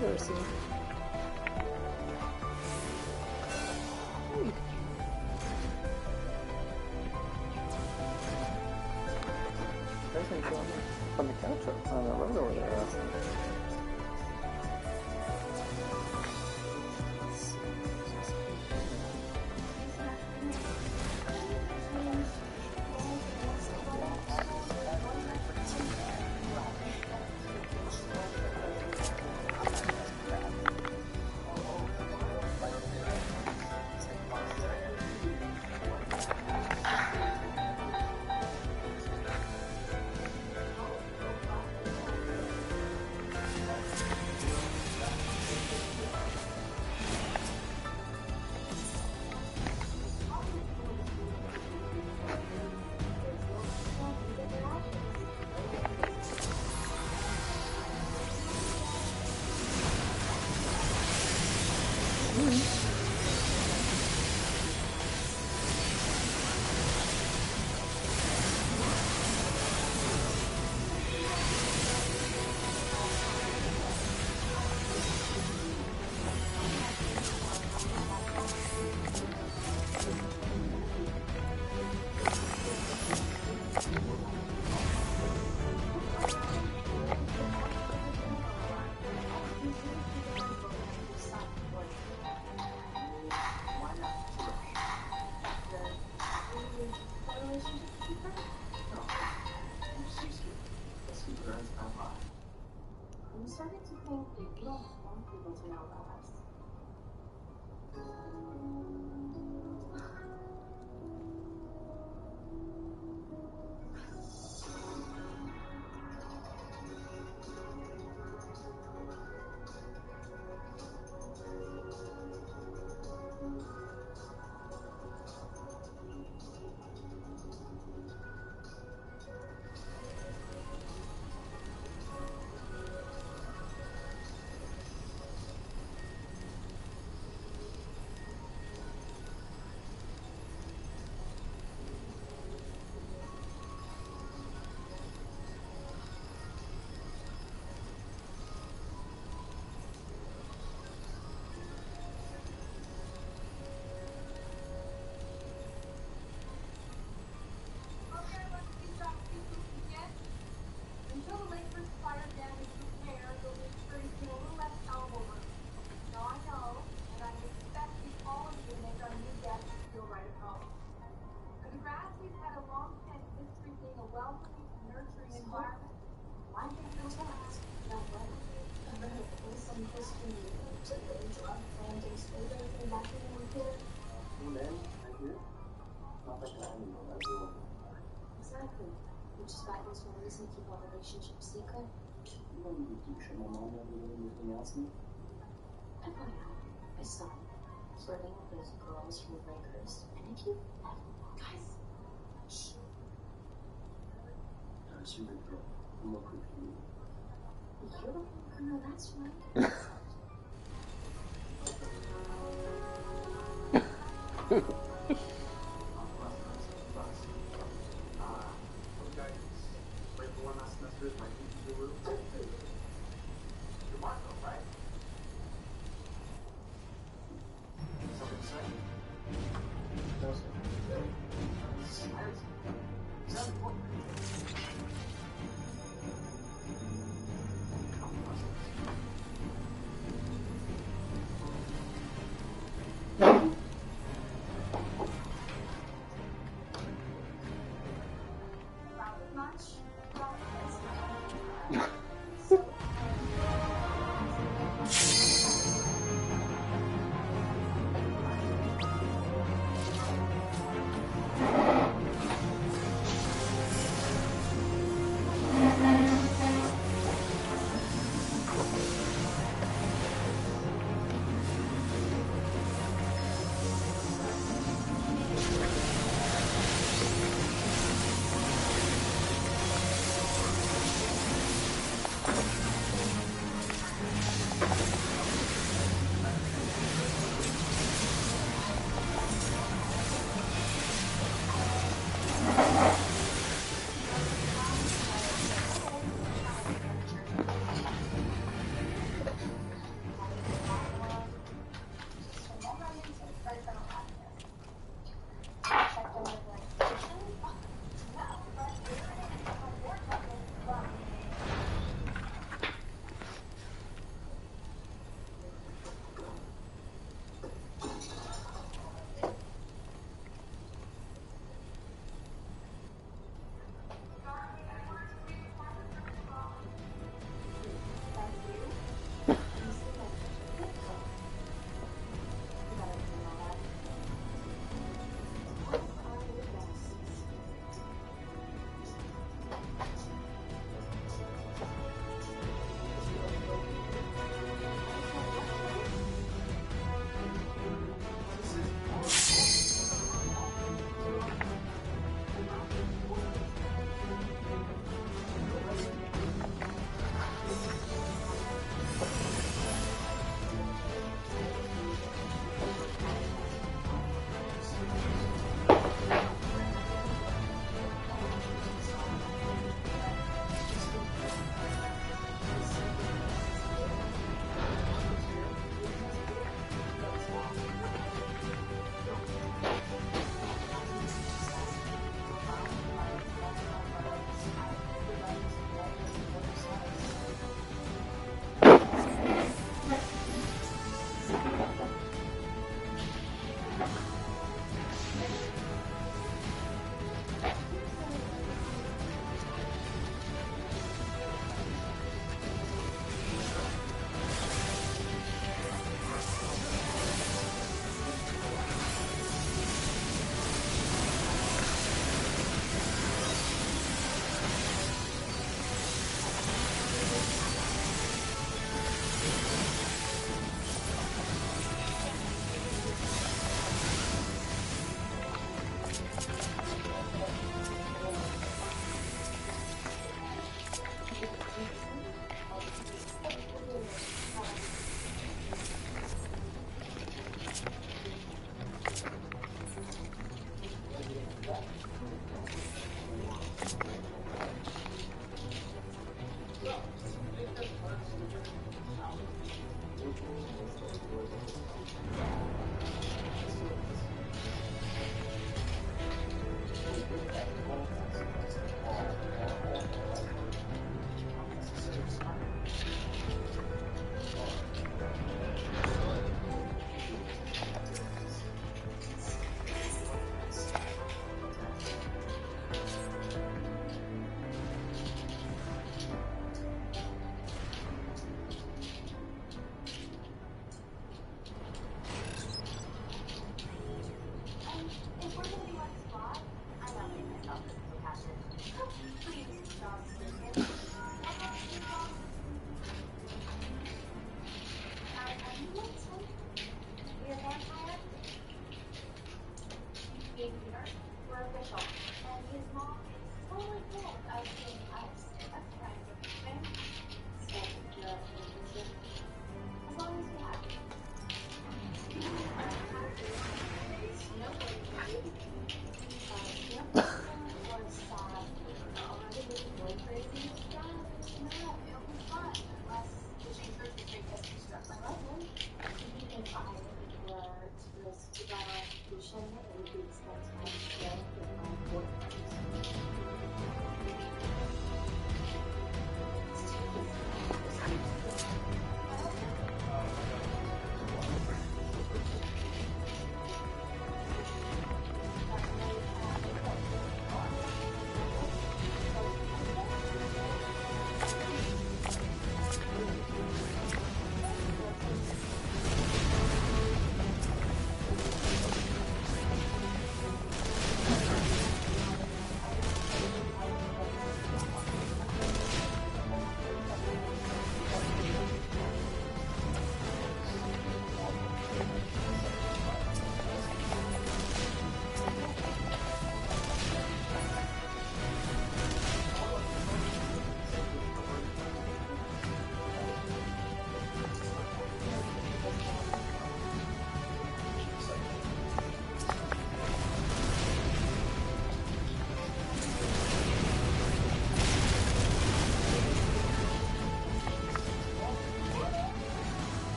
controversy. On the couch on the road over there. I'm starting to think that you don't want people to know about us. Exactly. Which is why there's no reason to keep our relationship secret. You don't need to show my mom everything else. I point out my son flirting with those girls from Lakers. And if you ever guys, shh. She's a girl. I'm not confused. You're the one, that's right.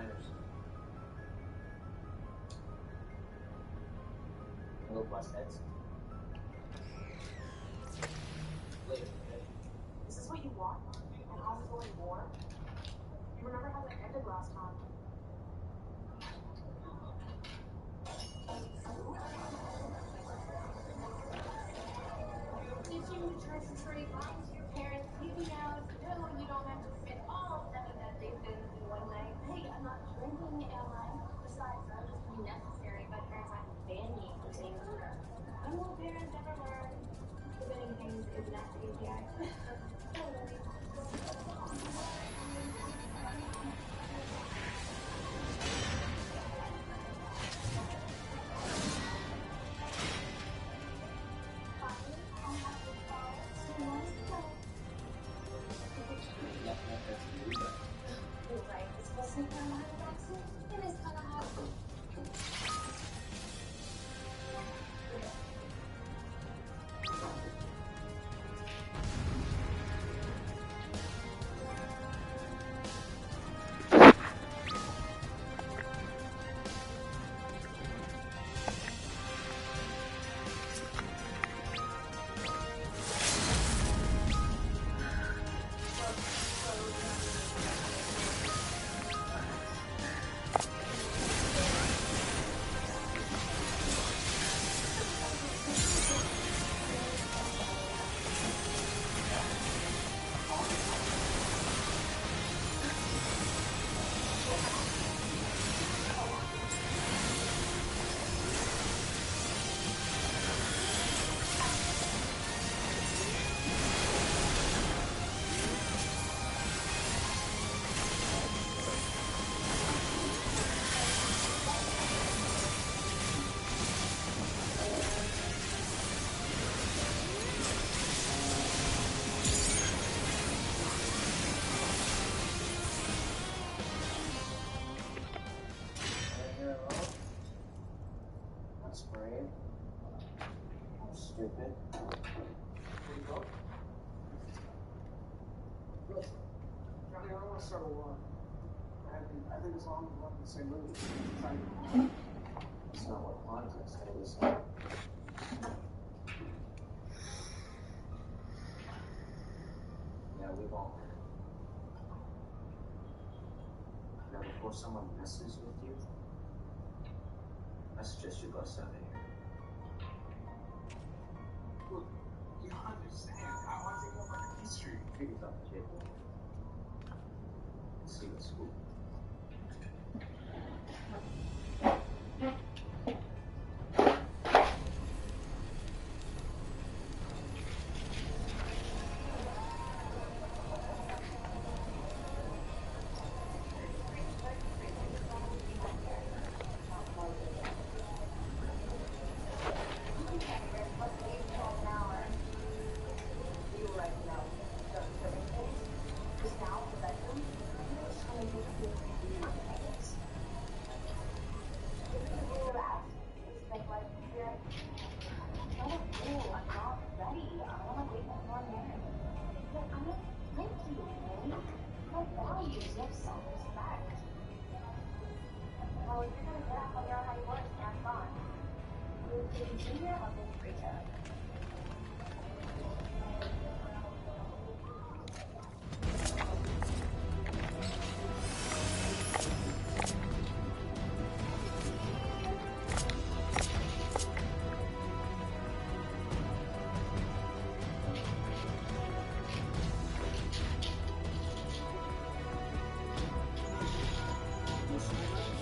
minors. Little bust heads. Later, okay? Is this what you want? An ongoing war? You remember how that ended last time? Teaching the church to trade lines to your parents, leaving out, no, you don't have to fit all 7 essays in one night. Hey, I'm not drinking, am I? Besides, that would just be necessary if my parents might ban me from saying dinner. I'm no parent ever learned. Forgetting things is an aphrodisiac. You're right, it's supposed to be kind of hard to accent. It is kind of hard. That's brave. Stupid. Where you go? Listen, Johnny, I don't want to start a war. I think as long as we're in the same mood, That's not what context is. Yeah, we've all heard it. Now, before someone messes with you, I suggest you bust out of here. look, you understand. I want to take over history. Figures off the table. See you at school.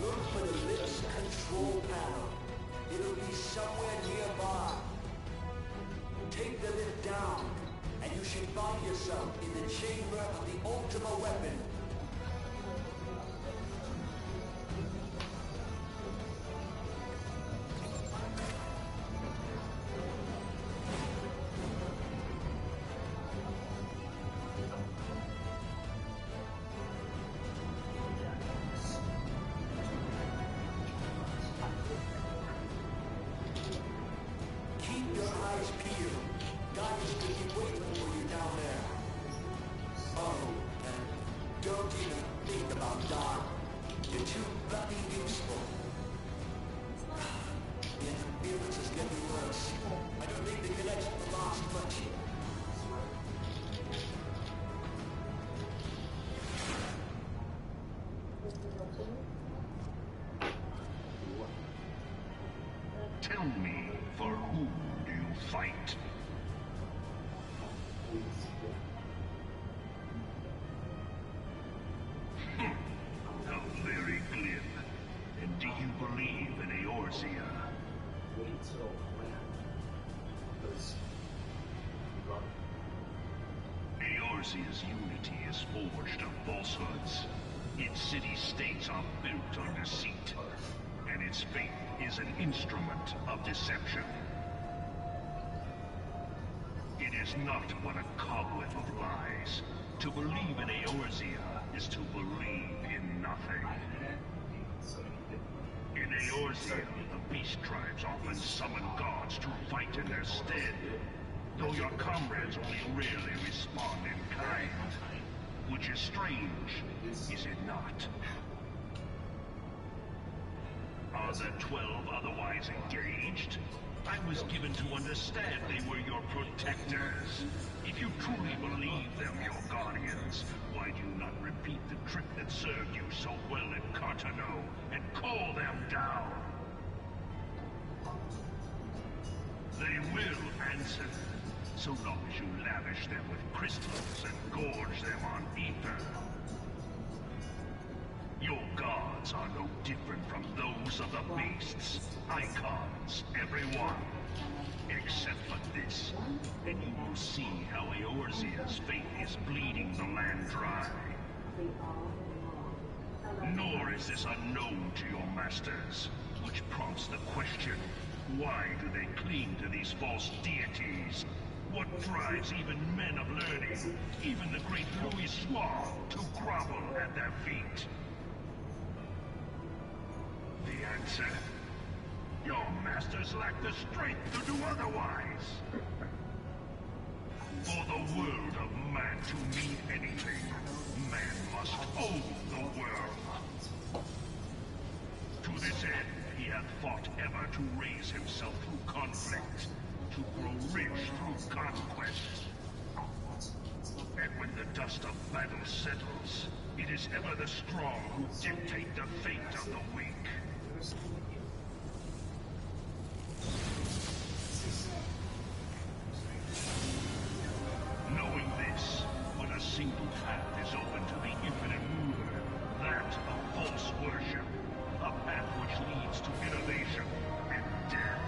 Look for the lift's control panel. It'll be somewhere nearby. Take the lift down, and you should find yourself in the chamber of the Ultima weapon. Keep your eyes peeled. Guys will be waiting for you down there. Oh, and Tell me, for whom do you fight? How very glib. And do you believe in Eorzea? Wait till when? Because Eorzea's unity is forged of falsehoods. Its city-states are built on deceit, and its faith is an instrument of deception. It is not but a cobweb of lies. To believe in Eorzea is to believe in nothing. In Eorzea, the beast tribes often summon gods to fight in their stead, though your comrades only rarely respond in kind. Which is strange, is it not? Are the 12 otherwise engaged? I was given to understand they were your protectors. If you truly believe them your guardians, why do you not repeat the trick that served you so well in Cartano and call them down? They will answer, so long as you lavish them with crystals and gorge them on ether. Your gods are no different from those of the beasts. Icons, every one. Except for this. And you will see how Eorzea's faith is bleeding the land dry. Nor is this unknown to your masters, which prompts the question, why do they cling to these false deities? What drives even men of learning, even the great Louis Suave, to grovel at their feet? The answer? Your masters lack the strength to do otherwise. For the world of man to mean anything, man must own the world. To this end, he hath fought ever to raise himself through conflict, to grow rich through conquest. And when the dust of battle settles, it is ever the strong who dictate the fate of the weak. Knowing this, when a single path is open to the infinite ruler, that of false worship, a path which leads to innovation and death.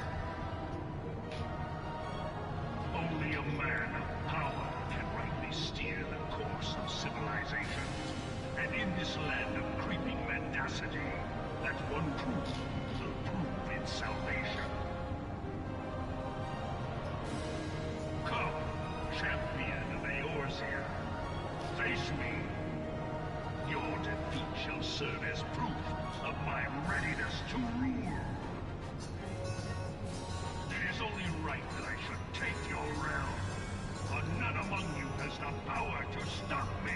Only a man of power can rightly steer the course of civilization. And in this land of creeping mendacity, that one truth will prove its salvation. Come, champion of Eorzea, face me. Your defeat shall serve as proof of my readiness to rule. It is only right that I should take your realm, for none among you has the power to stop me.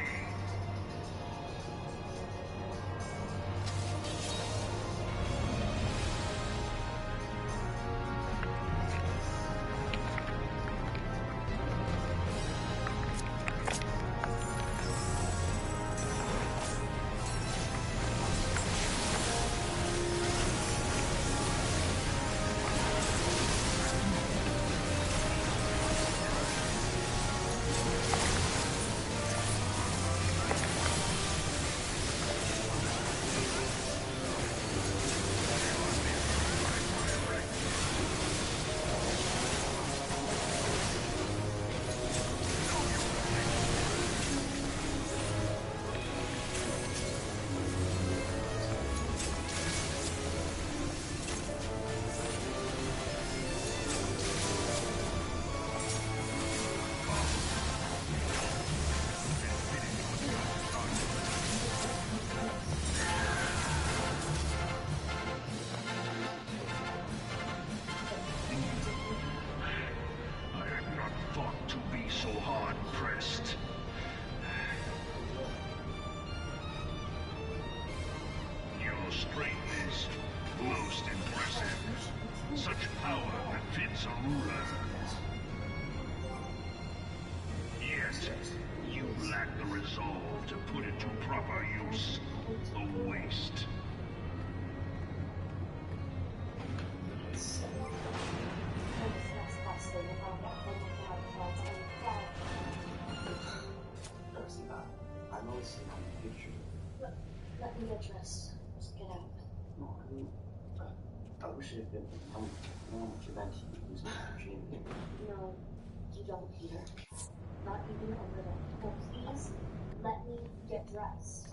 dress. Just get out. No, I mean, 而不是跟他们去代替为什么不是因为 No, you don't, Peter. Not even a little. Now, please let me get dressed.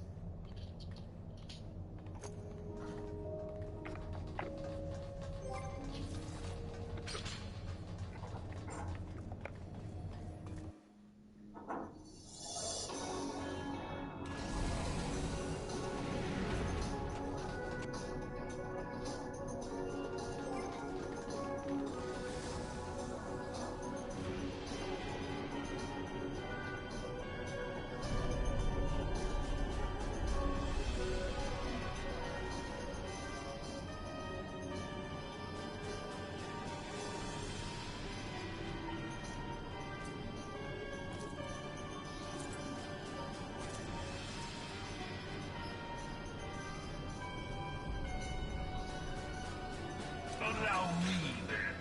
Allow me, then,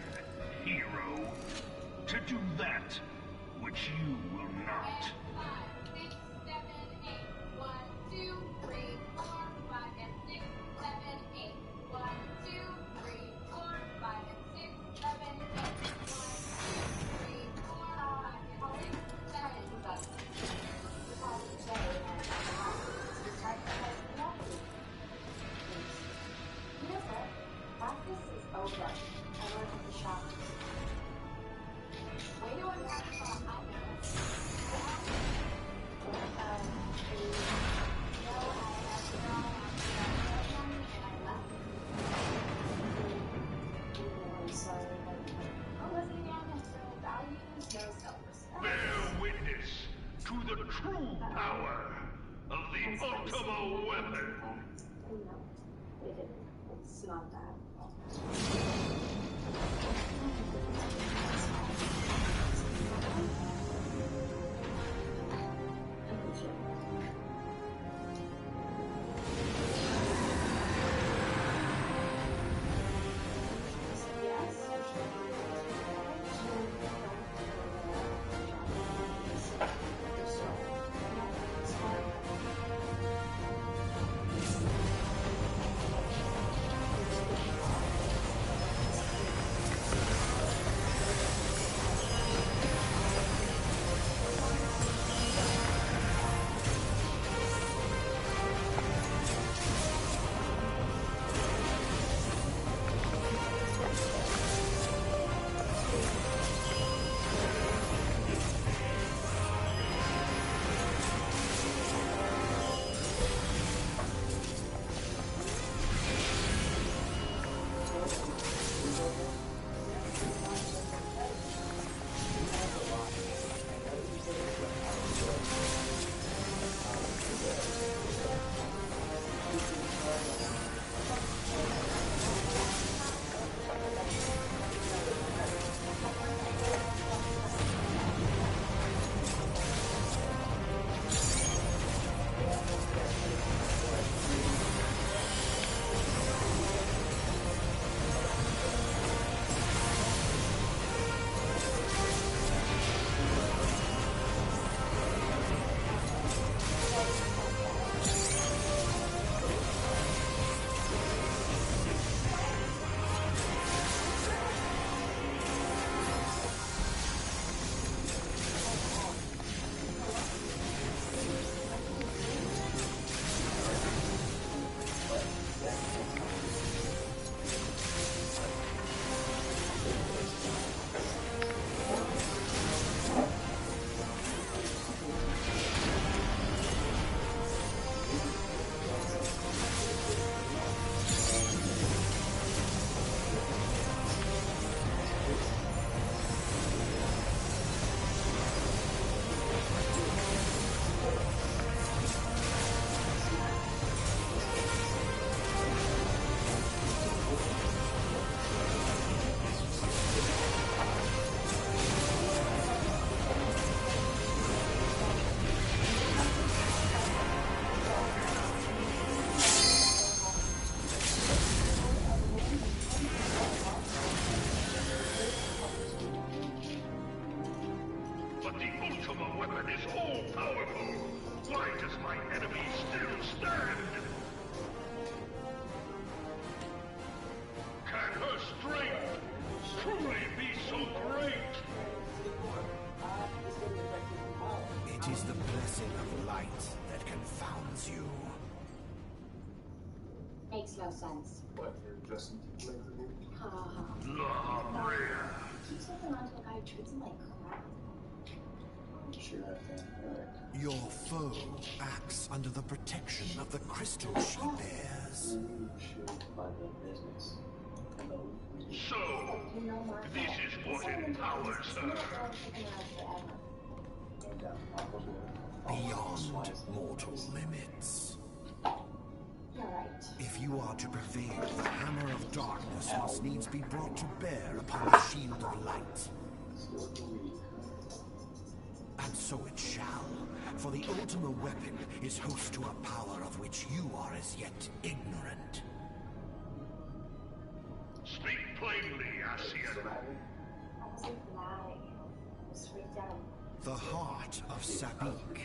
hero, to do that which you will not. 5, 6, 7, 8. 1, 2, 3, 4, 5, and 6, 7, 8. 1, 2, 3, 4, 5, and 6, 7, 8. 1, 2, 3, 4, 5, and 6, 7, 8. You call it today, and it's the type that has nothing. You know what? Practice is over. I work at the shop. Way to unpack from I know. I'm sorry, What was it again? No values, no self-respect. Bear witness to the true power of the Ultima weapon. No, it didn't. It's not that. makes no sense. What, you're Justin Timberlake for me? Ha ha. La Brea. Keeps holding on to a guy who treats him like crap. I'm sure that thing. Your foe acts under the protection of the crystal she bears. You should mind your business. Hello. So, this is what empowers her. Beyond mortal limits. You're right. If you are to prevail, the hammer of darkness must needs be brought to bear upon the shield of light. And so it shall, for the ultimate weapon is host to a power of which you are as yet ignorant. Speak plainly, Asian. I wasn't lying. I was freaked out. The heart of Sabik.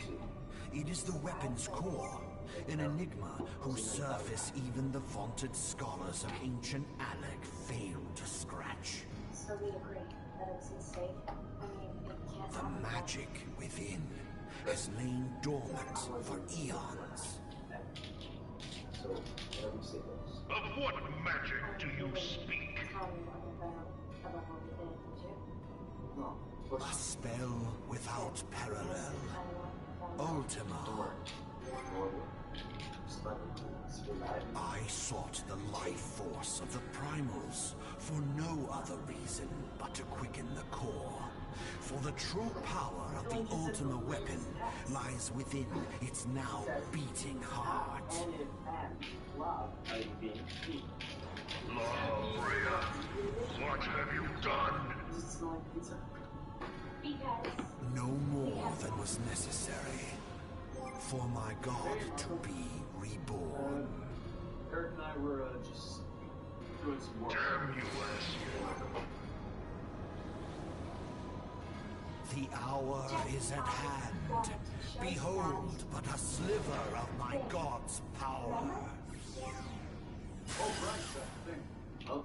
It is the weapon's core, an enigma whose surface even the vaunted scholars of ancient Alec failed to scratch. So we agree that it was a mistake. I mean, it can't The happen. magic within has lain dormant for eons. So, whatever you say goes. Of what magic do you speak? Tell me more about what we did, did you? No, A spell without parallel. Ultima. I sought the life force of the primals for no other reason but to quicken the core. For the true power of the Ultima weapon lies within its now beating heart. Love, are you being cheap? La Brea, what have you done? It's not like pizza. Because No more than was necessary for my god to be reborn. Eric and I were just doing some work. Damn you, Asian. The hour is at hand. Behold but a sliver of my god's power. Oh, right, that thing. Oh.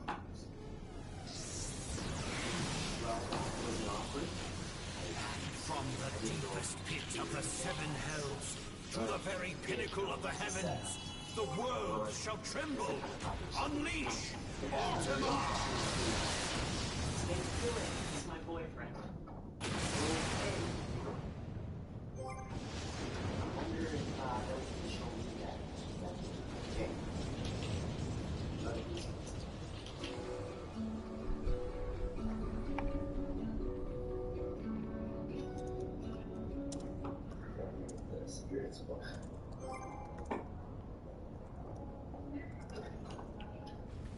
Well, was it awkward? From the deepest pit of the seven hells to the very pinnacle of the heavens, the world shall tremble. Unleash Ultima! He's my boyfriend. I wonder if they'll show me that. Okay. The spirits book.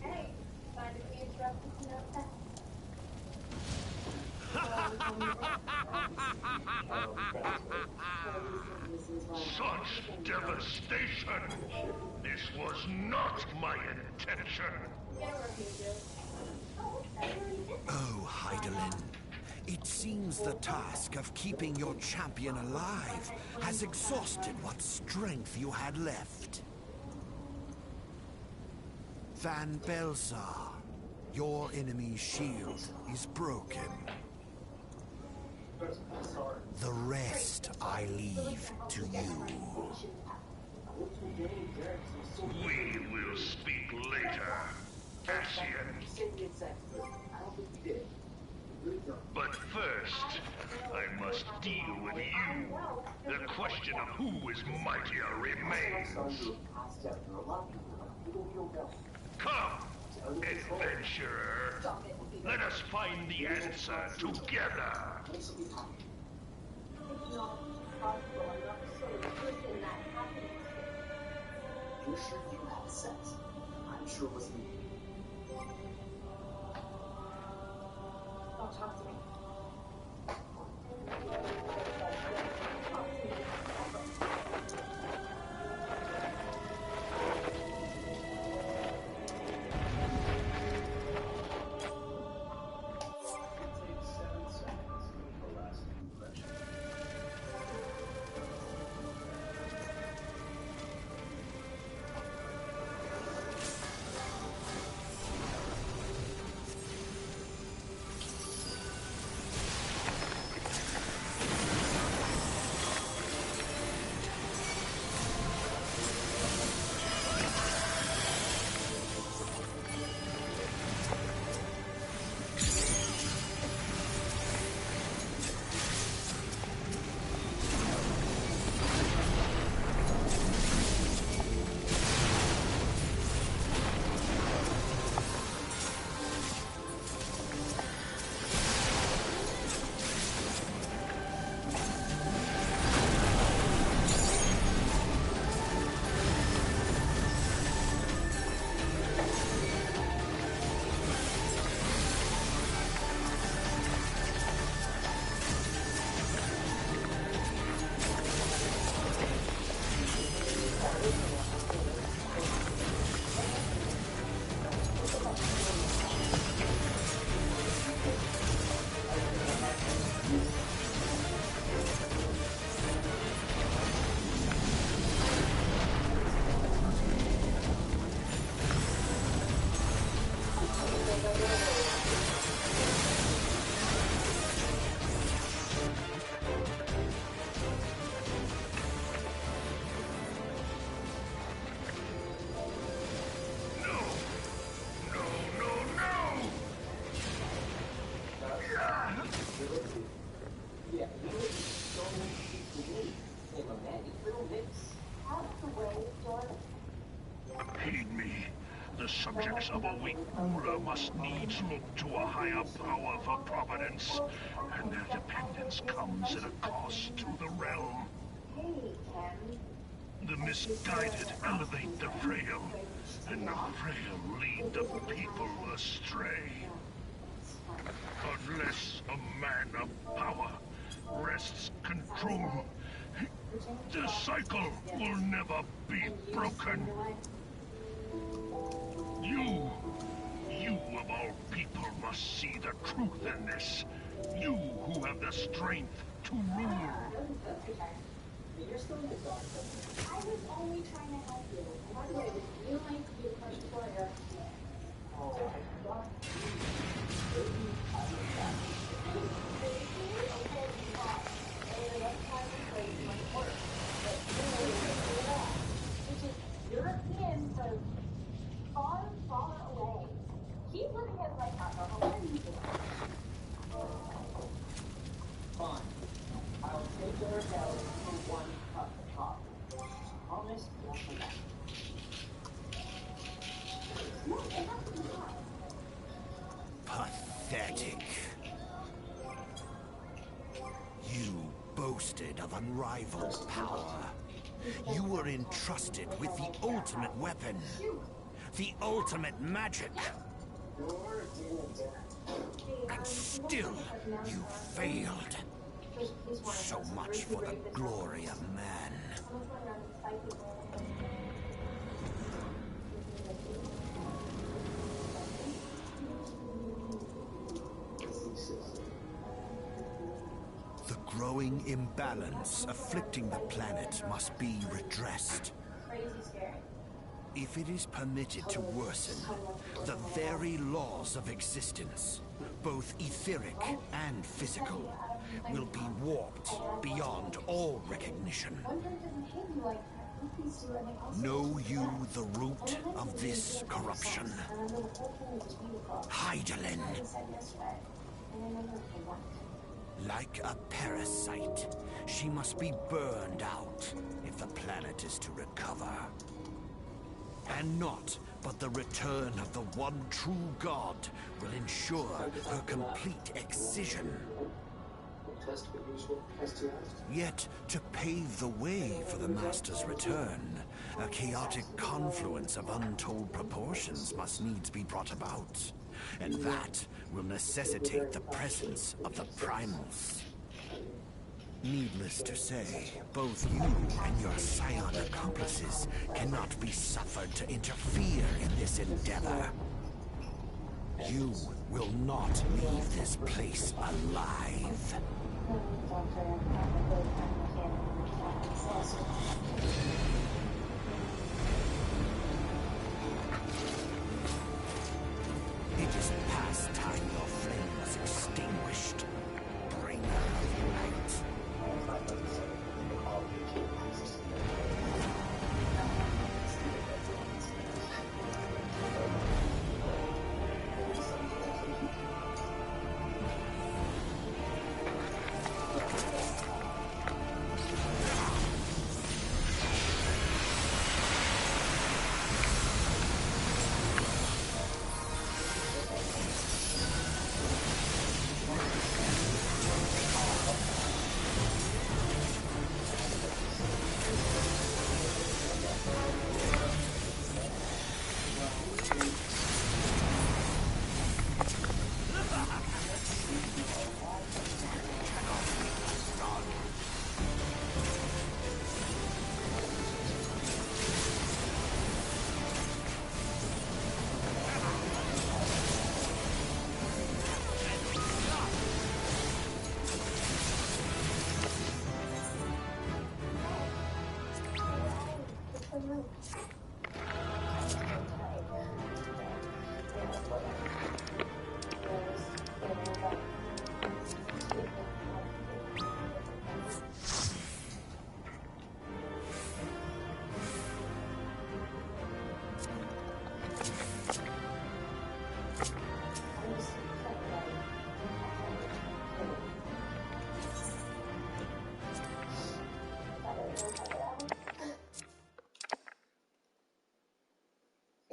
hey, mind if we interrupt this note? Such devastation! This was not my intention! Oh, Heidelin, it seems the task of keeping your champion alive has exhausted what strength you had left. Van Belsar, your enemy's shield is broken. The rest I leave to you. We will speak later, Asian. But first, I must deal with you. The question of who is mightier remains. Come, adventurer. Let us find the answer together. You're sure you had sex? I'm sure it was me. Don't talk to me. subjects of a weak ruler must needs look to a higher power for providence, and their dependence comes at a cost to the realm. The misguided elevate the frail, and the frail lead the people astray. Unless a man of power wrests control, the cycle will never be broken. You of all people must see the truth in this. You who have the strength to rule. You're still in the dark. I was only trying to help you. And by the way, you might be a crush player. Oh, I thought maybe I was back. Okay, fine. And that's why we play much worse. But which is European for far, far away. Keep living his life out, but what are you doing? Fine. I'll take your belly for one cup of coffee. Promise you'll come back. No, it has to be hot. Pathetic. You boasted of unrivaled power. You were entrusted with the ultimate weapon. The ultimate magic. And still, you failed. So much for the glory of man. The growing imbalance afflicting the planet must be redressed. If it is permitted to worsen, the very laws of existence, both etheric and physical, will be warped beyond all recognition. Know you the root of this corruption? Hydaelyn. Like a parasite, she must be burned out if the planet is to recover. And naught but the return of the one true god will ensure her complete excision. Yet, to pave the way for the Master's return, a chaotic confluence of untold proportions must needs be brought about. And that will necessitate the presence of the primals. Needless to say, both you and your scion accomplices cannot be suffered to interfere in this endeavor. You will not leave this place alive. It is past time your flame was extinguished. Bringer of light.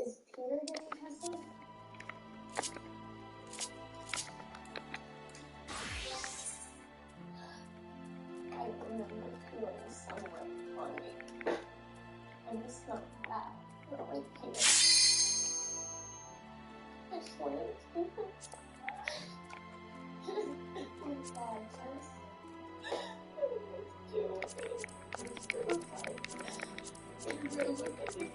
Is Peter getting just wanted to. I'm sorry, guys. Everybody look at me.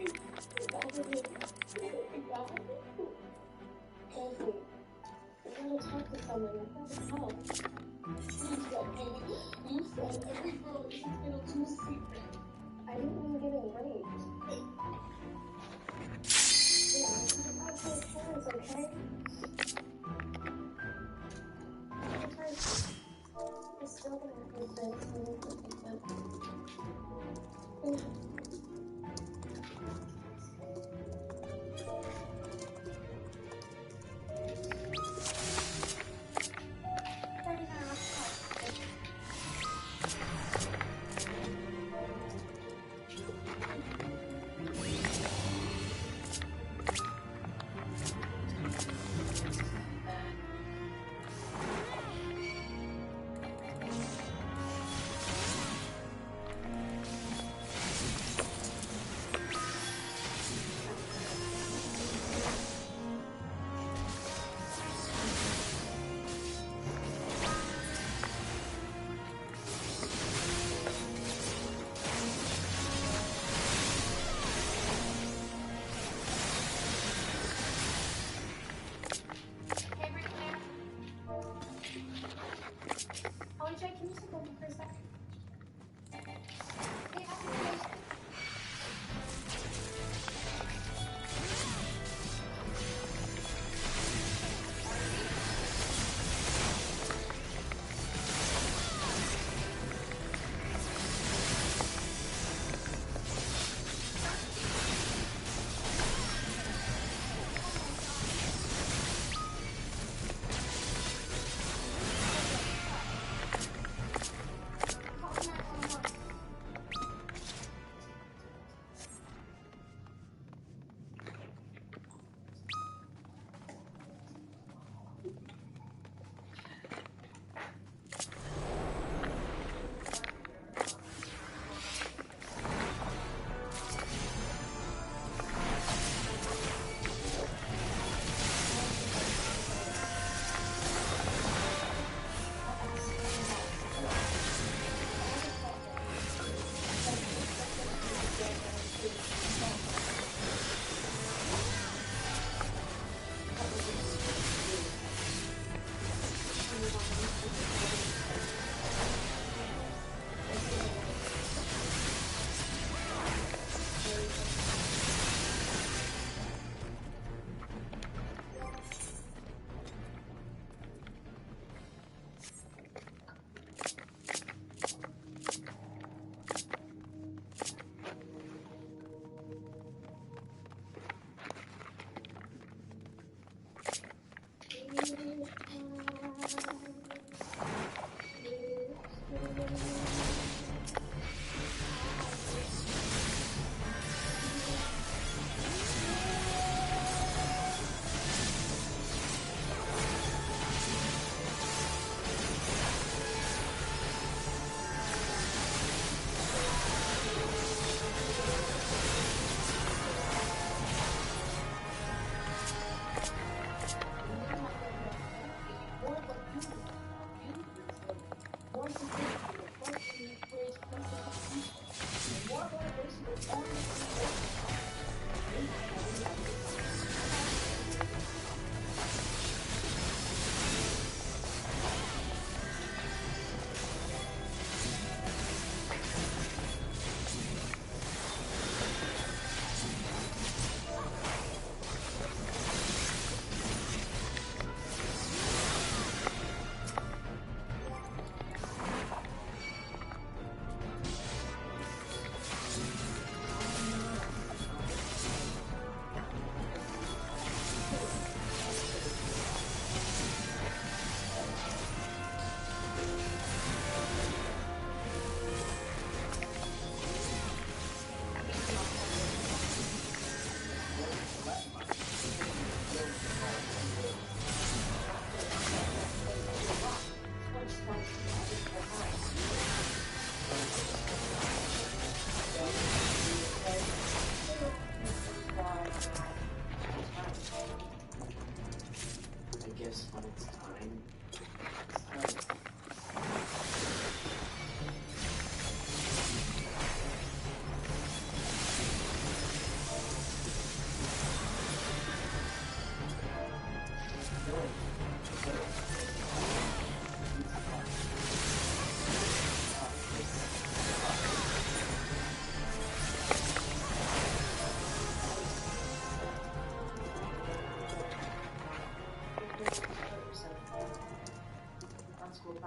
Leslie, I gotta talk to someone. I gotta help. Please help me. You said every girl is entitled to a secret. I didn't mean getting raped. Yeah, I'm about to my parents, okay? I'm still gonna have my friends and look at them.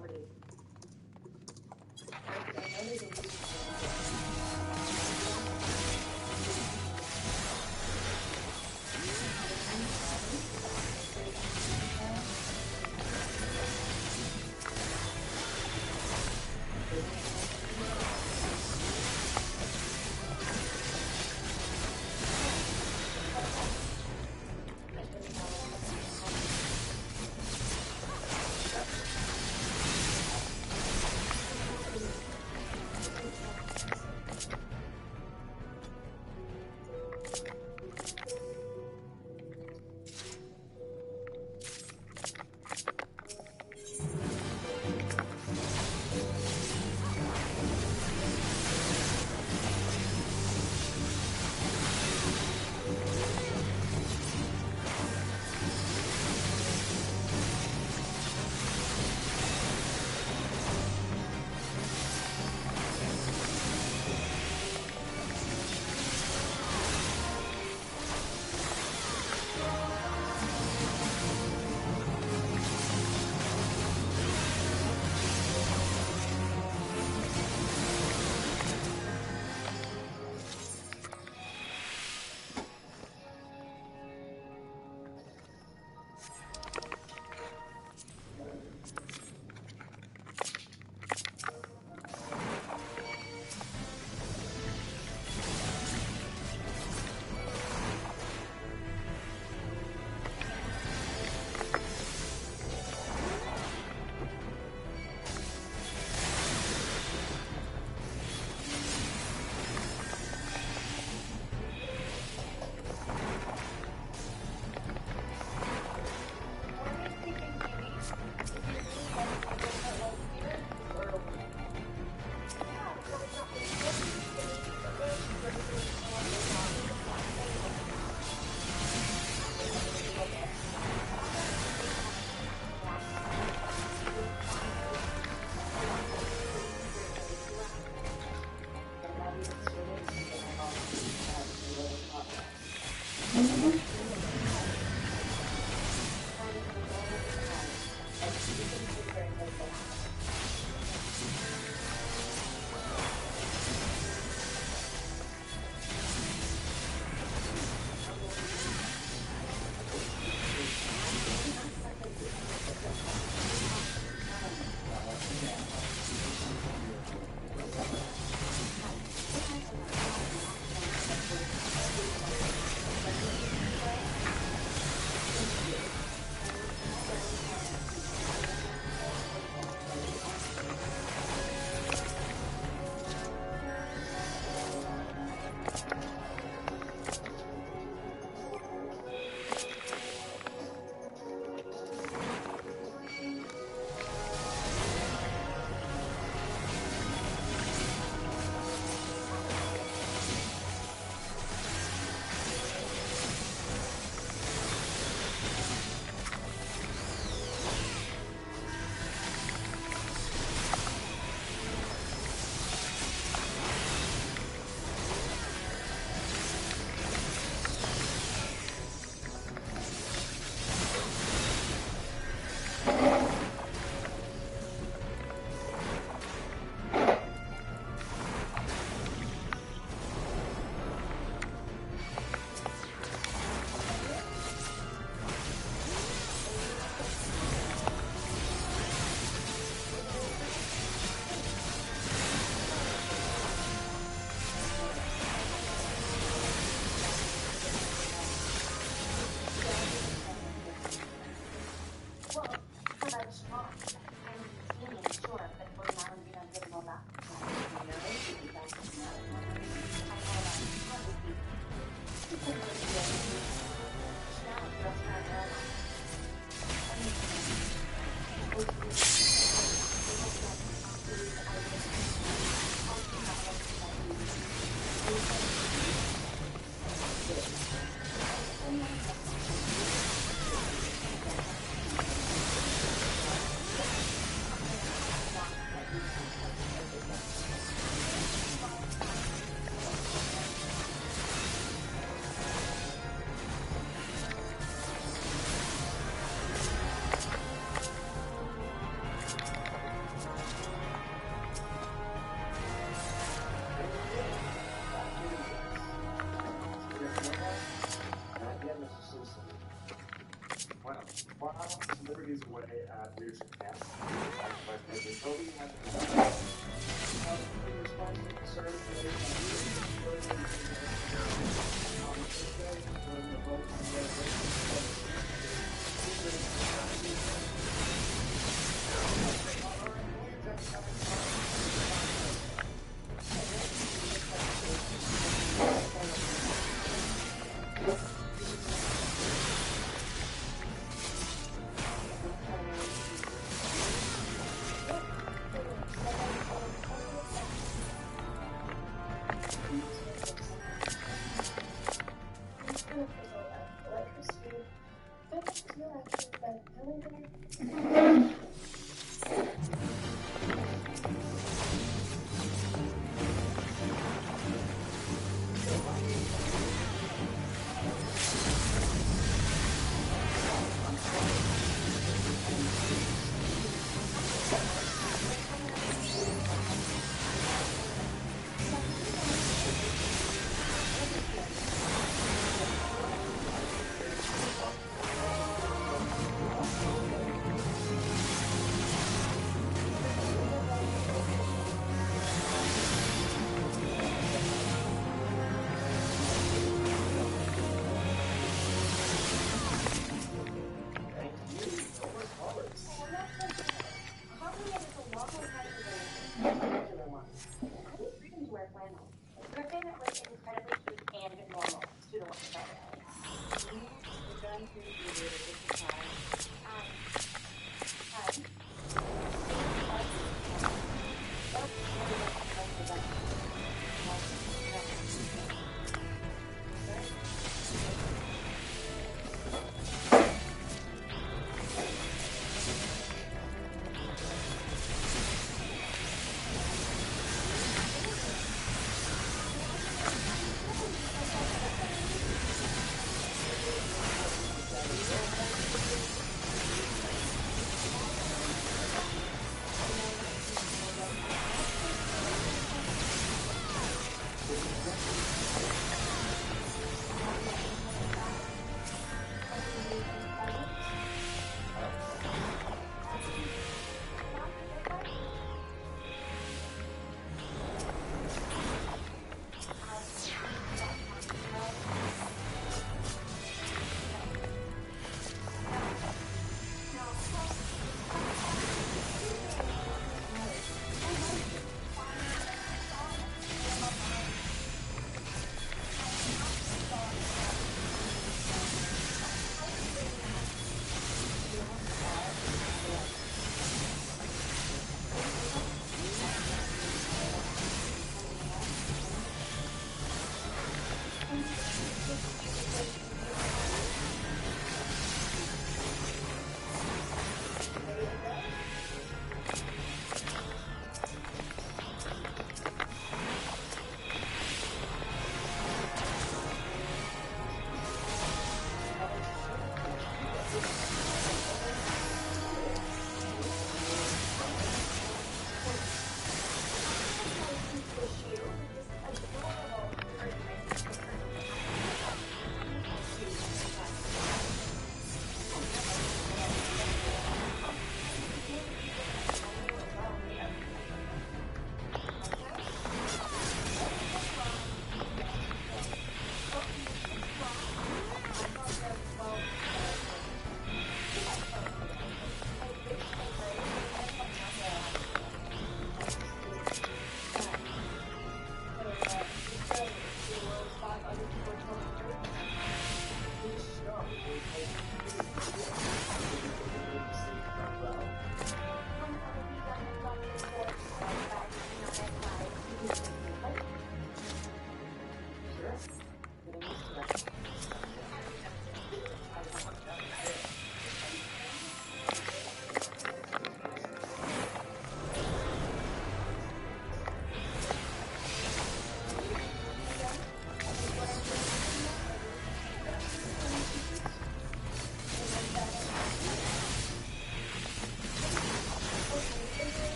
comedy. I know there's a reason While celebrities away at leadership camps, Vice President Toby has been response to concerns raised by leaders on Thursday during the vote on the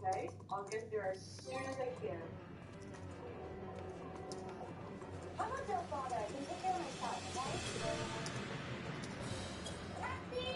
okay? I'll get there as soon as I can. I'm not your father. I can take care of myself, okay? Taxi!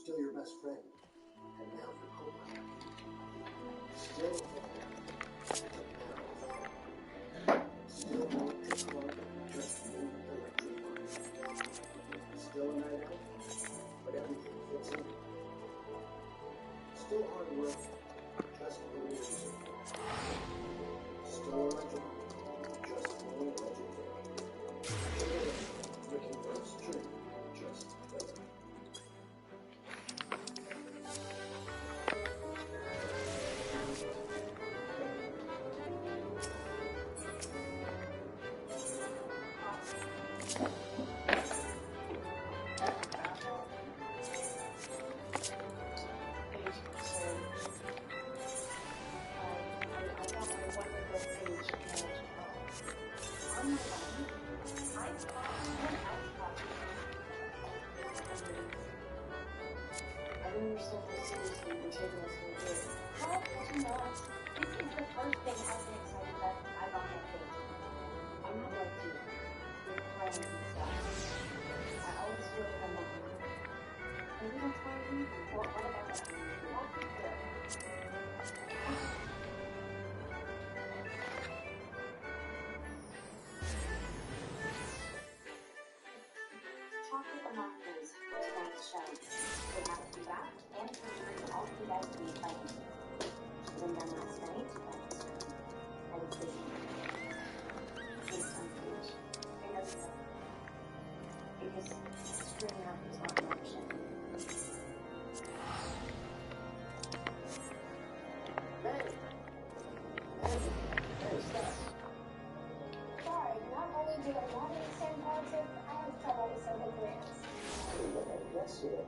Still your best friend, and now your co-pilot. Still still want to club, just move electrified. Still a night out, but everything fits in. Still hard work, just believe. Still a legend, just more legendary. Looking for a string, just better. I don't understand how seriously you're taking us from here. How could you not? This is the first thing I've been excited about since I got that date. I'm not like you. With friends and stuff. I always feel like I'm behind. And we don't try anything. What about that? I'll be there. Chocolate molecules, tonight's show. We have a few back and surgery all for you guys to be fighting. Should have been done last night, but I was busy. It's unfinished. It doesn't matter. Because screwing up is not an option. Hey, stop. Sorry, not only do I not understand politics, I have trouble with some plans. Hey, look at yes here.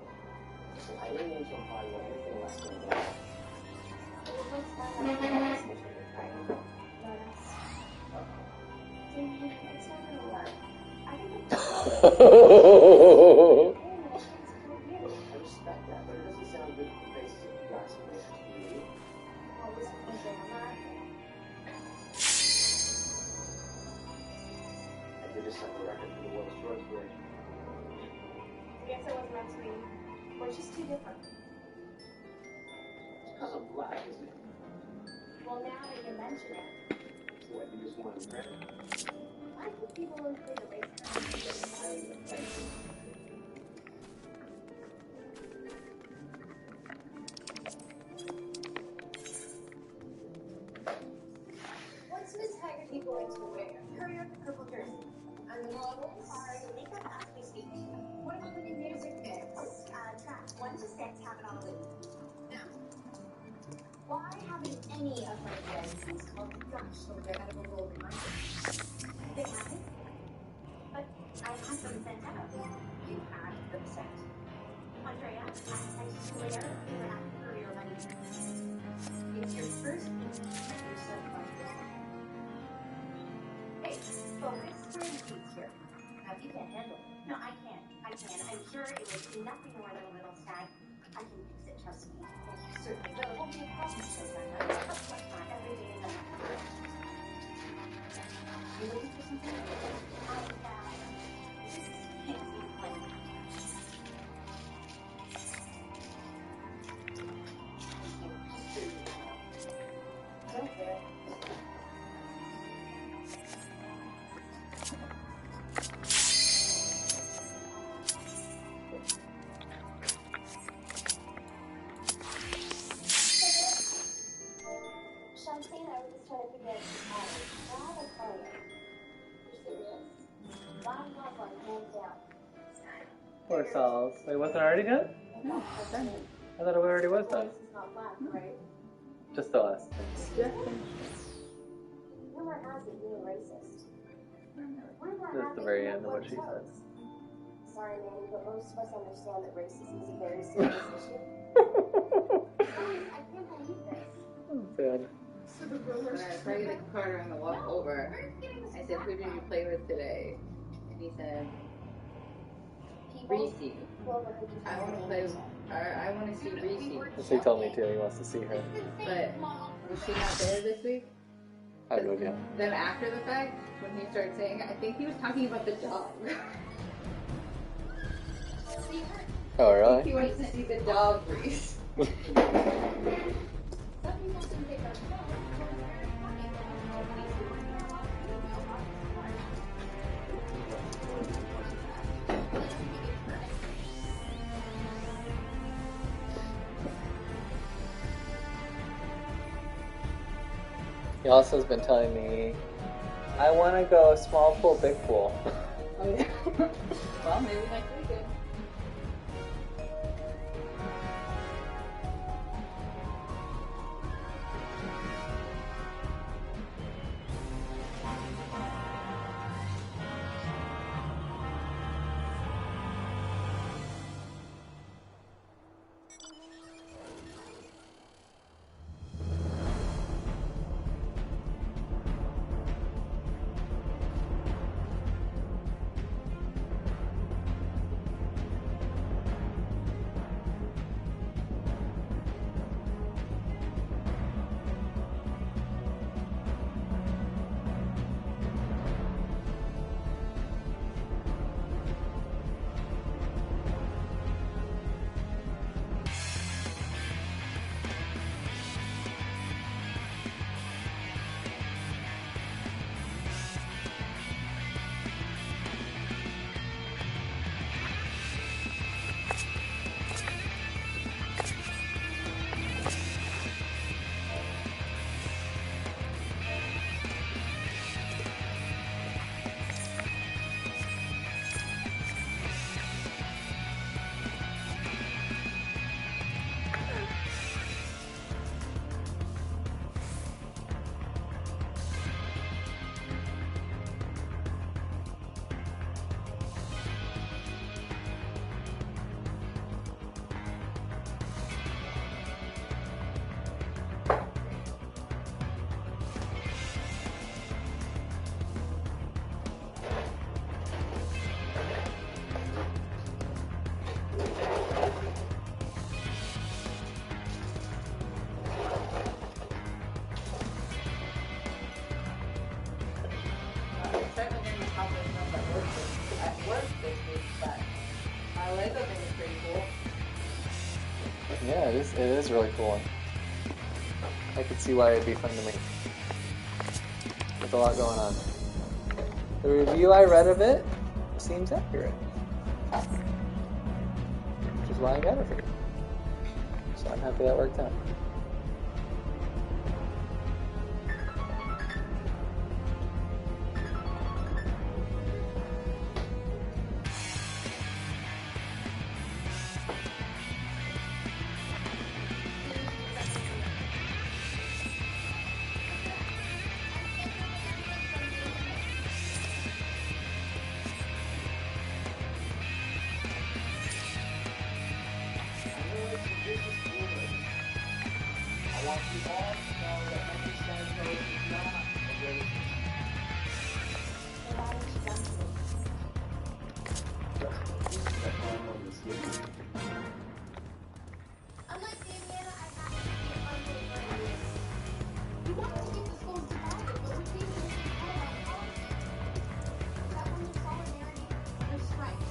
Listen, I didn't mean to imply you anything less than that. It looks like I'm going to right now. Notice. Dude, it's not gonna work. I think it's I respect that, but it doesn't sound good on the basis of you guys and this community. What was the thing on that? just set the record for the world's shortest bridge. I guess it was meant to be. We're just too different. It's because I'm black, isn't it? Well, now that you mention it, What, you just want credit? I think people will agree to race What's Miss Haggerty going to wear? Hurry up the purple jersey. And the models? Sorry, makeup as we speak. What about the new music mix? Track 1 to 6 have it on loop. Now, why haven't any of my friends called Gosh over their edible gold reminder? They haven't? But I had them sent out. You had them sent. Andrea, I swear you were asking for your money. It's your first Hey, focus for instance here. Now, if you can't handle it. No, I can. I'm sure it was nothing more than a little snag. I can fix it, trust me. You certainly will. It won't be a problem till then. Of course not. Every day in the night. You looking for something? This can't be playing. Don't care. Champagne, I was just trying to figure out how to call you. You're serious. Bottom one, hands down. Poor Sauls. Wait, wasn't it already done? No, I thought it already was done. This is not black, right? Just the last. Rumor has it you're racist. Just the very end of what she said. Sorry, Manny, but most of us understand that racism is a very serious issue. I can't believe this. Sad. So the rumors. When I saw you with Carter on the walk over, I said, "Who did you play with today?" And he said, "Reese. I want to play. I want to see Reese." He told me too. He wants to see her. But was she not there this week? I have no idea. Then after the fact, when he started saying, I think he was talking about the dog. Oh, really? He wants to see the dog, Reese. Some people think they are so very funny. At least we weren't there a lot of female He also has been telling me, I want to go small pool, big pool. Oh, yeah. Well, maybe next weekend. My Lego thing is pretty cool. Yeah, it is a really cool one. I could see why it'd be fun to make. There's a lot going on. The review I read of it seems accurate. Which is why I got it for you. So I'm happy that worked out. I want you all to know that Frankenstein's Ghost is not a great Unlike Indiana, I have to be unbelievable. We wanted to keep the school divided, but we came to this all about politics. That one of solidarity, no strife.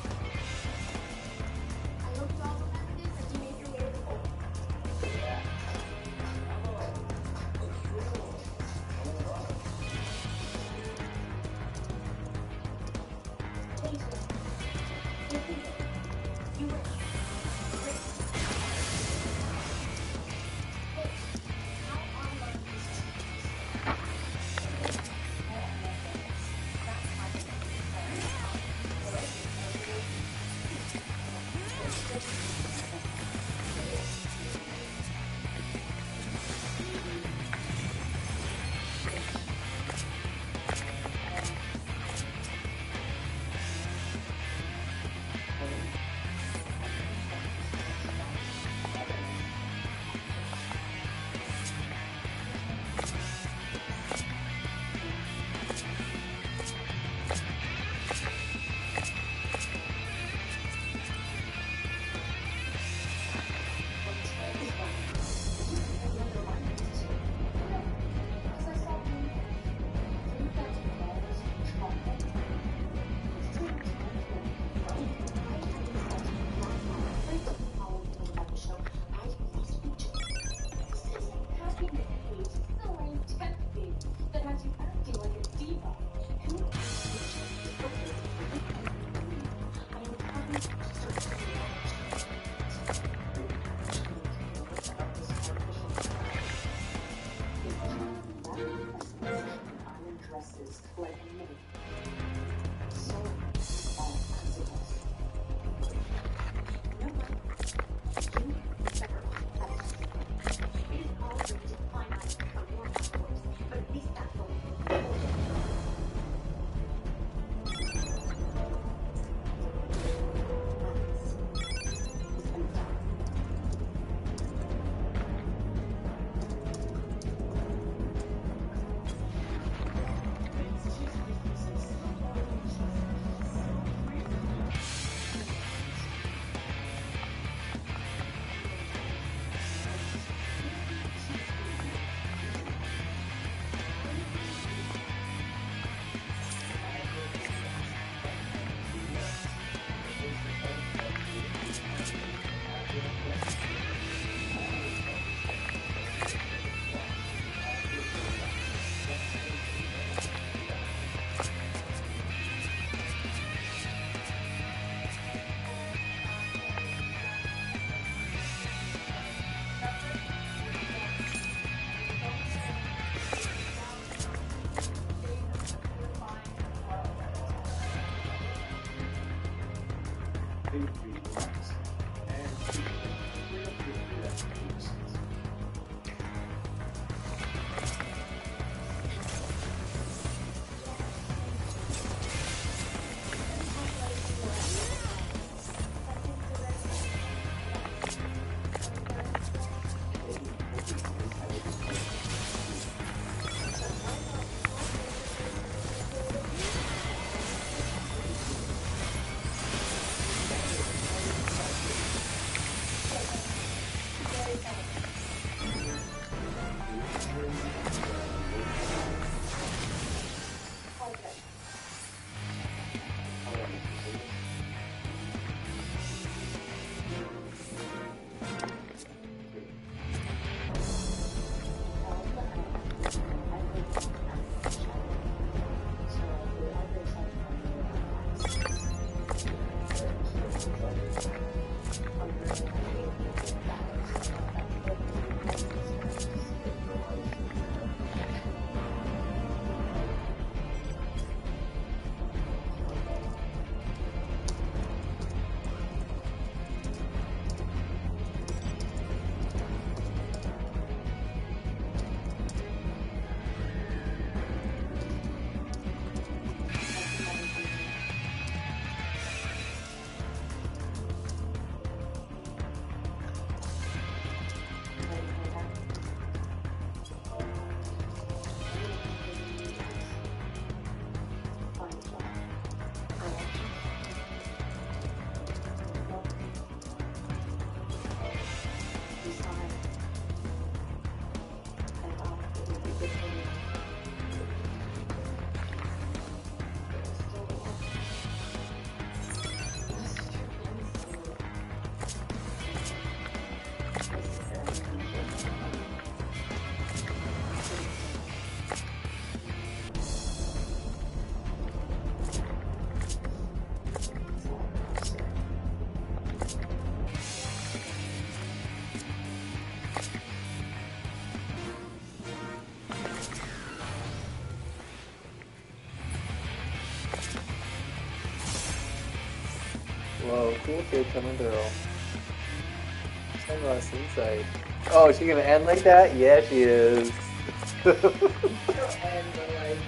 I hope you all remember this as you make your way to the goal. Thank you. You were great. Dresses like a maid. So all consequences. No, you never. It is all going to find out from your afterwards, but at least that's what we do. Whoa, cool kid coming girl. Sunglass inside. Oh, is she gonna end like that? Yeah, she is. She'll end, but like,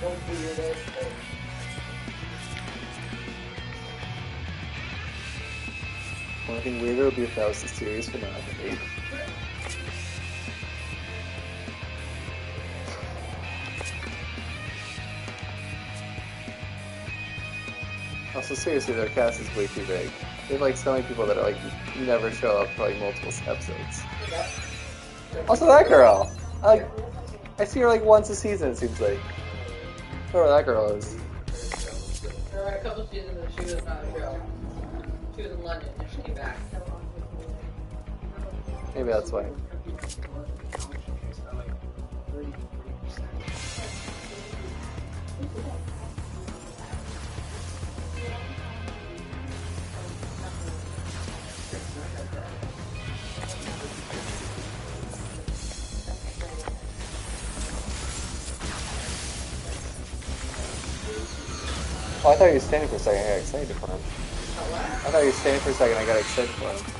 don't do this. One thing weirder would be if that was the series finale. Also, seriously, their cast is way too big. They have like so many people that are like never show up for like multiple episodes. Also, that girl. I see her like once a season. It seems like. Whoever that girl is. There were a couple seasons that she was not a show. She was in London and she came back. Maybe that's why. Oh, I thought you were standing for a second. I got excited for him. I thought you were standing for a second. I got excited for him.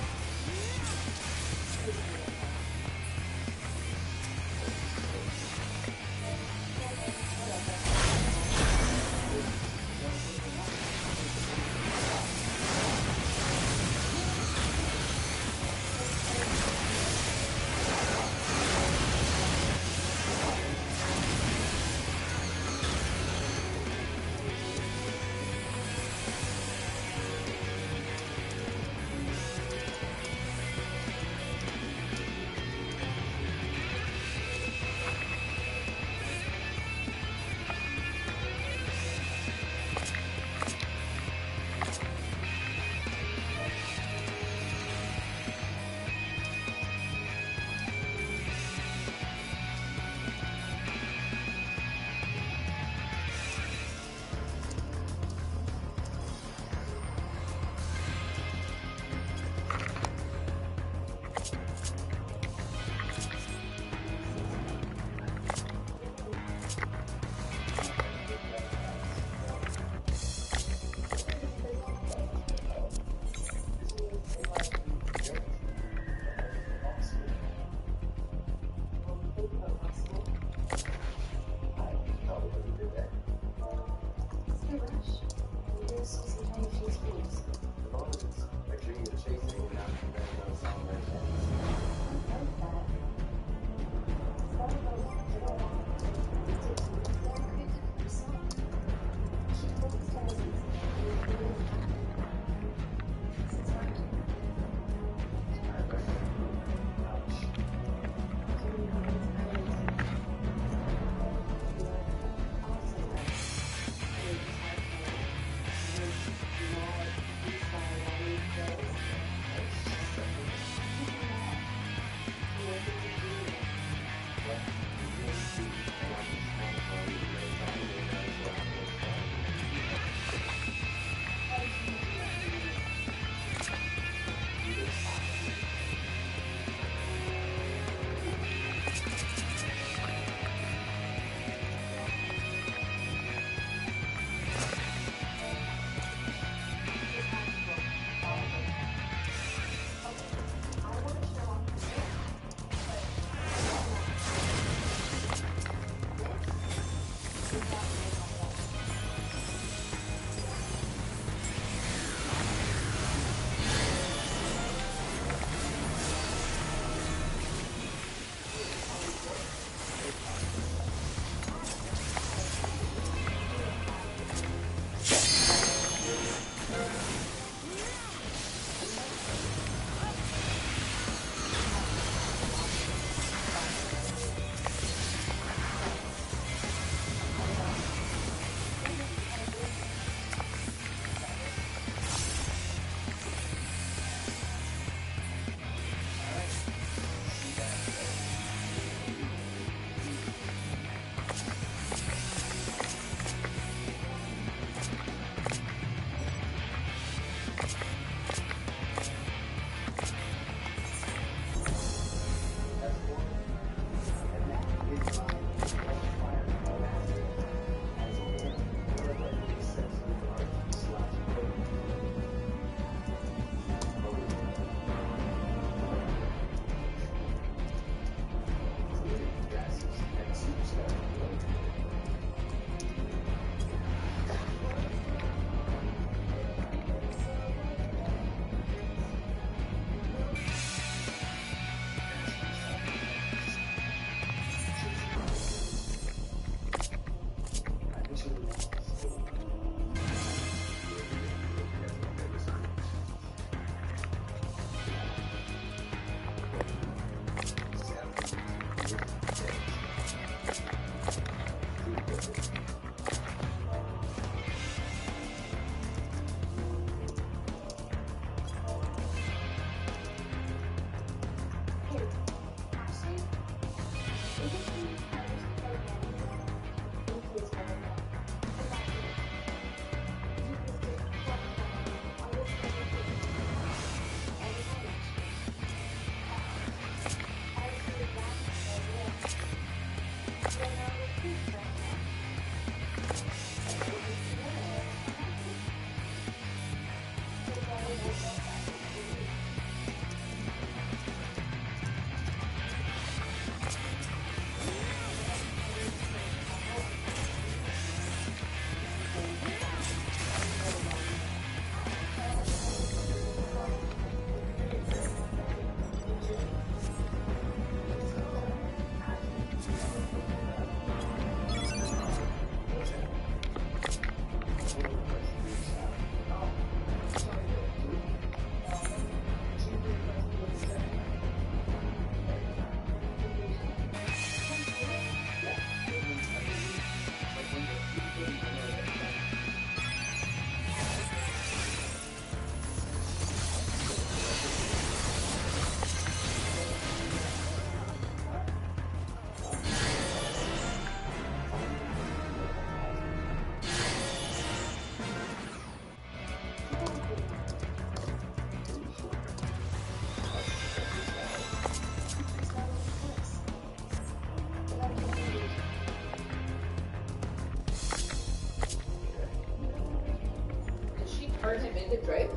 Turn him into Drake?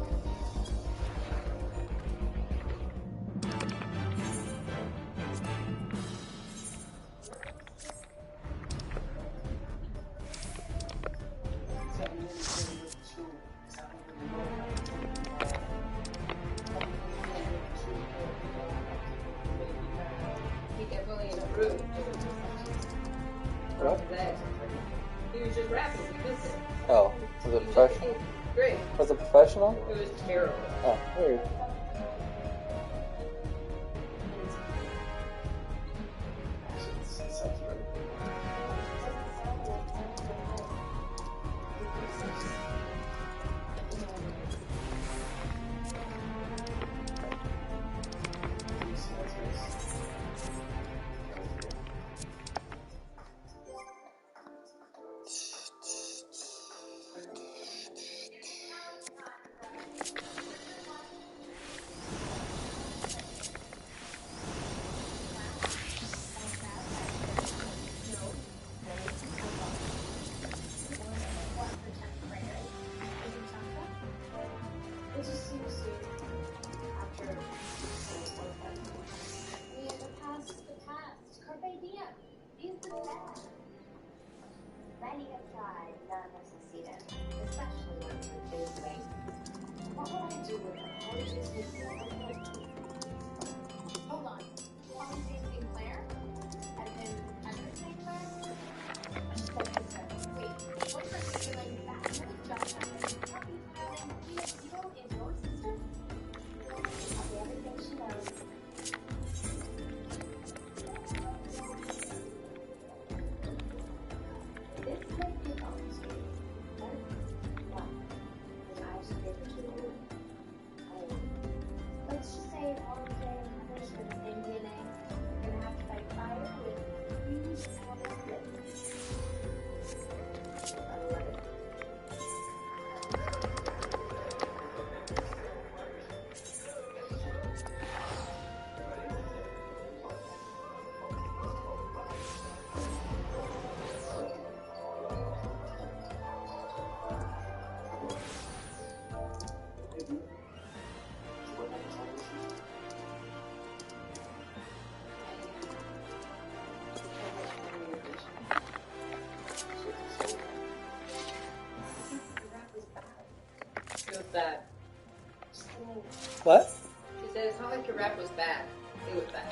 He definitely improved. What? That. He was just rapping. We missed it. Oh, was it professional? Great. Was it professional? It was terrible. Oh, weird. It just seems to, after the past is the past. Carpe diem. These the best. Many have tried, none have succeeded, especially ones who face weight. What would I do with them? I would just make them hold on. Polly St. Clair? As in Patrick St. Clair? Wait, what particular that just happened? Happy having PSO in your system? I'll be everything she knows. This might be honest. What? His eyes are bigger to you? Let's just say all of their mothers are the same DNA. You're gonna have to fight fire with huge enormous lips. I love it. It was bad. What? She said it's not like your rap was bad. It was bad.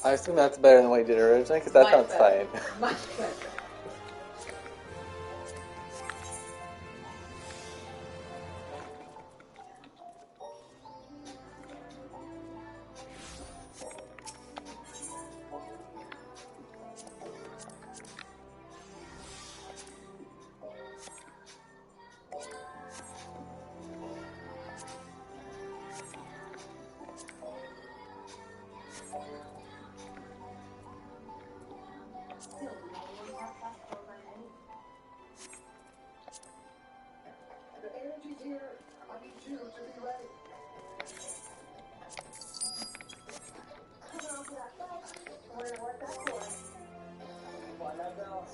I assume that's better than what you did originally, because that Much sounds better. fine. Much better. The energy's here. I need you to be ready. Coming off of that flex, we're gonna work that core. Find that balance.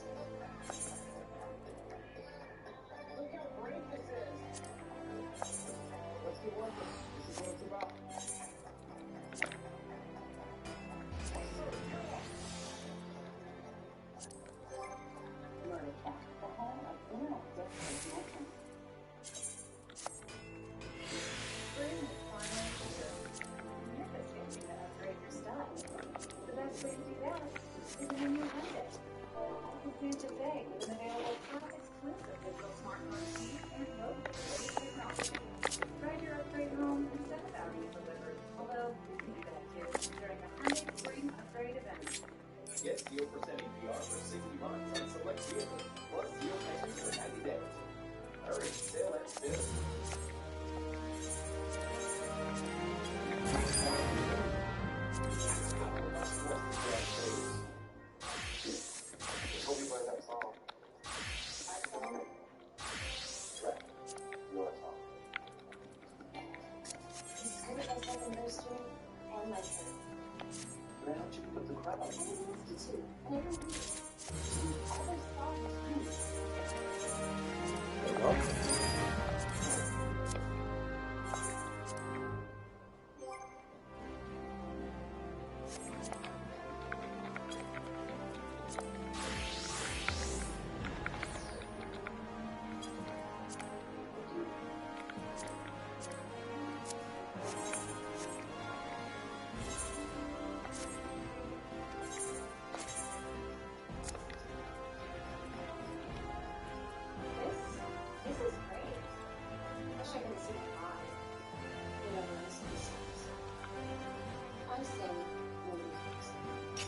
Look how great this is. Let's get working. This is what it's about. You are the home of animal destination. Spring is finally here. You're just getting to upgrade your style. The best way to do that is in a new Hyundai. The Santa Fe with an available top-exclusive digital smartphone keys and mobile technology. Drive your upgrade home instead of having it delivered. Although, you can do that too during the Hyundai Spring Upgrade event. Get 0% APR for 60 months on select vehicles, plus 0 payments for 90 days. Hurry, sale ends soon. Hope you like that song. Right. Your song. It's good if I second those three and my turn. Why don't you put the crowd? I didn't ask you to, and I don't need it. All those songs are huge. There you go. This is great. Wish I could see the eye. Whatever else this is. I sing movies.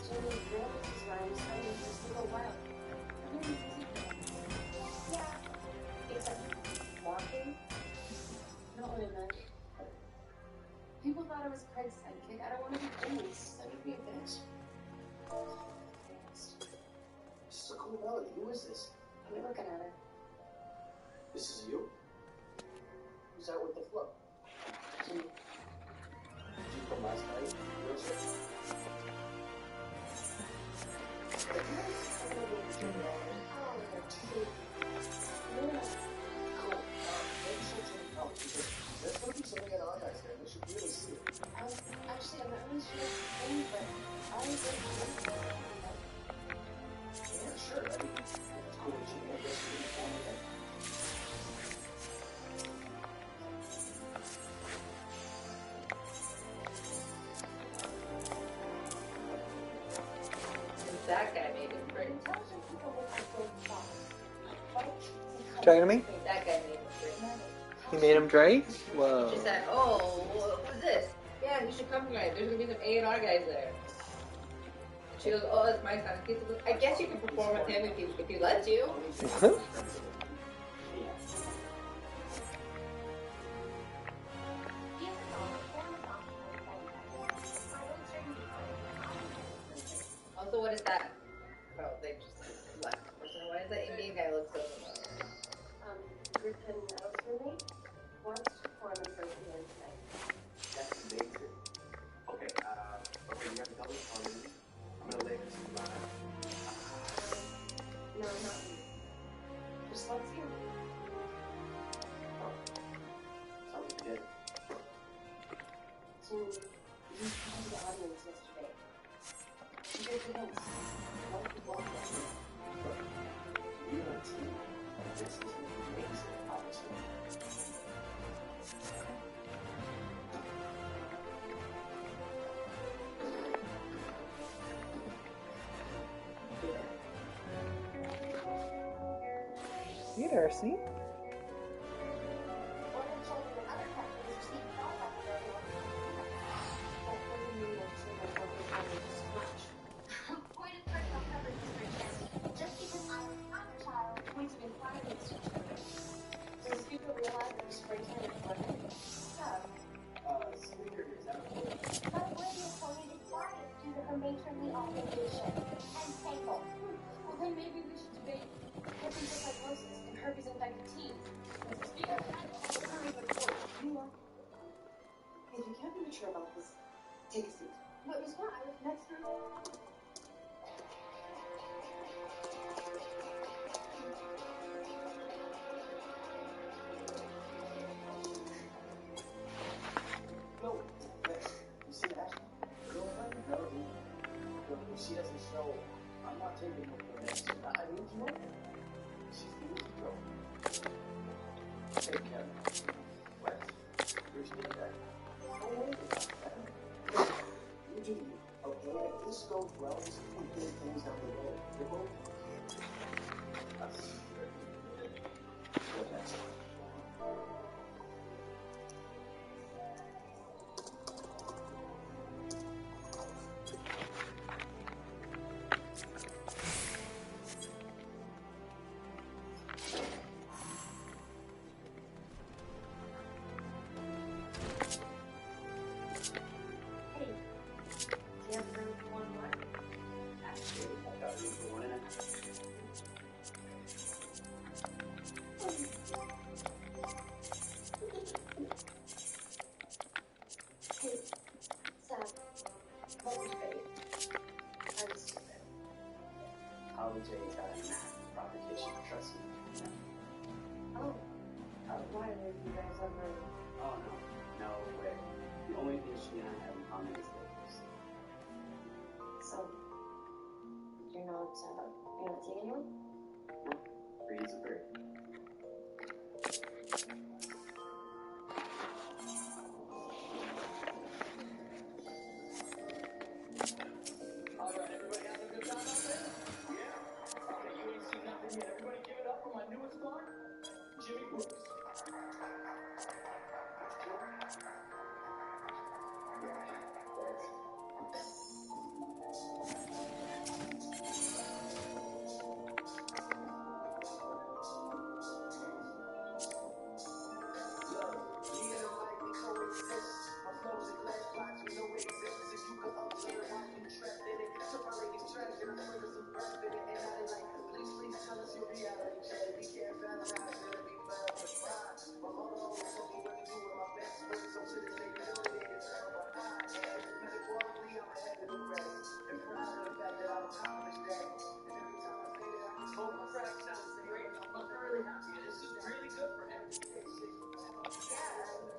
Jimmy wrote his rhymes only just a little while. I'm really busy today. Yeah. Except walking. Not what I meant. People thought I was Craig's sidekick. I don't want to be famous. I would be a bitch. This is a cool melody. Who is this? Are we looking at it? This is you? Who's out with the flow? Jimmy. Did you from last night? Where's it? Cool. Maybe she'll change color because there's going to be something in our guys there. They should really see it. Actually, I'm not really sure what to think, but I would Yeah, sure. I mean, it's cool that you can guess you can form it. That guy made it pretty. intelligent people look like golden thoughts. Talking to me? That guy made it pretty. He made him Drake? Whoa. She said, "Oh, what's this? Yeah, you should come tonight. There's gonna be some A&R guys there." She goes, "Oh, that's my son." He goes, "I guess you can perform with him if he lets you." Also, what is that? Oh, they just left. Why does that Indian guy look so familiar? Griffin Meadows roommate wants to perform in front of you tonight. That's amazing. Okay, okay, you have to double harmony. I'm gonna lay this live. No, not me. Just let's hear. Oh, sounds good. against? What if you walk that way? Look, we're a team, and this is an amazing opportunity. Hey, Darcy. One of the children and other captains received help after everyone. What do you mean when you say my company only just much? Point of personal privilege, Mr. Chen. Just because I'm a father child, points of inquiry, Mr. Chen. Does Speaker realize that spray tan is running? So, Speaker is out of order. but Lydia appointed quiet due to her matronly obligation and thankful. Well, then maybe we should debate Herbie's psychosis and Herbie's infected teens. Mr. Speaker, hurry the court. You know what? If you can't be mature about this, take a seat. But Miss Why, next room. No, you see that? Girlfriend, never be. Look, if she doesn't show, I'm not taking her for this. I need to know. She's the easy girl. Take care. What? Here's your dad. Don't worry about that. You do you, okay? If this goes well, this is some good things down the road. You're both. That's good. That's Hey, do you have room for one more? actually, I got room for one and a half. Hey, Sam, what was fate? I'm stupid. College age got a math provocation, trust me. Oh, why were you guys ever... Oh no, no way. The only thing she and I have in common is this. So, you're not seeing anyone? Free as a bird. Alright, everybody having a good time out there? Yeah. Okay, you ain't seen nothing yet. Everybody give it up for my newest guard, Jimmy Brooks.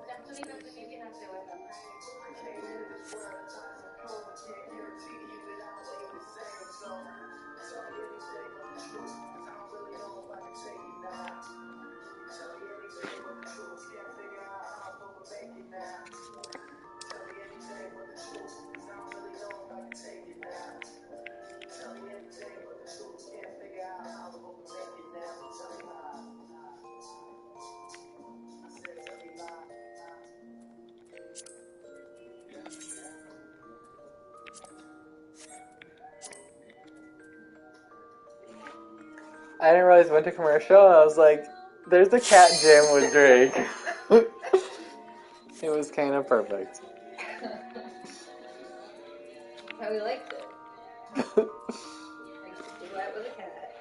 Definitely nothing you can have to with them. I didn't realize it went to commercial, and I was like, there's a cat jam with Drake. It was kind of perfect. How he likes it. Likes to duet with a cat.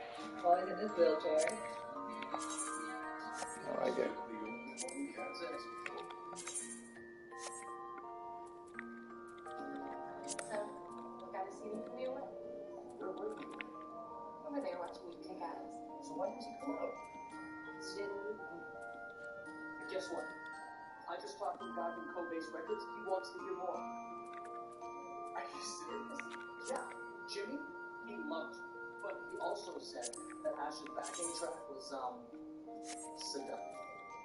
While he's in his wheelchair. I like it. So, look out to see me from you what? Over there watching you kick ass. So why does he come out? Today the week. Guess what? I just talked to the guy from Codebase Records. He wants to hear more. Are you serious? Yeah. Jimmy, also said that Ash's backing track was, seductive.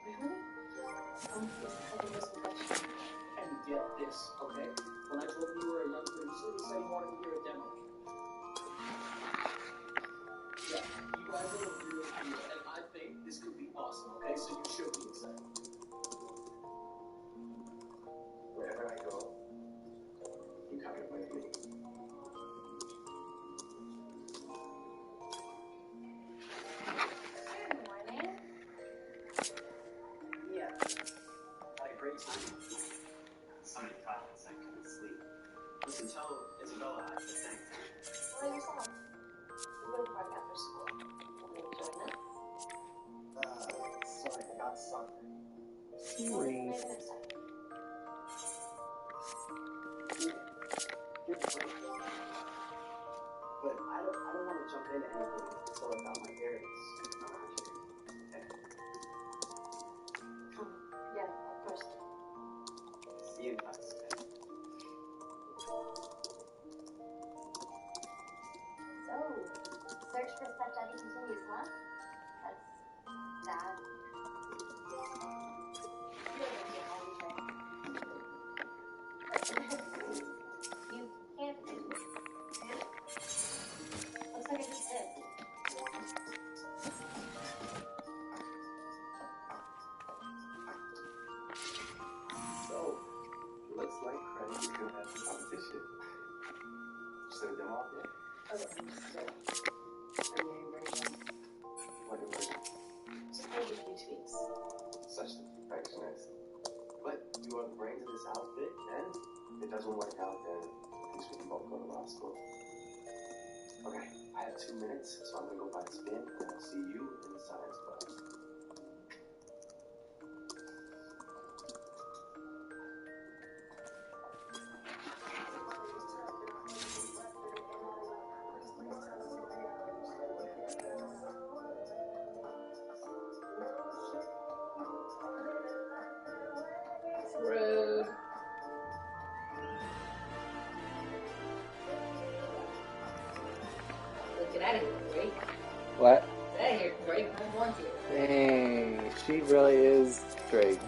Really? Yes, I think that's perfection. And get this, okay? When I told him you were a young producer, he said he wanted to hear a demo. Yeah, you guys are the real deal, and I think this could be awesome, okay? So you should be excited. Wherever I go, you coming with me? Good morning. Yeah. Had a great time. So many comments I couldn't sleep. Listen, tell Isabella I said thanks. What about yourself? You go to the park after school. Want me to join us? Sorry, I got something. Well, maybe next time. You're great. But I don't want to jump into anything until I got my bearings around here. Okay? Yeah, of course. See you in class. So, search for stepdaddy continues, huh? That's bad. You don't get how we try. You can't do. Looks like I just did. So, looks like Craig is going to have some competition. Send them off yet? Okay, so I'm getting ready to What do we do? just make a few tweaks. Such a perfectionist. But you are the brains of this outfit, and if it doesn't work out, then at least we can both go to law school. Okay, I have 2 minutes, so I'm going to go buy a spin, and I'll see you in the science class. Rude. Look, get out of here, Drake. What? Get out of here, Drake. I don't want you. Dang, she really is Drake.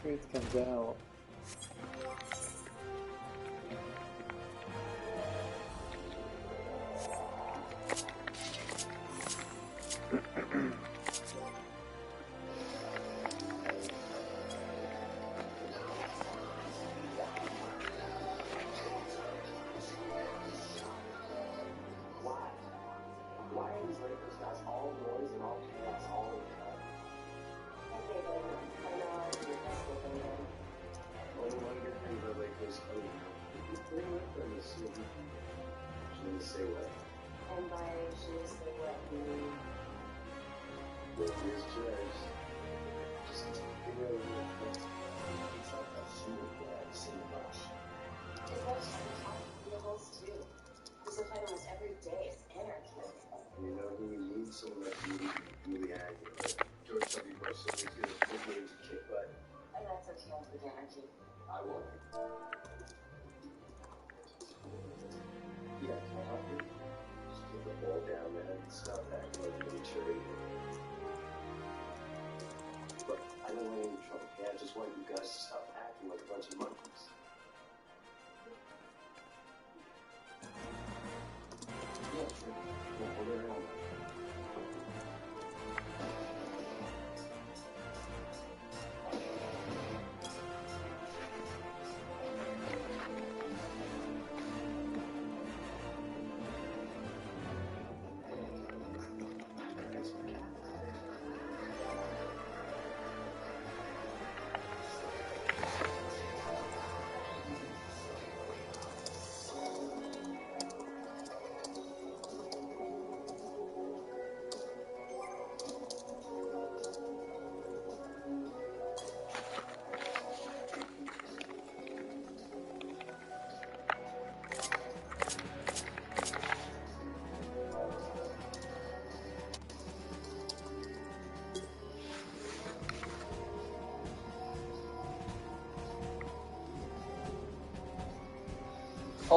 Truth comes out. Why are these Lakers guys all noise and all chaos all the time? Okay, but I know I'll do the best with them then. Only one good thing about Lakers code. If you bring with them is so you can say what? And by je ne sais what, you mean Lakers judge. Just figure out your friends. It's like a super bad city rush. His wife's trying to talk to vehicles too. He's a fight almost every day. It's anarchy. You know who we need? Someone like really angry. George W. Bush said he's going to put me into kick butt. And that's okay with anarchy. I won't. Yeah, can I help you? Just put the ball down, man. Stop acting like a mature. Look, I don't want any trouble, okay? I just want you guys to stop acting like a bunch of monkeys. Yeah, sure. We'll hold it around.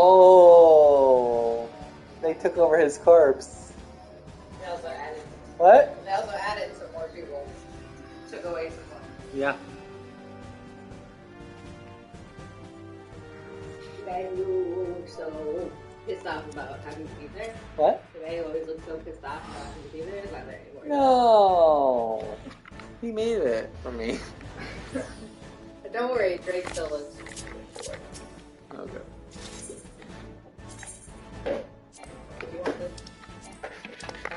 Oh, they like took over his corpse. They also added. What? They also added some more people. Took away some more. Yeah. Today you look so pissed off about having to be there. What? Today always look so pissed off about having to be there. It's not there anymore. No. He made it for me. But don't worry, Drake still looks. Okay. You want this?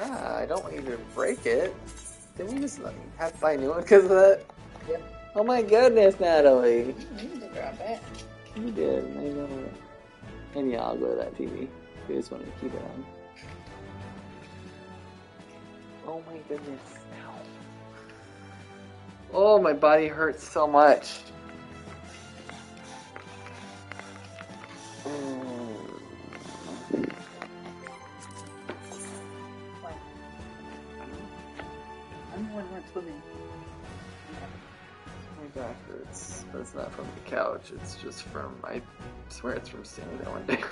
I don't want you to break it. Didn't we just have to buy a new one because of that? Yep. Oh my goodness, Natalie. You need to drop it. You did. I know it. And yeah, I'll go to that TV. I just wanted to keep it on. Oh my goodness. Ow. Oh, my body hurts so much. I'm the one who went swimming. My back hurts, but it's not from the couch. It's just from, I swear it's from standing there one day.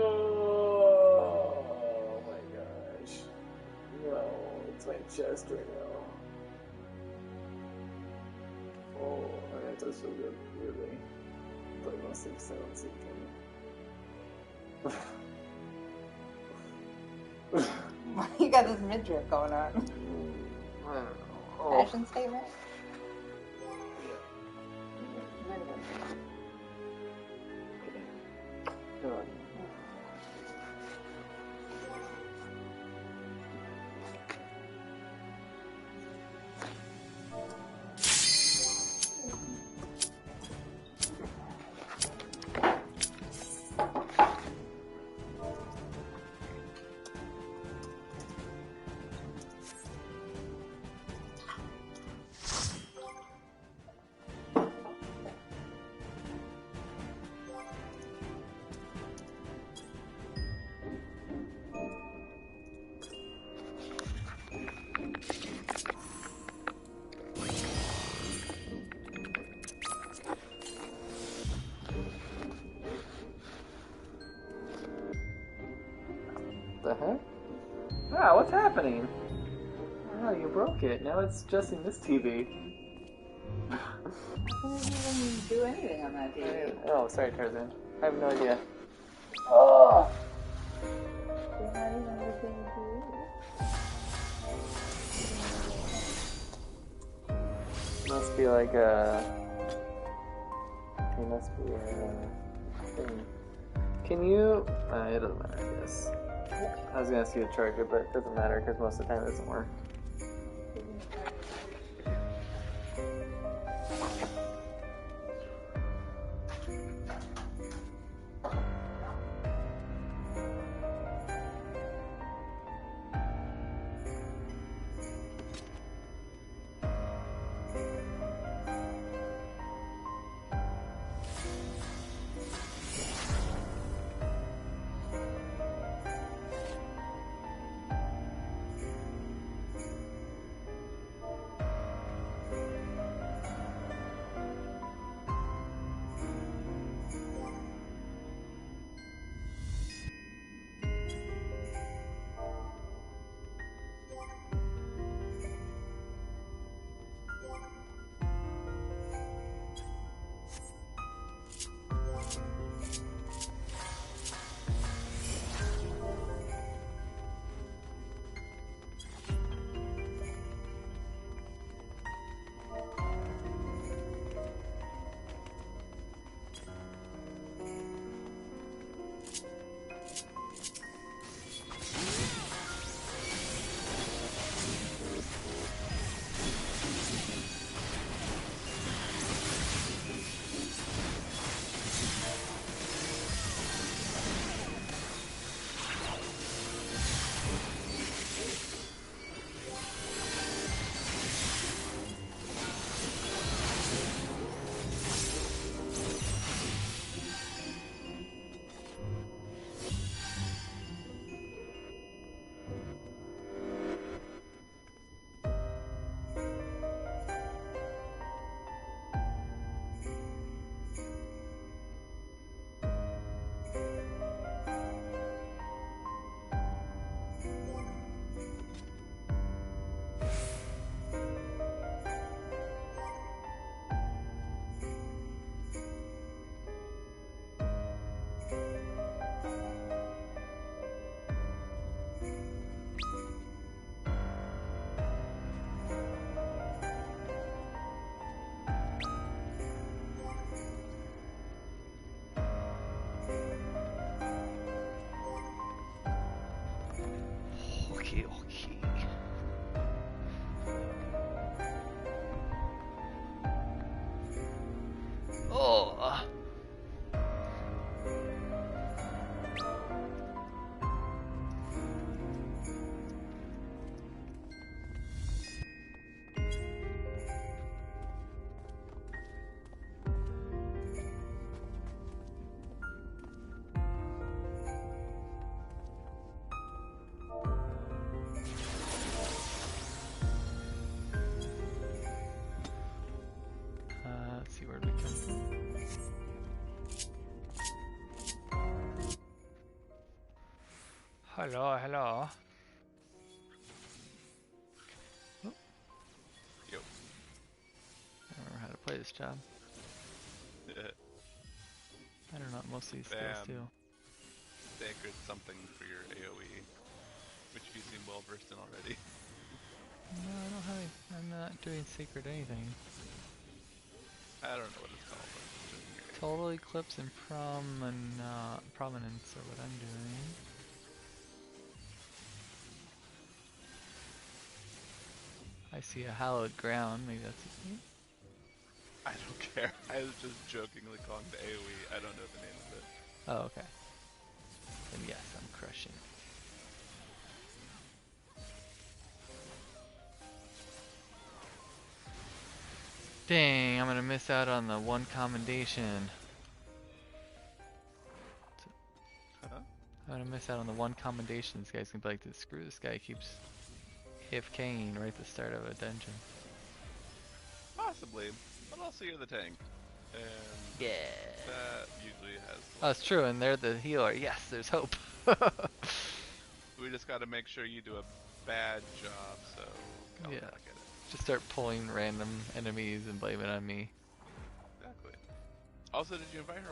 Oh my gosh. No, it's my chest right now. Oh, that does feel good, weirdly. But mostly because I don't sleep You got this midriff going on. I don't know. Oh. Fashion statement? God. The heck? Ah, what's happening? Oh, you broke it. Now it's just in this TV. I didn't even do anything on that TV. Oh, sorry, Tarzan. I have no idea. Oh! You're not even listening to Must be like a... It must be a thing. Can you... it doesn't matter, I guess. I was gonna ask you to charge it, but it doesn't matter because most of the time it doesn't work. Hello, hello. Oh. Yo. I don't remember how to play this job. I don't know what most of these skills do. Sacred something for your AoE, which you seem well versed in already. No, I don't have. I'm not doing secret anything. I don't know what it's called. But Total eclipse and prominence are what I'm doing. I see a hallowed ground. Maybe that's a thing. I don't care. I was just jokingly calling the AoE. I don't know the name of it. Oh, okay. Then yes, I'm crushing. Dang, I'm gonna miss out on the one commendation. Huh? I'm gonna miss out on the one commendation. This guy's gonna be like, screw this guy, keeps AFKing right at the start of a dungeon. Possibly, but also you're the tank. And yeah, that usually has. Oh, that's true, and they're the healer. Yes, there's hope. We just gotta make sure you do a bad job, so I'll yeah. get it. Just start pulling random enemies and blame it on me. Exactly. Also, did you invite her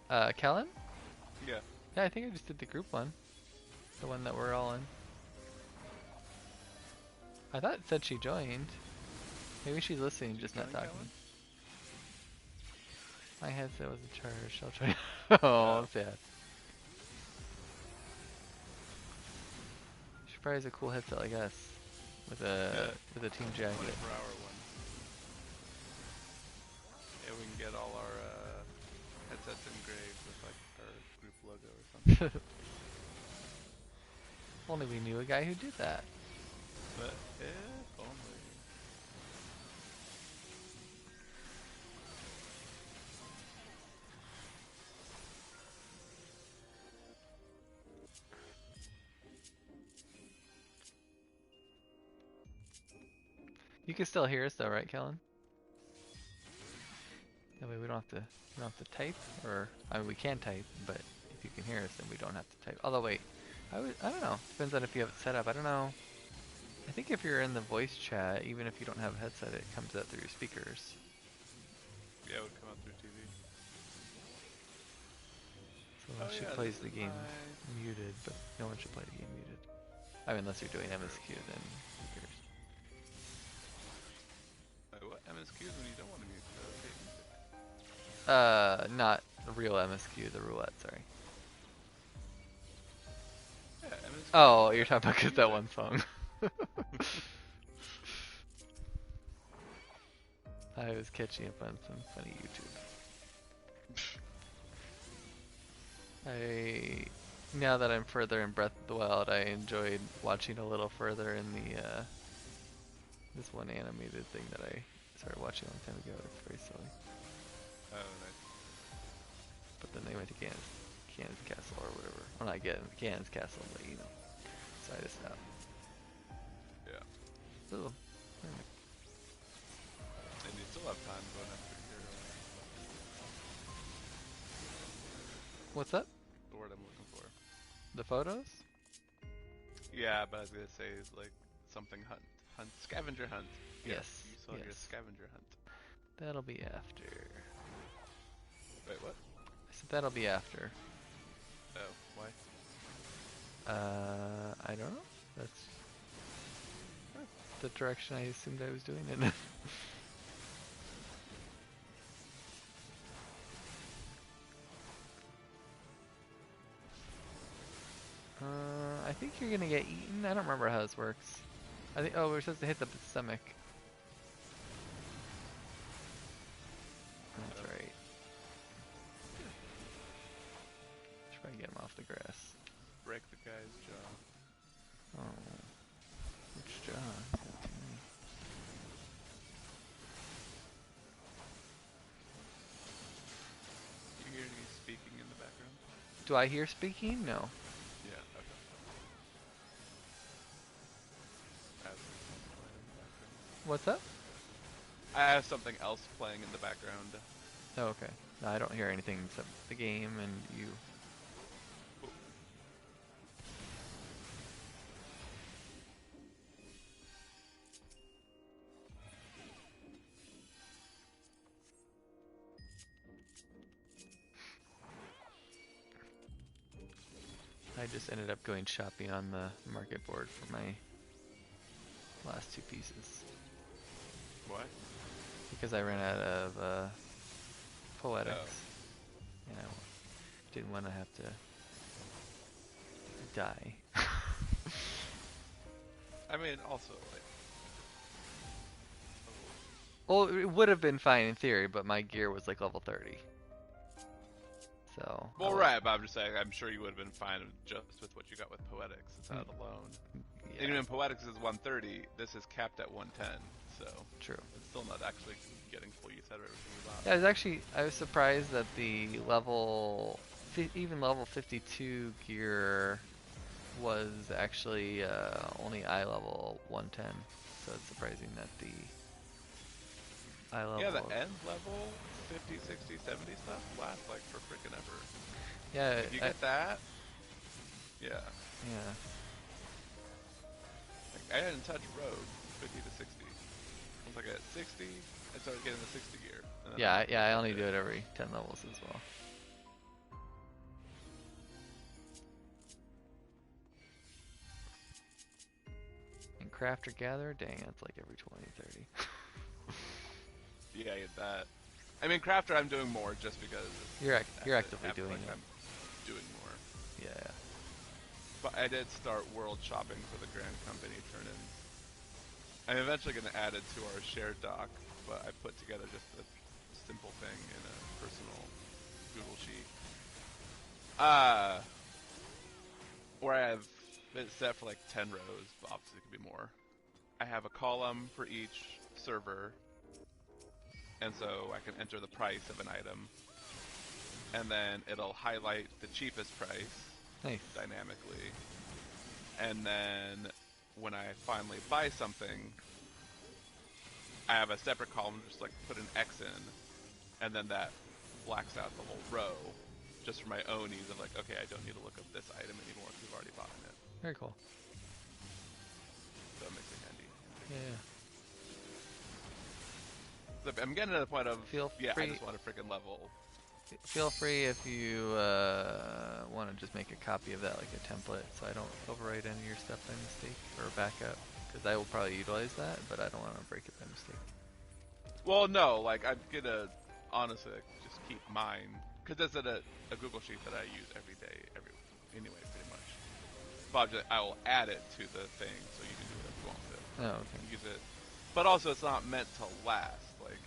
also? Kellen? Yeah. Yeah, I think I just did the group one. The one that we're all in. I thought it said she joined. Maybe she's listening, just not talking. Kellen? My headset wasn't charged. I'll try. Oh, sad. She probably has a cool headset like us, with a team jacket. 24-hour one. Yeah, we can get all our headsets engraved with like our group logo or something. Only we knew a guy who did that. But if only. You can still hear us though, right, Kellen? That way we don't have to type, or I mean we can type, but if you can hear us, then we don't have to type. Although wait, I don't know. Depends on if you have it set up. I don't know. I think if you're in the voice chat, even if you don't have a headset, it comes out through your speakers. Yeah, it would come out through TV. So she plays the game muted, but no one should play the game muted. I mean, unless you're doing MSQ, then who cares? What? MSQs when you don't want to mute music? Not the real MSQ, the roulette, sorry. Yeah, MSQ. Oh, you're talking about that one song. I was catching up on some funny YouTube. Now that I'm further in Breath of the Wild, I enjoyed watching a little further in the, this one animated thing that I started watching a long time ago. It's very silly. Oh, nice. But then they went to Ganon's Castle or whatever. Well, not Ganon's Castle, but you know. So I just stopped. Yeah. Ooh. And you still have time going after your... What's that? The word I'm looking for. The photos? Yeah, but I was gonna say like something hunt, scavenger hunt. Yes. You still have your scavenger hunt. That'll be after. Wait, what? I said that'll be after. Oh, why? I don't know. That's the direction I assumed I was doing it. I think you're gonna get eaten. I don't remember how this works. I think. Oh, we're supposed to hit the stomach. That's right. Should probably get him off the grass. Break the guy's jaw. Oh, which jaw? You hear me speaking in the background? Do I hear speaking? No. Yeah, okay. What's up? I have something else playing in the background. Oh, okay. No, I don't hear anything except the game and you. I just ended up going shopping on the market board for my last two pieces. What? Because I ran out of poetics. Oh. And I didn't want to have to die. I mean, also, like... Well, it would have been fine in theory, but my gear was like level 30. So. Well, right, but I'm just saying, I'm sure you would have been fine just with what you got with Poetics. It's that alone. Yeah. Even when Poetics is 130, this is capped at 110, so. True. It's still not actually getting full use out of everything you bought. Yeah, I was surprised that the even level 52 gear was actually only eye level 110. So it's surprising that the eye level. Yeah, the end level 50, 60, 70 stuff lasts like for freaking ever. Yeah. If you get that, yeah. Yeah. Like, I didn't touch Rogue 50 to 60. Once I got 60, I started getting the 60 gear. Yeah, I only do it every 10 levels as well. And Craft or Gather, dang, that's like every 20, 30. Yeah, I get that. I mean, Crafter I'm doing more just because... You're actively doing it. I'm doing more. Yeah. But I did start world shopping for the Grand Company turn-ins. I'm eventually going to add it to our shared doc, but I put together just a simple thing in a personal Google sheet. Where I have it set for like 10 rows, but obviously it could be more. I have a column for each server, and so I can enter the price of an item, and then it'll highlight the cheapest price dynamically. And then when I finally buy something, I have a separate column, just like put an X in, and then that blacks out the whole row, just for my own ease of like, okay, I don't need to look up this item anymore because we've already bought it. Very cool. So it makes it handy. Yeah. So I'm getting to the point of, free. I just want a freaking level. Feel free if you want to just make a copy of that, like a template, so I don't overwrite any of your stuff by mistake, or backup, because I will probably utilize that, but I don't want to break it by mistake. Well, no, like, I'm gonna, honestly, like, just keep mine, because that's a Google Sheet that I use every day, anyway, pretty much. But I will add it to the thing, so you can do whatever you want with it. Oh, okay. Use it. But also, it's not meant to last, like,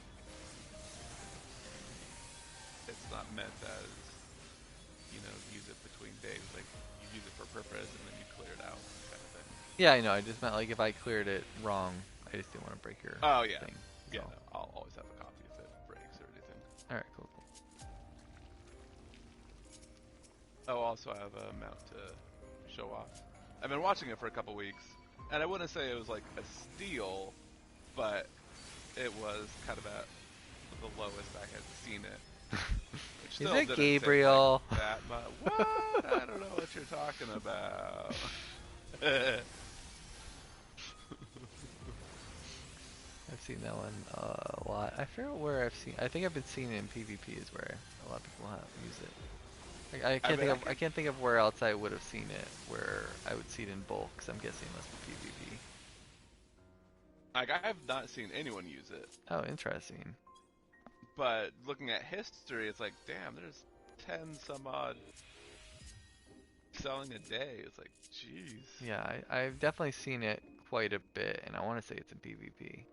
it's not meant as, use it between days, like, you use it for a purpose, and then you clear it out, kind of thing. Yeah, I know, I just meant, like, if I cleared it wrong, I just didn't want to break your thing. Yeah, no, I'll always have a copy if it breaks or anything. Alright, cool. Oh, also I have a mount to show off. I've been watching it for a couple weeks, and I wouldn't say it was like a steal, but it was kind of at the lowest I had seen it. Which still Is it didn't Gabriel? Like that much. What? I don't know what you're talking about. I've seen that one a lot. I forget where I've seen. I think I've been seeing it in PvP is where a lot of people use it. Like, I can't think of where else I would have seen it where I would see it in bulk. Cause I'm guessing it must be PvP. Like I have not seen anyone use it. Oh, interesting. But looking at history, it's like, damn, there's 10 some odd selling a day. It's like, jeez. Yeah, I've definitely seen it quite a bit, and I want to say it's in PvP.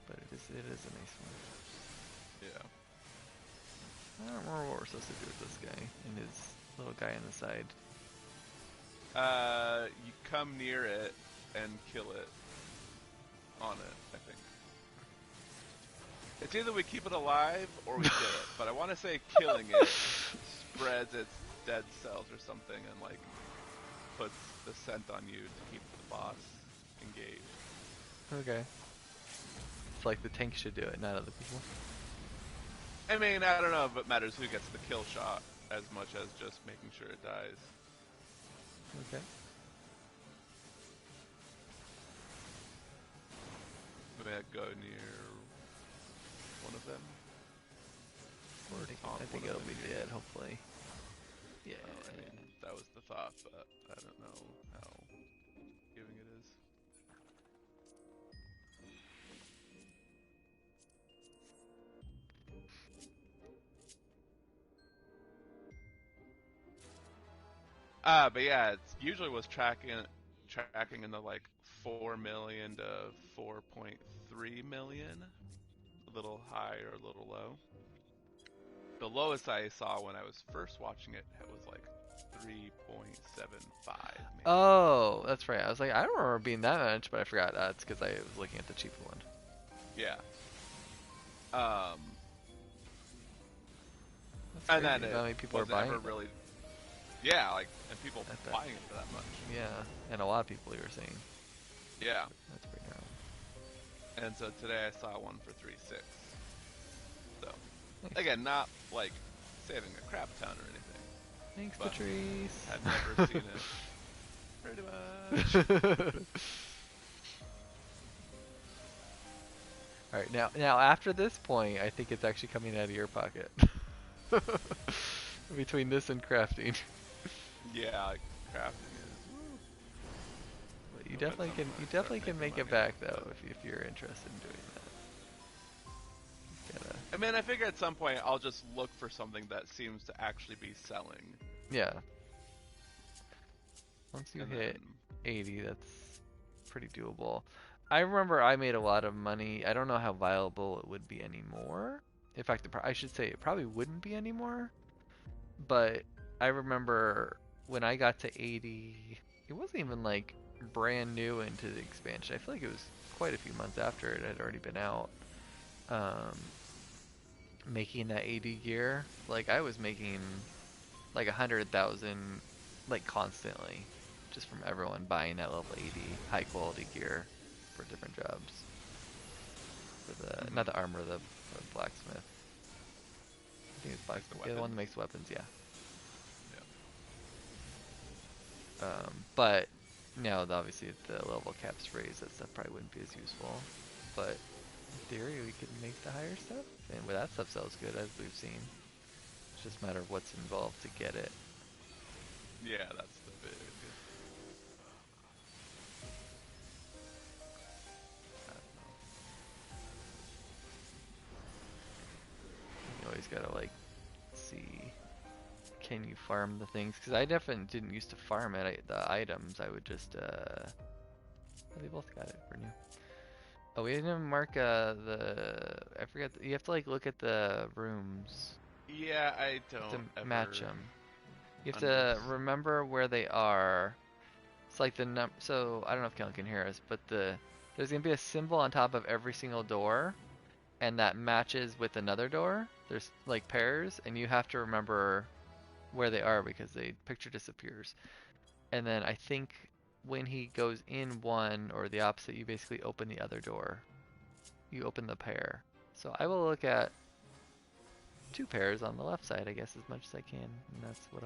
But it is a nice one. Yeah. I don't remember what we're supposed to do with this guy and his little guy on the side. You come near it and kill it on it, I think. It's either we keep it alive or we kill it, but I want to say killing it spreads its dead cells or something and like puts the scent on you to keep the boss engaged. Okay. It's like the tank should do it, not other people. I mean, I don't know if it matters who gets the kill shot as much as just making sure it dies. Okay. May I go near one of them? Or I think it'll be dead, hopefully. Yeah. Well, I mean, that was the thought, but I don't know how giving it is. But yeah, it usually was tracking in the like 4 million to 4.3 million, a little high or a little low. The lowest I saw when I was first watching it was like 3.75. Maybe. Oh, that's right. I was like, I don't remember being that much, but I forgot that's because I was looking at the cheaper one. Yeah. That's And crazy then how many people are was buying ever it. really, yeah, like, and people At that. buying it for that much. Yeah, and a lot of people you were saying. Yeah. That's pretty gnarly. And so today I saw one for 3.6. So Nice. again, not like saving a crap ton or anything. Thanks, But Patrice. had never seen it. Pretty much. Alright, now after this point, I think it's actually coming out of your pocket. Between this and crafting. Yeah, like, crafting is. Woo. But you definitely can make it back though if you're interested in doing that. I mean, I figure at some point I'll just look for something that seems to actually be selling. Yeah. Once you hit 80, that's pretty doable. I remember I made a lot of money. I don't know how viable it would be anymore. In fact, I should say it probably wouldn't be anymore. But I remember when I got to 80, it wasn't even like brand new into the expansion. I feel like it was quite a few months after it had already been out. Making that 80 gear, like I was making like 100,000 like constantly just from everyone buying that level 80 high quality gear for different jobs. For the not the armor, the blacksmith. I think it's blacksmith. Yeah, the one that makes weapons, yeah. But now obviously the level cap's raised, that stuff probably wouldn't be as useful. But in theory we could make the higher stuff, and with that stuff sells good as we've seen. It's just a matter of what's involved to get it. Yeah, that's the big. You always gotta like see, can you farm the things? Because I definitely didn't used to farm it. The items I would just oh, they both got it for new. Oh, we didn't even mark I forget. You have to like look at the rooms. Yeah, I don't. You have to ever match them. You have to remember where they are. It's like the so I don't know if Kellen can hear us, but there's gonna be a symbol on top of every single door, and that matches with another door. There's like pairs, and you have to remember where they are because the picture disappears. And then I think when he goes in one or the opposite, you basically open the other door. You open the pair. So I will look at 2 pairs on the left side, I guess, as much as I can. And that's what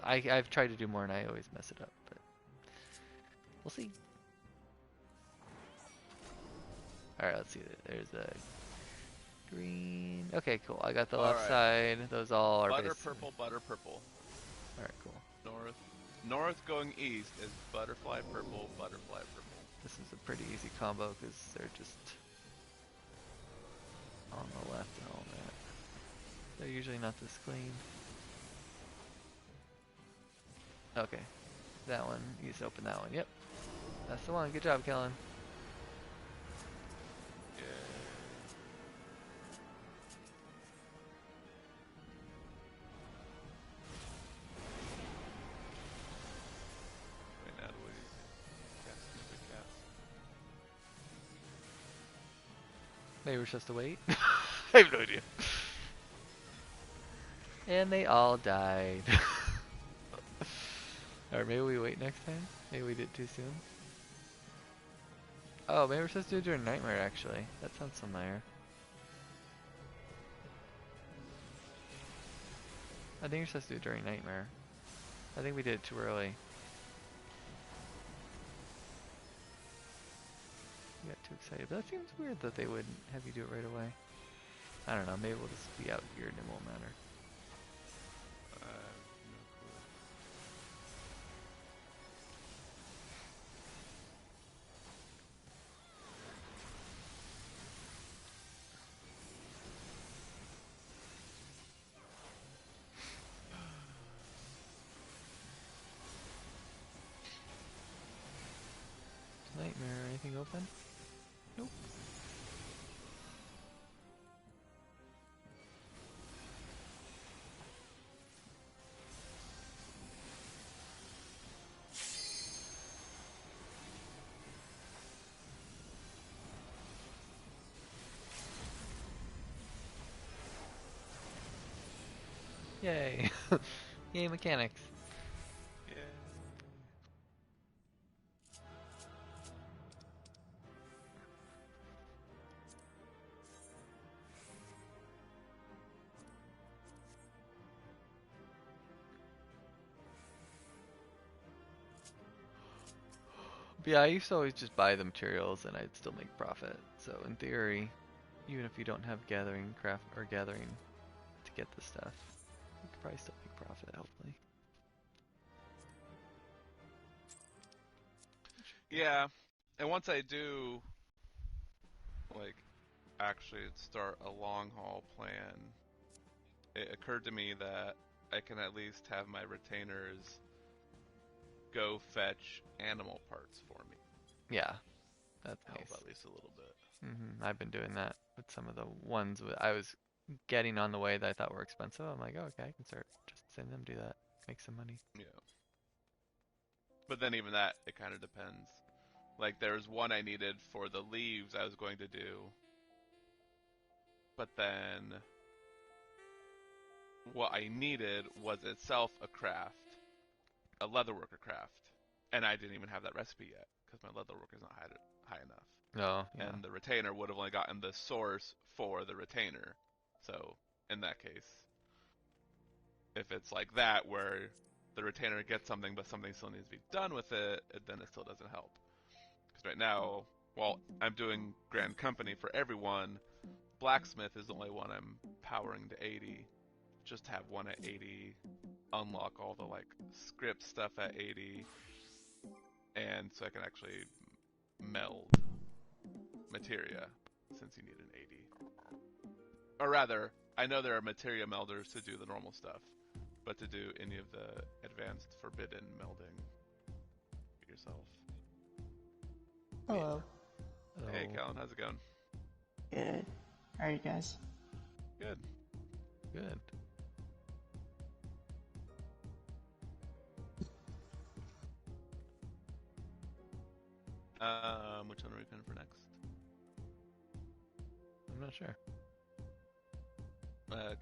I've tried to do more, and I always mess it up. But we'll see. Alright, let's see. There's a green. Okay, cool. I got the left side. Those all are butter purple, butter purple. Alright, cool. North going east is butterfly purple, butterfly purple. This is a pretty easy combo because they're just on the left and all that. They're usually not this clean. Okay. That one. You just open that one. Yep. That's the one. Good job, Kellen. Maybe we're supposed to wait? I have no idea. And they all died. Or maybe we wait next time? Maybe we did it too soon? Oh, maybe we're supposed to do it during Nightmare, actually. That sounds familiar. I think you're supposed to do it during Nightmare. I think we did it too early. You got too excited. But that seems weird that they would have you do it right away. I don't know. Maybe we'll just be out here and it won't matter. No clue. Nightmare. Anything open? Nope. Yay! Yay, mechanics. Yeah. But yeah, I used to always just buy the materials and I'd still make profit. So in theory, even if you don't have gathering craft or gathering to get the stuff, you could probably still make profit, hopefully. Yeah, and once I do, like, actually start a long haul plan, it occurred to me that I can at least have my retainers go fetch animal parts for me. Yeah, that's Help nice. at least a little bit. I've been doing that with some of the ones I was getting on the way that I thought were expensive. I'm like, oh, okay, I can start just send them do that, make some money. Yeah. But then even that, it kind of depends. Like, there was one I needed for the leaves I was going to do, but then what I needed was itself a craft, a leatherworker craft, and I didn't even have that recipe yet because my leatherworker is not high enough. Oh, yeah. And the retainer would have only gotten the source for the retainer. So in that case, if it's like that where the retainer gets something but something still needs to be done with it, then it still doesn't help. Because right now, while I'm doing Grand Company for everyone, Blacksmith is the only one I'm powering to 80. Just have one at 80, unlock all the like script stuff at 80, and so I can actually meld materia since you need an 80. Or rather, I know there are materia melders to do the normal stuff, but to do any of the advanced forbidden melding yourself. Hello. Hey, Callan, how's it going? Good. How are you guys? Good. Good. Which one are we playing for next? I'm not sure.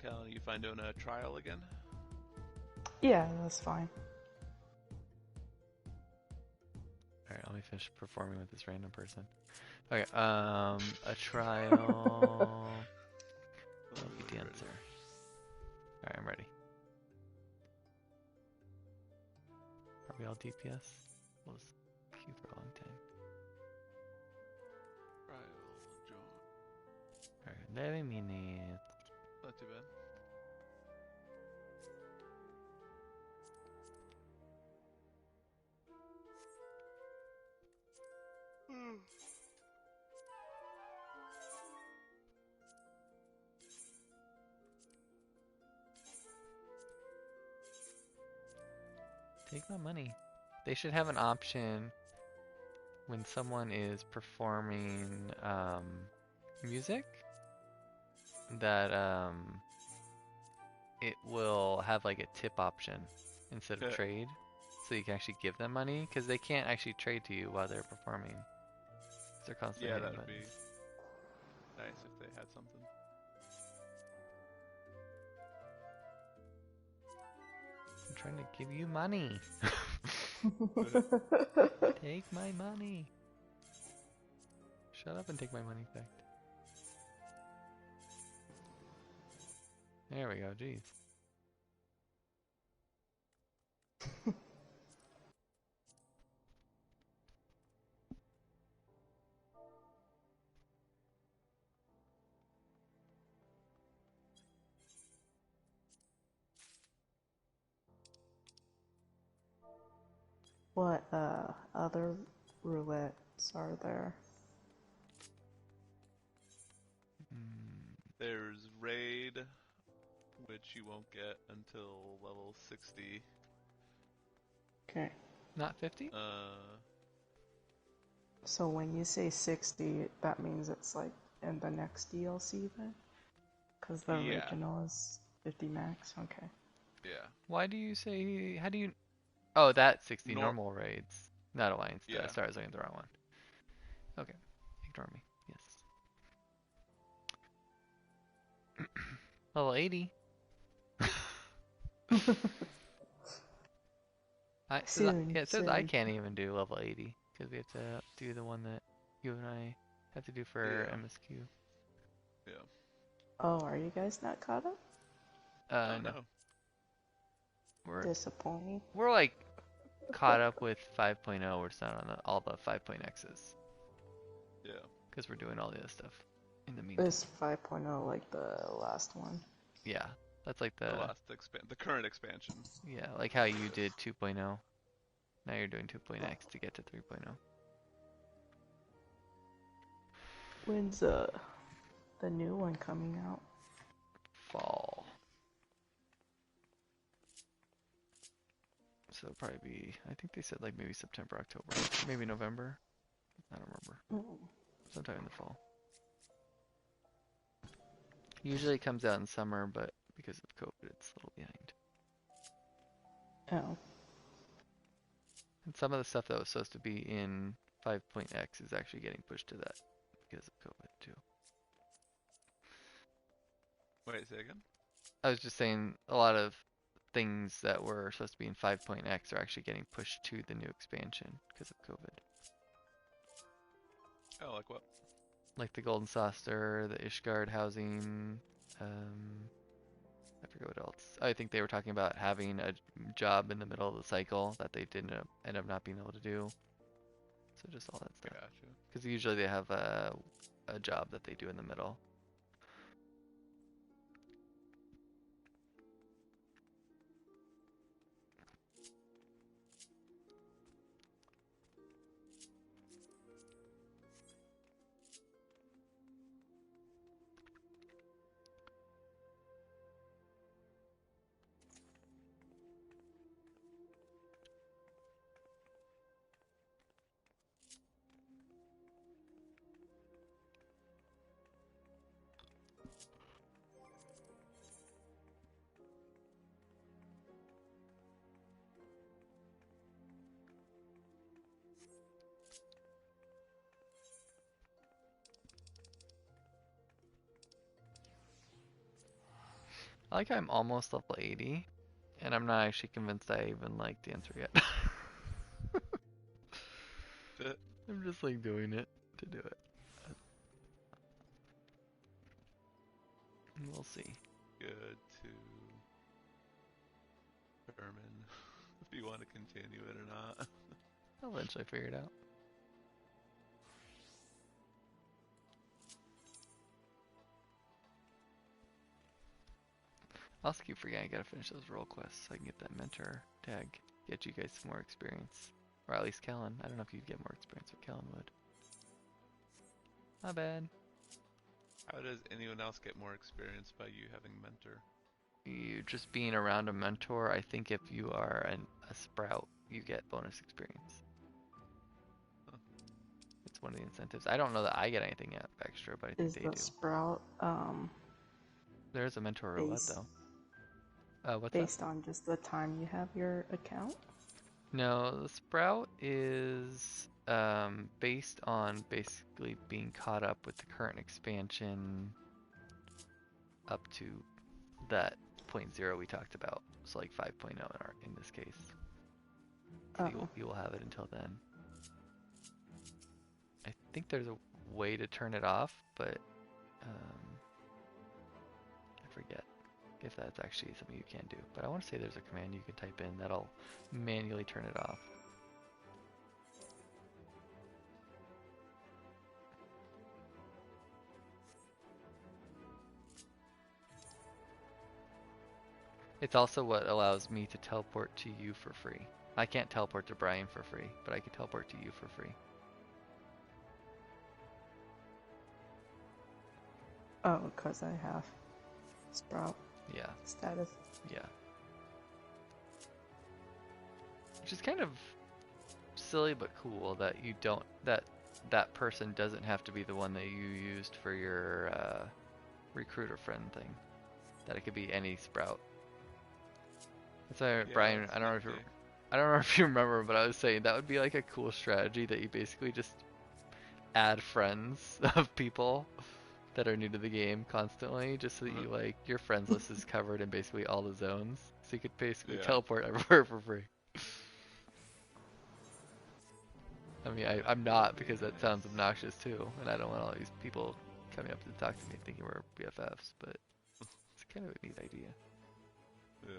Callan, you fine doing a trial again? Yeah, that's fine. Alright, let me finish performing with this random person. Okay, a trial. Lucky dancer. Alright, I'm ready. Are we all DPS? We'll just queue for a long time. Trial, join. Alright, 11 minutes. Not too bad. Take my money. They should have an option when someone is performing music that it will have like a tip option instead of trade, so you can actually give them money because they can't actually trade to you while they're performing. They're constantly Yeah, hitting that'd be buttons. nice if they had something. I'm trying to give you money. Take my money. Shut up and take my money back. There we go, jeez. What other roulettes are there? There's Raid, which you won't get until level 60. Okay. Not 50? So when you say 60, that means it's like in the next DLC then? Because the Yeah. original is 50 max? Okay. Yeah. Why do you say, how do you, oh, that 60 normal raids. Not Alliance. Yeah. Sorry, I was looking at the wrong one. Okay. Ignore me. Yes. Level 80. Soon. It says I can't even do level 80 because we have to do the one that you and I have to do for MSQ. Yeah. Oh, are you guys not caught up? No. We're disappointing. We're like caught up with 5.0. We're just not on all the 5.x's. Yeah. Because we're doing all the other stuff in the meantime. Is 5.0 like the last one? Yeah. That's like the current expansion. Yeah, like how you did 2.0. Now you're doing 2.x to get to 3.0. When's the new one coming out? Fall. So it'll probably be, I think they said like maybe September, October, maybe November. I don't remember. Sometime in the fall. Usually it comes out in summer, but because of COVID, it's a little behind. Oh. And some of the stuff that was supposed to be in 5.x is actually getting pushed to that because of COVID too. Wait, say again? I was just saying a lot of things that were supposed to be in 5.x are actually getting pushed to the new expansion because of COVID. Oh, like what? Like the Golden Saucer, the Ishgard housing, I forget what else. I think they were talking about having a job in the middle of the cycle that they didn't end up not being able to do. So just all that stuff. Gotcha. Because usually they have a job that they do in the middle. I like how I'm almost level 80, and I'm not actually convinced I even like the answer yet. I'm just like doing it to do it. We'll see. Good to determine if you want to continue it or not. I'll eventually figure it out. I also keep forgetting I gotta finish those role quests so I can get that mentor tag. Get you guys some more experience. Or at least Kellen. I don't know if you'd get more experience, but Kellen would. Not bad. How does anyone else get more experience by you having mentor? You just being around a mentor, I think if you are a sprout, you get bonus experience. Huh. It's one of the incentives. I don't know that I get anything extra, but I think they do. Is the sprout There's a mentor roulette though. What's based that? on just the time you have your account? No, the sprout is based on basically being caught up with the current expansion up to that 0.0 we talked about. So like 5.0 in this case. So you will have it until then. I think there's a way to turn it off, but I forget if that's actually something you can do. But I want to say there's a command you can type in that'll manually turn it off. It's also what allows me to teleport to you for free. I can't teleport to Brian for free, but I can teleport to you for free. Oh, because I have Sprout Yeah. status. Yeah. Which is kind of silly but cool that you don't that person doesn't have to be the one that you used for your recruiter friend thing. That it could be any Sprout. That's why Brian, I don't know if you remember, but I was saying that would be like a cool strategy that you basically just add friends of people that are new to the game constantly, just so that you like your friends list is covered in basically all the zones, so you could basically teleport everywhere for free. I mean, I'm not, because that sounds obnoxious too, and I don't want all these people coming up to talk to me thinking we're BFFs, but it's kind of a neat idea. Yeah.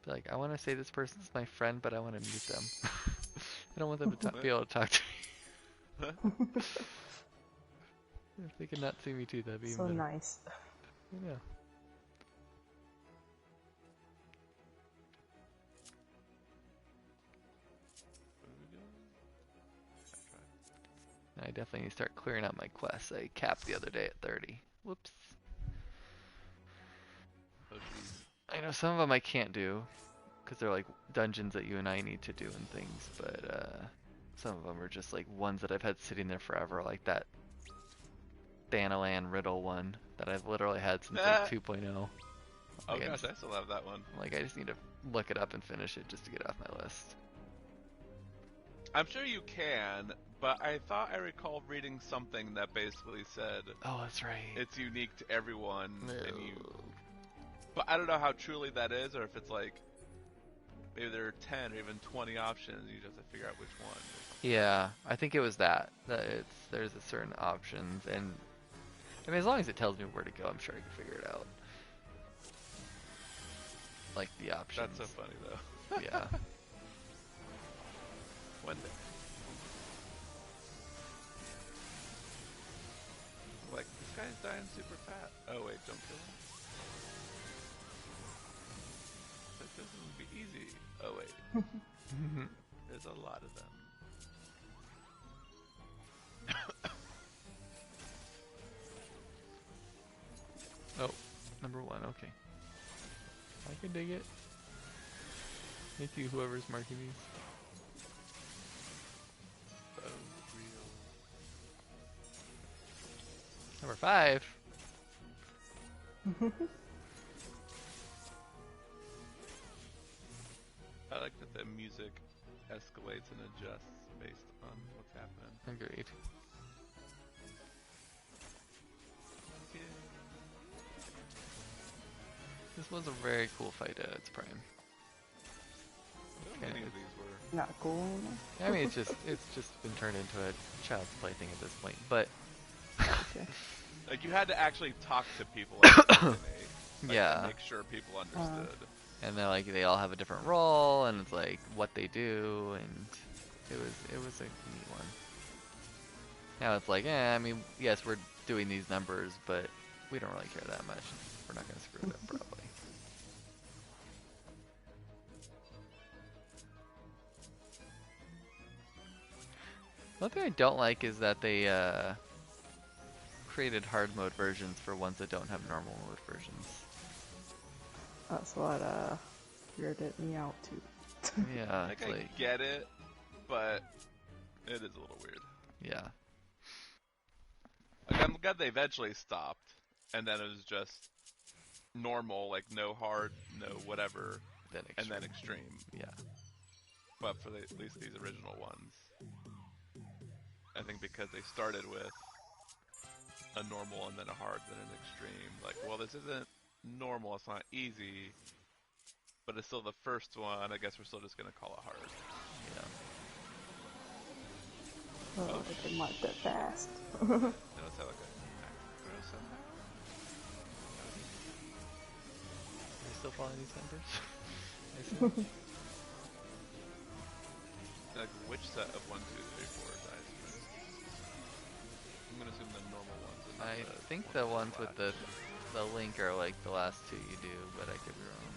Be like, I want to say this person's my friend, but I want to mute them. I don't want them to be able to talk to me. If they could not see me too, that'd be so better. nice. Yeah. I definitely need to start clearing out my quests. I capped the other day at 30. Whoops. I know some of them I can't do, because they're like dungeons that you and I need to do and things, but some of them are just like ones that I've had sitting there forever, like that Thanalan Riddle one that I've literally had since like 2.0. Oh gosh, I still have that one. Like I just need to look it up and finish it just to get it off my list. I'm sure you can, but I thought I recalled reading something that basically said, oh, that's right, it's unique to everyone, no. and you. But I don't know how truly that is, or if it's like maybe there are 10 or even 20 options. You just have to figure out which one. Yeah, I think it was that there's a certain options, and I mean as long as it tells me where to go, I'm sure I can figure it out. Like the options. That's so funny though. Yeah. One day. Like, this guy's dying super fat. Oh wait, don't kill him. Like, this would be easy. Oh wait. There's a lot of them. Oh, number 1, okay. I can dig it. Thank you, whoever's marking these. Number 5. I like that the music escalates and adjusts based on what's happening. Agreed. This was a very cool fight at its prime. Many of these were not cool. I mean, it's just been turned into a child's play thing at this point. But okay. Like you had to actually talk to people, like, yeah, to make sure people understood. And they're like, they all have a different role, and it's like what they do, and it was a neat one. Now it's like, I mean, yes, we're doing these numbers, but we don't really care that much. We're not gonna screw it up probably. One thing I don't like is that they created hard mode versions for ones that don't have normal mode versions. That's what weirded me out too. Yeah, like I get it, but it is a little weird. Yeah. Like I'm glad they eventually stopped, and then it was just normal, like no hard, no whatever, and then extreme. Yeah. But for at least these original ones, I think because they started with a normal and then a hard, then an extreme. Like, well, this isn't normal, it's not easy, but it's still the first one. I guess we're still just gonna call it hard. Yeah. Oh, I did not that fast. No, it's like a somehow. Are you still following these numbers? Like, which set of 1, 2, 3, 4 dice? I'm gonna assume the normal ones. I think the ones with the the Link are like the last two you do, but I could be wrong.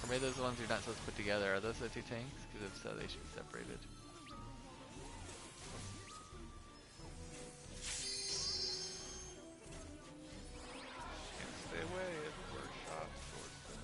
Or maybe those are the ones you're not supposed to put together. Are those the two tanks? Because if so, they should be separated. Can't stay away if we're shot towards them.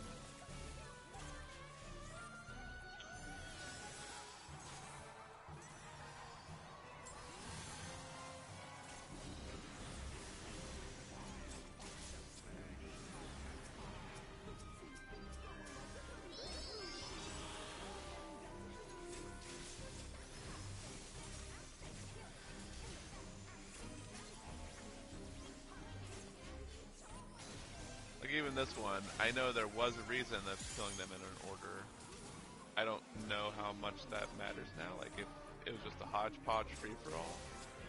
Like even this one, I know there was a reason that's killing them in an order. I don't know how much that matters now. Like if it was just a hodgepodge free for all.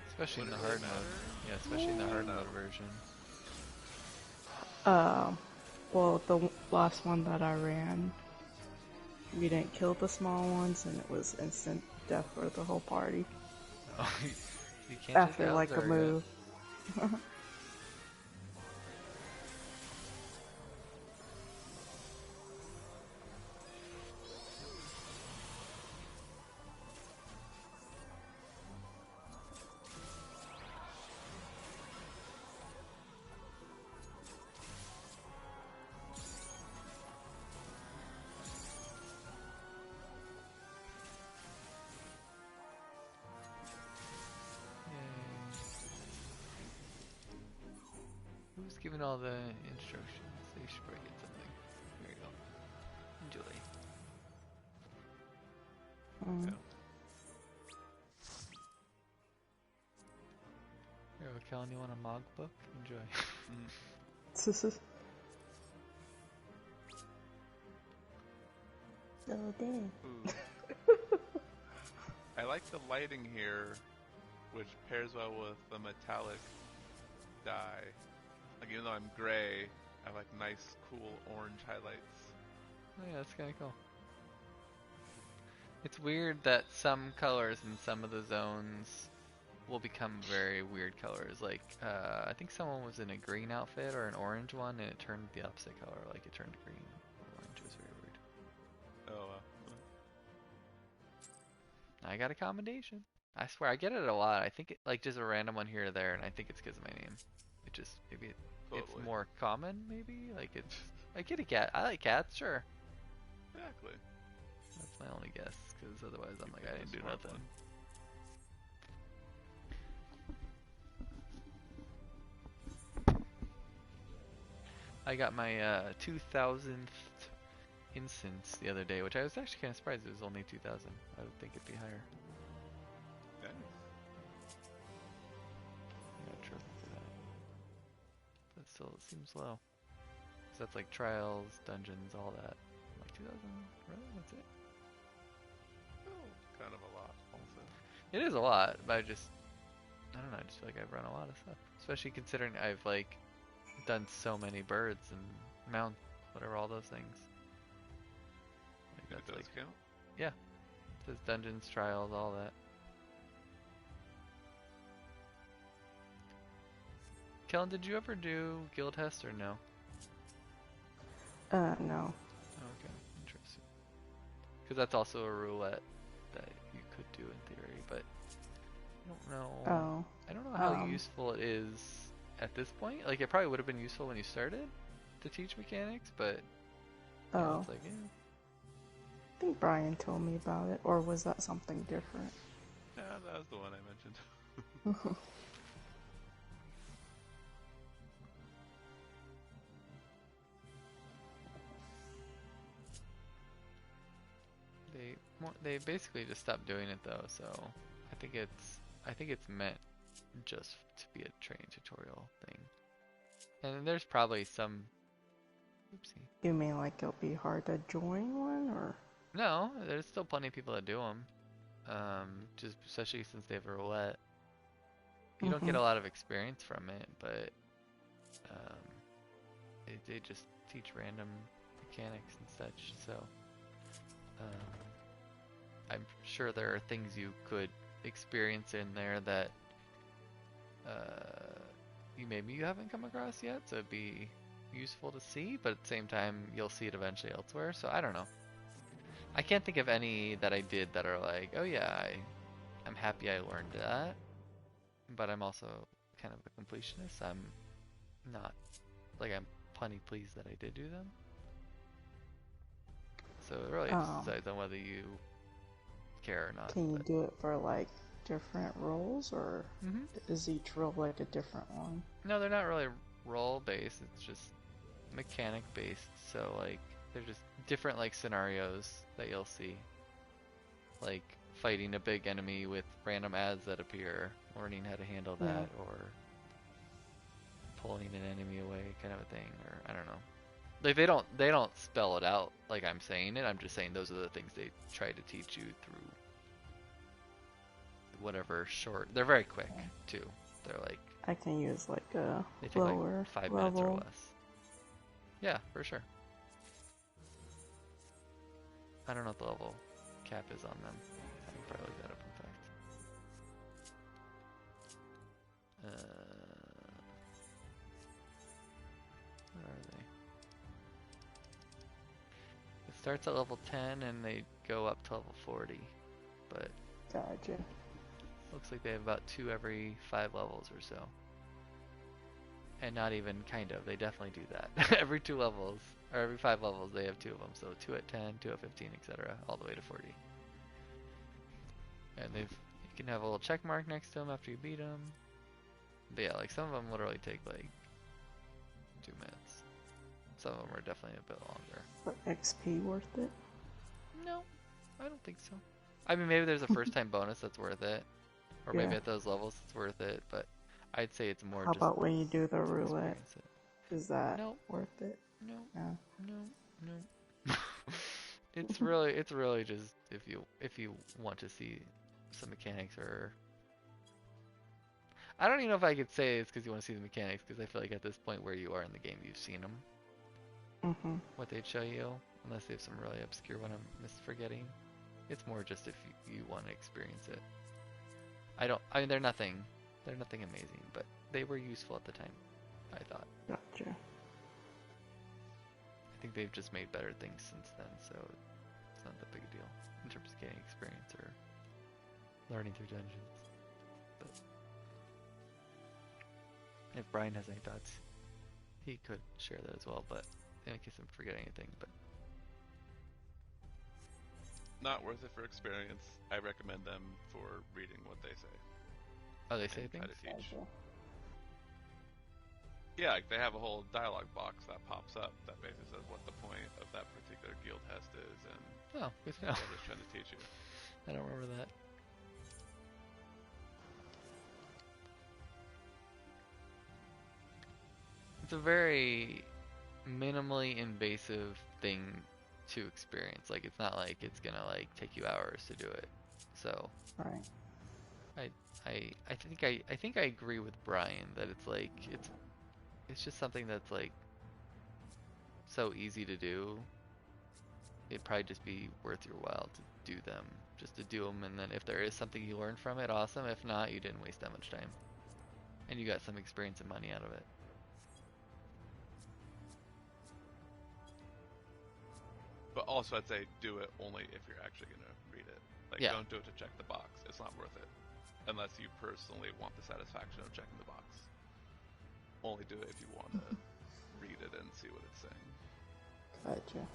Especially in Would the it really hard mode. matter? Yeah, especially in the hard mode version. Well, the last one that I ran, we didn't kill the small ones, and it was instant death for the whole party. Oh, you can't After just like a Elzar move. Who's giving all the instructions? They should probably get something. There you go. Enjoy. Mm. Yeah. Here, Kellen, you want a Mog book? Enjoy. So dead. I like the lighting here, which pairs well with the metallic dye. Like even though I'm gray, I like nice, cool orange highlights. Oh yeah, that's kind of cool. It's weird that some colors in some of the zones will become very weird colors. Like, I think someone was in a green outfit or an orange one, and it turned the opposite color. Like, it turned green. Orange was very weird. Oh, I got a commendation. I swear, I get it a lot. I think it, like, just a random one here or there, and I think it's because of my name. It just, maybe it's more common, maybe? Like, it's, I get a cat. I like cats, sure. Exactly. That's my only guess, because otherwise I'm like, I didn't do nothing. One. I got my 2000th instance the other day, which I was actually kind of surprised it was only 2000. I would think it'd be higher. Okay. I got trophy for that. But still, it seems low. Because that's like trials, dungeons, all that. I'm like 2000? Really? That's it? Oh, kind of a lot, also. It is a lot, but I don't know, I just feel like I've run a lot of stuff. Especially considering I've like done so many birds and mount, whatever, all those things. Like, that's like count? Yeah. It says dungeons, trials, all that. Kellen, did you ever do Guildhest or no? No. Okay, interesting. Because that's also a roulette that you could do in theory, but I don't know. Oh. I don't know how useful it is at this point. Like, it probably would have been useful when you started to teach mechanics, but you know, it's like, yeah. I think Brian told me about it, or was that something different? Yeah, that was the one I mentioned. They basically just stopped doing it though, so I think it's meant just to be a training tutorial thing. And there's probably some. Oopsie. You mean like it'll be hard to join one, or? No, there's still plenty of people that do them. Just especially since they have a roulette. You don't get a lot of experience from it, but they just teach random mechanics and such. So I'm sure there are things you could experience in there that you haven't come across yet. So it'd be useful to see, but at the same time, you'll see it eventually elsewhere. So I don't know. I can't think of any that I did that are like, oh yeah, I'm happy I learned that, but I'm also kind of a completionist. I'm not, like, I'm plenty pleased that I did do them. So it really just decides on whether you care or not. Can you do it for like different roles, or is each role like a different one? No, they're not really role based. It's just mechanic based. So like, they're just different like scenarios that you'll see, like fighting a big enemy with random ads that appear, learning how to handle that, or pulling an enemy away, kind of a thing, or I don't know. Like they don't spell it out like I'm saying it. I'm just saying those are the things they try to teach you through whatever short. They're very quick too. They're like, I can use like a they take lower like 5 level. minutes or less. Yeah, for sure. I don't know what the level cap is on them. I can probably look that up in fact. Where are they? It starts at level 10 and they go up to level 40, but gotcha. Looks like they have about 2 every 5 levels or so. And not even kind of, they definitely do that. Every 2 levels, or every 5 levels, they have 2 of them. So 2 at 10, 2 at 15, etc., all the way to 40. And you can have a little check mark next to them after you beat them. But yeah, like some of them literally take like 2 minutes. Some of them are definitely a bit longer. But XP worth it? No, I don't think so. I mean, maybe there's a first time bonus that's worth it. Or maybe at those levels it's worth it, but I'd say it's more How just... How about when you do the roulette? Is that worth it? No. No. No. It's really just if you want to see some mechanics, or... I don't even know if I could say it's because you want to see the mechanics, because I feel like at this point where you are in the game, you've seen them. What they'd show you, unless they have some really obscure one I'm forgetting. It's more just if you want to experience it. I mean, they're nothing amazing, but they were useful at the time, I thought. Gotcha. I think they've just made better things since then, so it's not that big a deal in terms of getting experience or learning through dungeons. But if Brian has any thoughts, he could share that as well, but in case I'm forgetting anything, but... Not worth it for experience. I recommend them for reading what they say. Oh, they say things? How to teach. Yeah, like they have a whole dialogue box that pops up that basically says what the point of that particular guild test is, and oh, good to know. They're just trying to teach you. I don't remember that. It's a very minimally invasive thing to experience. Like, it's not like it's gonna like take you hours to do it. So right. I think I agree with Brian that it's like it's just something that's like so easy to do. It'd probably just be worth your while to do them, just to do them, and then if there is something you learn from it, awesome. If not, you didn't waste that much time, and you got some experience and money out of it. But also, I'd say do it only if you're actually going to read it. Like, don't do it to check the box. It's not worth it. Unless you personally want the satisfaction of checking the box. Only do it if you want to read it and see what it's saying. Gotcha.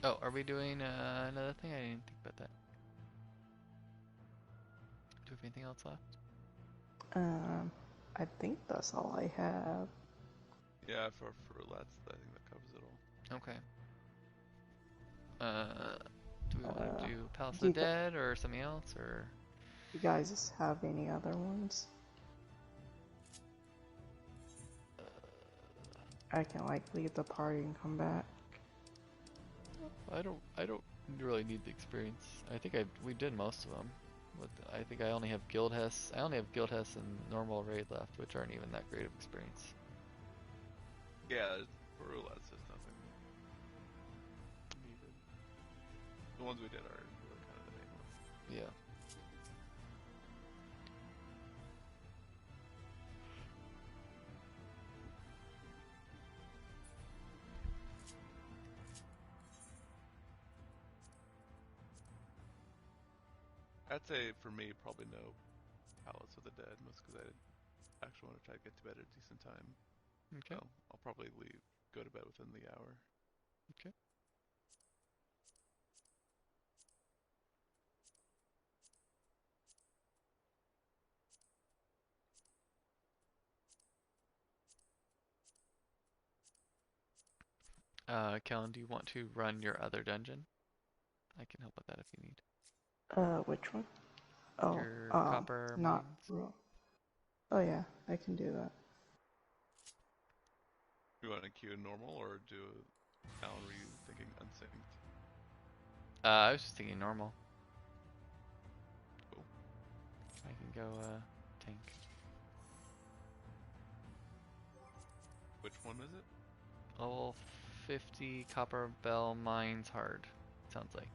Oh, are we doing another thing? I didn't think about that. Do we have anything else left? I think that's all I have. Yeah, for roulette, I think that covers it all. Okay. Do we want to do Palace of the Dead or something else, or? You guys have any other ones? I can like leave the party and come back. I don't You really need the experience. I think we did most of them. I think I only have Guild Hess. I only have Guild Hess and normal raid left, which aren't even that great of experience. Yeah, for roulettes, there's nothing needed. The ones we did are really kind of the main ones. Yeah. I'd say for me, probably no Palace of the Dead, most because I actually want to try to get to bed at a decent time. Okay. So I'll probably go to bed within the hour. Okay. Kellen, do you want to run your other dungeon? I can help with that if you need. Which one? Oh, Your copper not mines. real. Oh yeah, I can do that. You want to queue in normal or do Alan, were you thinking unsynced? I was just thinking normal. Cool. I can go tank. Which one is it? Level 50 copper bell mines hard. Sounds like.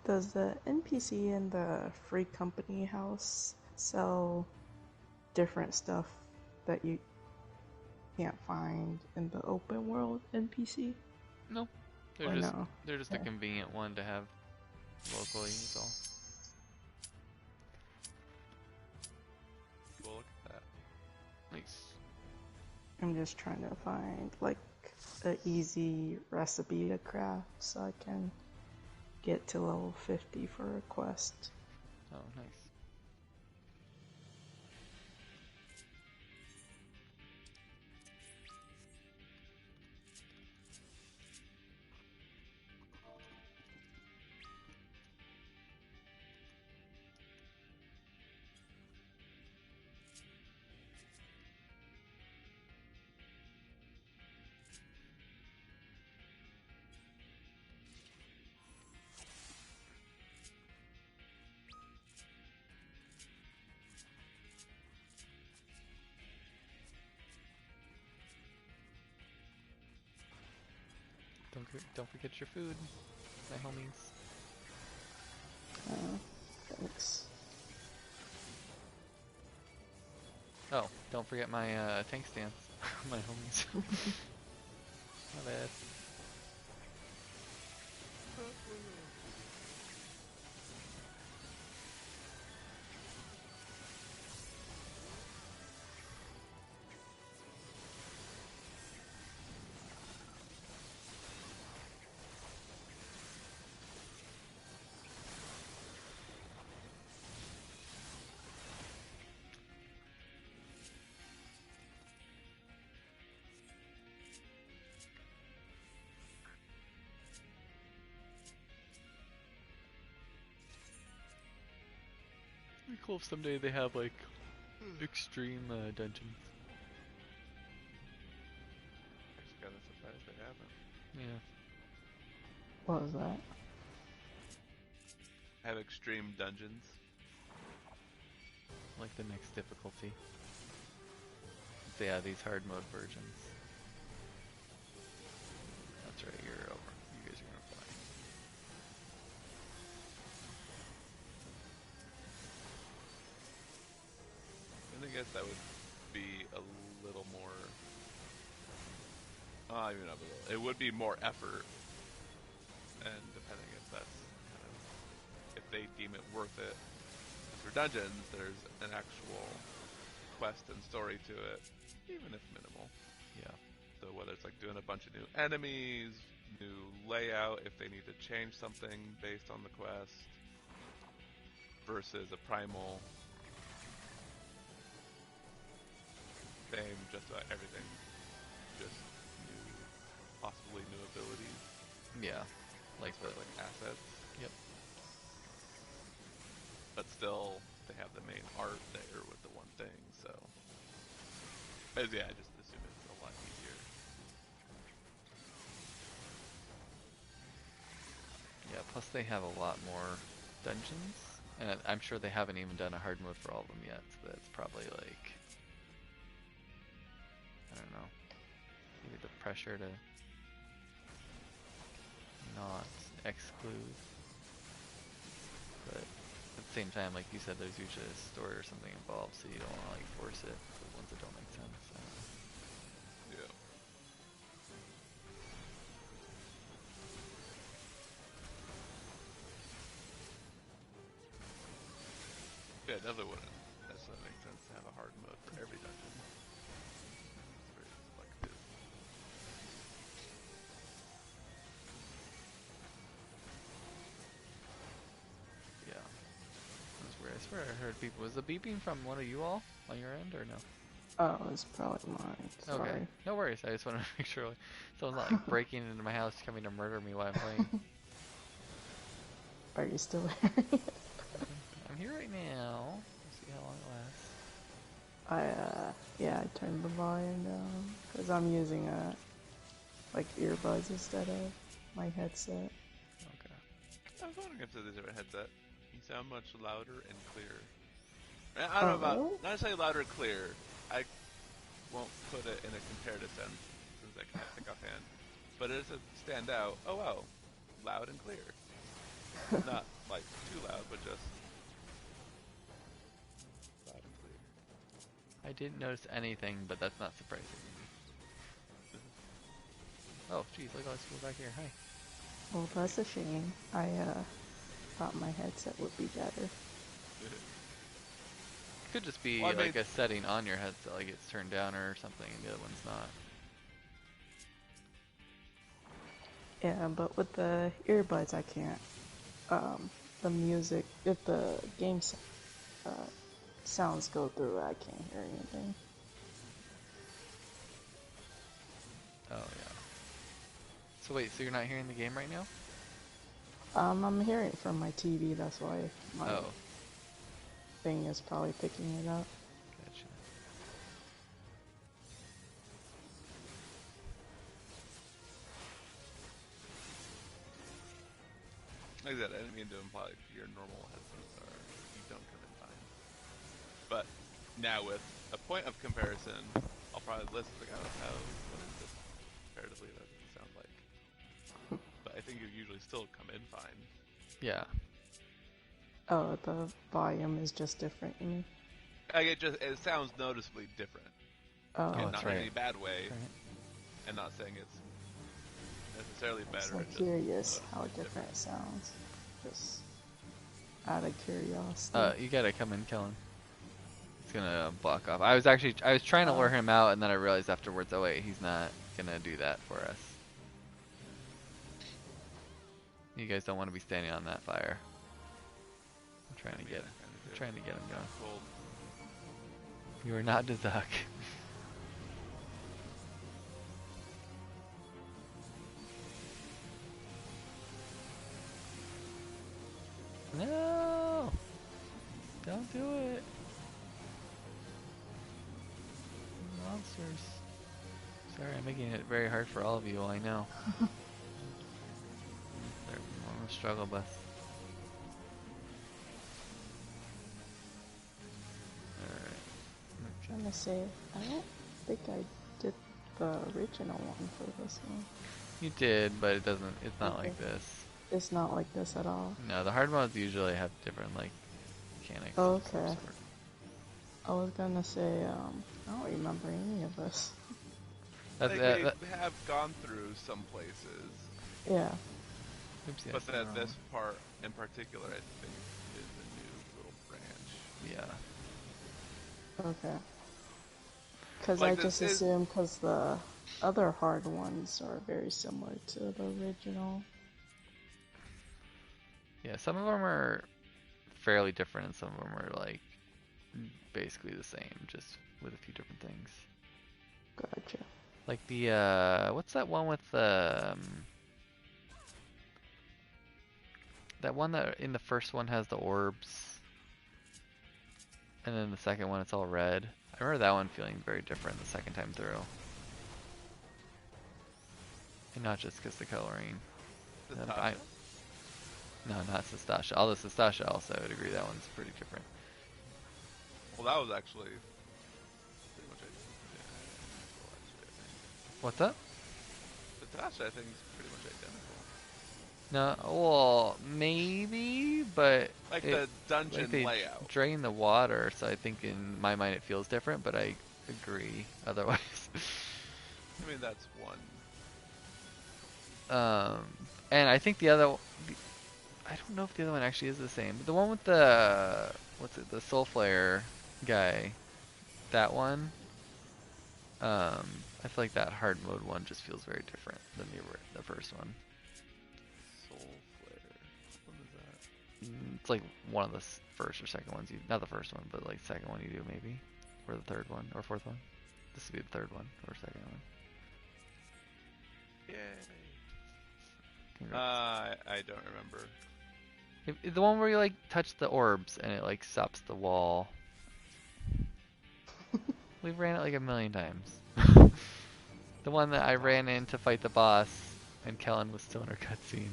Does the NPC in the free company house sell different stuff that you can't find in the open world NPC? No. They're just a convenient one to have locally, is all. Well, look at that. Nice. I'm just trying to find like an easy recipe to craft so I can get to level 50 for a quest. Oh, nice. Don't forget your food, my homies. Thanks. Oh, don't forget my tank stance, my homies. My bad. It'd be cool if someday they have like extreme dungeons. Actually, kind of surprised they haven't. Yeah. What was that? Have extreme dungeons. Like the next difficulty. So yeah, these hard mode versions. That's right, you're over. You guys are gonna fly. I guess that would be a little more. Even not a little. It would be more effort, and depending if that's kind of if they deem it worth it. For dungeons, there's an actual quest and story to it, even if minimal. Yeah. So whether it's like doing a bunch of new enemies, new layout, if they need to change something based on the quest, versus a primal. Same, just about everything. Just new, possibly new abilities. Yeah. Like sort of like assets. Yep. But still, they have the main art there with the one thing, so. But yeah, I just assume it's a lot easier. Plus they have a lot more dungeons, and I'm sure they haven't even done a hard mode for all of them yet, so that's probably like, I don't know, maybe the pressure to not exclude. But at the same time, like you said, there's usually a story or something involved, so you don't want to like force it for the ones that don't make sense. So. Yeah. Yeah, it definitely wouldn't necessarily make sense to have a hard mode for every dungeon. It's very selective. Yeah. That's weird. I swear I heard people. Was the beeping from one of you all on your end or no? Oh, it's probably mine. Sorry. Okay. No worries. I just wanted to make sure like someone's not like breaking into my house coming to murder me while I'm playing. Are you still hearing it? I'm here right now. We'll see how long it lasts. Yeah, I turned the volume down because I'm using like earbuds instead of my headset. Okay. I was wondering if there's a different headset. You sound much louder and clearer. I don't know about, really? not necessarily louder and clear. I won't put it in a comparative sense since I can't think offhand. But it does stand out. Oh wow, loud and clear. Not like too loud, but just loud and clear. I didn't notice anything, but that's not surprising. Oh, geez, look at all these people back here. Hi. Well, that's a shame. I thought my headset would be better. Could just be Well, I like mean, a setting on your headset, like it's turned down or something, and the other one's not. Yeah, but with the earbuds, I can't. The music, if the game sounds go through, I can't hear anything. Oh yeah. So wait, so you're not hearing the game right now? I'm hearing it from my TV. That's why my Oh. thing is probably picking it up. Gotcha. like I said, I didn't mean to imply your normal headsets are, you don't come in fine. But now with a point of comparison, I'll probably list like, how what is this comparatively that doesn't sound like. But I think you usually still come in fine. Yeah. Oh, the volume is just different, you mean? Like it sounds noticeably different. Oh, And that's not in right. any bad way. Right. And not saying it's necessarily better. So it's just curious how noticeably different it sounds. Just out of curiosity. You gotta come in, Kellen. It's gonna block off. I was trying to lure him out, and then I realized afterwards, oh wait, he's not gonna do that for us. You guys don't want to be standing on that fire. I'm trying to get him going. Cold. You are not Dazak. No! Don't do it! Monsters. Sorry, I'm making it very hard for all of you, I know. They're on the struggle bus. Alright. I'm trying to say, I don't think I did the original one for this one. You did, but it's not like this. It's not like this at all. No, the hard modes usually have different, like, mechanics. Oh, of some okay. sort. I was gonna say, I don't remember any of this. I think we have gone through some places. Yeah. Oops, But this part in particular, I think, is a new little branch. Yeah. Okay. Because Like I just assumed because the other hard ones are very similar to the original. Yeah, some of them are fairly different, and some of them are like basically the same, just with a few different things. Gotcha. Like the what's that one with the that one that in the first one has the orbs, and then the second one it's all red. I remember that one feeling very different the second time through, and not just because the coloring. No, not Sestasha. Although Sestasha also, I would agree that one's pretty different. Well, that was actually pretty much identical, actually, I think. What's up? Sestasha, I think, is pretty much identical. No, well, maybe, but Like the dungeon like they layout. drain the water, so I think in my mind it feels different, but I agree otherwise. I mean, that's one. And I think the other, I don't know if the other one actually is the same, but the one with the, what's it, the Soul Flare guy, that one, I feel like that hard mode one just feels very different than the first one. Soul Flare. What is that? It's like one of the first or second ones, not the first one, but like second one you do maybe, or the third one, or fourth one. This would be the third one, or second one. Yay. I don't remember. The one where you like touch the orbs and it like stops the wall. We've ran it like a million times. The one that I ran in to fight the boss and Kellen was still in her cutscene.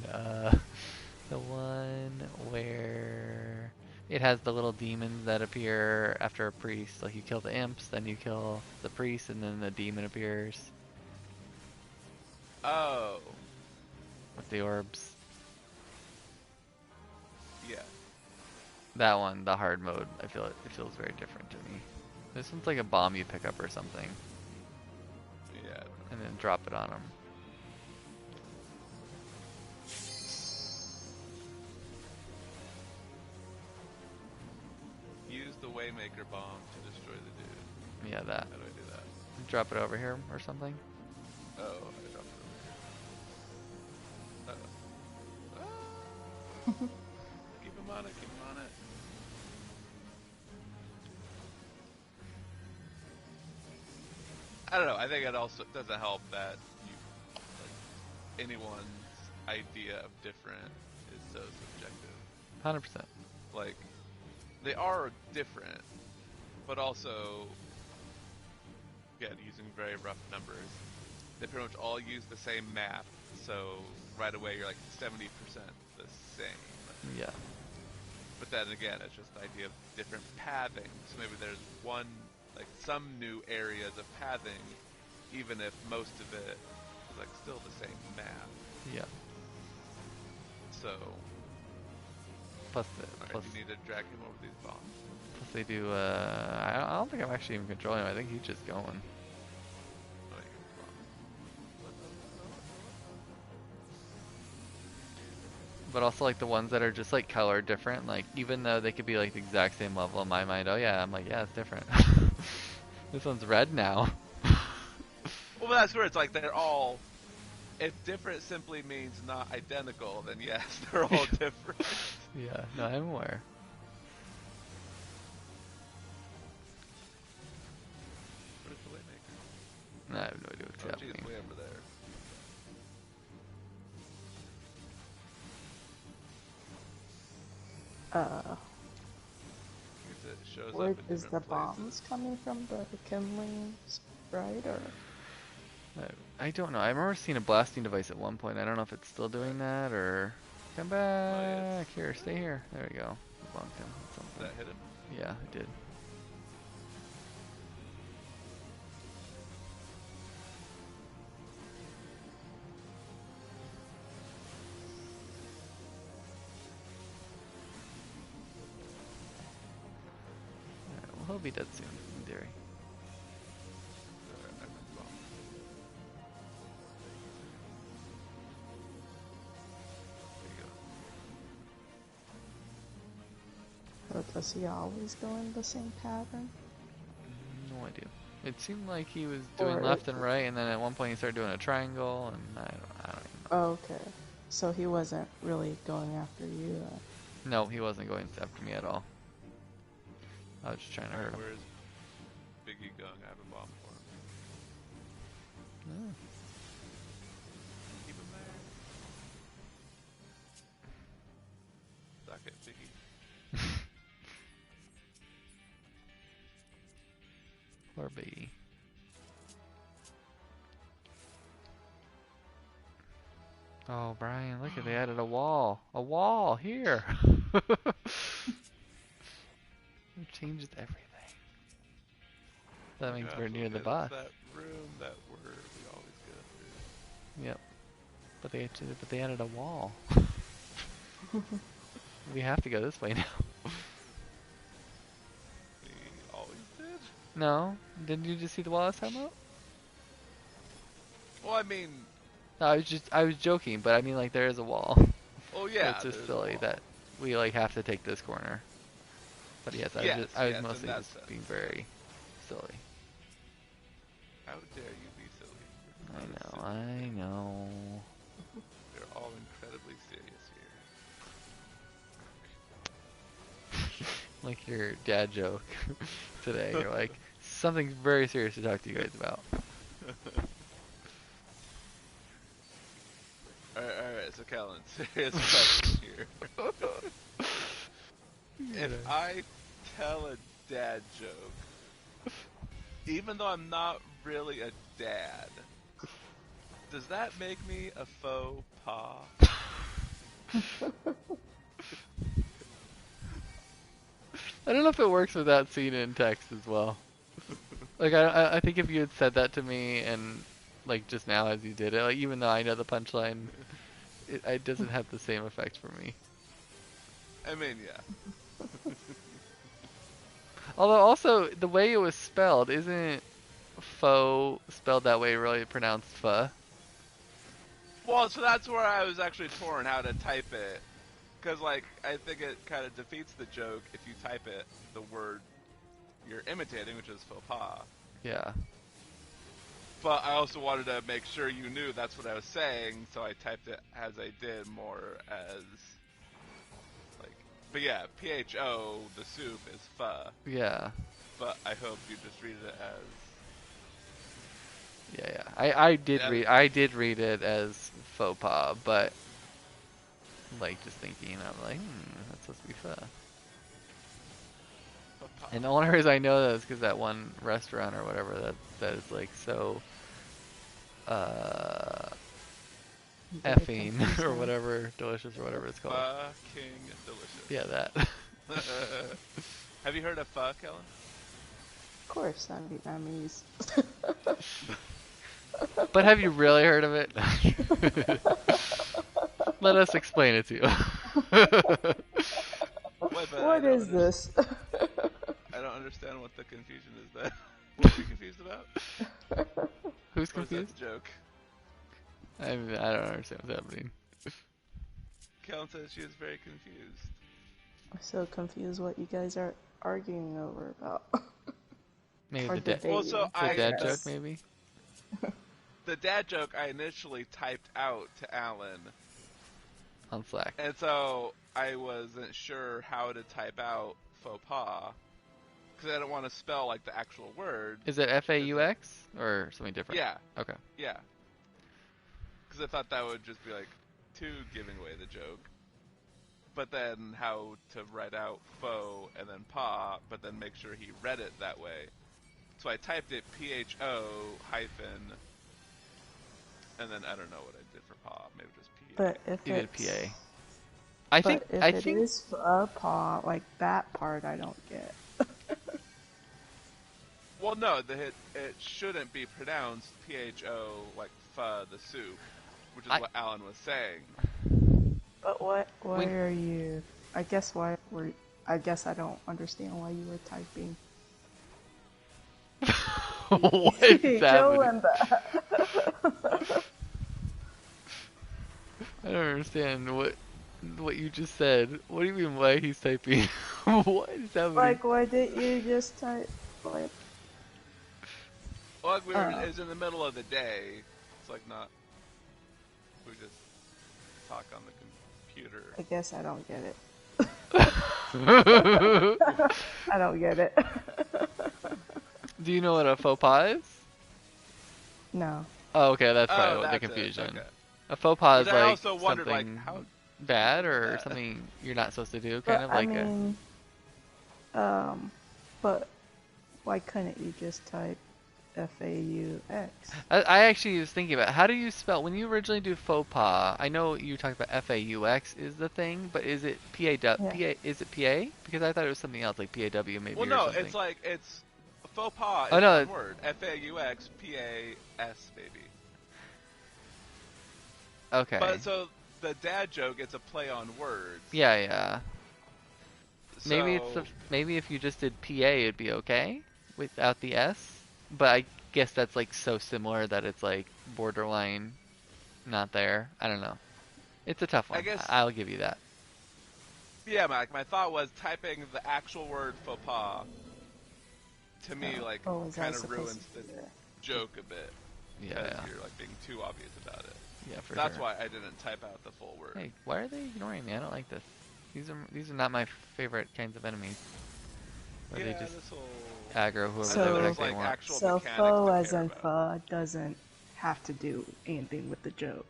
The one where it has the little demons that appear after a priest. Like you kill the imps, then you kill the priest, and then the demon appears. Oh. With the orbs. Yeah. That one, the hard mode, I feel it feels very different to me. This one's like a bomb you pick up or something. Yeah. And then drop it on them. Use the Waymaker bomb to destroy the dude. Yeah, that. How do I do that? Drop it over here or something. Oh, I dropped it over here. Ah. Keep him on it, keep him on it. I don't know, I think it also doesn't help that you, like, anyone's idea of different is so subjective. 100%. Like, they are different, but also, again, using very rough numbers, they pretty much all use the same map, so right away you're like 70% the same. Yeah. But then again, it's just the idea of different pathing. So maybe there's one, like some new areas of pathing, even if most of it is like still the same map. Yeah. So, Plus, you need to drag him over these bombs. Plus they do, I don't think I'm actually even controlling him. I think he's just going. But also like the ones that are just like color different, like even though they could be like the exact same level in my mind, oh yeah, I'm like, yeah, it's different. This one's red now. Well, that's where it's like they're all, if different simply means not identical, then yes, they're all different. Yeah, no, I'm aware. What is the Waymaker? No, I have no idea what's happening. Geez, way over there. Where is the bombs coming from? The kindling sprite or? I don't know. I remember seeing a blasting device at one point. I don't know if it's still doing that or. Come back here. Stay here. There we go. Bonked him. Did that hit him? Yeah, it did. He'll be dead soon, in theory. But does he always go in the same pattern? No idea. It seemed like he was doing left and right, and then at one point he started doing a triangle, and I don't even know. Oh, okay. So he wasn't really going after you then? No, he wasn't going after me at all. I was just trying to hurt him. Where's Biggie going? I have a bomb for him. Oh. Keep him there. Suck it, Biggie. Poor Biggie. Oh, Brian, look at they added a wall. A wall here. It changes everything. That means we're near the That's boss. that room that we always go through. Yep. But they added a wall. We have to go this way now. We always did? No? Didn't you just see the wall I was talking about? Well, I mean... No, I was joking, but I mean like there is a wall. Oh yeah, It's just silly that we like have to take this corner. But yes, I was mostly just being very silly. How dare you be silly? I know. We're all incredibly serious here. Like your dad joke today. You're like, something very serious to talk to you guys about. Alright, so Kellen, serious question here. If I tell a dad joke, even though I'm not really a dad, does that make me a faux pas? I don't know if it works with that scene in text as well. Like, I think if you had said that to me and, like, just now as you did it, like, even though I know the punchline, it doesn't have the same effect for me. I mean, yeah. Although, also, the way it was spelled, isn't faux spelled that way really pronounced pho? Well, so that's where I was actually torn how to type it. Because, like, I think it kind of defeats the joke if you type it, the word you're imitating, which is faux pas. Yeah. But I also wanted to make sure you knew that's what I was saying, so I typed it as I did, more as, like, but yeah, PHO, the soup, is pho. Yeah. But I hope you just read it as... Yeah. I did read it as faux pas, but, like, just thinking, I'm like, that's supposed to be pho. And the only reason I know that is because that one restaurant or whatever that is like so effing or whatever, delicious or whatever it's called. Fucking delicious. Yeah, that. Have you heard of pho, Kellen? Of course, I'm Vietnamese. But have you really heard of it? Let us explain it to you. What is this? I don't understand what the confusion is there. What are you confused about? Who's confused? That's a joke. I don't understand what's happening. Kellen says she is very confused. I'm so confused what you guys are arguing over about. Maybe or the dad joke, maybe? The dad joke I initially typed out to Alan. On Slack. And so I wasn't sure how to type out faux pas. Because I don't want to spell like the actual word. Is it FAUX or something different? Yeah. Okay. Yeah. Because I thought that would just be like too giving away the joke. But then how to write out faux and then pa, but then make sure he read it that way. So I typed it PHO hyphen, and then I don't know what I did for pa. Maybe just P. But if you it's... did PA. I think it is a paw, like that part I don't get. Well, no, it shouldn't be pronounced PHO like pho, the soup, which is what Alan was saying. But why are you? I guess I don't understand why you were typing. What is happening? I don't understand what you just said. What do you mean why he's typing? What is happening? Like, why didn't you just type like? Well, it was in the middle of the day. It's like not. We just talk on the computer. I guess I don't get it. I don't get it. Do you know what a faux pas is? No. Oh, okay, that's probably what the confusion. Okay. A faux pas is I like also wondered, something like, how bad or something you're not supposed to do, kind of like I mean, but why couldn't you just type FAUX. I actually was thinking about how do you spell when you originally do faux pas. I know you talked about FAUX is the thing, but is it Yeah. Is it PA? Because I thought it was something else like PAW maybe Well, or no, something. it's faux pas Oh is no. one word. FAUXPAS, baby. Okay. But so the dad joke, it's a play on words. Yeah, yeah. Maybe it's So maybe if you just did PA, it'd be okay without the S. But I guess that's like so similar that it's like borderline not there. I don't know. It's a tough I one. guess I'll give you that. yeah, my thought was typing the actual word faux pas to me like Oh, is that kind of supposed ruins to the be there? joke a bit Yeah, because yeah. you're like being too obvious about it. Yeah, for That's sure. why I didn't type out the full word. Hey, why are they ignoring me? I don't like this. These are not my favorite kinds of enemies. Where they Yeah, just this whole aggro whoever so the heck there's they like want. actual So mechanics faux to as care in about. pho doesn't have to do anything with the joke.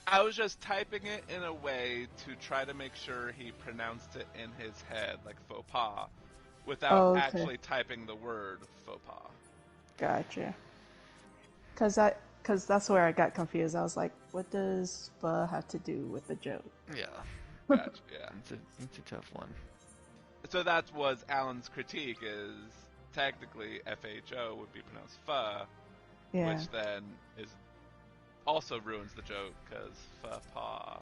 I was just typing it in a way to try to make sure he pronounced it in his head like faux pas without Oh, okay. actually typing the word faux pas. Gotcha. Cause that's where I got confused. I was like, what does pho have to do with the joke? Yeah. Gotcha, yeah. It's a tough one. So that was Alan's critique is technically FHO would be pronounced pho, Yeah. which then is also ruins the joke because pho pa.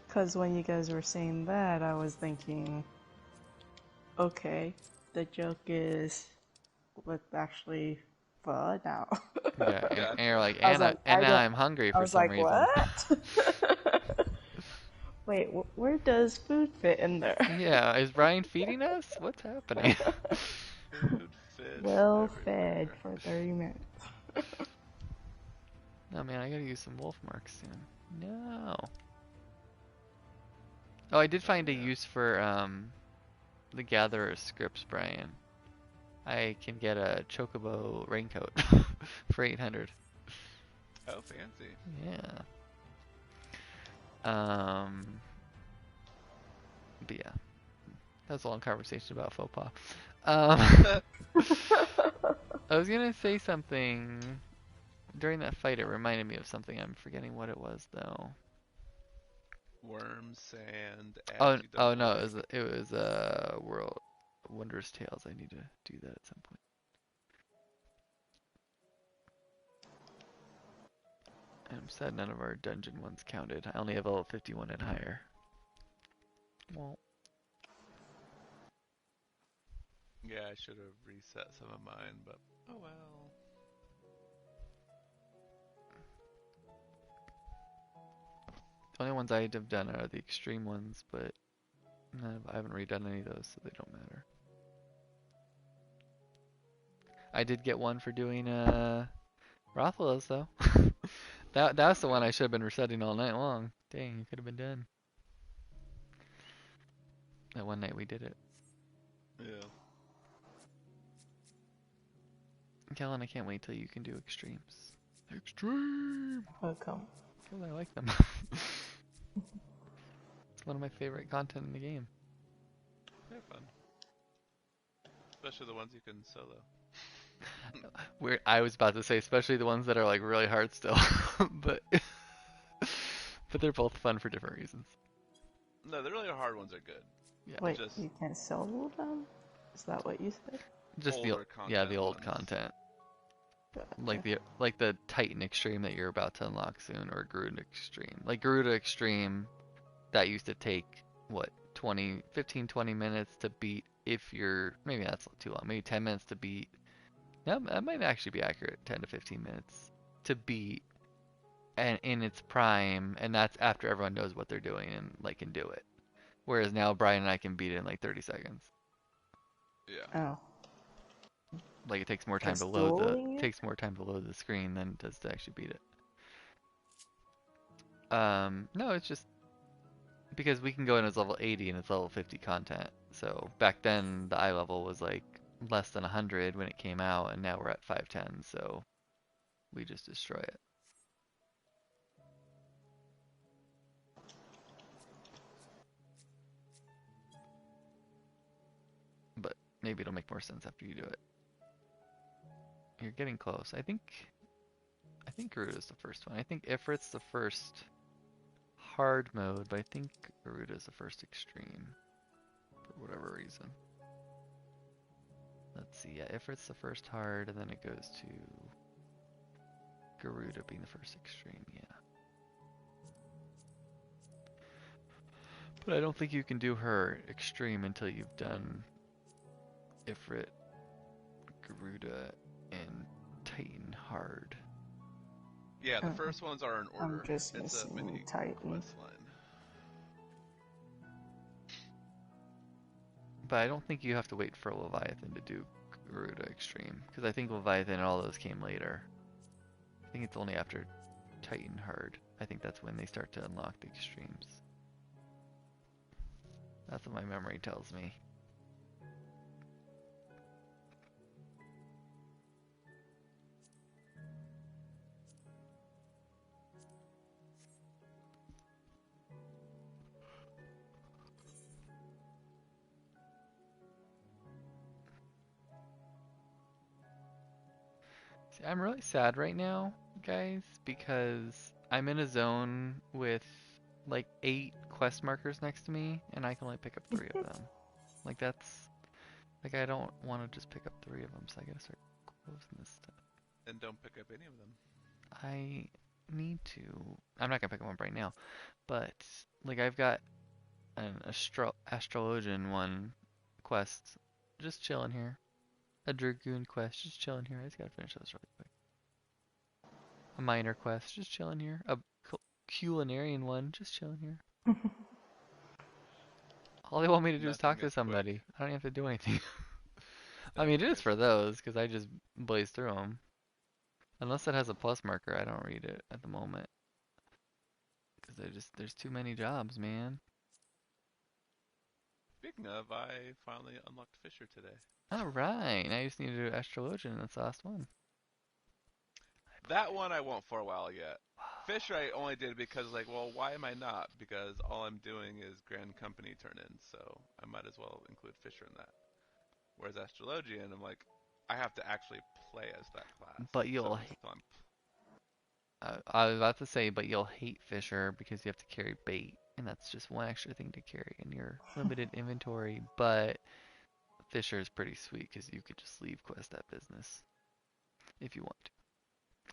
Because when you guys were saying that, I was thinking, okay, the joke is what's actually pho now. Yeah, and you're like, I was Anna, like, and now I'm hungry I for was some like, reason. what? Wait, where does food fit in there? Yeah, is Brian feeding us? What's happening? Food, fish, Well everywhere. fed for 30 minutes. No, man, I gotta use some wolf marks soon. No. Oh, I did find a use for the Gatherer's scripts, Brian. I can get a Chocobo raincoat for 800. Oh, fancy. Yeah. But yeah, that was a long conversation about faux pas. I was gonna say something during that fight. It reminded me of something. I'm forgetting what it was though. Worms, sand, Oh, ads you don't no, like. it was World Wondrous Tales. I need to do that at some point. I'm sad none of our dungeon ones counted. I only have level 51 and higher. Well, Yeah, I should have reset some of mine, but oh well. the only ones I have done are the extreme ones, but I haven't redone any of those, so they don't matter. I did get one for doing Rothwell's though. That's the one I should have been resetting all night long. Dang, it could have been done. That one night we did it. Yeah. Kellen, I can't wait till you can do extremes. Extreme! How come? Because I like them. It's one of my favorite content in the game. They're fun. Especially the ones you can solo. I was about to say, especially the ones that are like really hard still, but but they're both fun for different reasons. No, the really hard ones are good. Yeah. Wait, Just you can solo them? Is that what you said? Just older content the old ones. content. Gotcha. Like the Titan Extreme that you're about to unlock soon, or Garuda Extreme. Like Garuda Extreme, that used to take what 15, 20 minutes to beat. If you're maybe that's too long. Maybe 10 minutes to beat. No, that might actually be accurate. 10 to 15 minutes to beat, and in its prime, and that's after everyone knows what they're doing and like can do it. Whereas now Brian and I can beat it in like 30 seconds. Yeah. Oh. Like it takes more time Just to load dueling you? takes more time to load the screen than it does to actually beat it. No, it's just because we can go in as level 80 and it's level 50 content. So back then the eye level was like less than 100 when it came out, and now we're at 510, so we just destroy it. But maybe it'll make more sense after you do it. you're getting close. I think Garuda's the first one. I think Ifrit's the first hard mode, but I think Garuda's the first extreme for whatever reason. Let's see. Yeah, Ifrit's the first hard, and then it goes to Garuda being the first extreme. Yeah. But I don't think you can do her extreme until you've done Ifrit, Garuda, and Titan hard. Yeah, the first ones are in order. I'm just it's a missing mini Titan. quest line. But I don't think you have to wait for Leviathan to do Garuda extreme, because I think Leviathan and all those came later. I think it's only after Titan hard. I think that's when they start to unlock the extremes. That's what my memory tells me. See, I'm really sad right now, guys, because I'm in a zone with like 8 quest markers next to me, and I can only pick up 3 of them. Like that's, like I don't want to just pick up 3 of them, so I gotta start closing this stuff. And don't pick up any of them. I need to. I'm not gonna pick them up right now, but like I've got an astrologian one quest just chilling here. A dragoon quest just chilling here. I just gotta finish those really quick. A minor quest just chilling here. A culinarian one just chilling here. All they want me to do is talk to somebody. I don't have to do anything. I mean, it is for those, because I just blaze through them. Unless it has a plus marker, I don't read it at the moment. Because there's too many jobs, man. Speaking of, I finally unlocked Fisher today. Alright, now you just need to do astrologian, and that's the last one. That one I won't for a while yet. Fisher I only did because, like, well, why am I not? Because all I'm doing is Grand Company turn-ins, so I might as well include Fisher in that. Whereas Astrologian, I'm like, I have to actually play as that class. But you'll I was about to say, but you'll hate Fisher because you have to carry bait, and that's just one extra thing to carry in your limited inventory. But Fisher is pretty sweet because you could just leave quest that business if you want to.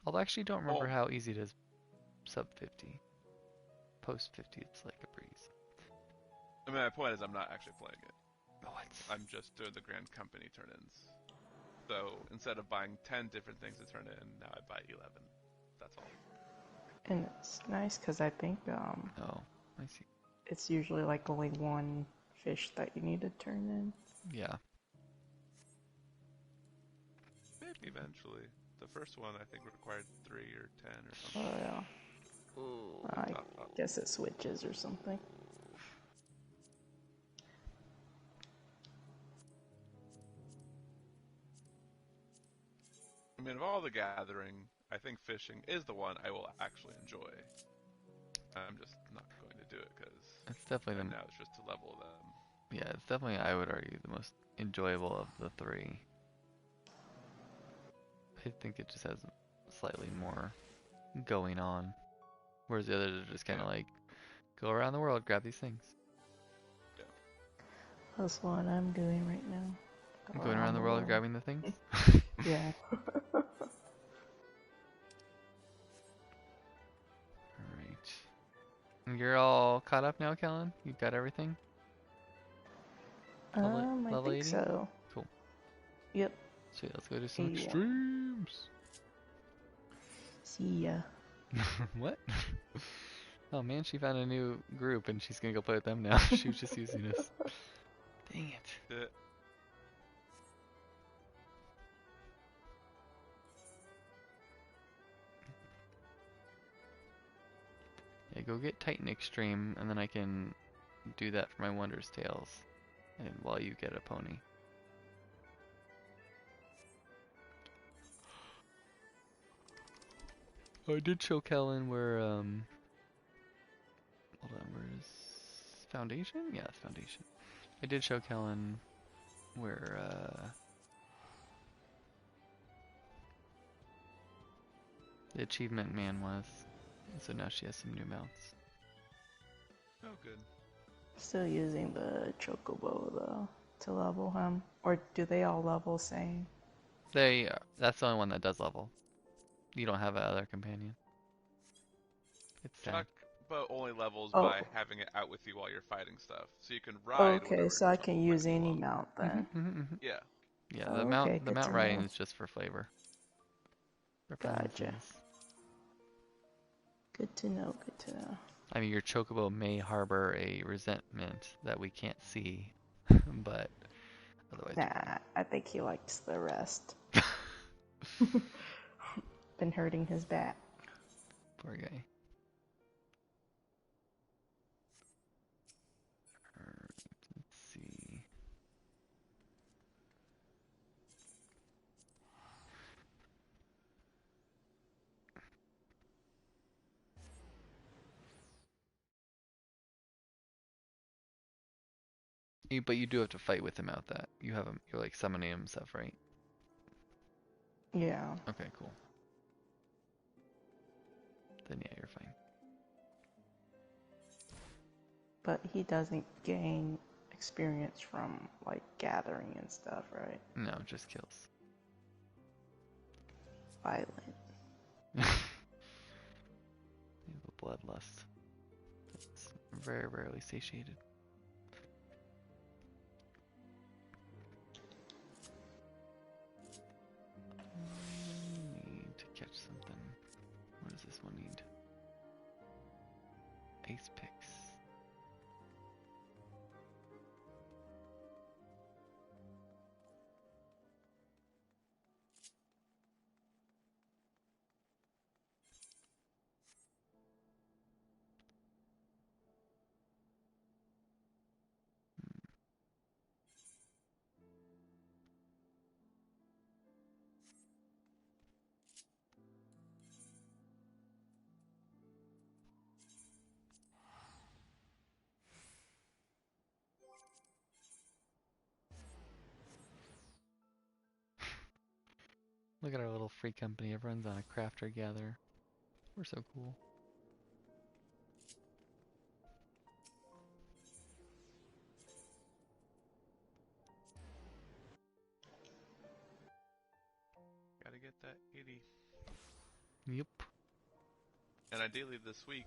Although I actually don't remember how easy it is sub 50. Post 50, it's like a breeze. I mean, my point is I'm not actually playing it. What? I'm just doing the Grand Company turn-ins. So instead of buying 10 different things to turn in, now I buy 11. That's all. And it's nice because I think oh, I see. It's usually like only one fish that you need to turn in. Yeah. Maybe eventually. The first one I think required 3 or 10 or something. Oh yeah. Ooh, I guess it switches or something. I mean, of all the gathering, I think fishing is the one I will actually enjoy. I'm just not going to do it because it's definitely right now it's just to level them. Yeah, it's definitely, I would argue, the most enjoyable of the 3. I think it just has slightly more going on, whereas the others are just kind of like, go around the world, grab these things. Yeah. That's what I'm doing right now. Going around the world grabbing the things? Yeah. Alright. You're all caught up now, Kellen? You've got everything? I think 80? so. Cool. Yep. So let's go do some 81. extremes. See ya. What? Oh man, she found a new group and she's gonna go play with them now. She was just using us. Dang it. Yeah, go get Titan Extreme, and then I can do that for my Wondrous Tales, and while you get a pony. I did show Kellen where, hold on, where's Foundation? Yeah, it's Foundation. I did show Kellen where, The achievement man was. So now she has some new mounts. Oh, good. Still using the chocobo though to level him, or do they all level same? That's the only one that does level. You don't have another companion. It's sad. Chocobo only levels Oh. by having it out with you while you're fighting stuff. So you can ride Okay, whatever so I can use equipment you any want. mount then. Yeah. Yeah, Oh, the okay, mount good to riding know. is just for flavor. For Gotcha. funsies. Good to know, good to know. I mean, your chocobo may harbor a resentment that we can't see, but otherwise. Nah, I think he likes the rest. Been hurting his back. Poor guy. Let's see. But you do have to fight with him out that. You're like summoning him and stuff, right? Yeah. Okay, cool. Then yeah, you're fine. But he doesn't gain experience from like gathering and stuff, right? No, just kills. Violent. You have a bloodlust. It's very rarely satiated. Need to catch something. What does this one need? Ace picks. Look at our little free company. Everyone's on a crafter gather. We're so cool. Gotta get that 80. Yep. And ideally this week,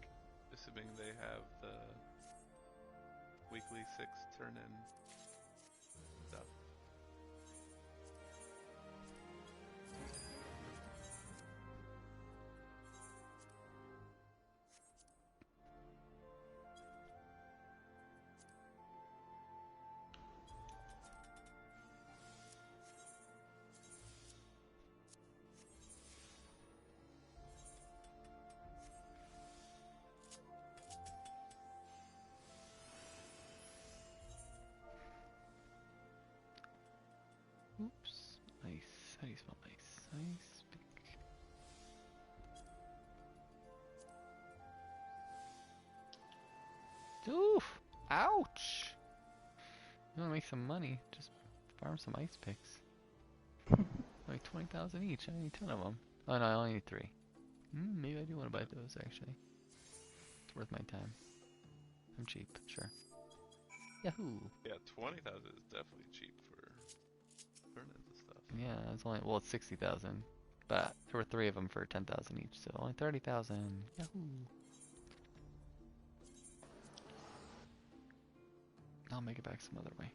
assuming they have the weekly 6 turn-in stuff. Oops. Ice. How do you spell ice? Ice pick. Oof! Ouch! You wanna make some money? Just farm some ice picks. Like 20,000 each. I need 10 of them. Oh no, I only need 3. Maybe I do want to buy those actually. It's worth my time. I'm cheap, sure. Yahoo! Yeah, 20,000 is definitely cheap for turn-ins and stuff. Yeah, it's only, well, it's 60,000. But there were 3 of them for 10,000 each, so only 30,000. Yahoo! I'll make it back some other way.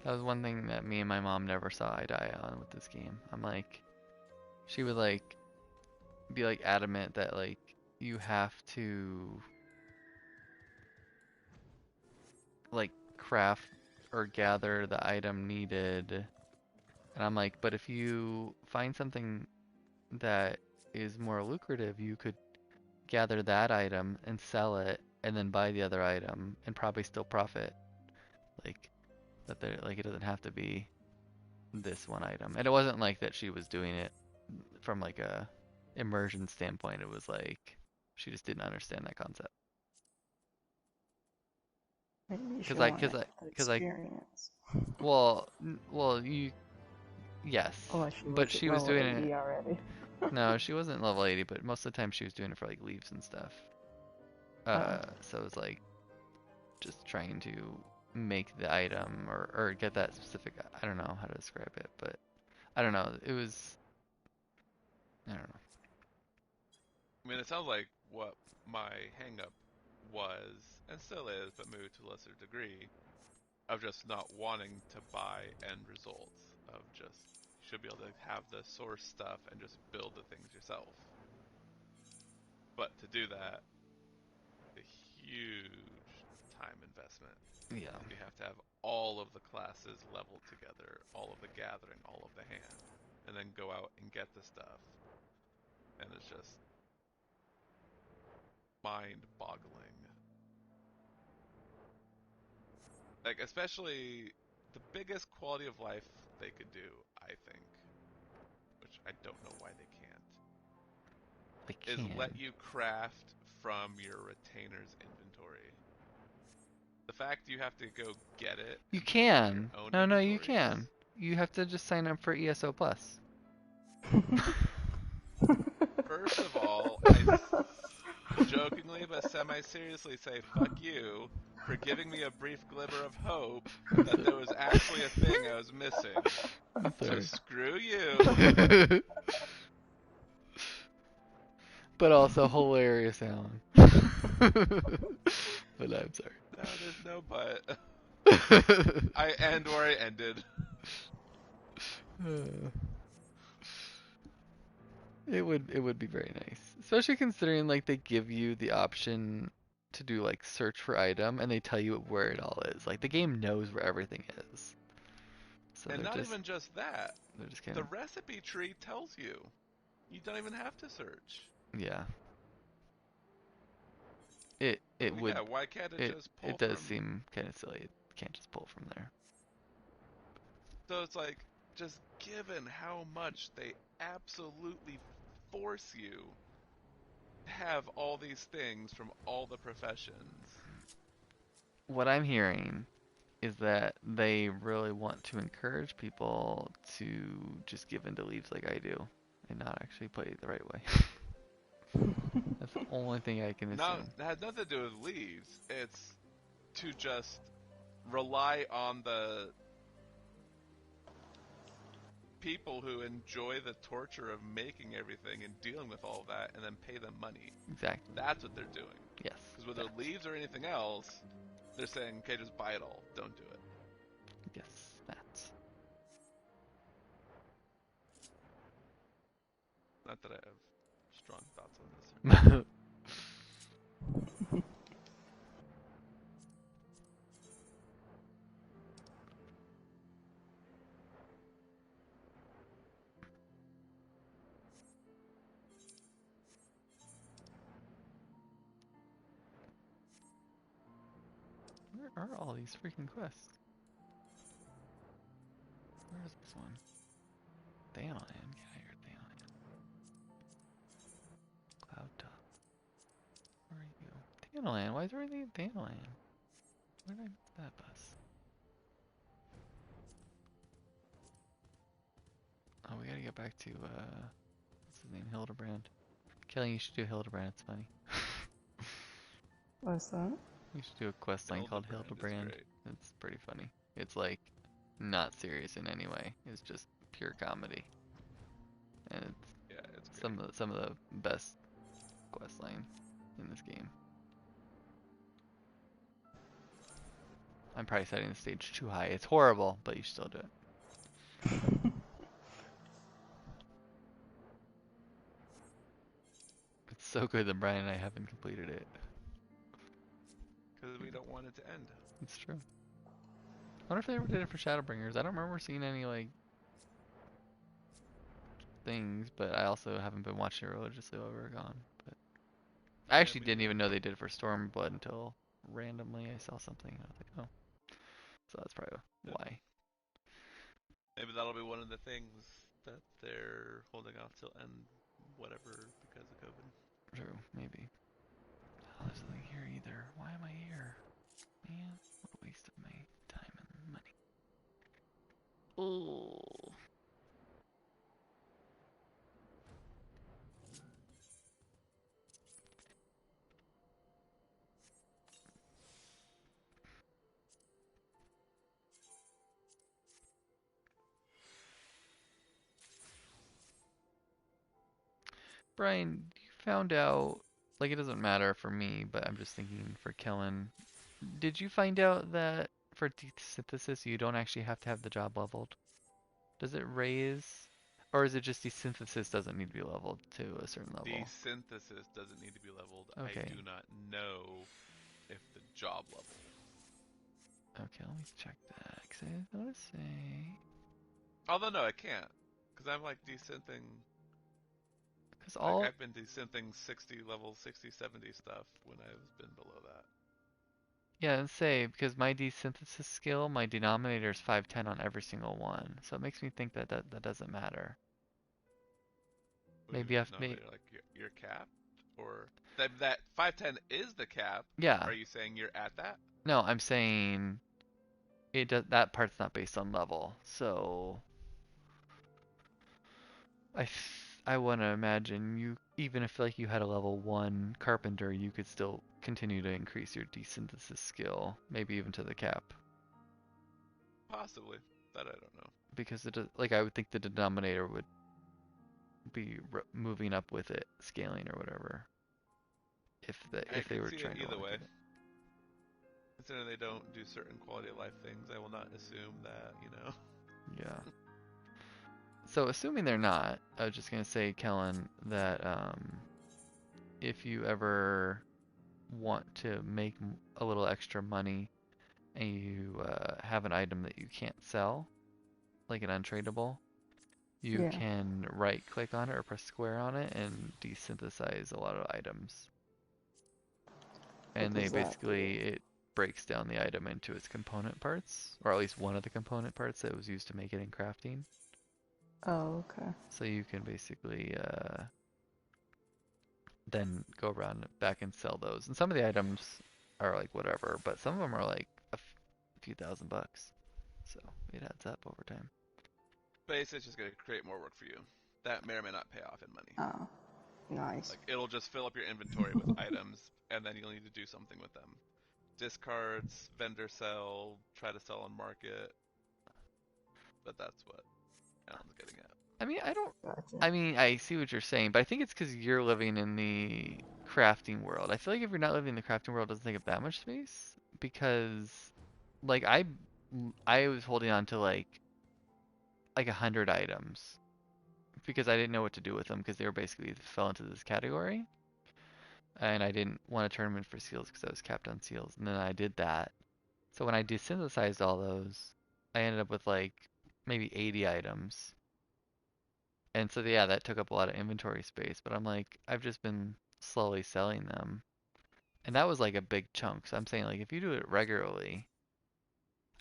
That was one thing that me and my mom never saw eye to eye on with this game. I'm like, she would like, be like adamant that like, you have to like craft or gather the item needed. And I'm like, but if you find something that is more lucrative, you could gather that item and sell it and then buy the other item and probably still profit. Like that there, like it doesn't have to be this one item. And it wasn't like that she was doing it from like a immersion standpoint. It was like she just didn't understand that concept. Maybe Because she wanted the experience. well, you Yes, Oh, she but was she was level doing 80 it. already. No, she wasn't level 80, but most of the time she was doing it for like leaves and stuff. So it was like just trying to make the item or get that specific. I don't know how to describe it, but I don't know. It was. I don't know. I mean, it sounds like what my hang-up was, and still is, but maybe to a lesser degree, of just not wanting to buy end results. Of just, you should be able to have the source stuff and just build the things yourself. But to do that, a huge time investment. Yeah. You have to have all of the classes leveled together, all of the gathering, all of the hand, and then go out and get the stuff. And it's just mind-boggling. Like, especially the biggest quality of life they could do, I think, which I don't know why they can't, is let you craft from your retainer's inventory. The fact you have to go get it. You can. No, you inventories. can. You have to just sign up for ESO Plus. First of all, I jokingly but semi-seriously say fuck you for giving me a brief glimmer of hope that there was actually a thing I was missing. So screw you. But also hilarious, Alan. But I'm sorry. No, there's no but. I end where I ended. It would be very nice, especially considering like they give you the option to do like search for item and they tell you where it all is. Like the game knows where everything is. So And not even just that. They're just kind the of recipe tree tells you. You don't even have to search. Yeah. It would. Yeah, why can't it just pull It does from... seem kind of silly. It can't just pull from there. So it's like, just given how much they absolutely force you to have all these things from all the professions. What I'm hearing is that they really want to encourage people to just give into leaves like I do and not actually play it the right way. That's the only thing I can assume. It has nothing to do with leaves. It's to just rely on the people who enjoy the torture of making everything and dealing with all of that and then pay them money. Exactly. That's what they're doing. Yes. Because whether leaves or anything else, they're saying, okay, just buy it all. Don't do it. Yes, that's. Not that I have strong thoughts on this. Where are all these freaking quests? Where is this one? Thanalan. Get out of here, Thanalan. Cloud Top. Where are you? Thanalan. Why is there anything in Thanalan? Where did I miss that bus? Oh, we gotta get back to, what's his name? Hildebrand. Kelly, you should do Hildebrand. It's funny. What's that? We should do a quest line called Hildebrand. It's pretty funny. It's like not serious in any way. It's just pure comedy, and it's some of the best quest line in this game. I'm probably setting the stage too high. It's horrible, but you still do it. It's so good that Brian and I haven't completed it. Because we don't want it to end. It's true. I wonder if they ever did it for Shadowbringers. I don't remember seeing any, like, things, but I also haven't been watching it religiously while we were gone. But I actually didn't even know they did it for Stormblood until randomly I saw something and I was like, oh. So that's probably why. Maybe that'll be one of the things that they're holding off till end whatever because of COVID. True, maybe. Oh, there's nothing here either. Why am I here? Man, what a waste of my time and money. Oh. Brian, you found out, like it doesn't matter for me, but I'm just thinking for Kellen. Did you find out that for desynthesis you don't actually have to have the job leveled? Does it raise, or is it just desynthesis doesn't need to be leveled to a certain level? Desynthesis doesn't need to be leveled. Okay. I do not know if the job level. Okay, let me check that, because I want to say... Although, no, I can't. Because I'm like desynthing... Because all... Like, I've been desynthing 60 level, 60, 70 stuff when I've been below that. Yeah, and say, because my desynthesis skill, my denominator is 510 on every single one. So it makes me think that that doesn't matter. Maybe I've made... Like, you're capped? Or... That 510 is the cap? Yeah. Are you saying you're at that? No, I'm saying... that part's not based on level, so... I want to imagine you, even if like you had a level 1 carpenter, you could still continue to increase your desynthesis skill, maybe even to the cap. Possibly. That I don't know. Because it, like, I would think the denominator would be moving up with it, scaling or whatever. If they were trying to either way. it. Considering they don't do certain quality of life things, I will not assume that, you know. Yeah. So assuming they're not, I was just gonna say, Kellen, that if you ever want to make a little extra money and you have an item that you can't sell, like an untradeable, you can right click on it or press square on it and desynthesize a lot of items. And they basically, it breaks down the item into its component parts, or at least one of the component parts that was used to make it in crafting. Oh, okay. So you can basically then go around back and sell those. And some of the items are like whatever, but some of them are like a few $1,000. So it adds up over time. Basically, it's just going to create more work for you. That may or may not pay off in money. Oh, nice. Like, it'll just fill up your inventory with items, and then you'll need to do something with them. Discards, vendor sell, try to sell on market. But that's what Alan's getting at. I mean, I don't... Gotcha. I mean, I see what you're saying, but I think it's because you're living in the crafting world. I feel like if you're not living in the crafting world, it doesn't take up that much space. Because, like, I was holding on to, like 100 items. Because I didn't know what to do with them, because they were basically fell into this category. And I didn't want to turn them in for seals, because I was capped on seals. And then I did that. So when I desynthesized all those, I ended up with, like, maybe 80 items. And so yeah, that took up a lot of inventory space, but I'm like, I've just been slowly selling them. And that was like a big chunk. So I'm saying, like, if you do it regularly,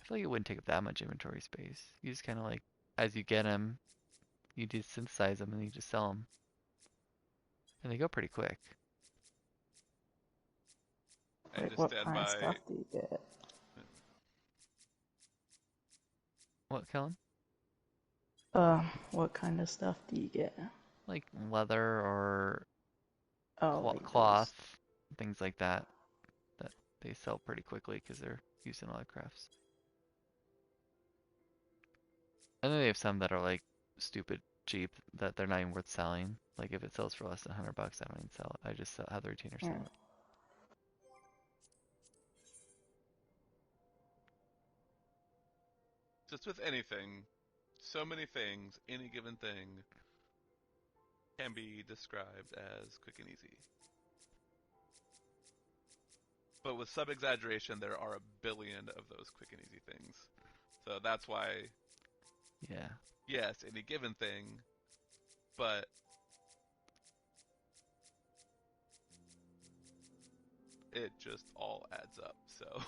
I feel like it wouldn't take up that much inventory space. You just kind of like, as you get them, you desynthesize them and you just sell them. And they go pretty quick. Like, what kind of stuff do you get? What, Kellen? What kind of stuff do you get? Like leather or like cloth, things like that. That they sell pretty quickly because they're used in a lot of crafts. And then they have some that are like stupid cheap that they're not even worth selling. Like if it sells for less than $100, I don't even sell it. I just have the retainer sell it. Just with anything, so many things, any given thing can be described as quick and easy. But with some exaggeration, there are a billion of those quick and easy things. So that's why, yeah, yes, any given thing, but it just all adds up. So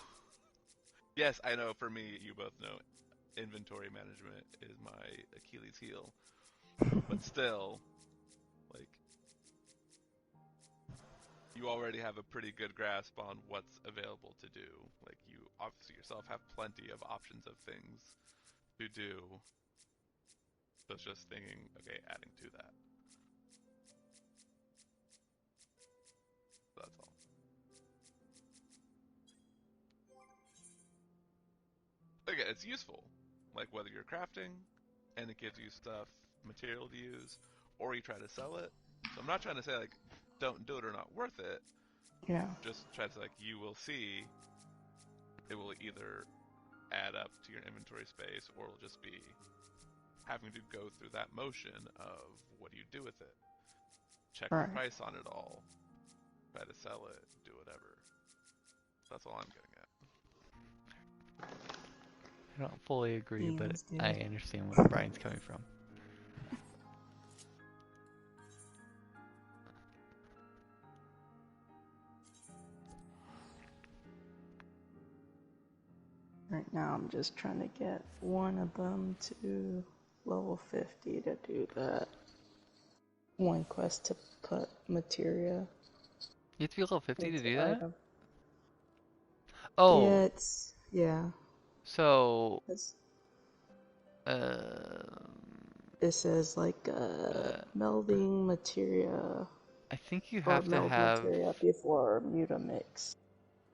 yes, I know for me, you both know, inventory management is my Achilles heel. But still, like, you already have a pretty good grasp on what's available to do. Like, you obviously yourself have plenty of options of things to do. So it's just thinking, okay, adding to that. That's all. Again, it's useful. Like, whether you're crafting, and it gives you stuff, material to use, or you try to sell it, So I'm not trying to say like don't do it or not worth it. Yeah. Just try to like you will see. It will either add up to your inventory space, or it'll just be having to go through that motion of what do you do with it? Check the Right. price on it all. Try to sell it. Do whatever. That's all I'm getting at. I don't fully agree, but Ian's good. I understand where Brian's coming from. Right now I'm just trying to get one of them to level 50 to do that one quest to put materia You have to be level 50 to into do that? item. Oh, Yeah. so It's, uh, it says like melding materia I think you or have to meld have. materia before mutamix.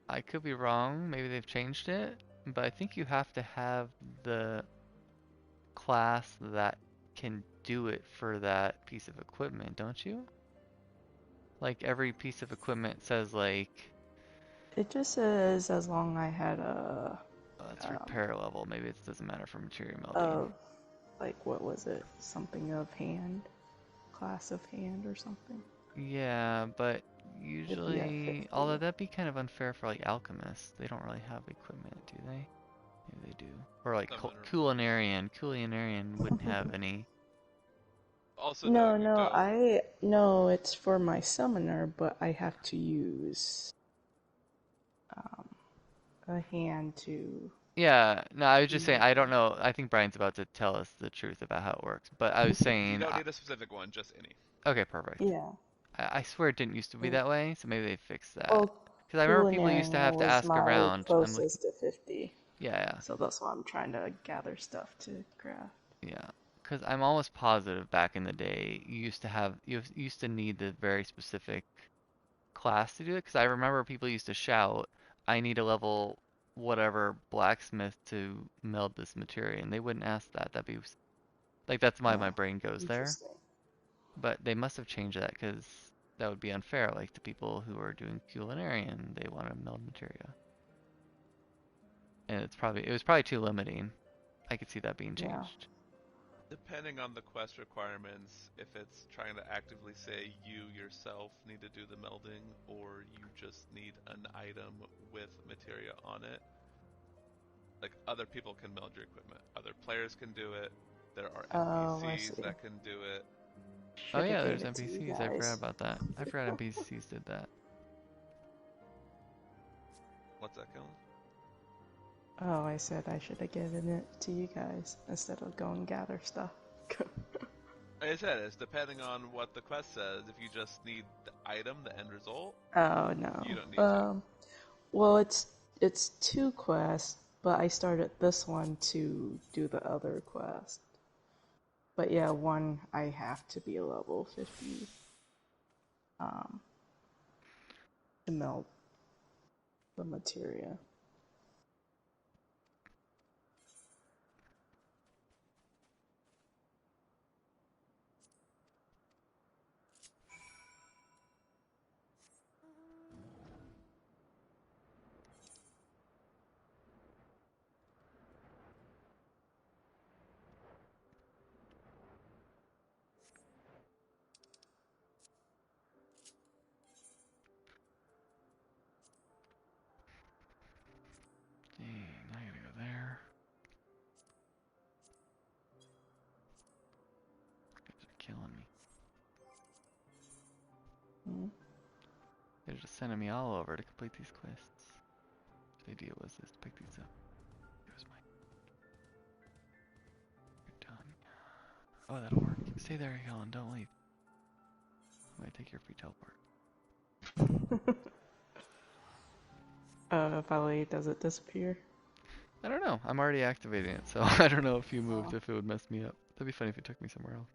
I could be wrong. Maybe they've changed it, but I think you have to have the class that can do it for that piece of equipment, don't you? Like every piece of equipment says like, It just says as long I had a it's repair level. Maybe it doesn't matter for material melding. of like what was it? Something of hand, class of hand or something. Yeah, but If you have usually, 50. although that'd be kind of unfair for like alchemists. They don't really have equipment, do they? Maybe they do. Or like Some that are- culinarian. Culinarian wouldn't have any. Also, No, we no, don't. no, it's for my summoner, but I have to use a hand to. Yeah, no, I was just saying, I don't know. I think Brian's about to tell us the truth about how it works. But I was You saying, don't need a specific one, just any. okay, perfect. Yeah. I swear it didn't used to be that way, so maybe they fixed that. Well, Because I remember people used to culinarian have to was ask my around. closest to 50. Yeah, So that's why I'm trying to gather stuff to craft. yeah. Because I'm almost positive back in the day, you used to need the very specific class to do it. Because I remember people used to shout, "I need a level whatever blacksmith to meld this material," and they wouldn't ask that. That'd be like that's why my brain goes there. Interesting. But they must have changed that because that would be unfair. Like the people who are doing culinarian, they want to meld materia, and it was probably too limiting. I could see that being Yeah. changed. Depending on the quest requirements, if it's trying to actively say you yourself need to do the melding, or you just need an item with materia on it, like other people can meld your equipment. Other players can do it. There are Oh, I NPCs see. that can do it. Oh Should've yeah, gave there's it to you NPCs. I forgot guys. about that. I forgot NPCs did that. What's that, Kellen? Oh, I said I should have given it to you guys instead of go and gather stuff. Like I said, it's depending on what the quest says. If you just need the item, the end result, Oh no. you don't need to. Well, it's two quests, but I started this one to do the other quest. But yeah, one I have to be level 50 to melt the materia. Dang, I gotta go there. Guys are killing me. They're just sending me all over to complete these quests. The idea was this to pick these up. Here's mine. You're done. Oh, that'll work. Stay there, Helen. Don't leave. I'm gonna take your free teleport. If I leave, does it disappear? I don't know. I'm already activating it, so I don't know if you moved, if it would mess me up. That'd be funny if it took me somewhere else.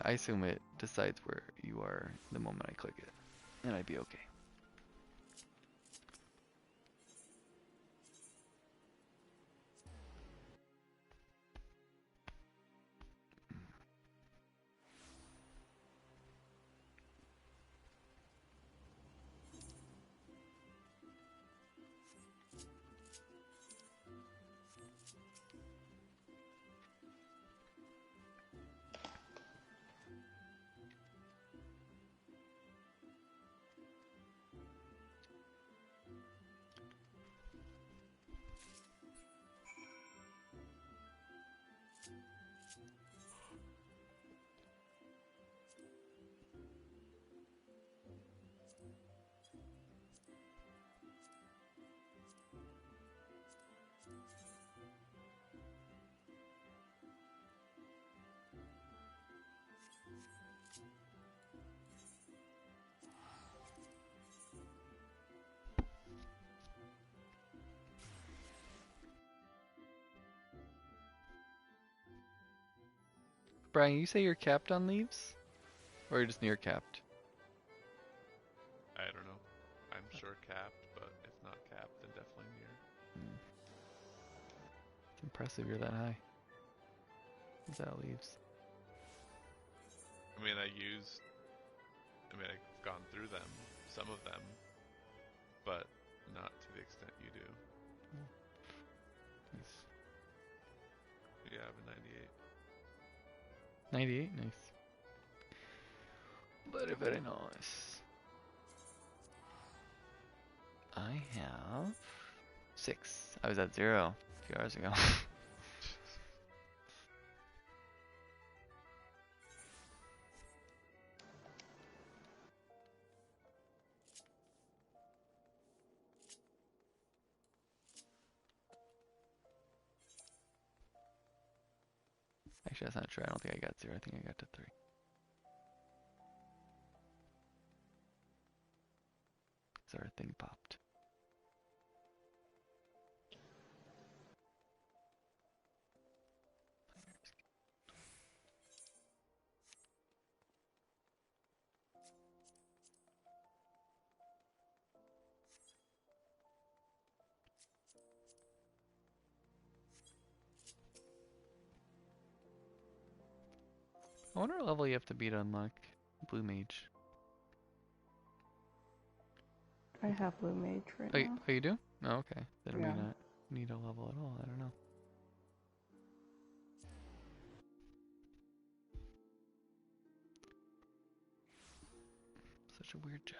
I assume it decides where you are the moment I click it, and I'd be okay. Brian, you say you're capped on leaves? Or you're just near capped? I don't know. I'm sure capped, but if not capped, then definitely near. It's impressive you're that high. Without leaves. I mean, I've gone through them, some of them, but not to the extent you do. Nice. Yeah, I have a 98. 98? Nice. Very, very nice. I have 6. I was at 0 a few hours ago. Actually, that's not true. I don't think I got 0. I think I got to 3. So our thing popped. I wonder what level you have to beat to unlock Blue Mage. I have Blue Mage right Oh, now. oh, you do? Oh, okay. Then Yeah. we not need a level at all. I don't know. Such a weird job.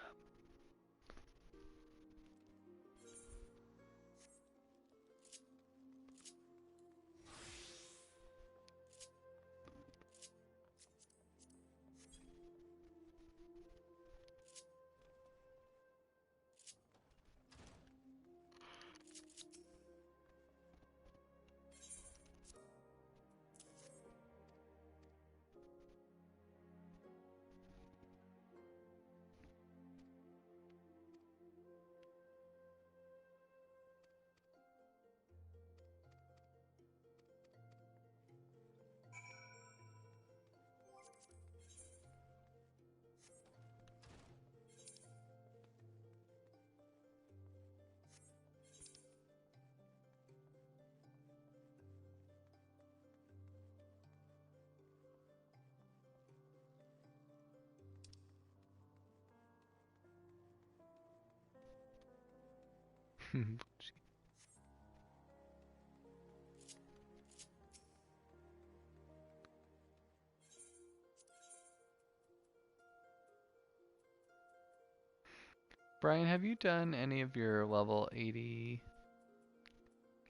Brian, have you done any of your level 80,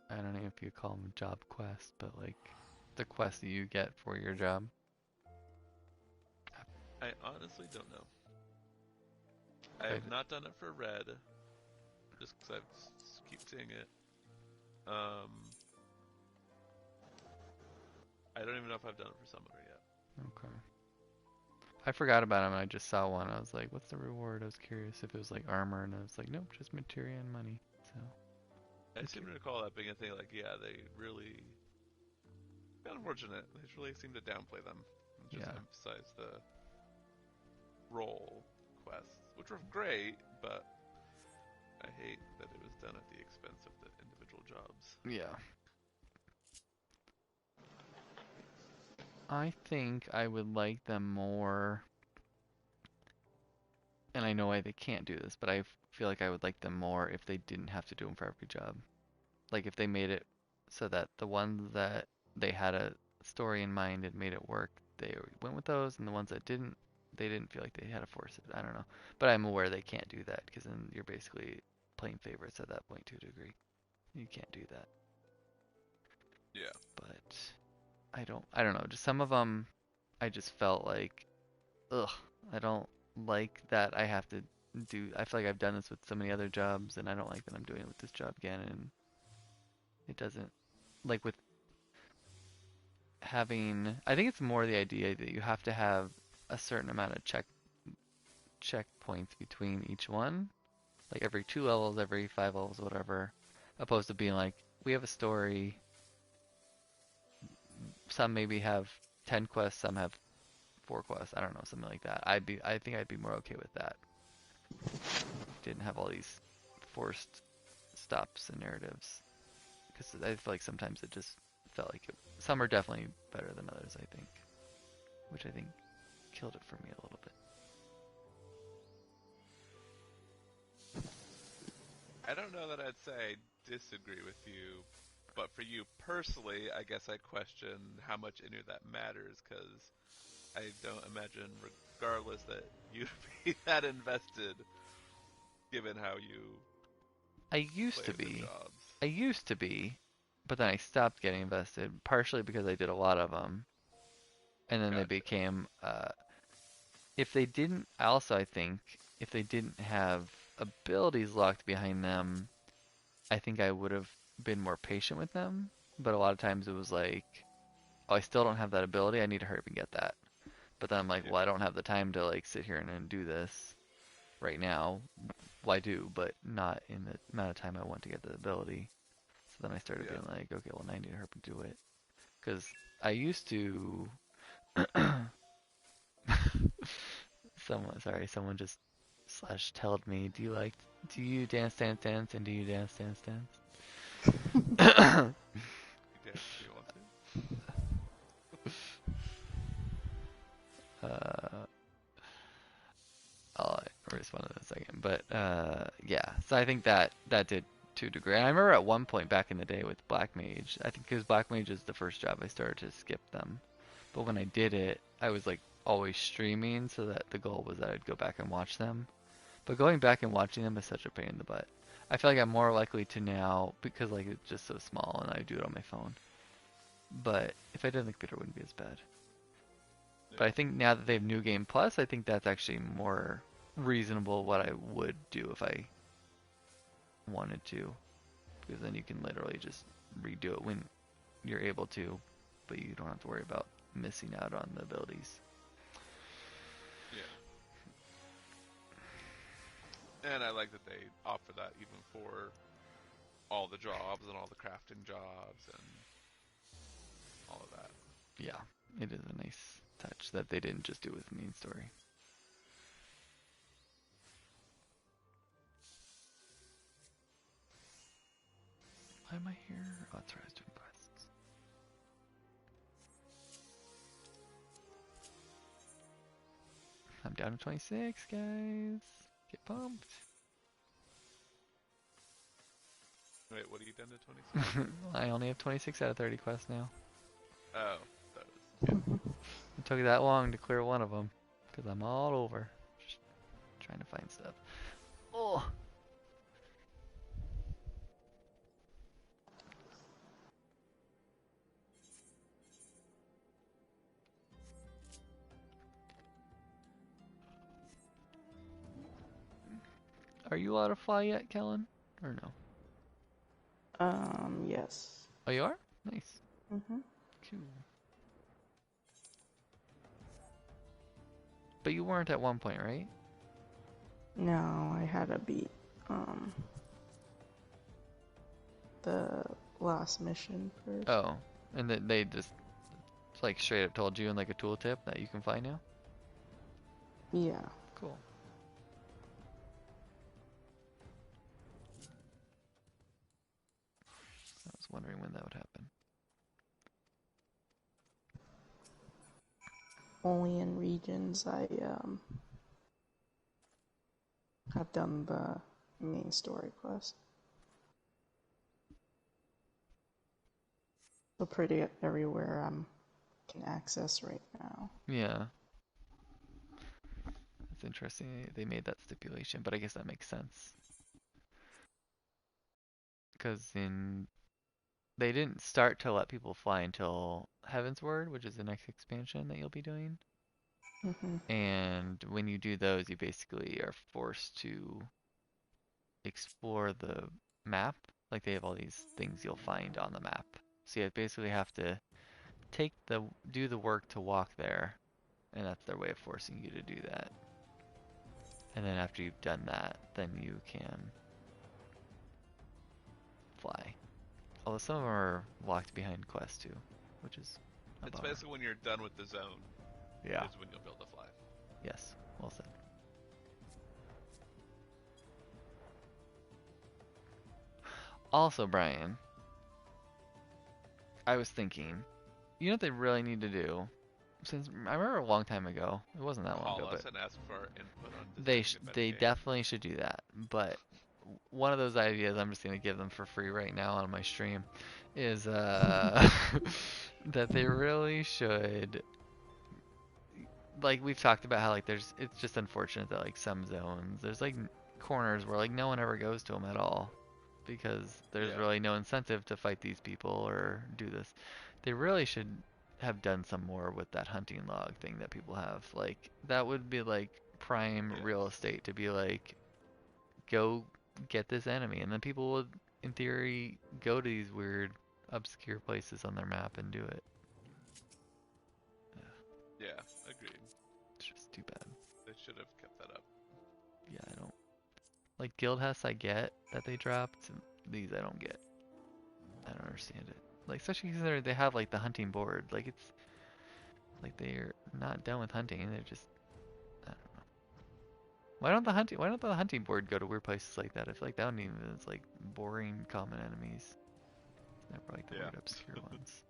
I don't know if you call them job quests, but like the quests that you get for your job? I honestly don't know. I have not done it for red, just because I keep seeing it. I don't even know if I've done it for Summoner yet. Okay. I forgot about him and I just saw one. I was like, what's the reward? I was curious if it was like armor, and I was like, nope, just materia and money. So I seem to recall that being a thing, like, yeah, they really... Unfortunate. They really seem to downplay them and just emphasize the role quests, which were great, but I hate that it was done at the expense of the individual jobs. yeah. I think I would like them more, and I know why they can't do this, but I feel like I would like them more if they didn't have to do them for every job. Like if they made it so that the ones that they had a story in mind and made it work, they went with those, and the ones that didn't, they didn't feel like they had to force it. I don't know. But I'm aware they can't do that, because then you're basically playing favorites at that point to a degree. You can't do that. Yeah. But I don't know. Just some of them, I just felt like, ugh, I don't like that I have to do. I feel like I've done this with so many other jobs, and I don't like that I'm doing it with this job again. And it doesn't, like with having, I think it's more the idea that you have to have a certain amount of checkpoints between each one, like every 2 levels, every 5 levels, whatever, opposed to being like, we have a story. Some maybe have 10 quests, some have 4 quests. I don't know, something like that. I think I'd be more okay with that. Didn't have all these forced stops and narratives. Because I feel like sometimes it just felt like some are definitely better than others, I think. Which I think killed it for me a little bit. I don't know that I'd say I disagree with you, but for you personally, I guess I question how much any of that matters, because I don't imagine, regardless, that you'd be that invested, given how you I used to play the be. jobs. I used to be, but then I stopped getting invested, partially because I did a lot of them. And then they Gotcha. became, if they didn't, also I think, if they didn't have abilities locked behind them, I think I would have been more patient with them. But a lot of times it was like, oh, I still don't have that ability, I need to hurry up and get that. But then I'm like, well, I don't have the time to like sit here and do this right now. Well, I do, but not in the amount of time I want to get the ability. So then I started being like, okay, well, now I need to hurry up and do it. Because I used to... someone just /telled me, do you dance, dance, dance, and do you dance, dance, dance? You dance if you want to. I'll respond in a second, but yeah. So I think that did to a degree. And I remember at one point back in the day with Black Mage, I think because Black Mage is the first job, I started to skip them. But when I did it, I was like always streaming, so that the goal was that I'd go back and watch them. But going back and watching them is such a pain in the butt. I feel like I'm more likely to now, because like it's just so small and I do it on my phone. But if I did on the computer, it wouldn't be as bad. But I think now that they have New Game Plus, I think that's actually more reasonable what I would do if I wanted to. Because then you can literally just redo it when you're able to, but you don't have to worry about missing out on the abilities. Yeah. And I like that they offer that even for all the jobs and all the crafting jobs and all of that. Yeah, it is a nice touch that they didn't just do with Main Story. Why am I here? Oh, that's right, I was doing quests. I'm down to 26, guys. Get pumped. Wait, what are you done to 26? I only have 26 out of 30 quests now. Oh, that was... Yeah. It took that long to clear one of them, because I'm all over. Just trying to find stuff. Oh! Are you allowed to fly yet, Kellen? Or no? Yes. Oh, you are? Nice. Mm-hmm. Cool. But you weren't at one point, right? No, I had to beat, the last mission first. Oh, and they just, like, straight up told you in, like, a tooltip that you can fly now? Yeah. Cool. I was wondering when that would happen. Only in regions I have done the main story quest. So pretty everywhere can access right now. Yeah. It's interesting they made that stipulation, but I guess that makes sense. Because they didn't start to let people fly until Heaven's Word, which is the next expansion that you'll be doing. Mm-hmm. And when you do those, you basically are forced to explore the map. Like they have all these things you'll find on the map. So you basically have to do the work to walk there, and that's their way of forcing you to do that. And then after you've done that, then you can fly. Although some of them are locked behind quests too, which is a It's bummer. basically when you're done with the zone. Yeah. Is when you'll be able to fly. Yes. Well said. Also, Brian, I was thinking, you know what they really need to do? Since I remember a long time ago, it wasn't that long ago, Call us but and ask for our input on they designing a better they game. definitely should do that. But one of those ideas I'm just gonna give them for free right now on my stream is that they really should, like we've talked about how like it's just unfortunate that like some zones there's like corners where like no one ever goes to them at all because there's really no incentive to fight these people or do this. They really should have done some more with that hunting log thing that people have. Like that would be like prime real estate to be like, go get this enemy, and then people would in theory go to these weird obscure places on their map and do it. Yeah, agreed. It's just too bad. They should have kept that up. Yeah, I don't like Guildhouse. I get that they dropped. These I don't get. I don't understand it. Like especially because they have like the hunting board. Like it's like they're not done with hunting. They're just, I don't know. Why don't the hunting board go to weird places like that? I feel like that one even is like boring common enemies. It's never like the weird obscure ones.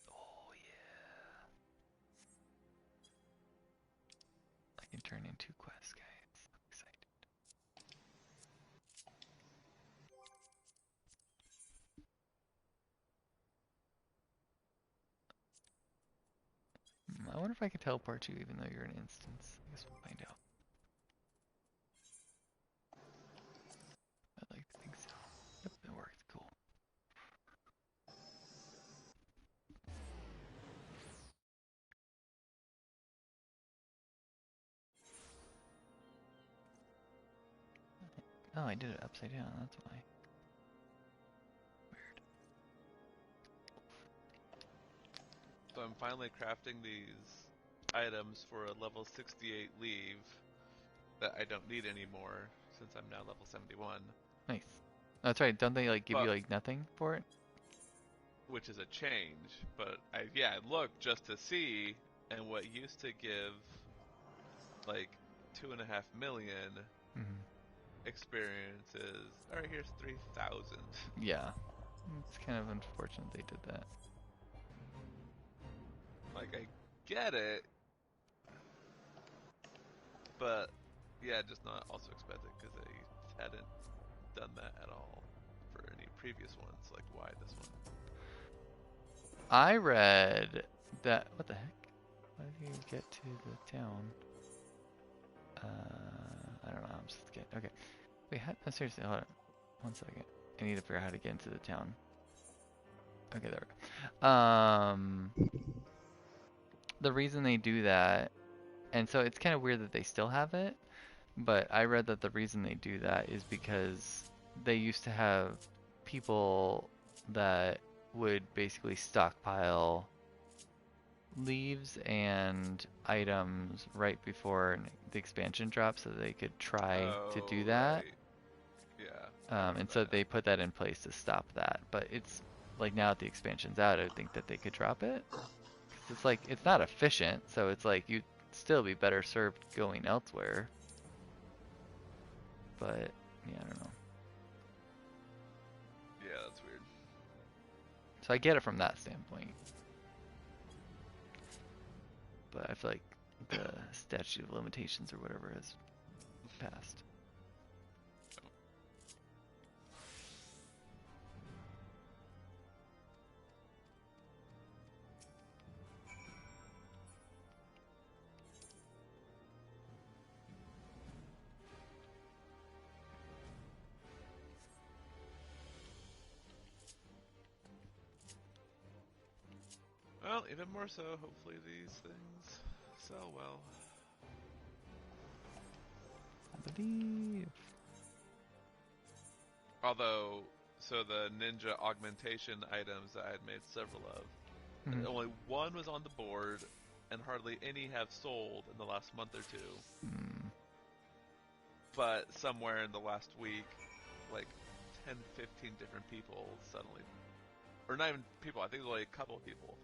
Oh yeah. I can turn in 2 quests, guys. I'm excited. I wonder if I could teleport you even though you're an instance. I guess we'll find out. I'd like to think so. Yep, it worked. Cool. Oh, I did it upside down. That's why. Weird. So I'm finally crafting these items for a level 68 leave that I don't need anymore since I'm now level 71. Nice. That's right. Don't they like give you like nothing for it? Which is a change, but I looked just to see, and what used to give like 2.5 million experiences. Alright, here's 3,000. Yeah. It's kind of unfortunate they did that. Like, I get it, but yeah, just not also expected because I hadn't done that at all for any previous ones. Like, why this one? I read that. What the heck? How did you get to the town? I don't know. I'm just getting. Okay. Wait, no, seriously, hold on. 1 second. I need to figure out how to get into the town. Okay, there we go. The reason they do that, and so it's kind of weird that they still have it, but I read that the reason they do that is because they used to have people that would basically stockpile leaves and items right before the expansion drops so they could try to do that. Right. Yeah. And so they put that in place to stop that. But it's like now that the expansion's out, I would think that they could drop it. 'Cause it's like, it's not efficient, so it's like you'd still be better served going elsewhere. But, yeah, I don't know. Yeah, that's weird. So I get it from that standpoint. But I feel like the statute of limitations or whatever has passed. Well, even more so, hopefully these things sell well. I believe. Although, so the ninja augmentation items that I had made several of, Mhm. only one was on the board, and hardly any have sold in the last month or two. Mm. But somewhere in the last week, like 10, 15 different people suddenly, or not even people, I think only a couple of people,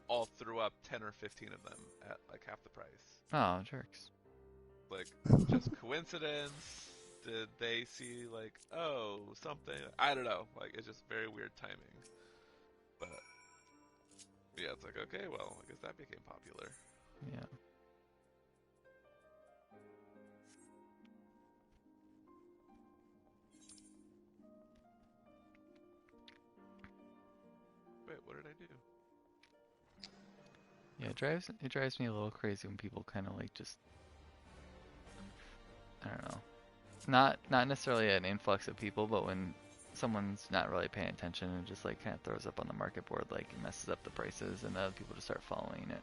all threw up 10 or 15 of them at like half the price. Oh, jerks. Like, just coincidence? Did they see, like, oh, something? I don't know. Like, it's just very weird timing. But, yeah, it's like, okay, well, I guess that became popular. Yeah. Wait, what did I do? Yeah, it drives me a little crazy when people kind of like just, I don't know, not necessarily an influx of people, but when someone's not really paying attention and just like kind of throws up on the market board, like it messes up the prices, and other people just start following it.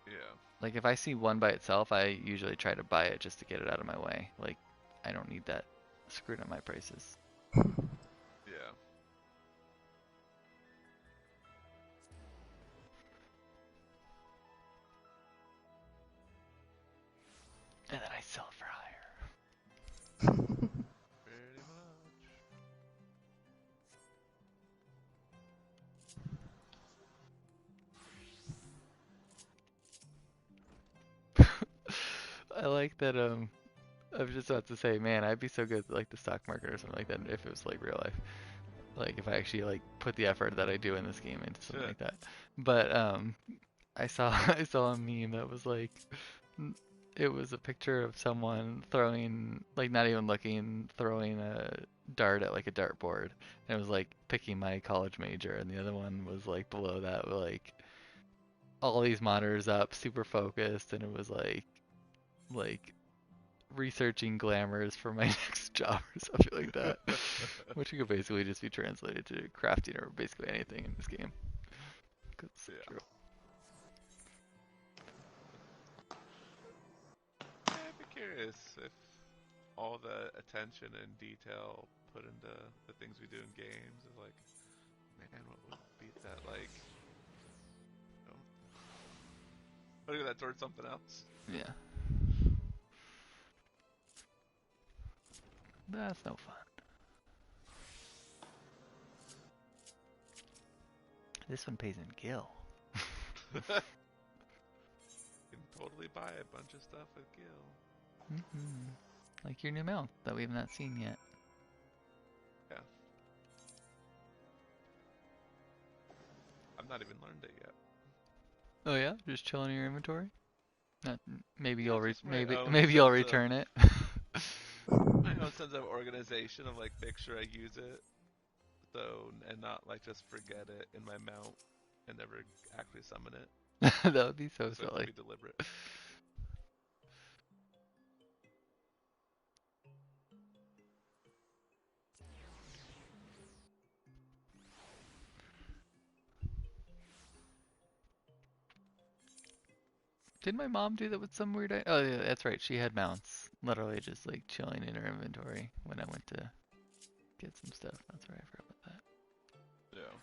Yeah. Like if I see one by itself, I usually try to buy it just to get it out of my way. Like I don't need that screwed up my prices. Yeah. And then I sell it for higher. Pretty much. I like that. I was just about to say, man, I'd be so good at like the stock market or something like that if it was like real life. Like if I actually like put the effort that I do in this game into something like that. But I saw I saw a meme that was like, it was a picture of someone throwing, like not even looking, throwing a dart at like a dartboard, and it was like picking my college major, and the other one was like below that with like all these monitors up, super focused, and it was like researching glamours for my next job or something like that, which could basically just be translated to crafting or basically anything in this game. 'Cause it's so true. Yeah, I'd be curious if all the attention and detail put into the things we do in games is like, man, what would beat that? Like, oh, look at that towards something else. Yeah. That's no fun. This one pays in gil. You can totally buy a bunch of stuff with gil. Like your new mount that we have not seen yet. Yeah. I've not even learned it yet. Oh yeah, just chilling in your inventory. Not, maybe Yeah, you'll just my own maybe you'll sense return it. My own sense of organization of like make sure I use it, so and not like just forget it in my mount and never actually summon it. That would be so So silly. to be deliberate. Did my mom do that with some weird? Oh yeah, that's right. She had mounts, literally just like chilling in her inventory when I went to get some stuff. That's right. I forgot about that. Yeah.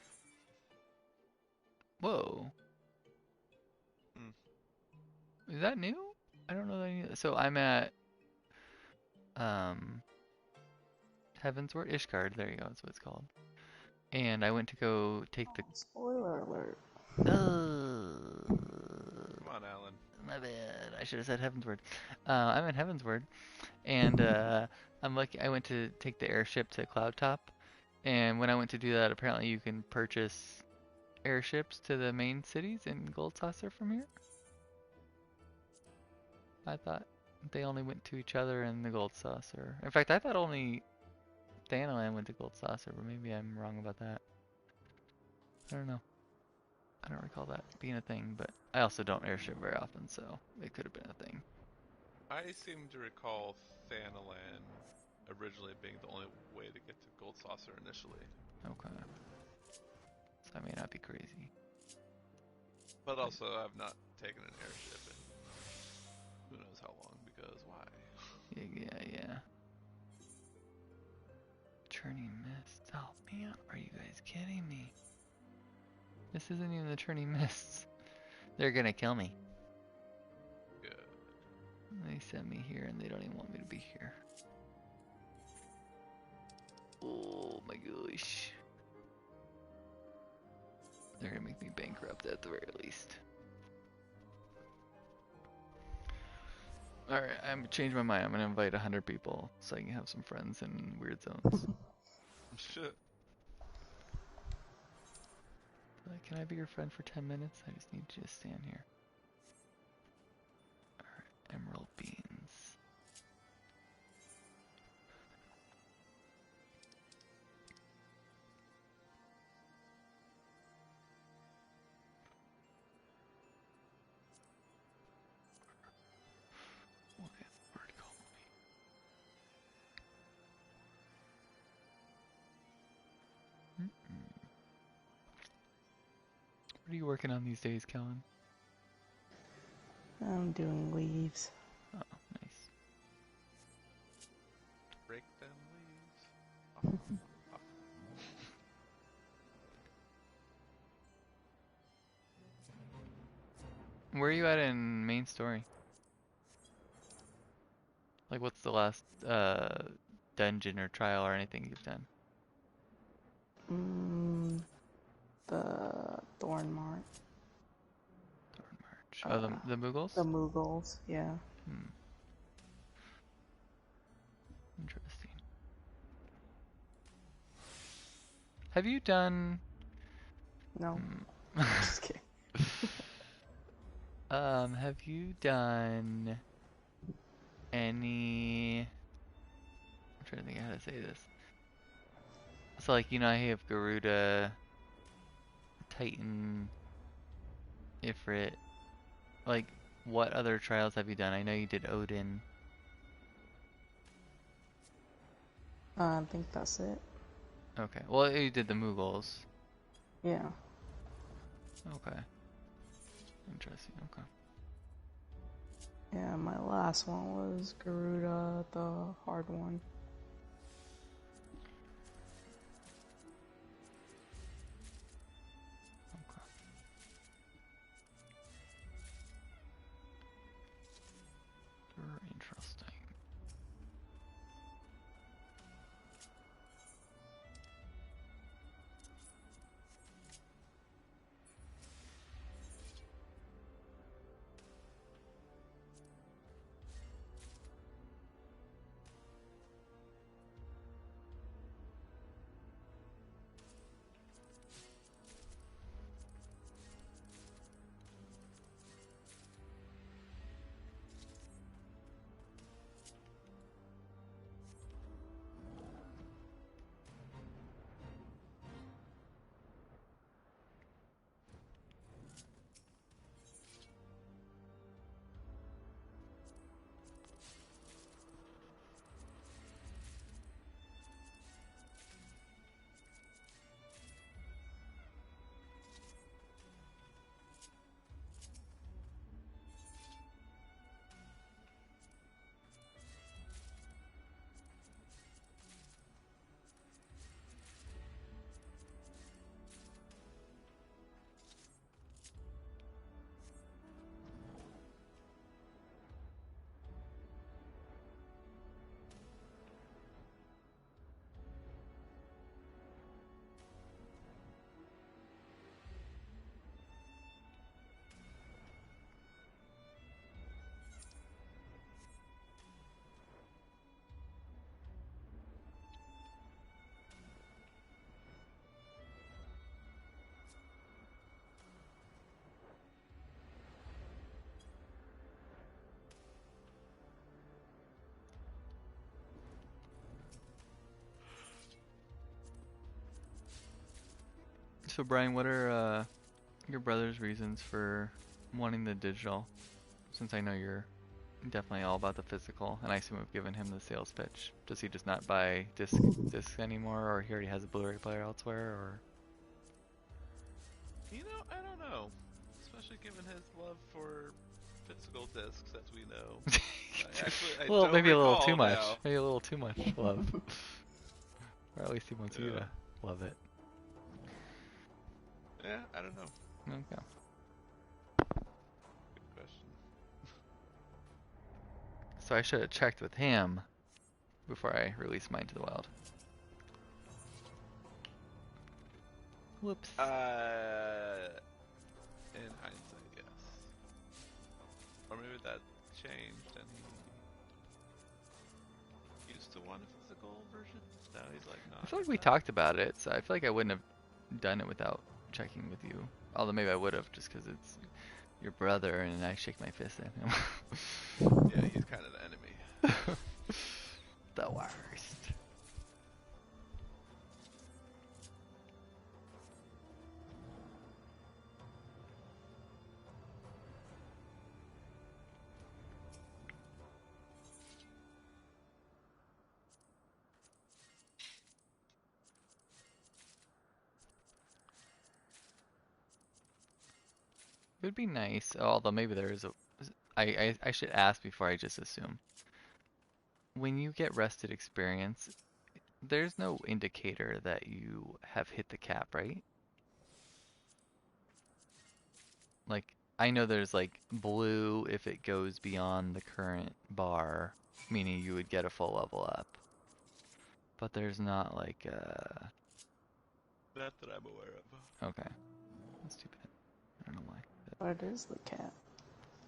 Whoa. Is that new? I don't know that I knew that. So I'm at Heavensward Ishgard. There you go. That's what it's called. And I went to go take the. Spoiler alert. Come on, Alan. My bad. I should have said Heavensward. I'm at Heavensward, and I'm lucky. I went to take the airship to Cloudtop, and when I went to do that, apparently you can purchase airships to the main cities in Gold Saucer from here. I thought they only went to each other in the Gold Saucer. In fact, I thought only Thanalan went to Gold Saucer, but maybe I'm wrong about that. I don't know. I don't recall that being a thing, but I also don't airship very often, so it could have been a thing. I seem to recall Thanalan originally being the only way to get to Gold Saucer initially. Okay. So I may not be crazy. But also, I've not taken an airship in who knows how long, because why? Yeah. Turning mists. Oh man, are you guys kidding me? This isn't even the turning mists. They're gonna kill me. Good. They sent me here and they don't even want me to be here. Oh my gosh. They're gonna make me bankrupt at the very least. Alright, I'm gonna change my mind. I'm gonna invite 100 people so I can have some friends in weird zones. Shit. Like, can I be your friend for 10 minutes? I just need you to stand here. Alright, emerald beans. Okay, bird colony. What are you working on these days, Kellen? I'm doing leaves. Oh, nice. Break them leaves. Where are you at in main story? Like, what's the last dungeon or trial or anything you've done? The Thorn March. Thorn March. Oh, the Mughals? The Mughals, yeah. Interesting. Have you done... No. Just kidding. Have you done any... I'm trying to think how to say this. So, like, you know, I have Garuda, Titan, Ifrit. Like, what other trials have you done? I know you did Odin. I think that's it. Okay. Well, you did the Mughals. Yeah. Okay. Interesting. Okay. Yeah, my last one was Garuda, the hard one. Okay. Very interesting. So Brian, what are your brother's reasons for wanting the digital? Since I know you're definitely all about the physical, and I assume we've given him the sales pitch. Does he just not buy discs anymore, or he already has a Blu-ray player elsewhere, or? You know, I don't know. especially given his love for physical discs, as we know. Well, don't maybe a little too recall much. now. Maybe a little too much love. Or at least he wants you Yeah. to love it. Yeah, I don't know. Okay. Good question. So I should have checked with him before I release mine to the wild. Whoops. In hindsight, yes. Or maybe that changed and he used to want a physical version. Now he's like, no. I feel like we talked about it, so I feel like I wouldn't have done it without checking with you. Although maybe I would have, just because it's your brother and I shake my fist at him. Yeah, he's kind of the enemy. The worst. It would be nice, although maybe there is a... I should ask before I just assume. When you get rested experience, there's no indicator that you have hit the cap, right? Like, I know there's like blue if it goes beyond the current bar, meaning you would get a full level up. But there's not like Not that I'm aware of. Okay. That's too bad. I don't know why. What is the cap?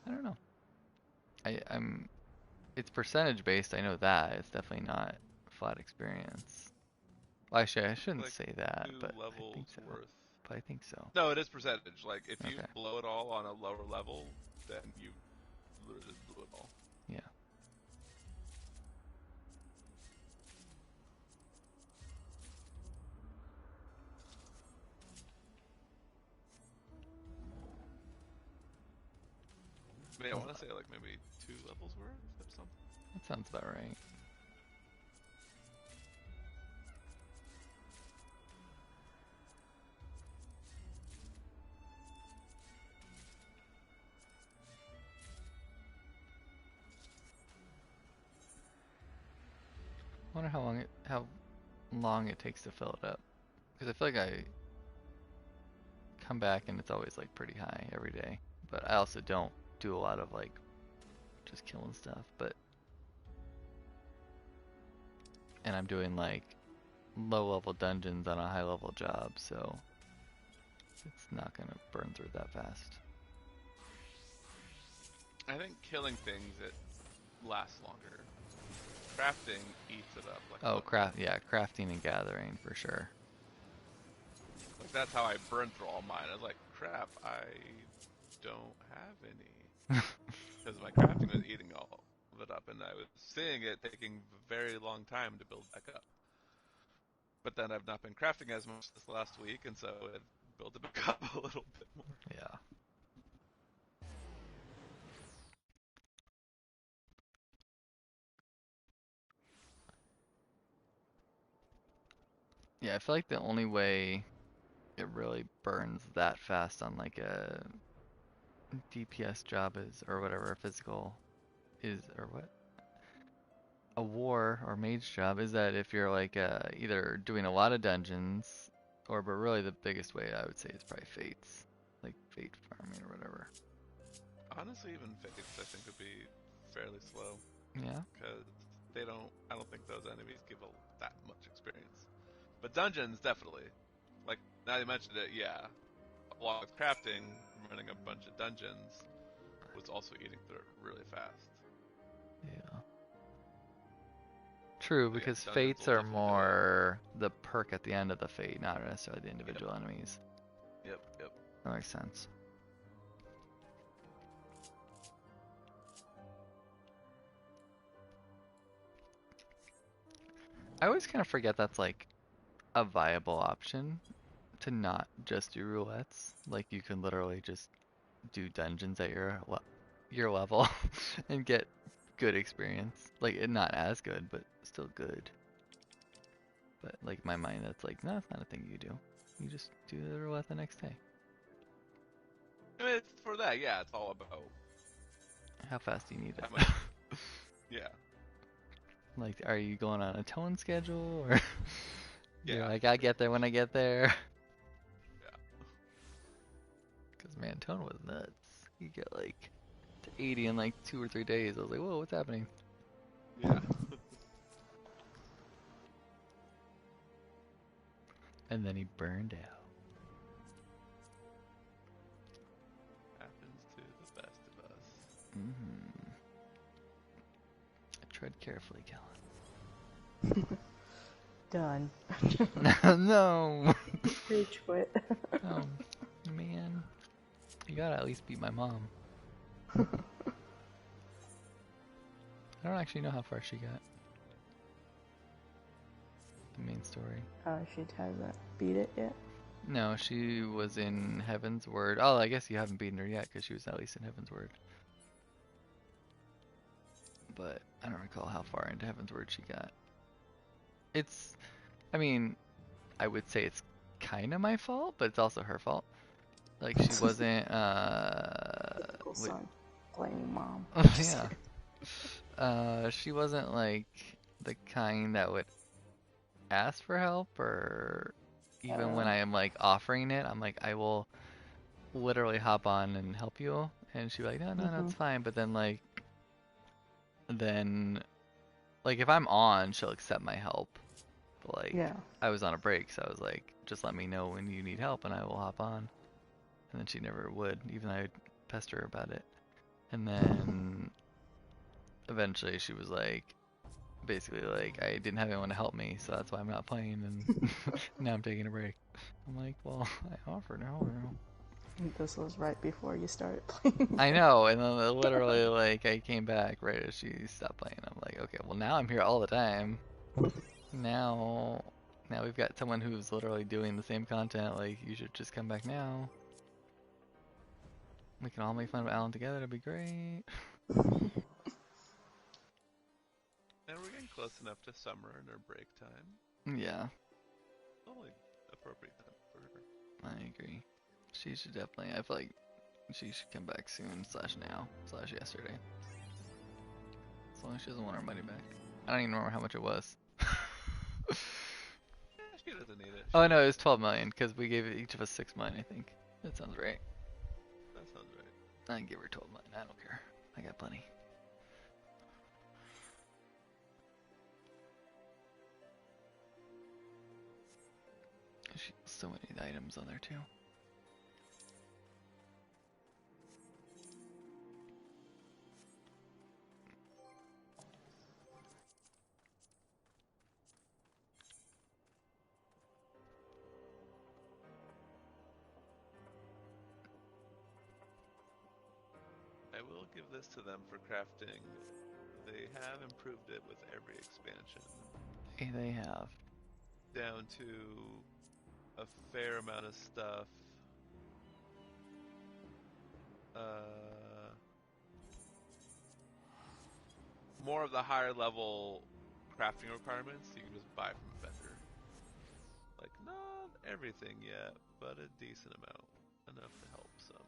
I don't know. I'm it's percentage based, I know that. It's definitely not flat experience. Well, actually, I shouldn't Like say that, 2 but I levels think so. worth. But I think so. No, it is percentage. Like, if you Okay. blow it all on a lower level, then you literally blew it all. Yeah. I mean, I want to say like maybe 2 levels worth or something. That sounds about right. I wonder how long it takes to fill it up. Because I feel like I come back and it's always like pretty high every day. But I also don't do a lot of like just killing stuff. And I'm doing like low level dungeons on a high level job, so it's not gonna burn through that fast. I think killing things, it lasts longer. Crafting eats it up. Like Crafting and gathering for sure. Like, that's how I burned through all mine. I was like, crap, I don't have any. Because my crafting was eating all of it up, and I was seeing it taking a very long time to build back up. But then I've not been crafting as much this last week, and so it built it back up a little bit more. Yeah. Yeah, I feel like the only way it really burns that fast on like a DPS job is, or whatever, physical is, or what? A war or mage job is that if you're like either doing a lot of dungeons, but really the biggest way I would say is probably fates, like fate farming or whatever. Honestly, even fates I think would be fairly slow. Yeah. Because I don't think those enemies give that much experience. But dungeons, definitely. Like, now you mentioned it, yeah. Along with crafting, running a bunch of dungeons was also eating through it really fast. Yeah. True, So, because yeah, fates are more the perk at the end of the fate, not necessarily the individual enemies. Yep. That makes sense. I always kind of forget that's like a viable option to not just do roulettes. Like you can literally just do dungeons at your level and get good experience. Like not as good, but still good. But like in my mind, that's like, no, that's not a thing you do. You just do the roulette the next day. I mean, it's for that, yeah. It's all about How fast do you need it? how much. Yeah. Like, are you going on a tone schedule, or you're Yeah. like, I get there when I get there? Yeah. Because man, tone was nuts. You get like to 80 in like 2 or 3 days. I was like, whoa, what's happening? Yeah. And then he burned out. Happens to the best of us. Mm-hmm. Tread carefully, Kellen. Done. No. Rage quit. Oh, man. You gotta at least beat my mom. I don't actually know how far she got. The main story. She hasn't beat it yet. No, she was in Heaven's Word. Oh, I guess you haven't beaten her yet because she was at least in Heaven's Word. But I don't recall how far into Heaven's Word she got. It's, I mean, I would say it's kind of my fault, but it's also her fault. Like, she wasn't, Typical son playing mom. yeah. She wasn't, like, the kind that would ask for help, or even when I am, like, offering it, I'm like, I will literally hop on and help you. And she'd be like, no, it's fine. But then, like, if I'm on, she'll accept my help. But, like, I was on a break, so I was like, just let me know when you need help and I will hop on. And then she never would, even though I'd pester her about it. And then eventually she was like, basically like, I didn't have anyone to help me, so that's why I'm not playing, and now I'm taking a break. I'm like, well, I offered help. This was right before you started playing. I know, and then literally, like, I came back right as she stopped playing. I'm like, okay, well, now I'm here all the time. Now we've got someone who's literally doing the same content. Like, you should just come back now. We can all make fun of Alan together. That'd be great. And we're getting close enough to summer and our break time. Yeah. Only appropriate time for her. I agree. She should definitely. I feel like she should come back soon. /now/yesterday. As long as she doesn't want her money back. I don't even remember how much it was. She doesn't need it. Oh no, it was 12 million because we gave each of us 6 million. I think that sounds right. That sounds right. I can give her 12 million. I don't care. I got plenty. She has so many items on there too. I will give this to them for crafting. They have improved it with every expansion. Hey, they have. Down to a fair amount of stuff. More of the higher level crafting requirements you can just buy from a vendor. Like, not everything yet, but a decent amount. Enough to help some.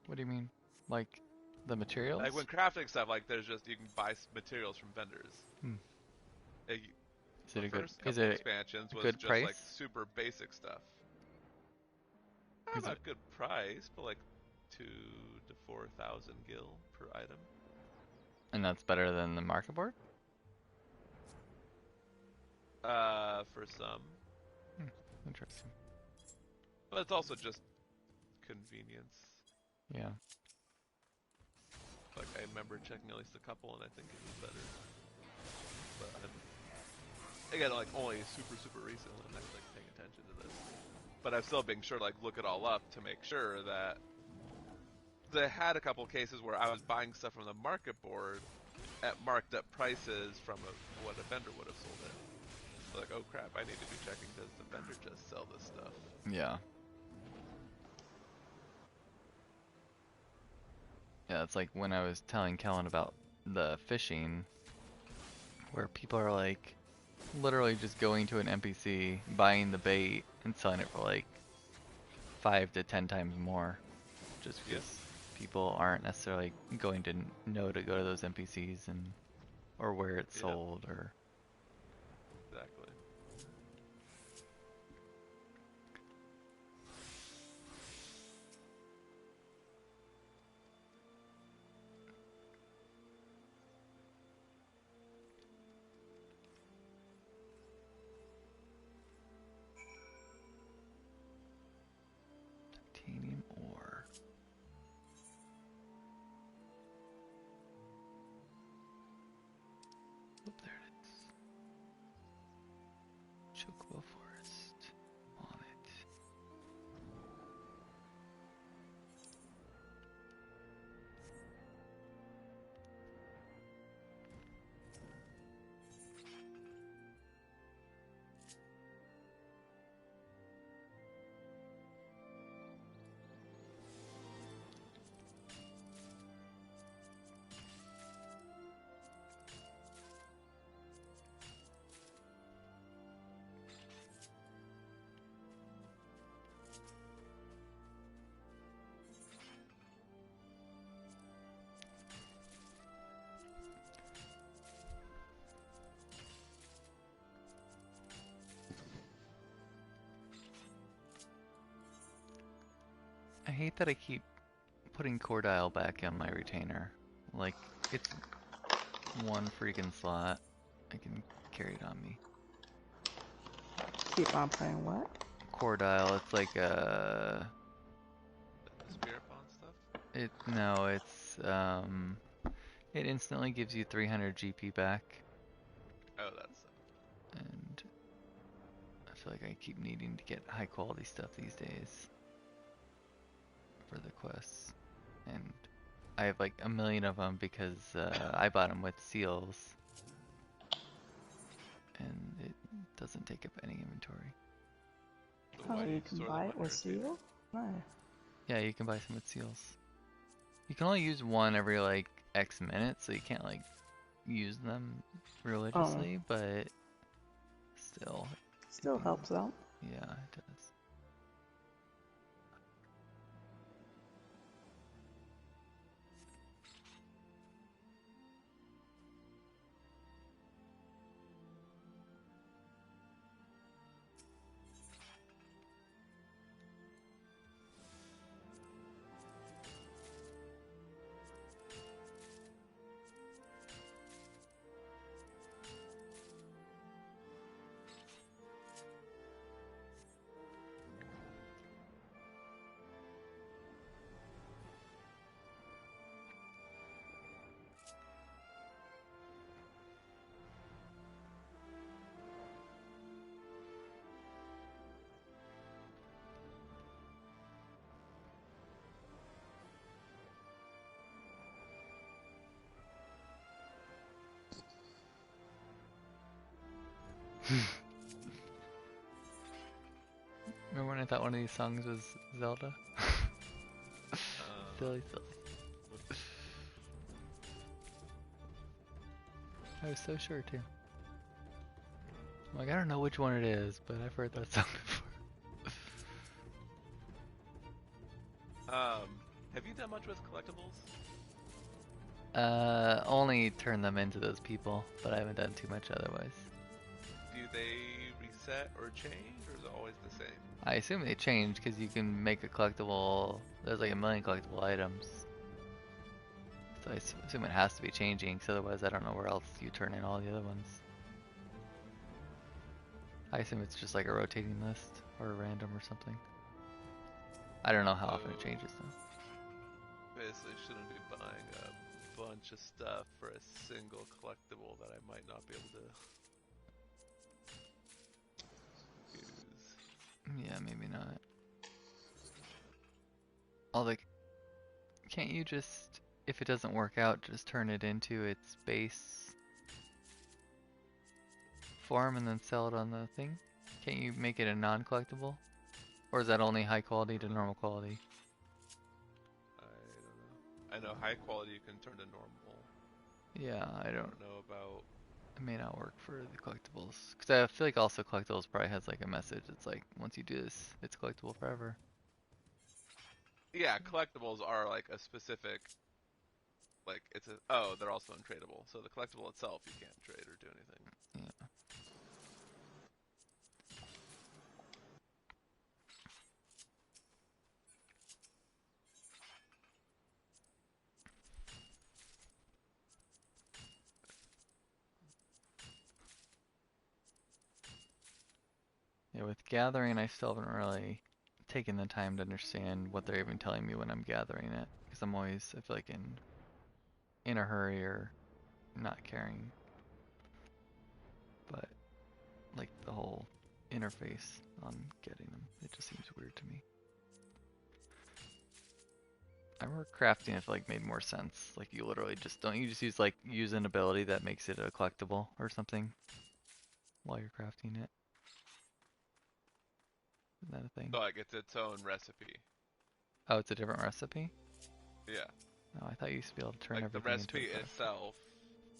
What do you mean? Like the materials? Like when crafting stuff, like there's just, you can buy materials from vendors. Is it a good? Is it expansions was good just price? Like super basic stuff. Not a good price, but like 2,000 to 4,000 gil per item. And that's better than the market board? For some. Interesting. But it's also just convenience. Yeah. Like I remember checking at least a couple, and I think it was better. But again, like only super recently, I'm not like paying attention to this. But I'm still being sure to like look it all up to make sure that they had a couple cases where I was buying stuff from the market board at marked up prices from what a vendor would have sold it. So like, oh crap, I need to be checking, does the vendor just sell this stuff? Yeah. Yeah, it's like when I was telling Kellen about the fishing, where people are like literally just going to an NPC, buying the bait, and selling it for like 5 to 10 times more. just because people aren't necessarily going to know to go to those NPCs and or where it's sold or. Exactly. Titanium ore. Oh, there it is. Chocobo forest. On it. I hate that I keep putting core dial back on my retainer. Like, it's one freaking slot. I can carry it on me. Keep on playing what? Core dial, it's like The Spirit Bond stuff? No, it's it instantly gives you 300 GP back. Oh, that's. And I feel like I keep needing to get high quality stuff these days for the quests. And I have like a million of them because I bought them with seals. And it doesn't take up any inventory. Oh, you can buy it with seal? Nice. Yeah, you can buy some with seals. You can only use one every like X minutes, so you can't like use them religiously, but still. Still helps out. Yeah, it does. Remember when I thought one of these songs was Zelda? Silly. I was so sure too. I'm like, I don't know which one it is, but I've heard that song before. Have you done much with collectibles? Only turn them into those people, but I haven't done too much otherwise. Do they reset or change, or is it always the same? I assume they change because you can make a collectible. There's like a million collectible items. So I assume it has to be changing, because otherwise I don't know where else you turn in all the other ones. I assume it's just like a rotating list, or random or something. I don't know how often it changes though. Basically, shouldn't be buying a bunch of stuff for a single collectible that I might not be able to use. Yeah, maybe not. Although, can't you just, if it doesn't work out, just turn it into its base form and then sell it on the thing? Can't you make it a non-collectible? Or is that only high quality to normal quality? I don't know. I know high quality you can turn to normal. Yeah, I don't know about. It may not work for the collectibles. Because I feel like also collectibles probably has like a message. It's like, once you do this, it's collectible forever. Yeah, collectibles are like a specific, like it's a, they're also untradeable. So the collectible itself you can't trade or do anything. Yeah. Yeah, with gathering, I still haven't really taken the time to understand what they're even telling me when I'm gathering it, because I'm always, I feel like, in a hurry or not caring. But like the whole interface on getting them, it just seems weird to me. I remember crafting it like made more sense. Like you literally just don't you just use an ability that makes it a collectible or something while you're crafting it. Isn't that a thing? So like it's its own recipe. Oh, it's a different recipe? Yeah. Oh, I thought you used to be able to turn Like the everything into a recipe quest. itself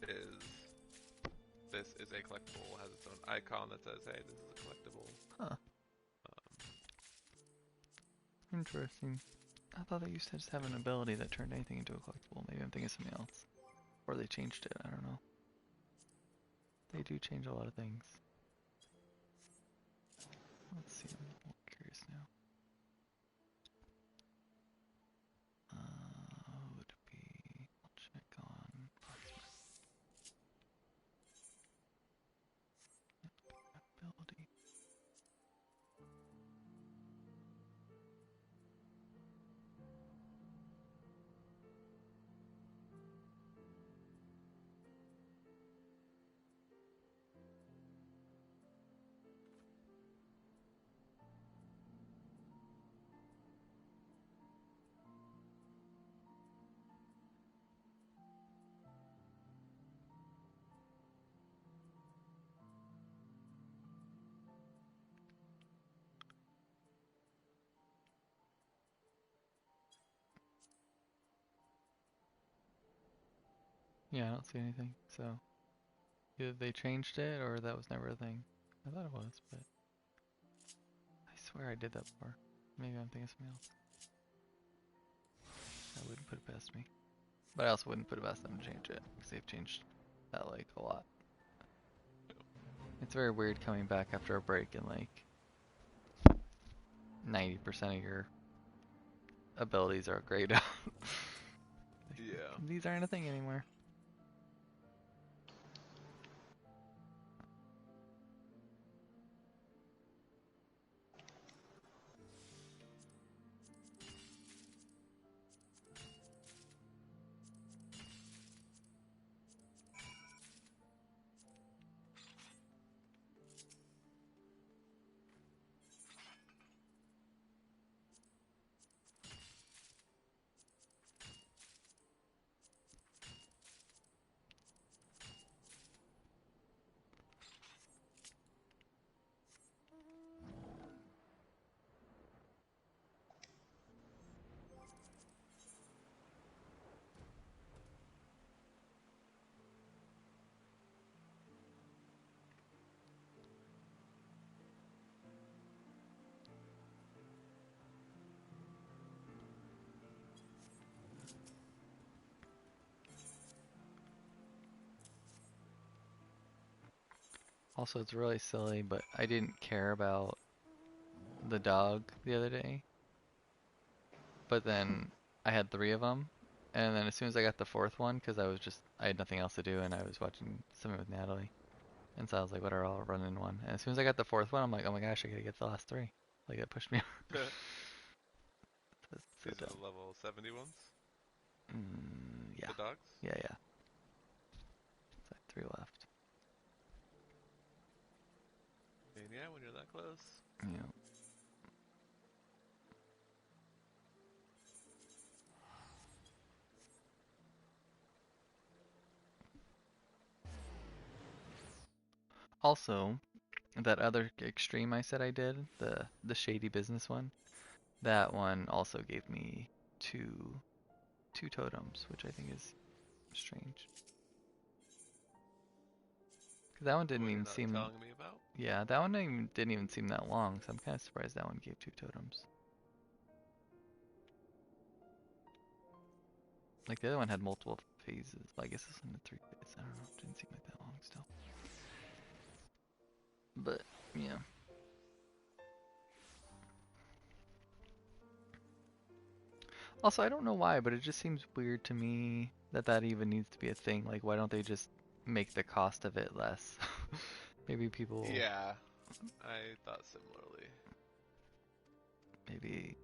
is, this is a collectible, has its own icon that says, hey, this is a collectible. Huh. Interesting. I thought they used to just have an ability that turned anything into a collectible. Maybe I'm thinking of something else. Or they changed it, I don't know. They do change a lot of things. Let's see, I'm more curious now. Would it be, I'll check on ability. Yeah, I don't see anything, so either they changed it or that was never a thing. I thought it was, but I swear I did that before. Maybe I'm thinking of something else. I wouldn't put it past me. But I also wouldn't put it past them to change it, because they've changed that like a lot. It's very weird coming back after a break and like 90% of your abilities are grayed out. Yeah. These aren't a thing anymore. Also, it's really silly, but I didn't care about the dog the other day. But then I had 3 of them, and then as soon as I got the 4th one, because I had nothing else to do, and I was watching something with Natalie, and so I was like, whatever, I'll run in one. And as soon as I got the 4th one, I'm like, oh my gosh, I gotta get the last 3. Like, it pushed me. That's so These are dumb. the level 70 ones? Yeah. The dogs? Yeah. So I have 3 left. And yeah, when you're that close. Yeah. Also, that other extreme I said I did, the shady business one, that one also gave me two totems, which I think is strange. Cause that one didn't What you're even not seem. telling me about? Yeah, that one didn't even seem that long, so I'm kind of surprised that one gave 2 totems. Like the other one had multiple phases. Well, I guess it's in the 3 phases. I don't know. Didn't seem like that long still. But yeah. Also, I don't know why, but it just seems weird to me that that even needs to be a thing. Like, why don't they just make the cost of it less? Maybe people. Yeah, I thought similarly. Maybe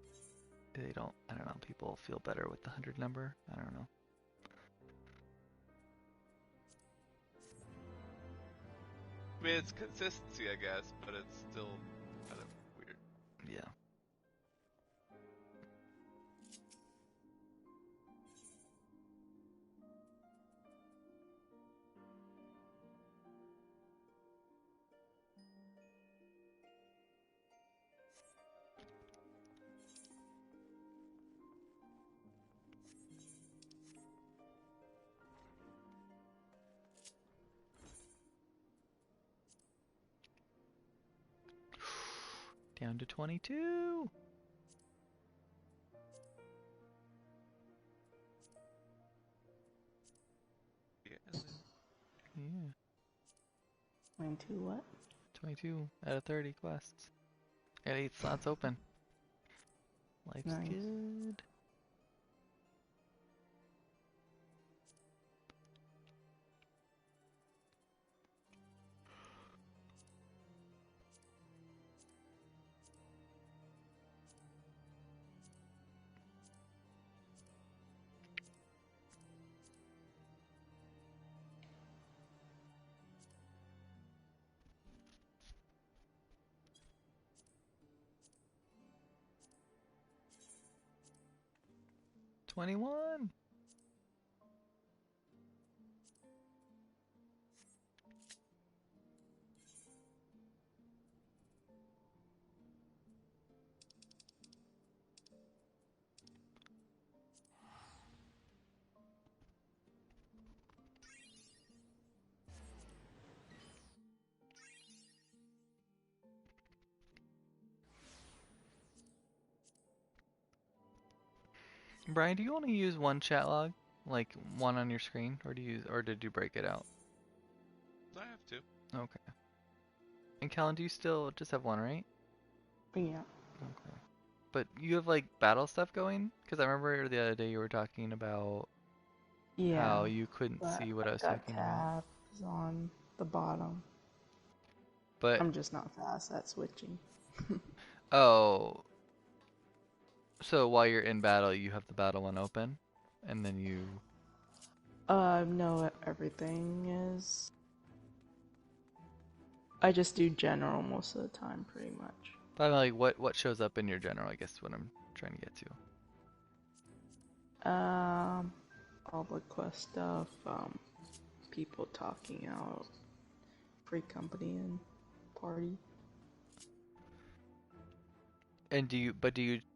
they don't. I don't know. People feel better with the 100 number. I don't know. I mean, it's consistency, I guess, but it's still kind of weird. Yeah. Down to 22. Yeah. Yeah. 22 what? 22 out of 30 quests. Got 8 slots open. Life's Nice. good. $21. Brian, do you only use one chat log? Like one on your screen? Or did you break it out? I have two. Okay. And Callan, do you still just have one, right? Yeah. Okay. But you have like battle stuff going? Because I remember the other day you were talking about how you couldn't see what I was talking about. Tabs on the bottom. But I'm just not fast at switching. oh, so while you're in battle, you have the battle one open, and then you. No, everything is. I just do general most of the time, pretty much. But like, what shows up in your general? I guess is what I'm trying to get to. All the quest stuff, people talking out, free company and party. And do you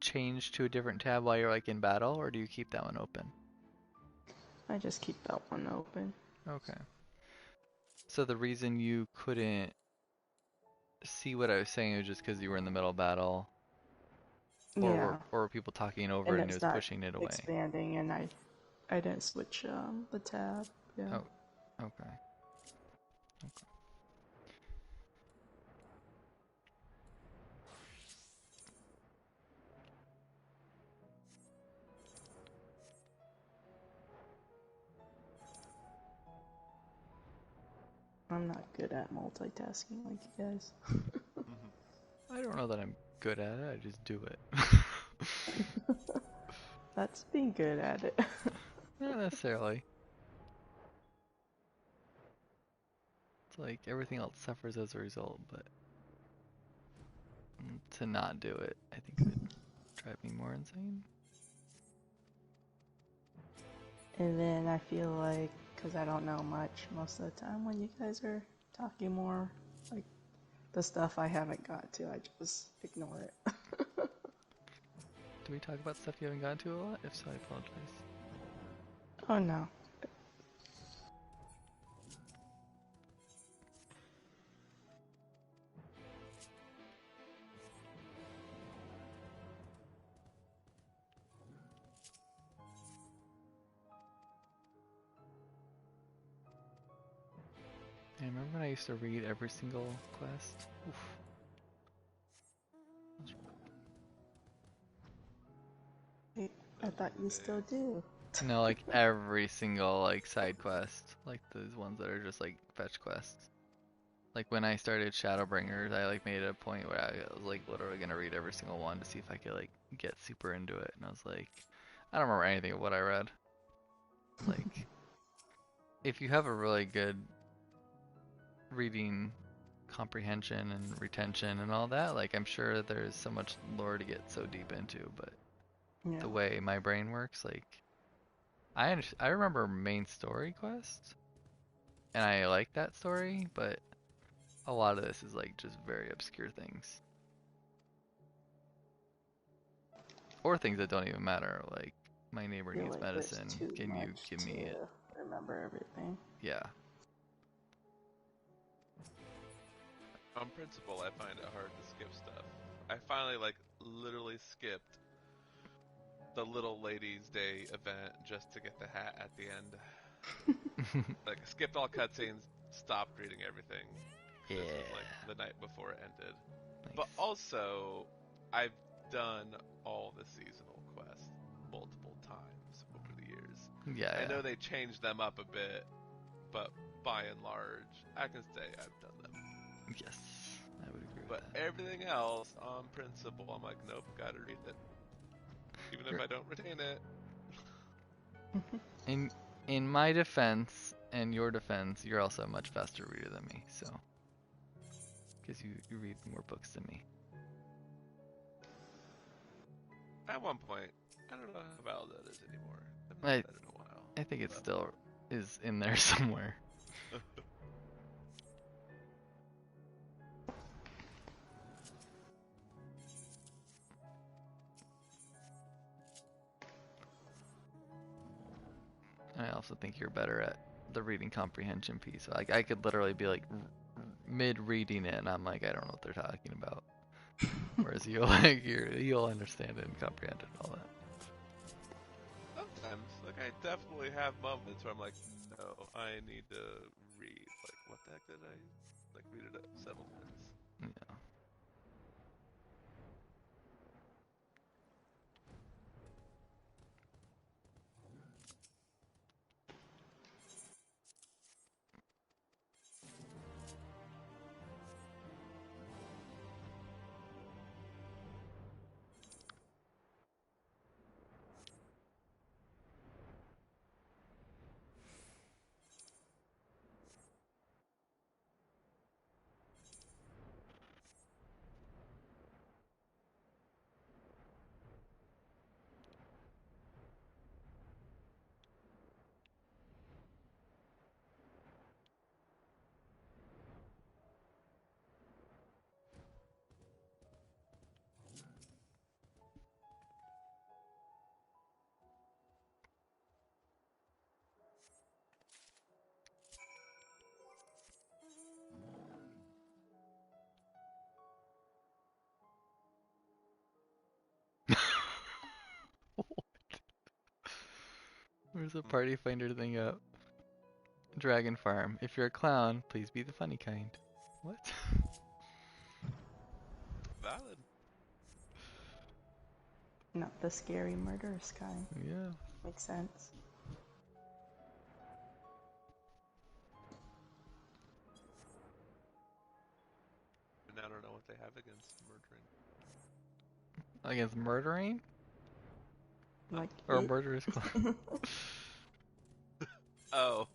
change to a different tab while you're like in battle, or do you keep that one open? I just keep that one open. Okay. So the reason you couldn't see what I was saying was just because you were in the middle of battle, or were people talking over it and it was pushing it away? Expanding, and I didn't switch the tab. Yeah. Oh, okay. Okay. I'm not good at multitasking like you guys. I don't know that I'm good at it. I just do it. That's being good at it. Not necessarily. It's like everything else suffers as a result, but to not do it, I think would drive me more insane. And then I feel like, because I don't know much most of the time when you guys are talking more, like the stuff I haven't got to, I just ignore it. Do we talk about stuff you haven't gotten to a lot? If so, I apologize. Oh no. remember when I used to read every single quest? Oof. I thought you still do. No, like every single like side quest, like those ones that are just like fetch quests. Like when I started Shadowbringers, I like made it a point where I was like literally gonna read every single one to see if I could like get super into it, and I was like, I don't remember anything of what I read. Like, if you have a really good reading comprehension and retention and all that, like I'm sure there's so much lore to get so deep into, but Yeah. the way my brain works, like I remember main story quest, and I like that story, but a lot of this is like just very obscure things. Or things that don't even matter, like my neighbor Feel needs like there's medicine, too can you much give me it? to remember everything. Yeah. On principle, I find it hard to skip stuff. I finally, like, literally skipped the Little Ladies Day event just to get the hat at the end. Like, skipped all cutscenes, stopped reading everything. Yeah. This was, like, the night before it ended. Nice. But also, I've done all the seasonal quests multiple times over the years. Yeah. I know they changed them up a bit, but by and large, I can say I've done them. Yes, I would agree But with that. everything else, on principle, I'm like, nope, gotta read it. Even if I don't retain it. In my defense and your defense, you're also a much faster reader than me, so because you read more books than me. At one point, I don't know how valid that is anymore. I've I not read it in a while. I think it still is in there somewhere. I also think you're better at the reading comprehension piece. Like I could literally be like mid reading it, and I'm like, I don't know what they're talking about. Whereas you'll like you'll understand it and comprehend it and all that. Sometimes, like I definitely have moments where I'm like, no, I need to read. Like, what the heck did I like read it several times? Yeah. Where's the party finder thing up? Dragon Farm. If you're a clown, please be the funny kind. What? Valid. Not the scary murderous kind. Yeah. Makes sense. And I don't know what they have against murdering. Against murdering? Like Or it. murderous clown? Oh.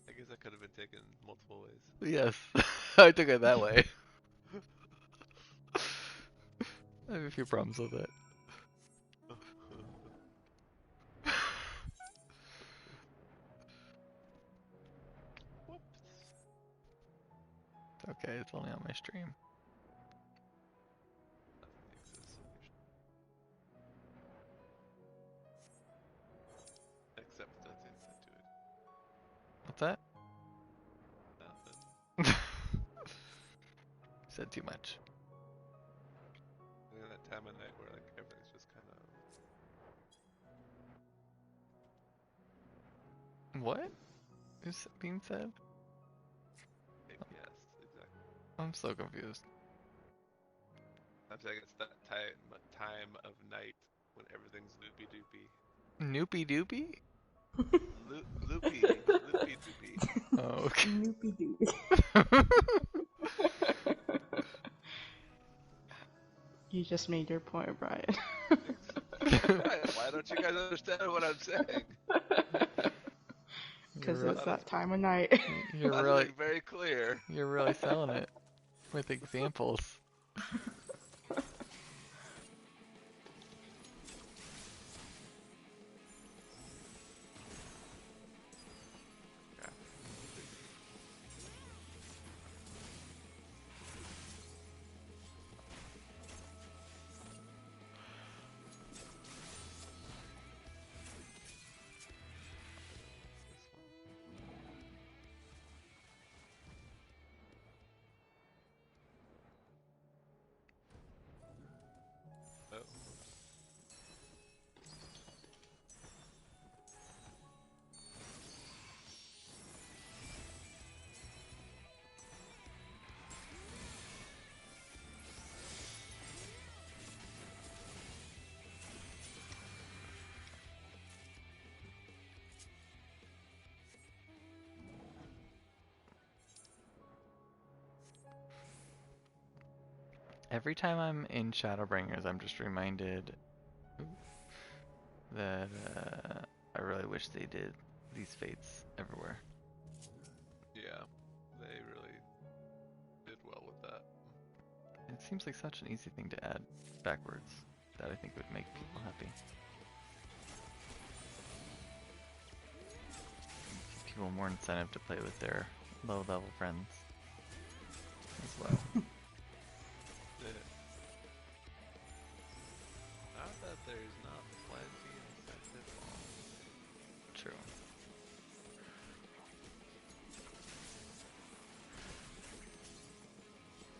I guess that could have been taken multiple ways. Yes. I took it that way. I have a few problems with it. Whoops. Okay, it's only on my stream. Nothing exists on your except that's input to it. What's that? Nothing. Said too much. And that time of night where like everything's just kind of What is being said? I'm so confused. I feel like it's that time of night when everything's loopy doopy. Noopy doopy? Loopy doopy. Oh, okay. Noopy doopy. You just made your point, Brian. Why don't you guys understand what I'm saying? Because You're it's that time of night. You're I really was very clear. You're really selling it with examples. Oh. Every time I'm in Shadowbringers, I'm just reminded that I really wish they did these fates everywhere. Yeah, they really did well with that. It seems like such an easy thing to add backwards that I think would make people happy. Give people more incentive to play with their low-level friends as well. Not that there's not plenty incentive on. True.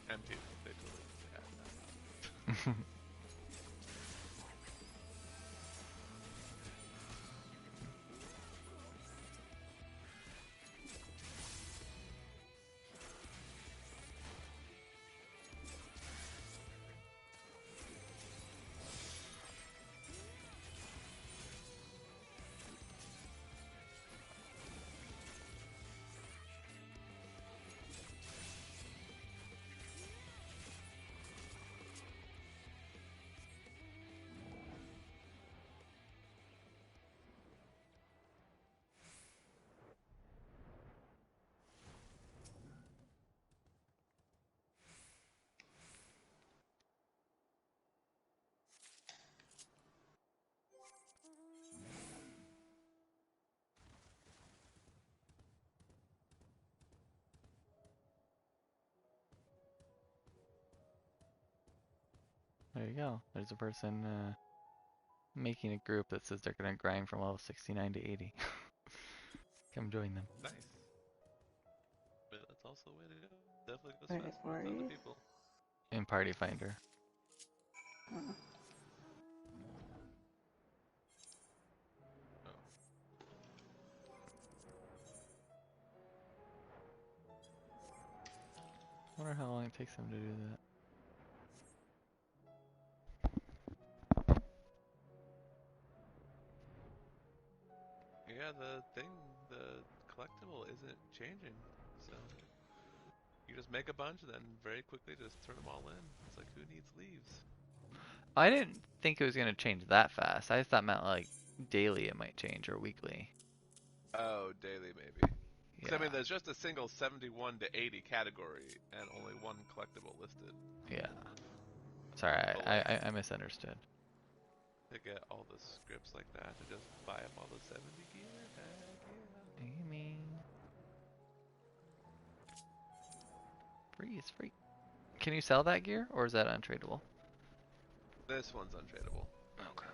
And people, they totally add that. There you go. There's a person making a group that says they're going to grind from level 69 to 80. Come join them. Nice. But that's also a way to go. Definitely goes Wait, faster where with are other you? people. In Party Finder. Oh. Oh. I wonder how long it takes them to do that. Yeah, the collectible isn't changing, so you just make a bunch and then very quickly just turn them all in. It's like, who needs leaves? I didn't think it was going to change that fast. I thought meant like daily it might change or weekly. Oh, daily maybe. Yeah. I mean, there's just a single 71 to 80 category and only one collectible listed. Yeah. Sorry, I misunderstood. To get all the scripts like that, to just buy up all the 70 gear, heck yeah. Aiming. Free is free. Can you sell that gear, or is that untradeable? This one's untradeable. Okay.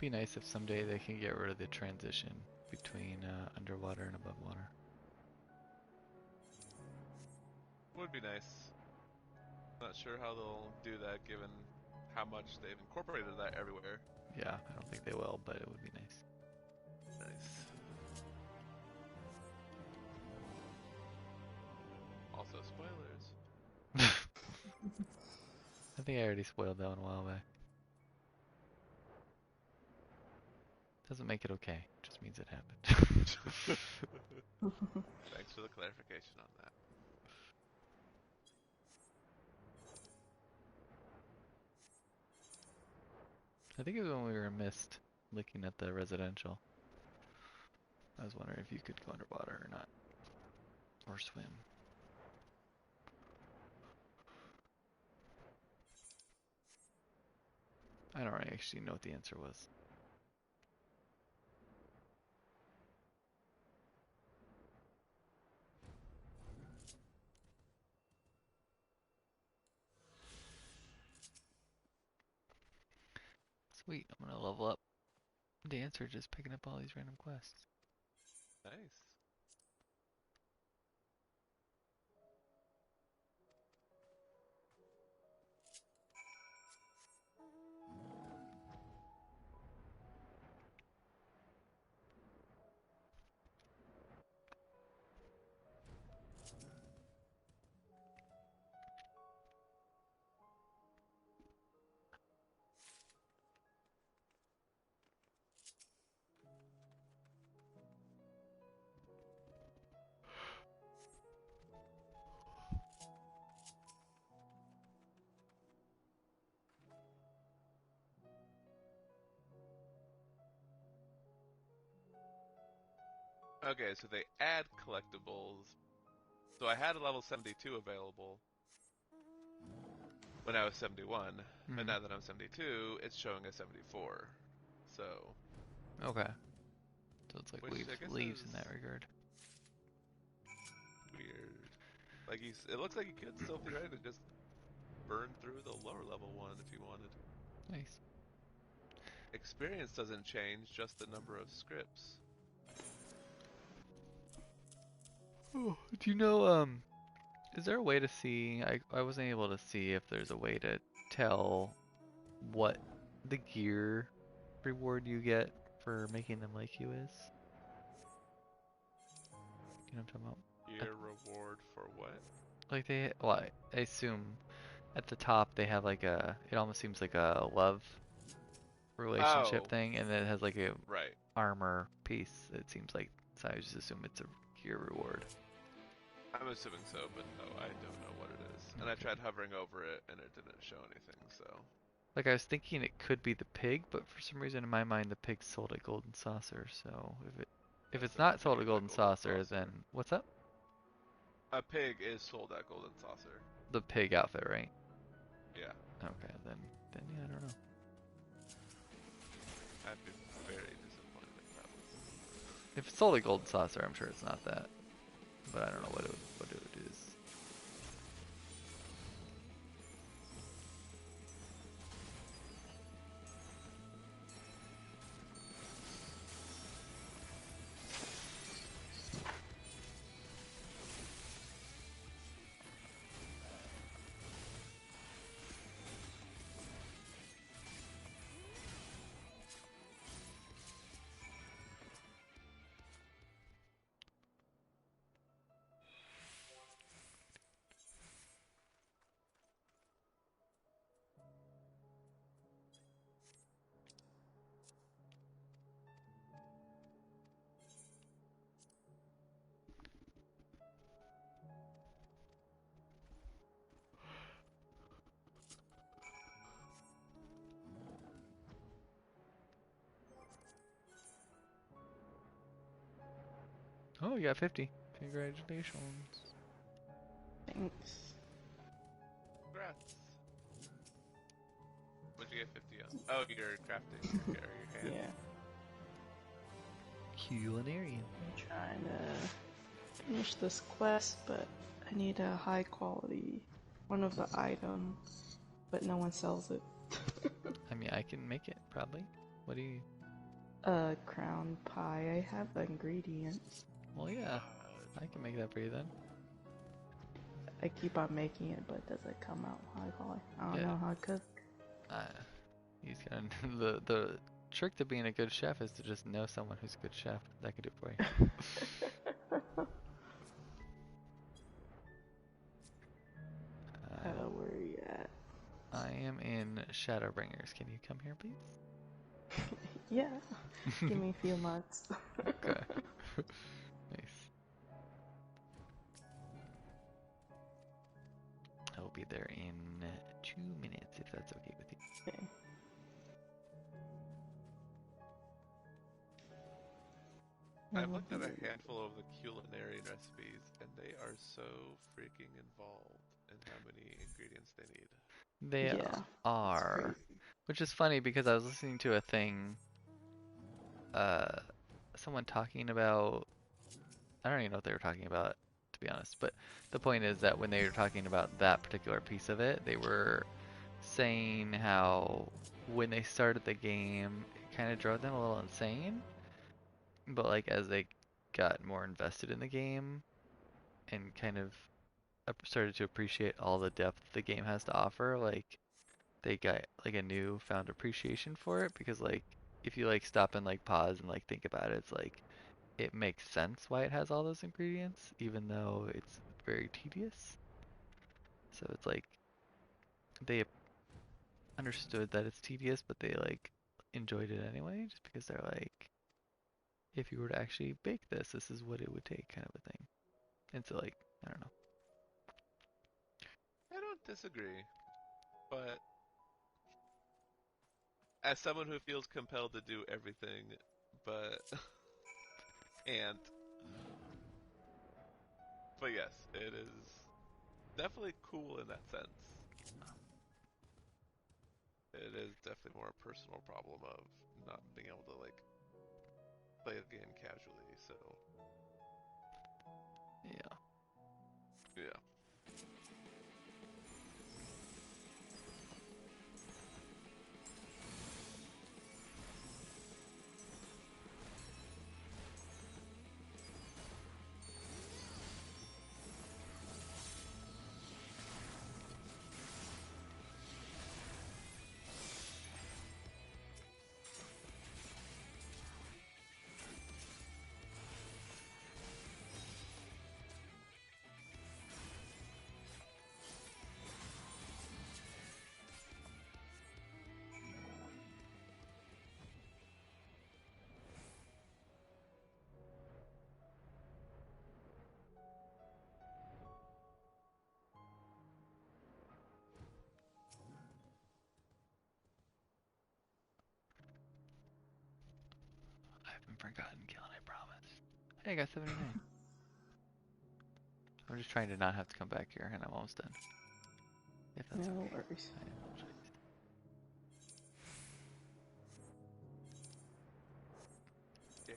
be nice if someday they can get rid of the transition between underwater and above water. Would be nice. Not sure how they'll do that given how much they've incorporated that everywhere. Yeah, I don't think they will, but it would be nice. Nice. Also, spoilers. I think I already spoiled that one a while back. Doesn't make it okay. Just means it happened. Thanks for the clarification on that. I think it was when we were in Mist, looking at the residential. I was wondering if you could go underwater or not. Or swim. I don't really actually know what the answer was. Sweet, I'm gonna level up. The answer just picking up all these random quests. Nice. Okay, so they add collectibles. So I had a level 72 available when I was 71, but now that I'm 72, it's showing a 74. So. Okay. So it's like Which leaves in that regard. Weird. Like it looks like you could still theoretically just burn through the lower level one if you wanted. Nice. Experience doesn't change, just the number of scripts. Oh, do you know, is there a way to see, I wasn't able to see if there's a way to tell what the gear reward you get for making them like you is? You know what I'm talking about? Gear reward for what? Like well, I assume at the top they have like it almost seems like a love relationship thing, and then it has like a armor piece, it seems like, so I just assume it's a gear reward. I'm assuming so, but no, I don't know what it is. And I tried hovering over it, and it didn't show anything, so. Like, I was thinking it could be the pig, but for some reason in my mind the pig's sold at Golden Saucer, so if it's not sold at Golden Saucer, then what's up? A pig is sold at Golden Saucer. The pig outfit, right? Yeah. Okay, then yeah, I don't know. I'd be very disappointed if that was. If it's sold at Golden Saucer, I'm sure it's not that. But I don't know what it is. Oh, you got 50. Congratulations. Thanks. Congrats. What'd you get 50 on? Oh, you're crafting your hand. Yeah. Culinarian. I'm trying to finish this quest, but I need a high quality one of the items, but no one sells it. I mean, I can make it, probably. What do you? Crown pie. I have the ingredients. Well, yeah, I can make that for you then. I keep on making it, but does it come out how I don't know how to cook. He's got the trick to being a good chef is to just know someone who's a good chef that can do it for you. Where are you at? I am in Shadowbringers. Can you come here, please? Yeah. Give me a few months. Okay. Nice. I will be there in 2 minutes if that's okay with you. Okay. I've looked at a handful of the culinary recipes, and they are so freaking involved in how many ingredients they need. They are. Which is funny because I was listening to a thing, someone talking about, I don't even know what they were talking about, to be honest, but the point is that when they were talking about that particular piece of it, they were saying how when they started the game, it kind of drove them a little insane, but like as they got more invested in the game and kind of started to appreciate all the depth the game has to offer, like they got like a newfound appreciation for it because like if you like stop and like pause and like think about it, it's like it makes sense why it has all those ingredients, even though it's very tedious. So it's like they understood that it's tedious, but they like enjoyed it anyway, just because they're like, if you were to actually bake this, this is what it would take, kind of a thing. And so like, I don't know. I don't disagree, but as someone who feels compelled to do everything, but but yes, it is definitely cool in that sense. It is definitely more a personal problem of not being able to like play the game casually. So Yeah. yeah. I haven't forgotten Gillen, I promise. Hey, I got 79. I'm just trying to not have to come back here, and I'm almost done. If that's No okay. worries. I apologize. Yeah.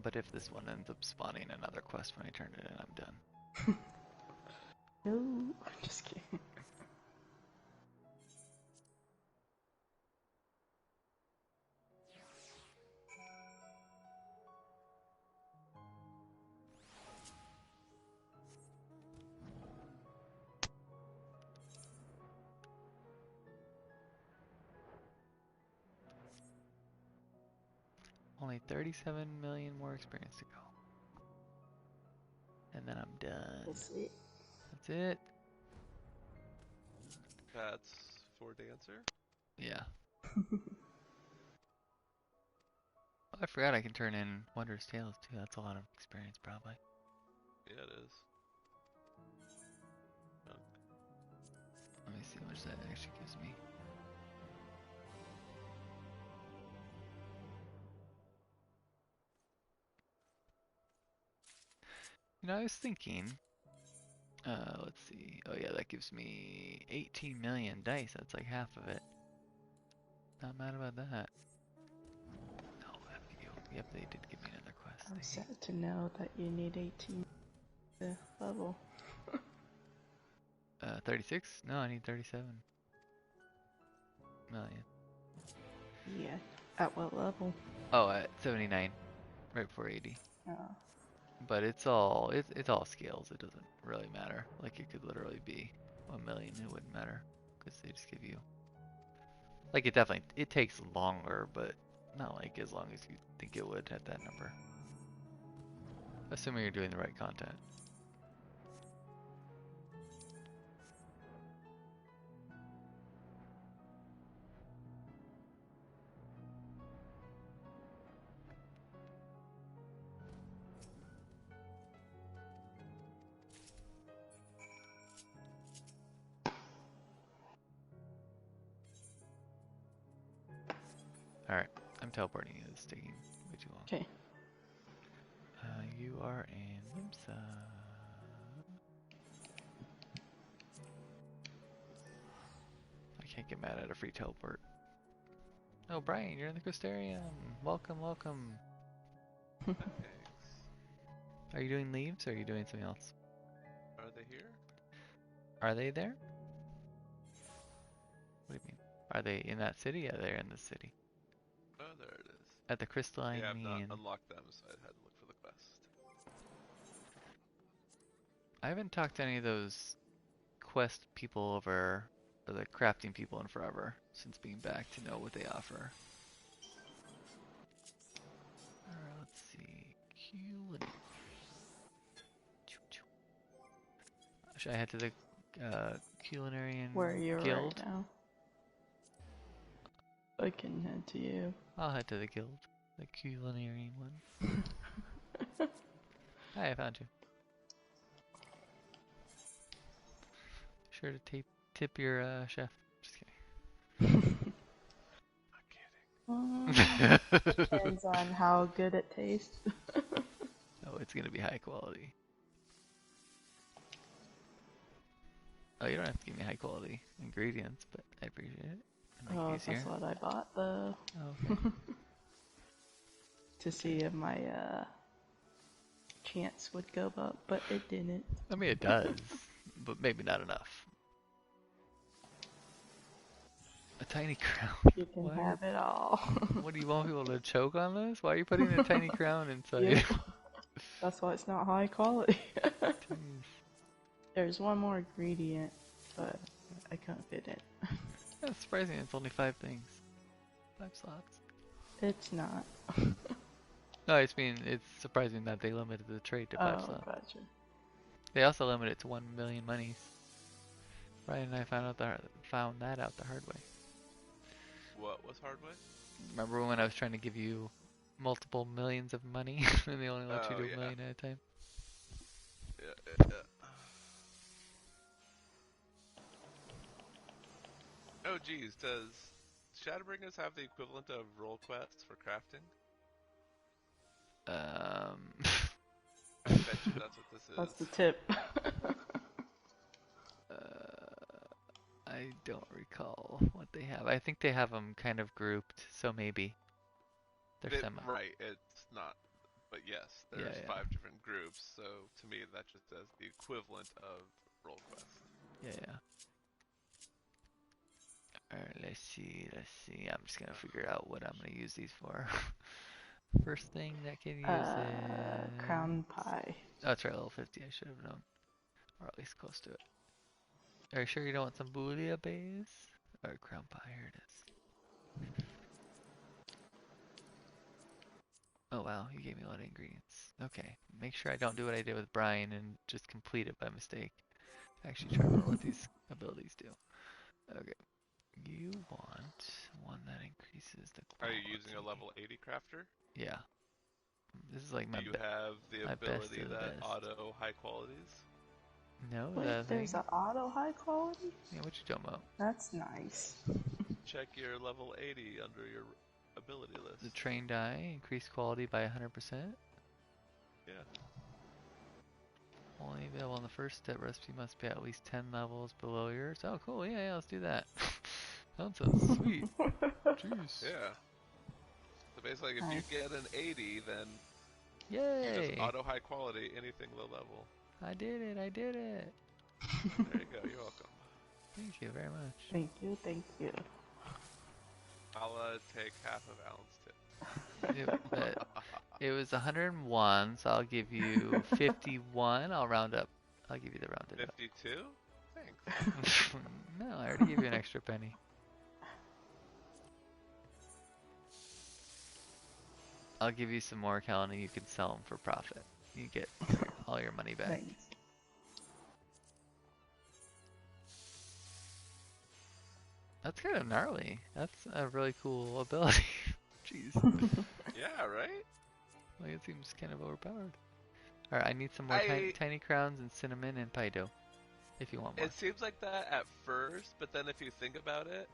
But if this one ends up spawning another quest when I turn it in, I'm done. No, I'm just kidding. Only 37 million more experience to go. And then I'm done. That's it. That's it. That's for Dancer. Yeah. Oh, I forgot I can turn in Wondrous Tales too. That's a lot of experience, probably. Yeah, it is. Let me see how much that actually gives me. You know, I was thinking, let's see. Oh yeah, that gives me 18 million dice. That's like half of it. Not mad about that. Oh, F you. Yep, they did give me another quest. I'm sad to know that you need 18 to level. 36? No, I need 37. million. Yeah. At what level? Oh, at 79, right before 80. But it's all scales. It doesn't really matter. Like it could literally be 1 million. It wouldn't matter because they just give you. Like it takes longer, but not like as long as you think it would at that number. Assuming you're doing the right content. Alright, I'm teleporting you. It's taking way too long. Okay. You are in Limsa. I can't get mad at a free teleport. Oh, Brian, you're in the Crystarium. Welcome, welcome. Are you doing leaves or are you doing something else? Are they here? Are they there? What do you mean? Are they in that city? Yeah, they're in the city. Oh, there it is. At the crystalline Yeah, I've mean. not unlocked them, so I had to look for the quest. I haven't talked to any of those quest people over, or the crafting people in forever, since being back to know what they offer. Alright, let's see. Culinary. Should I head to the Culinarian Where you're Guild? right now. I can head to you. I'll head to the guild. The Culinarian one. Hi, I found you. Sure to tip your chef. Just kidding. Depends on how good it tastes. Oh, it's gonna be high quality. Oh, you don't have to give me high quality ingredients, but I appreciate it. Oh, that's what I bought though. Oh, okay. To see if my chance would go up, but it didn't. I mean, it does, but maybe not enough. A tiny crown. You can have it all. What, do you want people to choke on this? Why are you putting a tiny crown inside? Yep. That's why it's not high quality. There's one more ingredient, but I can't fit it. That's surprising. It's only 5 things. 5 slots. It's not. No, I just mean it's surprising that they limited the trade to 5 slots. Gotcha. They also limit it to 1 million monies. Brian and I found that out the hard way. What was hard way? Remember when I was trying to give you multiple millions of money and they only let you do a million at a time? Yeah. Oh geez, does Shadowbringers have the equivalent of roll quests for crafting? I bet you that's what this is. That's the tip. I don't recall what they have. I think they have them kind of grouped, so maybe. They're semi. Right, it's not. But yes, there's 5 different groups, so to me that just says the equivalent of roll quest. Yeah. Alright, let's see. I'm just gonna figure out what I'm gonna use these for. First thing that can use it. Crown pie. Oh, that's right, level 50. I should have known. Or at least close to it. Are you sure you don't want some bouillabaisse? Or crown pie, here it is. Oh wow, you gave me a lot of ingredients. Okay, make sure I don't do what I did with Brian and just complete it by mistake. Actually try to remember what these abilities do. Okay, you want one that increases the quality. Are you using a level 80 crafter? Yeah. This is like my Do you have the ability that auto high qualities? No, wait, there's an auto high quality? Yeah, what you talking about? That's nice. Check your level 80 under your ability list. The trained eye, increase quality by 100%? Yeah. Only available on the first step. Recipe must be at least 10 levels below yours. Oh, cool. Yeah, let's do that. That sounds sweet. Jeez. Yeah. So basically, if you get an 80, then yay! You just auto high quality anything low level. I did it. There you go. You're welcome. Thank you very much. Thank you. I'll take half of Alan's tip. It was 101, so I'll give you 51. I'll round up. I'll give you the rounded up. 52? Thanks. No, I already gave you an extra penny. I'll give you some more, Kellen, and you can sell them for profit. You get all your money back. Thanks. That's kind of gnarly. That's a really cool ability. Jeez. Yeah, right? Like, it seems kind of overpowered. Alright, I need some more tiny crowns and cinnamon and pie dough. If you want more. It seems like that at first, but then if you think about it,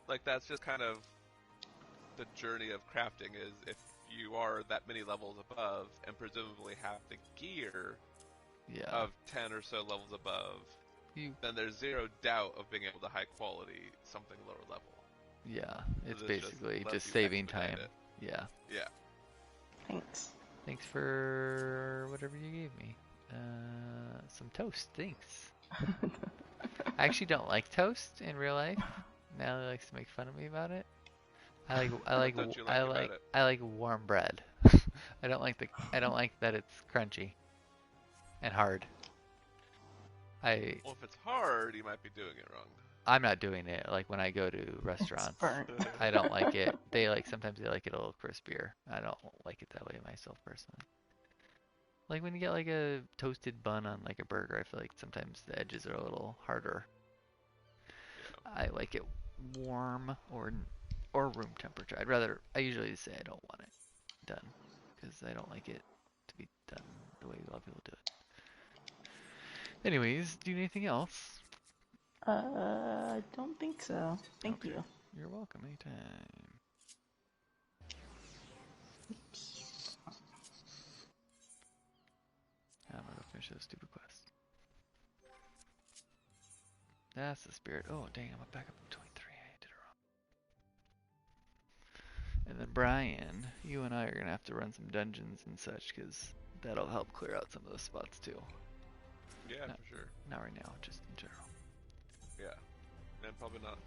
like that's just kind of the journey of crafting is if you are that many levels above and presumably have the gear of 10 or so levels above, then there's zero doubt of being able to high quality something lower level. Yeah, it's This basically lets just you saving expedite time. it. Yeah. Yeah. Thanks. Thanks for whatever you gave me. Some toast, thanks. I actually don't like toast in real life. Natalie likes to make fun of me about it. I like warm bread. I don't like that it's crunchy and hard. Well, if it's hard, you might be doing it wrong. I'm not doing it. Like when I go to restaurants, I don't like it. Sometimes they like it a little crispier. I don't like it that way myself personally. Like when you get like a toasted bun on like a burger, I feel like sometimes the edges are a little harder. Yeah. I like it warm or room temperature. I usually say I don't want it done because I don't like it to be done the way a lot of people do it. Anyways, do you need anything else? I don't think so. Thank you. You're welcome anytime. I'm gonna go finish this stupid quest. That's the spirit. Oh dang, I'm back up to 23. I did it wrong. And then Brian, you and I are gonna have to run some dungeons and such, because that'll help clear out some of those spots too. Yeah, for sure. Not right now, just in general. Yeah, and probably not.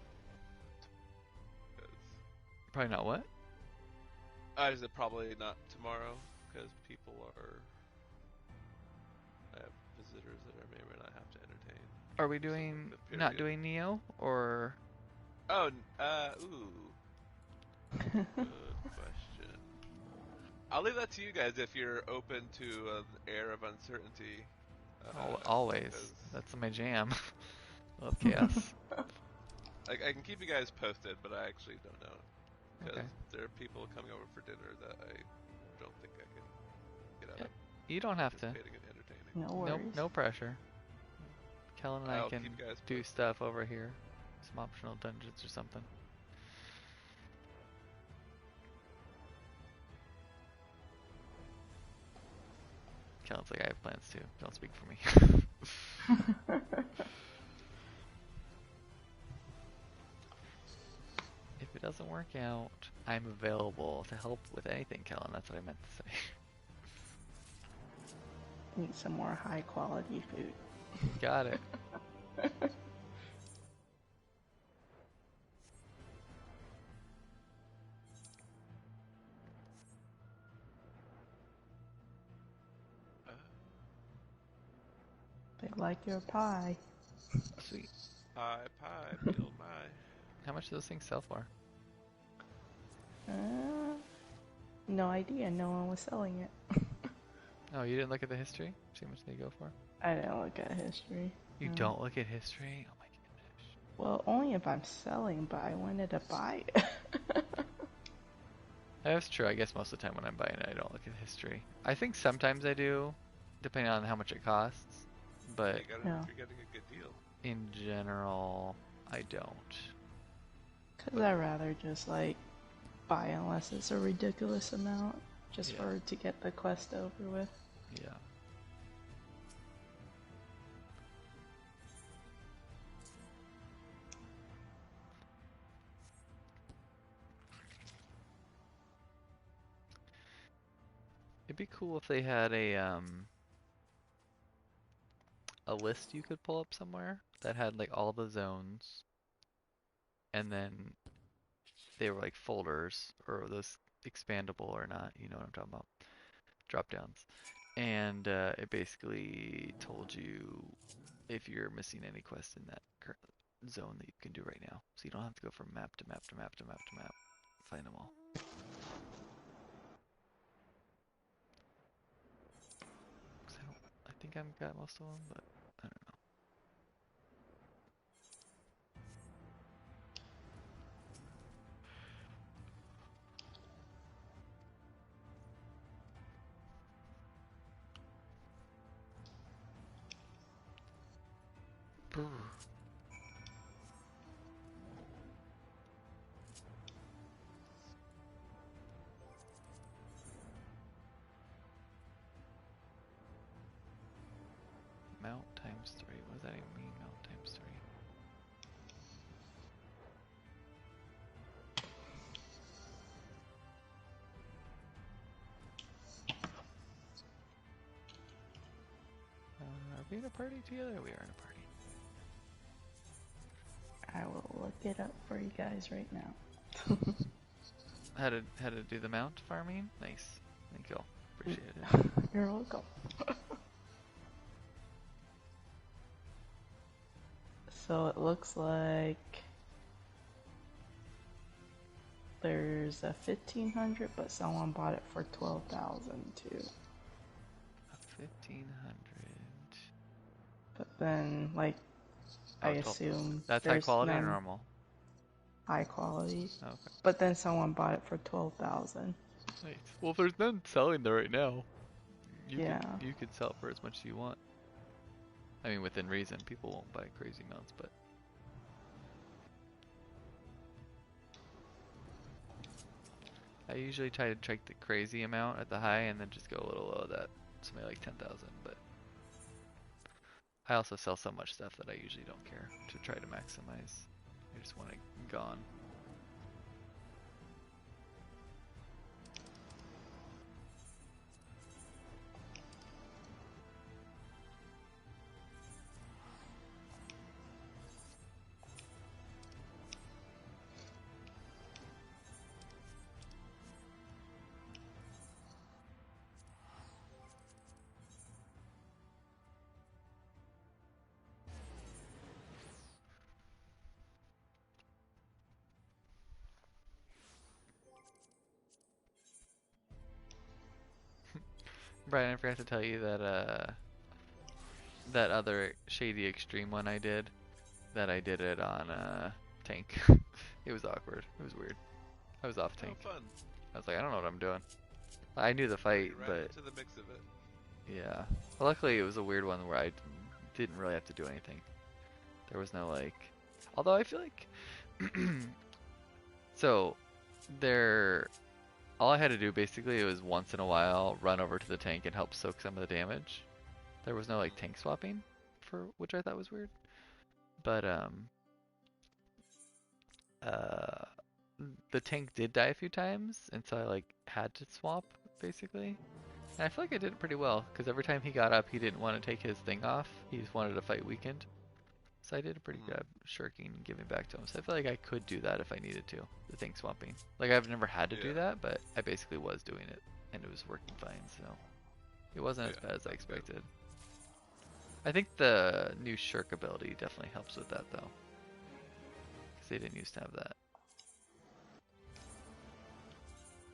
Probably not what? I said probably not tomorrow, because people are... I have visitors that I may or may not have to entertain. Are we not doing Neo, or... Oh, ooh. Good question. I'll leave that to you guys if you're open to an air of uncertainty. Always. That's my jam. Love chaos. I can keep you guys posted, but I actually don't know. Because there are people coming over for dinner that I don't think I can get out of. You don't have to. No worries. No pressure. Kellen and I can do posted. stuff over here. Some optional dungeons or something. Kellen's like, I have plans too. Don't speak for me. If it doesn't work out, I'm available to help with anything, Kellen. That's what I meant to say. Need some more high quality food. Got it. They like your pie. Sweet. Pie, build my. How much do those things sell for? No idea. No one was selling it. Oh, you didn't look at the history? See how much they go for? I didn't look at history. You don't look at history? Oh my goodness. Well, only if I'm selling, but I wanted to buy it. That's true. I guess most of the time when I'm buying it, I don't look at history. I think sometimes I do, depending on how much it costs. But If you're getting a good deal. In general, I don't. Because I'd rather just, like, buy unless it's a ridiculous amount. Just to get the quest over with. Yeah. It'd be cool if they had a list you could pull up somewhere that had like all the zones, and then they were like folders, or those expandable or not, you know what I'm talking about, drop downs. And it basically told you if you're missing any quests in that current zone that you can do right now. So you don't have to go from map to map to map to map to map. Find them all. I think I've got most of them, but I don't know. Brr. Mount times 3. What does that even mean, mount times 3? Are we in a party together? We are in a party. I will look it up for you guys right now. How to do the mount farming? Nice. Thank you. Appreciate it. You're welcome. So it looks like there's a 1,500, but someone bought it for 12,000 too. 1,500. But then, like, I assume that's high quality or normal? High quality. Okay. But then someone bought it for 12,000. Nice. Well, if there's none selling there right now, you could sell it for as much as you want. I mean, within reason. People won't buy crazy amounts, but I usually try to take the crazy amount at the high and then just go a little low that, something like 10,000. But I also sell so much stuff that I usually don't care to try to maximize. I just want it gone. Brian, I forgot to tell you that that other Shady Extreme one I did it on tank. It was awkward. It was weird. I was off tank. Oh, fun. I was like, I don't know what I'm doing. I knew the fight, right but into the mix of it. yeah. Well, luckily, it was a weird one where I didn't really have to do anything. There was no like. Although I feel like, so there. All I had to do basically was once in a while run over to the tank and help soak some of the damage. There was no like tank swapping, for which I thought was weird. But the tank did die a few times, and so I like had to swap basically. And I feel like I did it pretty well because every time he got up, he didn't want to take his thing off. He just wanted to fight weakened. So I did a pretty good shirking and giving back to him. So I feel like I could do that if I needed to, the tank swapping. Like I've never had to do that, but I basically was doing it, and it was working fine. So it wasn't as bad as I expected. I think the new shirk ability definitely helps with that though, because they didn't used to have that.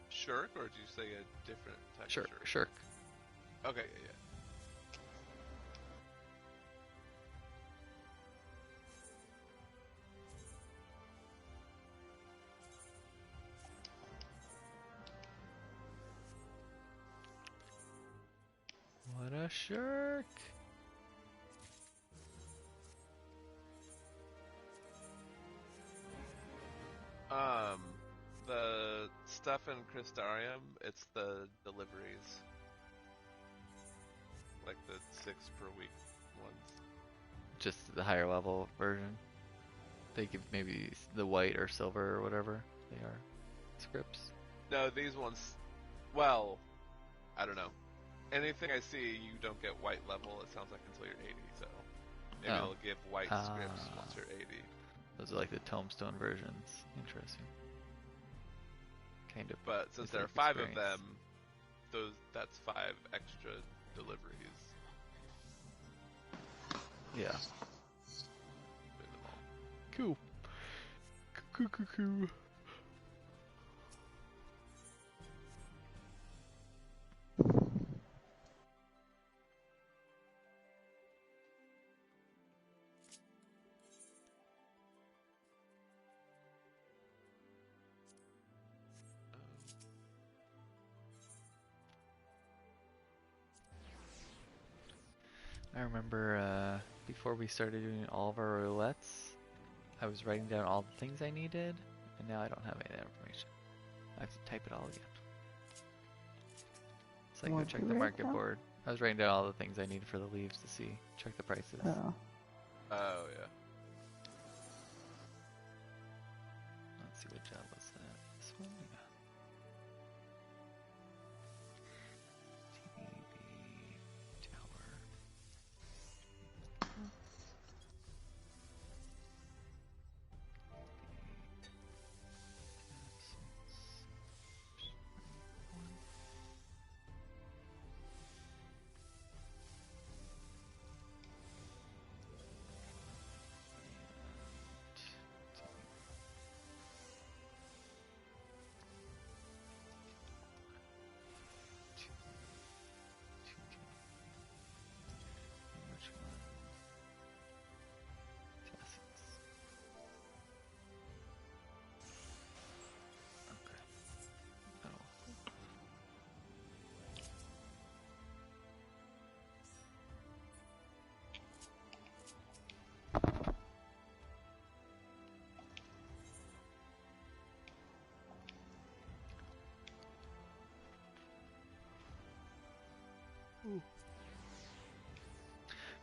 Shirk, or did you say a different type of shirk? Shirk. Okay, yeah. What a shirk! The stuff in Crystarium, it's the deliveries. Like the 6 per week ones. Just the higher level version. They give maybe the white or silver or whatever they are. Scripts. No, these ones, well, I don't know. Anything I see, you don't get white level, it sounds like, until you're 80, so maybe they'll give white scripts once you're 80. Those are like the tombstone versions. Interesting. kind of. But since there are same 5 of experience. them, that's 5 extra deliveries. Yeah. Between them all. Cool. Cool. I remember before we started doing all of our roulettes, I was writing down all the things I needed, and now I don't have any of that information. I have to type it all again. So I can go What'd check you the write market down? board. I was writing down all the things I needed for the leaves to see, check the prices. Oh. Oh, yeah. Let's see what job was that. This one? Yeah. TBB tower. Which one? Tessence. Okay. Metal.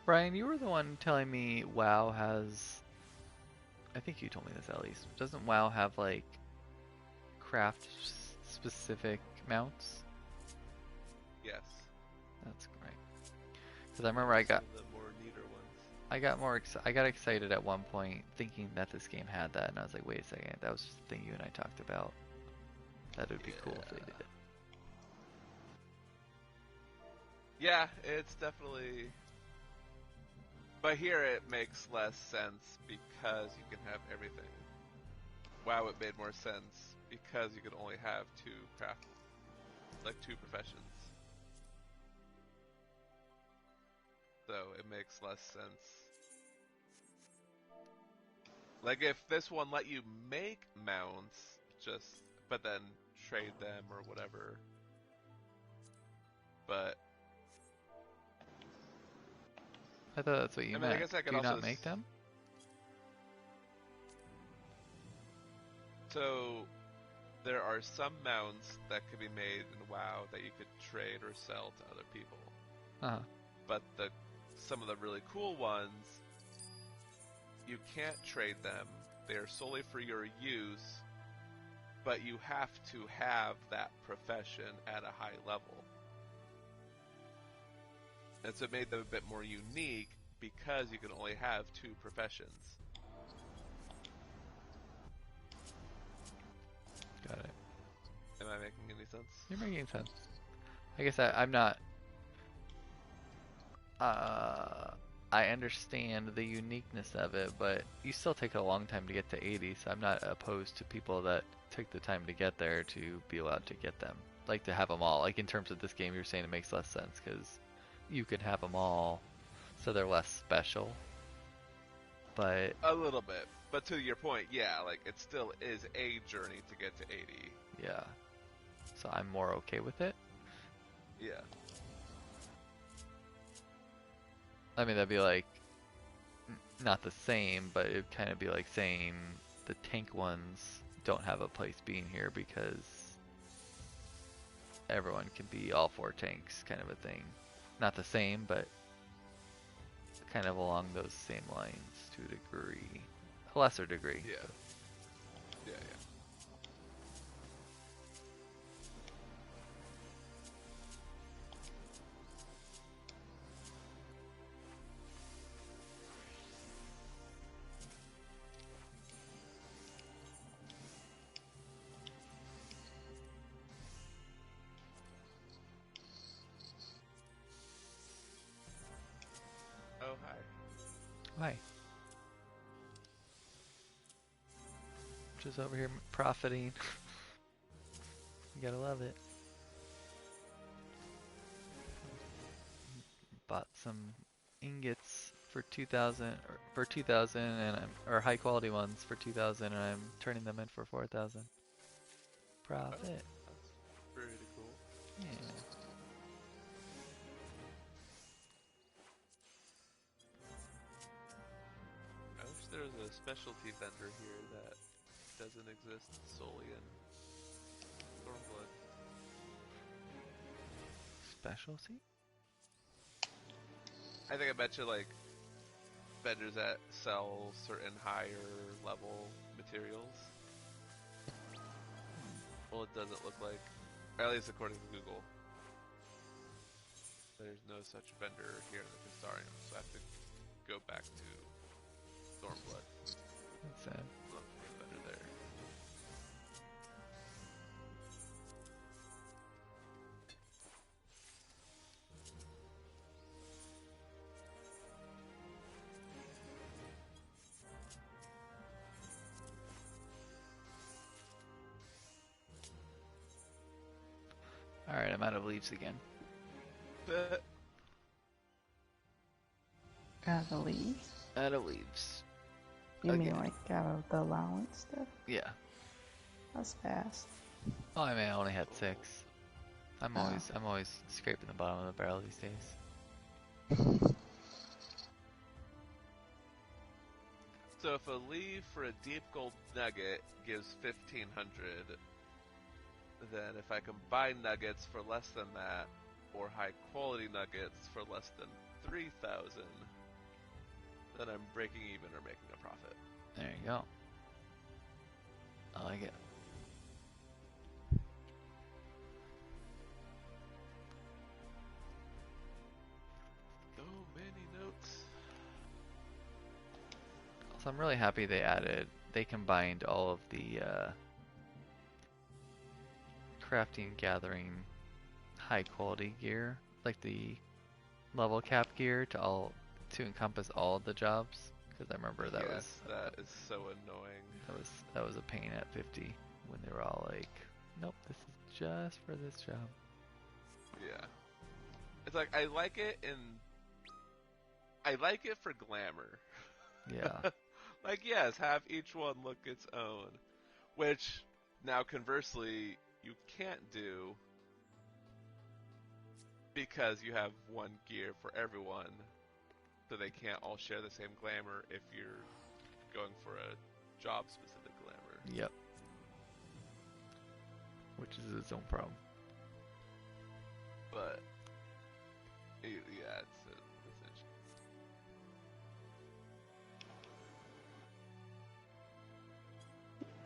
Brian, you were the one telling me WoW has. I think you told me this at least. Doesn't WoW have like craft specific mounts? Yes. That's great. Because I remember I got. Some of the more neater ones. I got excited at one point thinking that this game had that, and I was like, wait a second, that was just the thing you and I talked about. That would be cool if they did it. Yeah, it's definitely. But here it makes less sense because you can have everything. WoW, it made more sense because you could only have 2 professions. So it makes less sense. Like if this one let you make mounts, but then trade them or whatever. But I thought that's what you meant. I guess I could Do you also not make them? So there are some mounts that could be made in WoW that you could trade or sell to other people. Uh-huh. But some of the really cool ones, you can't trade them. They are solely for your use, but you have to have that profession at a high level. And so it made them a bit more unique because you can only have 2 professions. Got it. Am I making any sense? You're making sense. I guess I'm not. I understand the uniqueness of it, but you still take a long time to get to 80, so I'm not opposed to people that took the time to get there to be allowed to get them. Like to have them all. Like in terms of this game, you're saying it makes less sense because you can have them all, so they're less special. But a little bit. But to your point, yeah, like it still is a journey to get to 80. Yeah. So I'm more okay with it. Yeah. I mean, that'd be like, not the same, but it'd kind of be like saying the tank ones don't have a place being here because everyone can be all 4 tanks, kind of a thing. Not the same, but kind of along those same lines to a degree. A lesser degree. Yeah. But. Yeah. hi. Just over here profiting. You gotta love it. Bought some ingots for 2,000, and or high quality ones for 2,000, and I'm turning them in for 4,000. Profit. That's pretty cool. Yeah. I wish there was a specialty vendor here that doesn't exist solely in Stormblood. Specialty? I think I bet you like vendors that sell certain higher level materials. Well, it doesn't look like, or at least according to Google, there's no such vendor here in the Crystarium, so I have to go back to Stormblood. That's sad. Look for a vendor there. Alright, I'm out of leaves again. Out of the leaves? Out of leaves. You Again. mean like out of the allowance stuff? Yeah. That's fast. Oh, I mean, I only had 6. I'm always scraping the bottom of the barrel these days. So if a leaf for a deep gold nugget gives 1,500, then if I can buy nuggets for less than that, or high quality nuggets for less than 3,000, then I'm breaking even or making a profit. There you go. I like it. So many notes. So I'm really happy they combined all of the crafting and gathering high quality gear, like the level cap gear, to encompass all of the jobs. Because I remember that is so annoying. That was a pain at 50 when they were all like, nope, this is just for this job. Yeah. It's like I like it for glamour. Yeah. Like, yes, have each one look its own. Which, now conversely, you can't do because you have one gear for everyone. So they can't all share the same glamour if you're going for a job-specific glamour. Yep. Which is its own problem. But, yeah, it's interesting.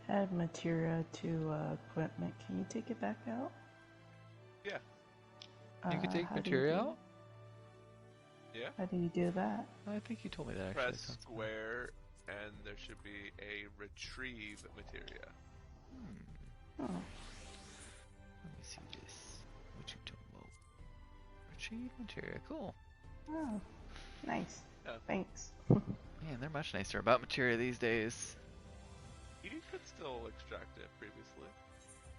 Add materia to equipment. Can you take it back out? Yeah. You can take materia out? Yeah. How do you do that? I think you told me that actually. Press square, and there should be a retrieve materia. Oh. Let me see this. What you talking about? Retrieve materia. Cool. Oh. Nice. Yeah. Thanks. Man, they're much nicer about materia these days. You could still extract it previously.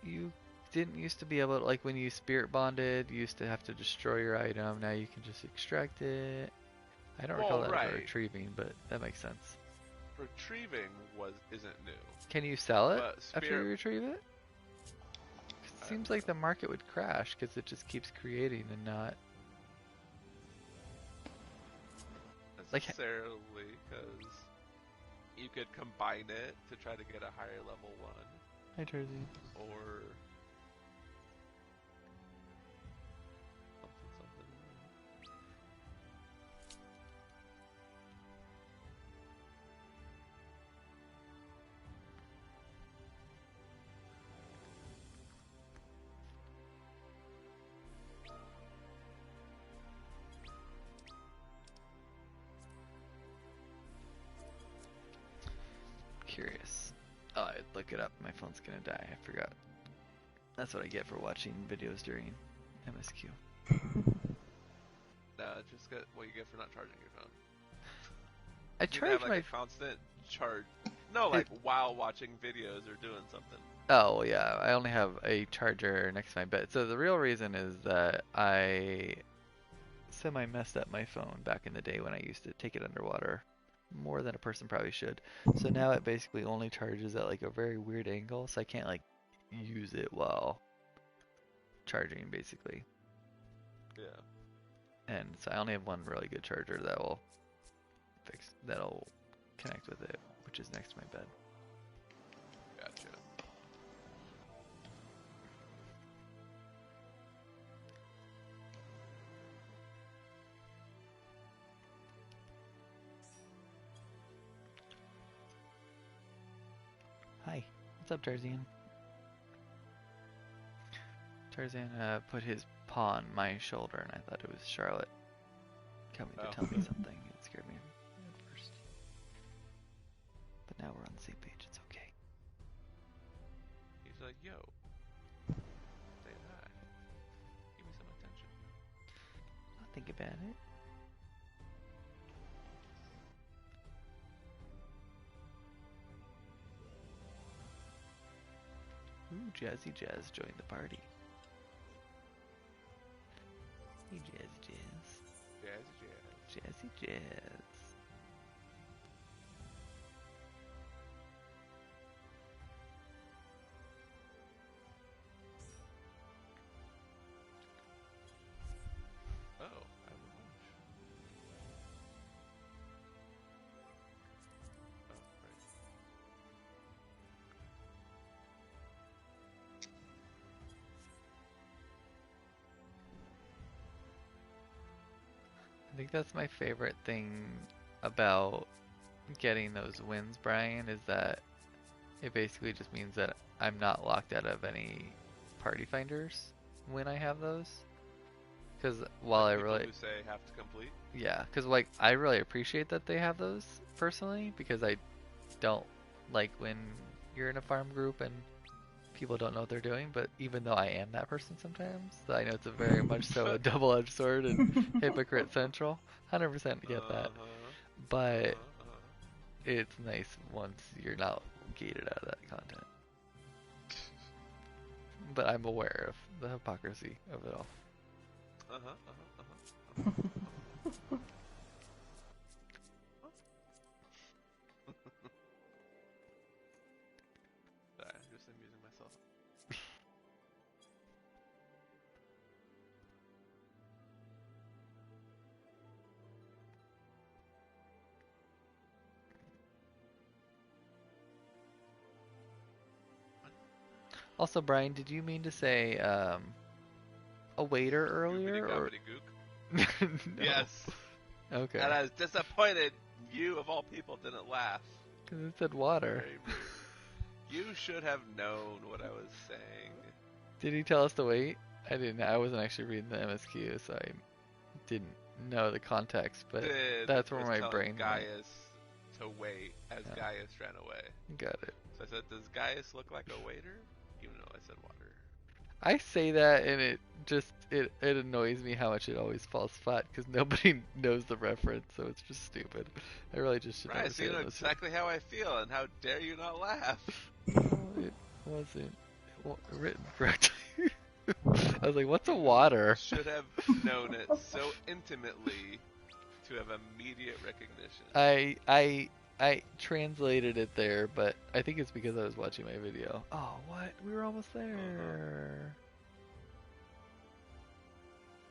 You didn't used to be able to, like when you spirit bonded, you used to have to destroy your item. Now you can just extract it. I don't recall that ever retrieving, but that makes sense. Retrieving isn't new. Can you sell it But after you retrieve it? It seems like the market would crash because it just keeps creating and not. Necessarily, because you could combine it to try to get a higher level one. Hi, Jersey. Or something. Curious. Oh, I'd look it up. My phone's gonna die. I forgot. That's what I get for watching videos during MSQ. No, just get what you get for not charging your phone. I You charge have like my. a constant charge. No, like while watching videos or doing something. Oh yeah, I only have a charger next to my bed. So the real reason is that I semi messed up my phone back in the day when I used to take it underwater more than a person probably should. So now it basically only charges at like a very weird angle, so I can't like use it while charging basically. Yeah. And so I only have one really good charger that'll connect with it, which is next to my bed. Gotcha. Hi, what's up, Tarzan? Tarzan put his paw on my shoulder, and I thought it was Charlotte coming to tell me something. It scared me at first. But now we're on the same page. It's okay. He's like, yo, say hi. Give me some attention. I'll think about it. Ooh, Jazzy Jazz joined the party. Hey, Jazzy Jazz. Jazzy Jazz. Jazzy Jazz. Oh, I have a bunch. Oh, right. I think that's my favorite thing about getting those wins, Brian, is that it basically just means that I'm not locked out of any party finders when I have those. Because while Like I people really, who say have to complete. yeah, because like I really appreciate that they have those personally, because I don't like when you're in a farm group and people don't know what they're doing. But even though I am that person sometimes, I know it's a very much so a double-edged sword and hypocrite central. 100% get that, but it's nice once you're not gated out of that content. But I'm aware of the hypocrisy of it all. Sorry, I'm just amusing myself. Also, Brian, did you mean to say a waiter earlier? Or... No. Yes. Okay. And I was disappointed you, of all people, didn't laugh. Because it said water. Very rude. You should have known what I was saying. Did he tell us to wait? I didn't. I wasn't actually reading the MSQ, so I didn't know the context. But that's where my brain Gaius went. to wait as Gaius ran away. Got it. So I said, "Does Gaius look like a waiter?" Even though I said water. I say that, and it just it annoys me how much it always falls flat because nobody knows the reference, so it's just stupid. I really just should. Right, so you know exactly how I feel, and how dare you not laugh? It wasn't written correctly. I was like, "What's a water?" Should have known it so intimately to have immediate recognition. I translated it there, but I think it's because I was watching my video. Oh, what? We were almost there.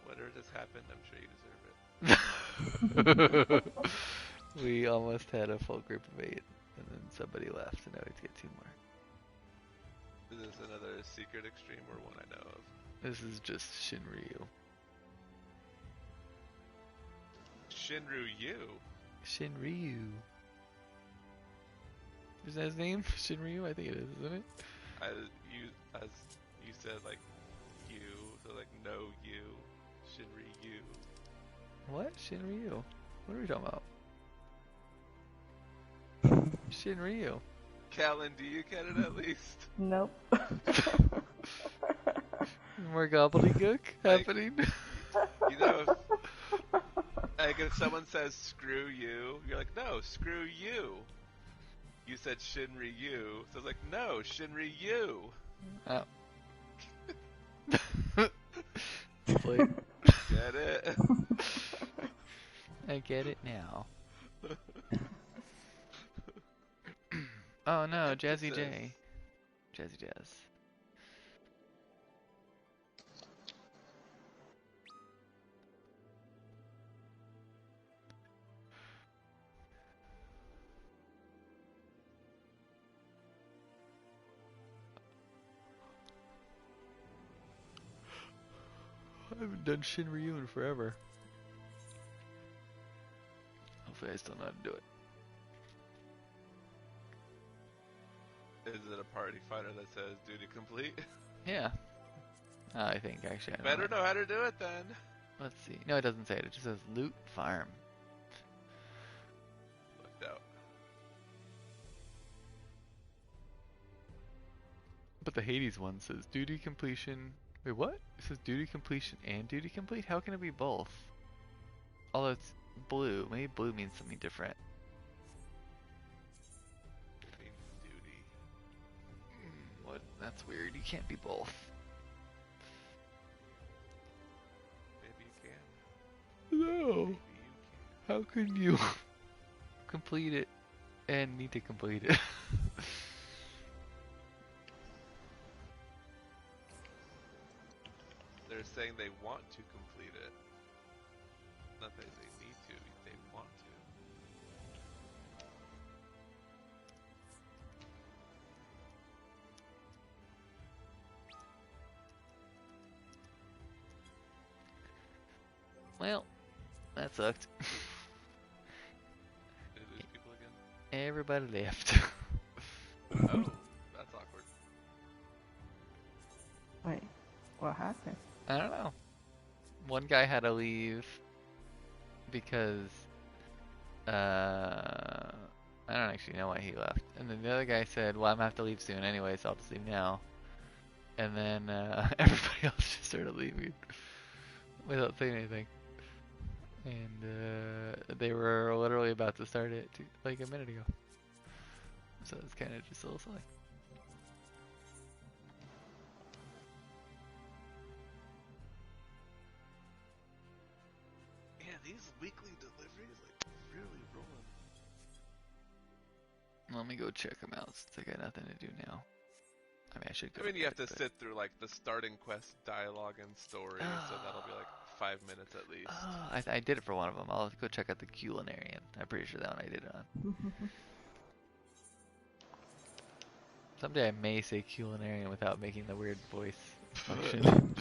Whatever just happened, I'm sure you deserve it. We almost had a full group of 8, and then somebody left, and now we have to get 2 more. Is this another secret extreme or one I know of? This is just Shinryu. Shinryu. Shinryu. Is that his name? Shinryu? I think it is, isn't it? As you said, like you, so like no you, Shinryu. What? Shinryu? What are we talking about? Shinryu. Callan, do you get it at least? Nope. More gobbledygook happening? You know, Like if someone says screw you, you're like, no, screw you. You said Shinri you, so I was like, no, Shinri you. Oh. Like, Get it? I get it now. Oh no, Jazzy J. Jazzy Jazz. I haven't done Shinryu in forever. Hopefully I still know how to do it. Is it a party fighter that says duty complete? Yeah. I think actually I Better know how to do it then. Let's see. No, it doesn't say it. It just says loot farm. No. But the Hades one says duty completion. Wait, what? It says duty completion and duty complete? How can it be both? Although it's blue. Maybe blue means something different. Duty. What? That's weird. You can't be both. Maybe you can. No. Maybe you can. How can you complete it and need to complete it? They're saying they want to complete it. Not that they need to, they want to. Well, that sucked. Did it lose people again? Everybody left. Oh, that's awkward. Wait, what happened? I don't know. One guy had to leave because I don't actually know why he left. And then the other guy said, well, I'm gonna have to leave soon anyway, so I'll just leave now. And then everybody else just started leaving without saying anything. And they were literally about to start it like a minute ago. So it's kind of just a little silly. Yeah, these weekly deliveries, like, really rolling. Let me go check them out since I got nothing to do now. I mean, I should go. I mean, you have to sit through, like, the starting quest dialogue and story, so that'll be, like, 5 minutes at least. I did it for one of them. I'll go check out the culinarian. I'm pretty sure that one I did it on. Someday I may say culinarian without making the weird voice function.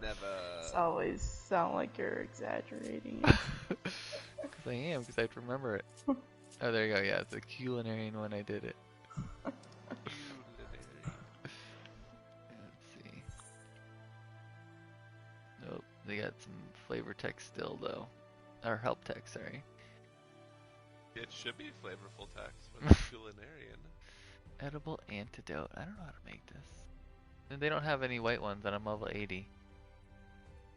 Never. It's always sound like you're exaggerating. Because I am, because I have to remember it. Oh, there you go. Yeah, it's a culinarian when I did it. Let's see. Nope, they got some flavor text still though, or help text. Sorry. It should be flavorful text for the culinarian. Edible antidote. I don't know how to make this. And they don't have any white ones, and I'm level 80.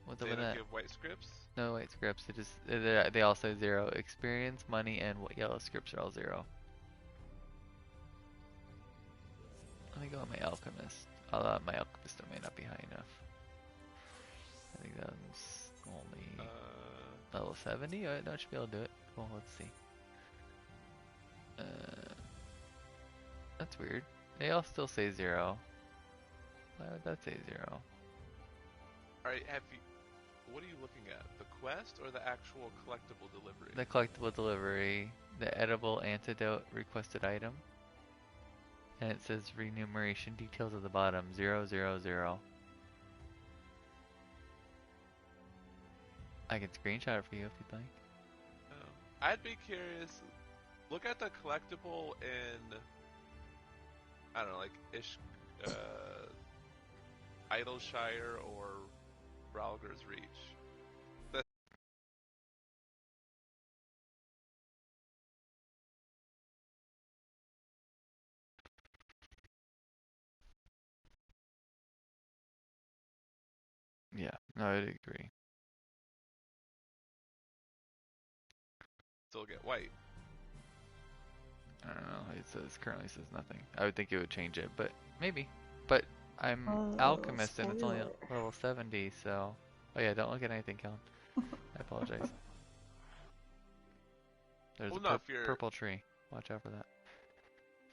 What's up with that? They don't give white scripts? No white scripts. They all say 0. Experience, money, and yellow scripts are all 0. Let me go on my alchemist. Although my alchemist may not be high enough. I think that was only level 70. Oh, no, I should be able to do it. Cool. Let's see. That's weird. They all still say 0. Why would that say 0? Alright, what are you looking at? The quest or the actual collectible delivery? The collectible delivery, the edible antidote requested item. And it says remuneration details at the bottom, 000. I can screenshot it for you if you'd like. Oh. I'd be curious. Look at the collectible in, I don't know, like Idleshire or Ralger's Reach. Yeah, no, I'd agree. still get white. I don't know. It says currently says nothing. I would think it would change it, but maybe. But I'm alchemist and it's only spoiler. level 70, so. Oh yeah, don't look at anything, Kellen. I apologize. There's Well, a no, if you're- purple tree. Watch out for that.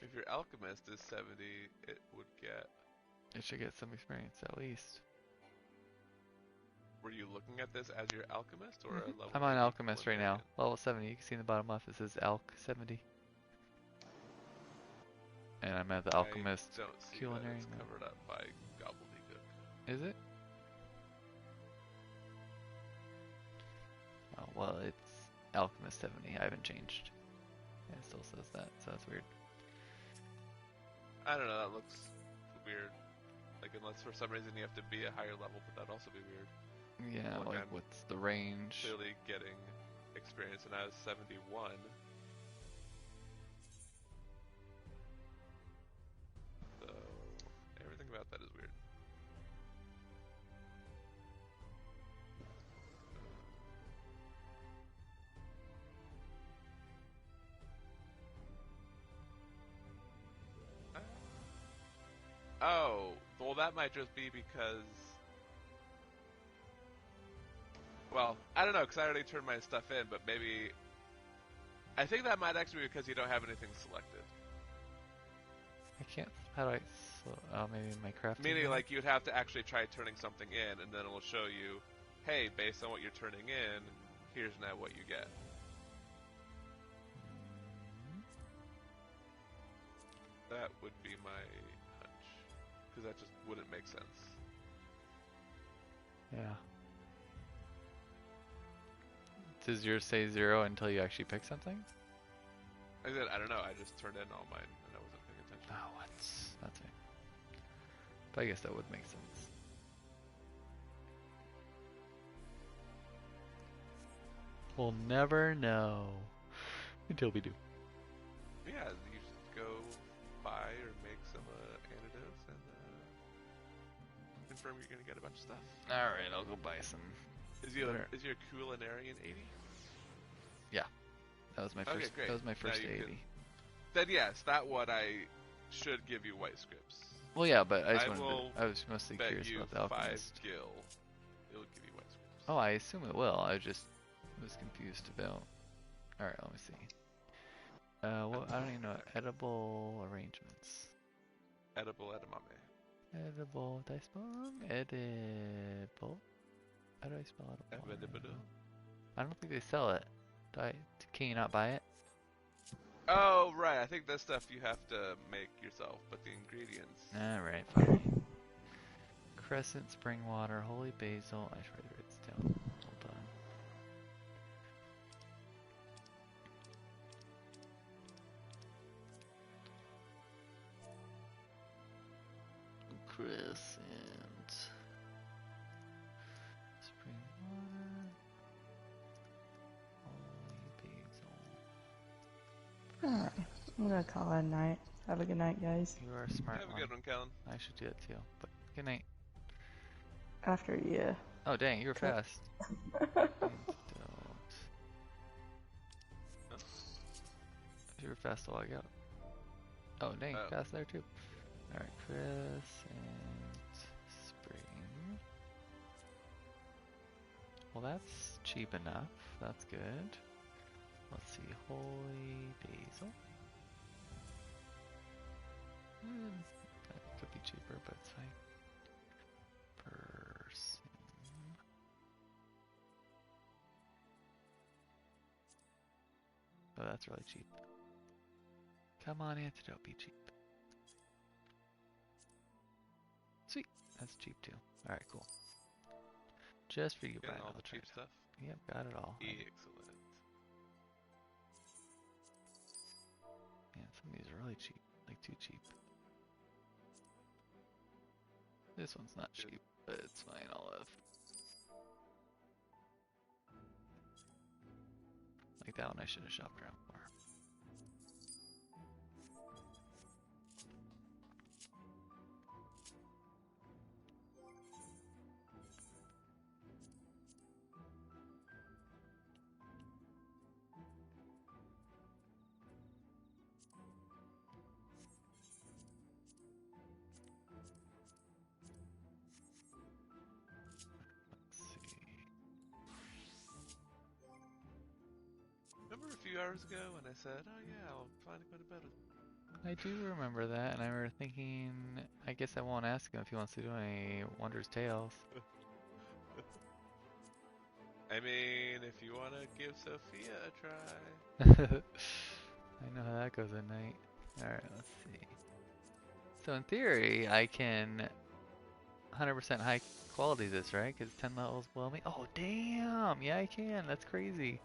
If your alchemist is 70, it would get. It should get some experience at least. Were you looking at this as your alchemist or a level? I'm on 80 alchemist right now. culinarian? Level 70. You can see in the bottom left it says Alch 70. And I'm at the alchemist I don't see culinary. that it's covered up by gobbledygook. Is it? Oh, well, it's alchemist 70. I haven't changed. Yeah, it still says that, so that's weird. I don't know. That looks weird. Like unless for some reason you have to be a higher level, but that'd also be weird. Yeah, like I'm what's the range? Clearly getting experience, and I was 71. So everything about that is weird. Oh, well, that might just be because. Well, I don't know, because I already turned my stuff in, but maybe. I think that might actually be because you don't have anything selected. I can't. How do I? Oh, maybe my crafting. Meaning, menu? like, you'd have to actually try turning something in, and then it'll show you, hey, based on what you're turning in, here's now what you get. That would be my hunch. Because that just wouldn't make sense. Yeah. Does yours say 0 until you actually pick something? I said, I don't know, I just turned in all mine, and I wasn't paying attention. Oh, what? That's it. But I guess that would make sense. We'll never know until we do. Yeah, you just go buy or make some antidotes and confirm you're gonna get a bunch of stuff. Alright, I'll go buy some. Is your culinarian 80? Yeah. That was my first. Okay, great. That was my first Now you 80. can- Then yes, that one I should give you white scripts. Well, yeah, but I just will I was mostly bet curious you about the 5 alchemist. gil. It'll give you white scripts. Oh, I assume it will. I just was confused about. All right, let me see. Well, I don't even know. Edible arrangements. Edible edamame. Edible. Did I spell wrong? Edible. How do I spell edible? Edible. I don't think they sell it. Can you not buy it? Oh, right. I think this stuff you have to make yourself, but the ingredients. Alright, fine. Crescent, spring water, holy basil. I should probably write this down. Hold on. Crescent. Spring water. Holy basil. Alright, I'm gonna call it a night. Have a good night, guys. You are a smart Have a one. good one, Kellen. I should do that too. But good night. After you. Oh dang, you were Cool. fast. Antidote. You were fast to log out. Oh dang, Oh. fast there too. Alright, Chris and Spring. Well, that's cheap enough. That's good. Let's see, holy basil. That could be cheaper, but it's fine. Person. Oh, that's really cheap. Come on, antidote, be cheap. Sweet, that's cheap too. Alright, cool. Just for you, Getting Brian. all I'll the try cheap it. stuff. Yep, got it all. Excellent. Man, some of these are really cheap. Like, too cheap. This one's not cheap, but it's fine. I'll live. Like that one I should have shopped around for. few hours ago, and I said, "Oh yeah, I'll finally go to bed." I do remember that, and I remember thinking, I guess I won't ask him if he wants to do any Wondrous Tales. I mean, if you want to give Sophia a try. I know how that goes at night. Alright, let's see. So in theory, I can 100% high quality this, right? Because 10 levels below me. Oh, damn! Yeah, I can. That's crazy.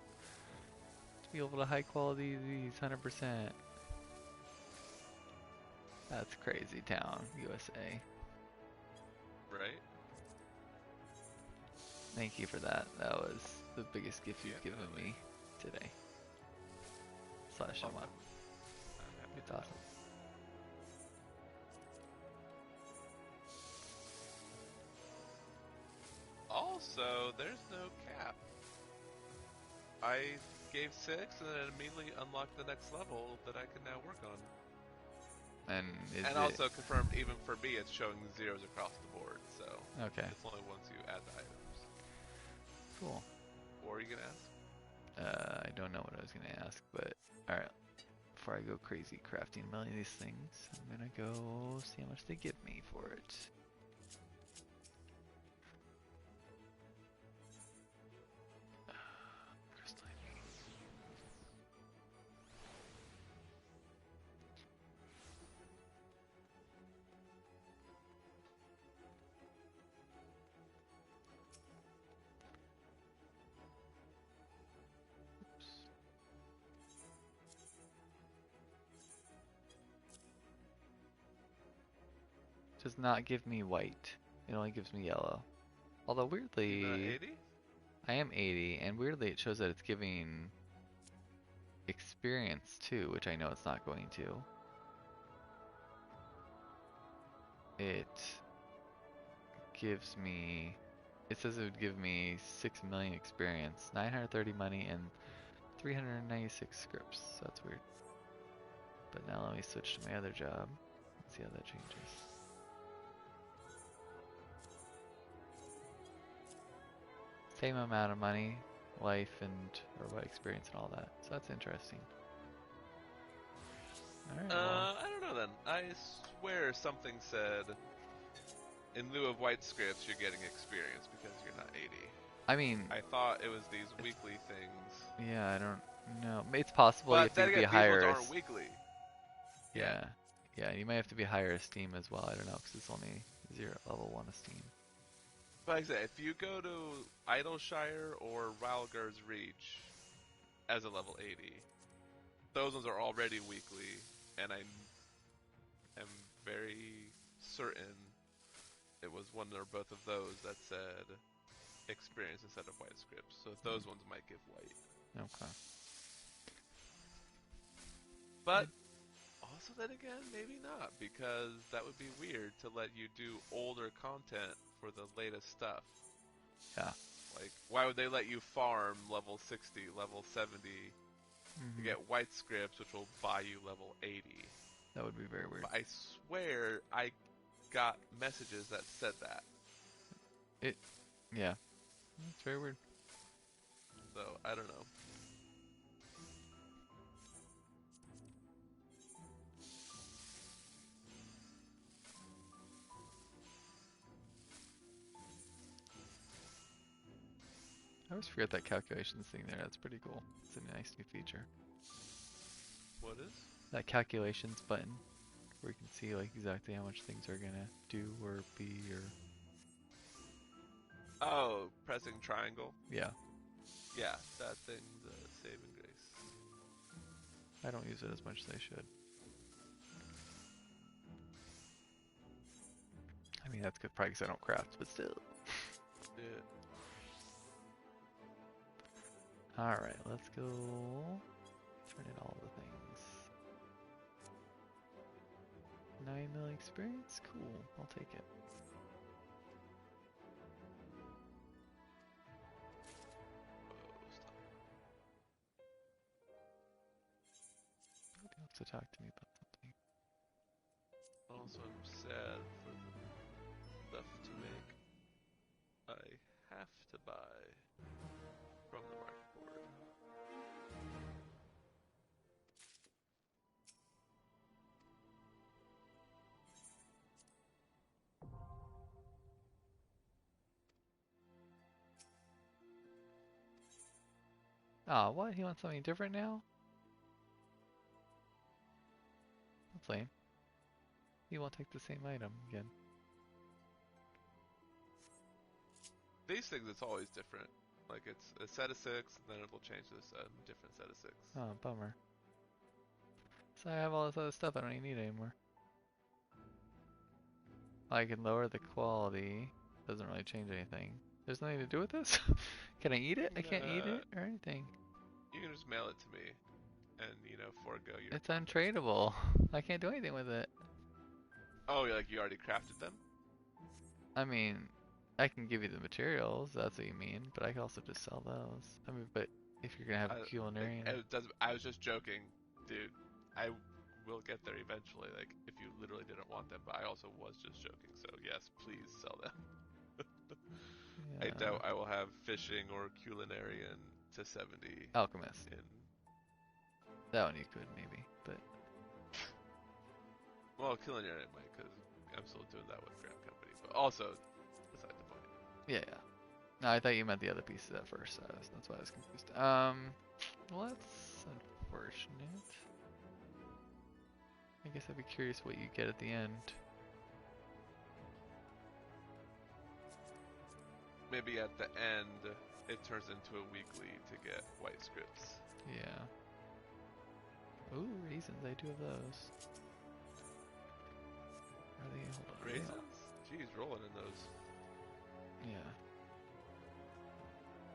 To be able to high quality these 100%. That's crazy town, USA. Right? Thank you for that. That was the biggest gift you've given me today. Slash a month. It's awesome. Also, there's no cap. I gave 6 and then immediately unlocked the next level that I can now work on. And also confirmed, even for me, it's showing zeros across the board, so okay. It's only once you add the items. Cool. What were you gonna ask? I don't know what I was gonna ask, but alright. Before I go crazy crafting a million of these things, I'm gonna go see how much they give me for it. Does not give me white. It only gives me yellow. Although weirdly, You're not 80? I am 80, and weirdly it shows that it's giving experience too, which I know it's not going to. It gives me, it says it would give me 6 million experience, 930 money, and 396 scripts. So that's weird. But now let me switch to my other job and see how that changes. Same amount of money, life, and robot experience and all that. So that's interesting. Alright, well. I don't know then. I swear something said, in lieu of white scripts, you're getting experience because you're not 80. I mean, I thought it was these weekly things. Yeah, I don't know. It's possible But you have then to again, be higher. these ones aren't weekly. Yeah. Yeah, you might have to be higher esteem as well. I don't know, because it's only level 1 esteem. But like I said, if you go to Idleshire or Ralgar's Reach as a level 80, those ones are already weekly, and I am very certain it was one or both of those that said experience instead of white scripts. So those ones might give white. Okay. But also then again, maybe not, because that would be weird to let you do older content for the latest stuff. Yeah. Like, why would they let you farm level 60, level 70 to get white scripts, which will buy you level 80? That would be very weird. But I swear I got messages that said that. Yeah. It's very weird. So, I don't know. I always forget that calculations thing there. That's pretty cool. It's a nice new feature. What is? That calculations button, where you can see like exactly how much things are gonna do or be or... Oh, pressing triangle? Yeah. Yeah, that thing's a saving grace. I don't use it as much as I should. I mean, that's good probably because I don't craft, but still. Yeah. Alright, let's go turn in all the things. 9 million experience? Cool, I'll take it. Nobody wants to talk to me about something. Also, I'm sad for the stuff to make. I have to buy from the market board. Oh, what? He wants something different now? That's lame. He won't take the same item again. These things, it's always different. Like, it's a set of 6, and then it will change to a different set of 6. Oh, bummer. So I have all this other stuff I don't even need anymore. I can lower the quality. Doesn't really change anything. There's nothing to do with this? Can I eat it? I can't eat it or anything. You can just mail it to me, and, you know, forego your... It's untradeable. I can't do anything with it. Oh, like you already crafted them? I mean, I can give you the materials, that's what you mean, but I can also just sell those. I mean, but if you're gonna have a culinary... I was just joking, dude. I will get there eventually, like, if you literally didn't want them, but I also was just joking, so yes, please sell them. Yeah. I doubt I will have fishing or culinarian to 70. Alchemist. In... That one you could, maybe, but... Well, culinarian might, because I'm still doing that with Grab Company, but also, beside the point. Yeah. No, I thought you meant the other pieces at first, that's why I was confused. Well, that's unfortunate. I guess I'd be curious what you get at the end. Maybe at the end, it turns into a weekly to get white scripts. Yeah. Ooh, raisins, I do have those. Are they? Hold on. Raisins? Jeez, rolling in those. Yeah.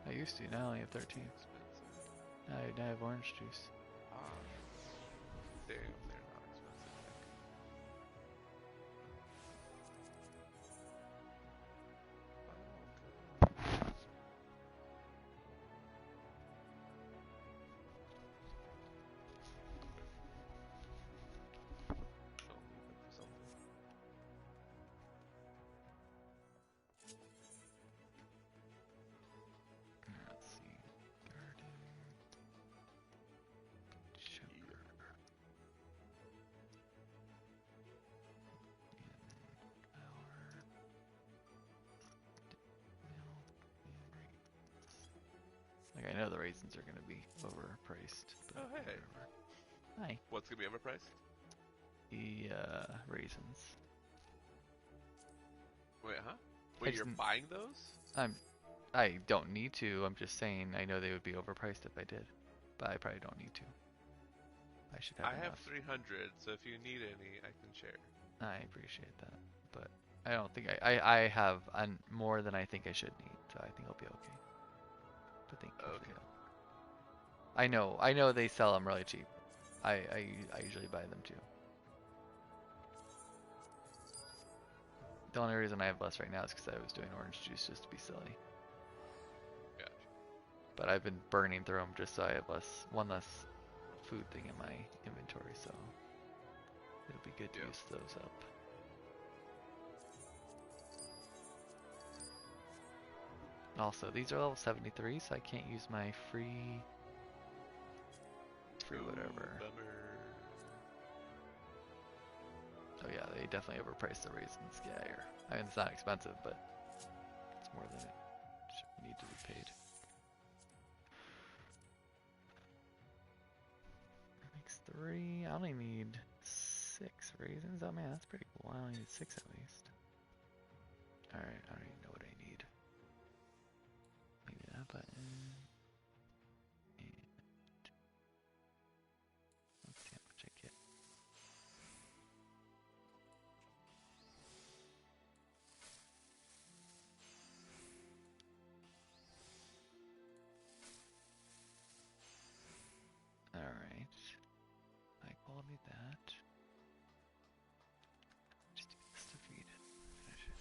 I used to, now I only have 13. Expensive. Now I have orange juice. Ah. Damn, they're not expensive. Let's see. Garden. Sugar. Flour. Milk and raisins. Like, I know the raisins are gonna be overpriced. But Oh, hey. whatever. Hi. What's gonna be overpriced? The raisins. Wait, huh? Wait, you're buying those? I don't need to. I'm just saying I know they would be overpriced if I did, but I probably don't need to. I should have. I have enough. 300, so if you need any, I can share. I appreciate that, but I don't think I have more than I think I should need, so I think I'll be okay. But thank you for that. I know they sell them really cheap. I usually buy them too. The only reason I have less right now is because I was doing orange juice just to be silly. Gotcha. But I've been burning through them just so I have one less food thing in my inventory, so it'll be good to use those up. Also, these are level 73, so I can't use my free whatever. Bummer. Oh yeah, they definitely overpriced the raisins. Yeah, I mean, it's not expensive, but it's more than it should need to be paid. Makes 3. I only need 6 raisins. Oh man, that's pretty cool. I only need 6 at least. Alright, I don't even know what I need. Maybe that button. And let's see how much I get. Alright. High quality that. Just to get this defeated. Finish it.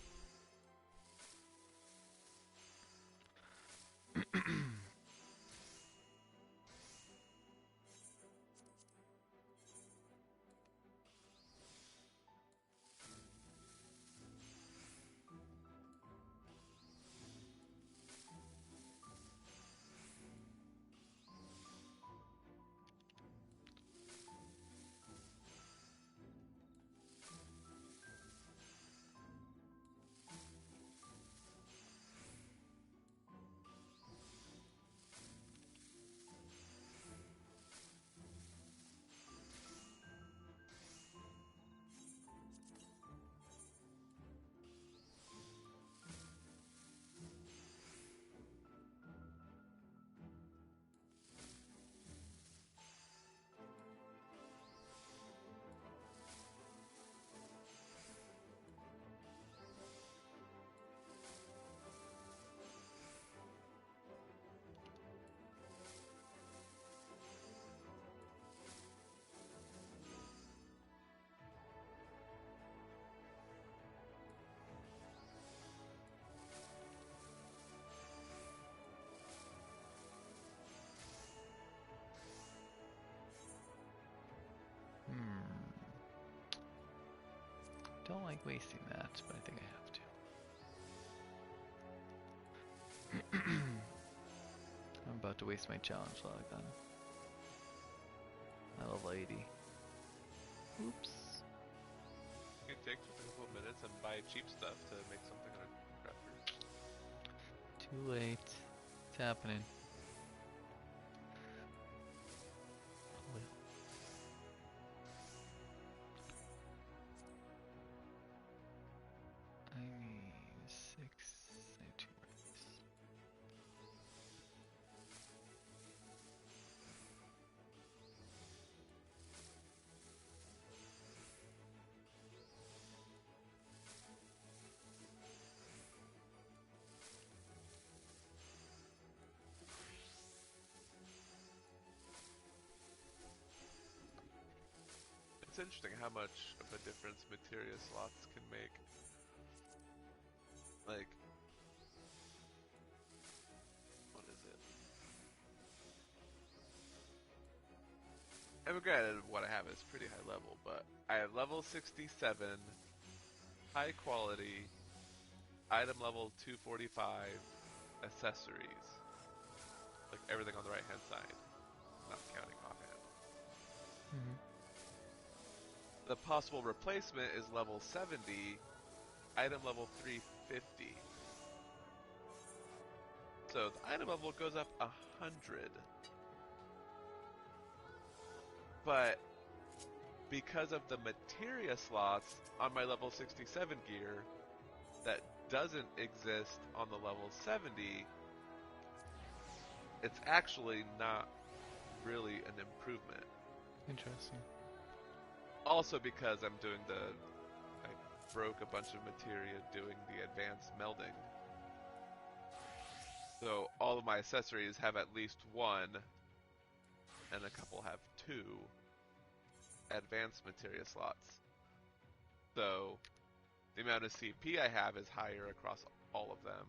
like wasting that, but I think I have to. I'm about to waste my challenge log on my level 80. Oops. You can take just a couple of minutes and buy cheap stuff to make something on crafters. Too late. It's happening. I need 6. I need 2 rice. It's interesting how much of a difference materia slots can make. Like, what is it? I mean, granted, what I have is pretty high level, but I have level 67, high quality, item level 245, accessories. Like everything on the right hand side, not counting offhand. Mm-hmm. The possible replacement is level 70, item level 350. So the item level goes up 100. But because of the materia slots on my level 67 gear that doesn't exist on the level 70, it's actually not really an improvement. Interesting. Also because I broke a bunch of materia doing the advanced melding. So all of my accessories have at least 1, and a couple have 2 advanced materia slots. So the amount of CP I have is higher across all of them.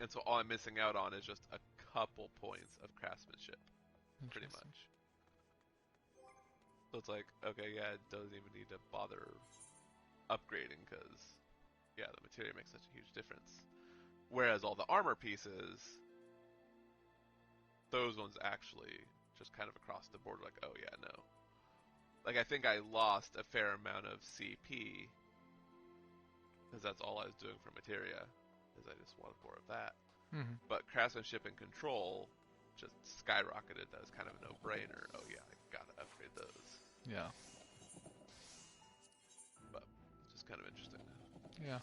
And so all I'm missing out on is just a couple points of craftsmanship, pretty much. So it's like, okay, yeah, it doesn't even need to bother upgrading because, yeah, the materia makes such a huge difference. Whereas all the armor pieces, those ones actually just kind of across the board, like, oh yeah, no. Like, I think I lost a fair amount of CP because that's all I was doing for materia, is I just wanted more of that. Mm-hmm. But craftsmanship and control just skyrocketed. That was kind of a no-brainer. Oh yeah, I gotta upgrade those. Yeah. But it's just kind of interesting. Yeah.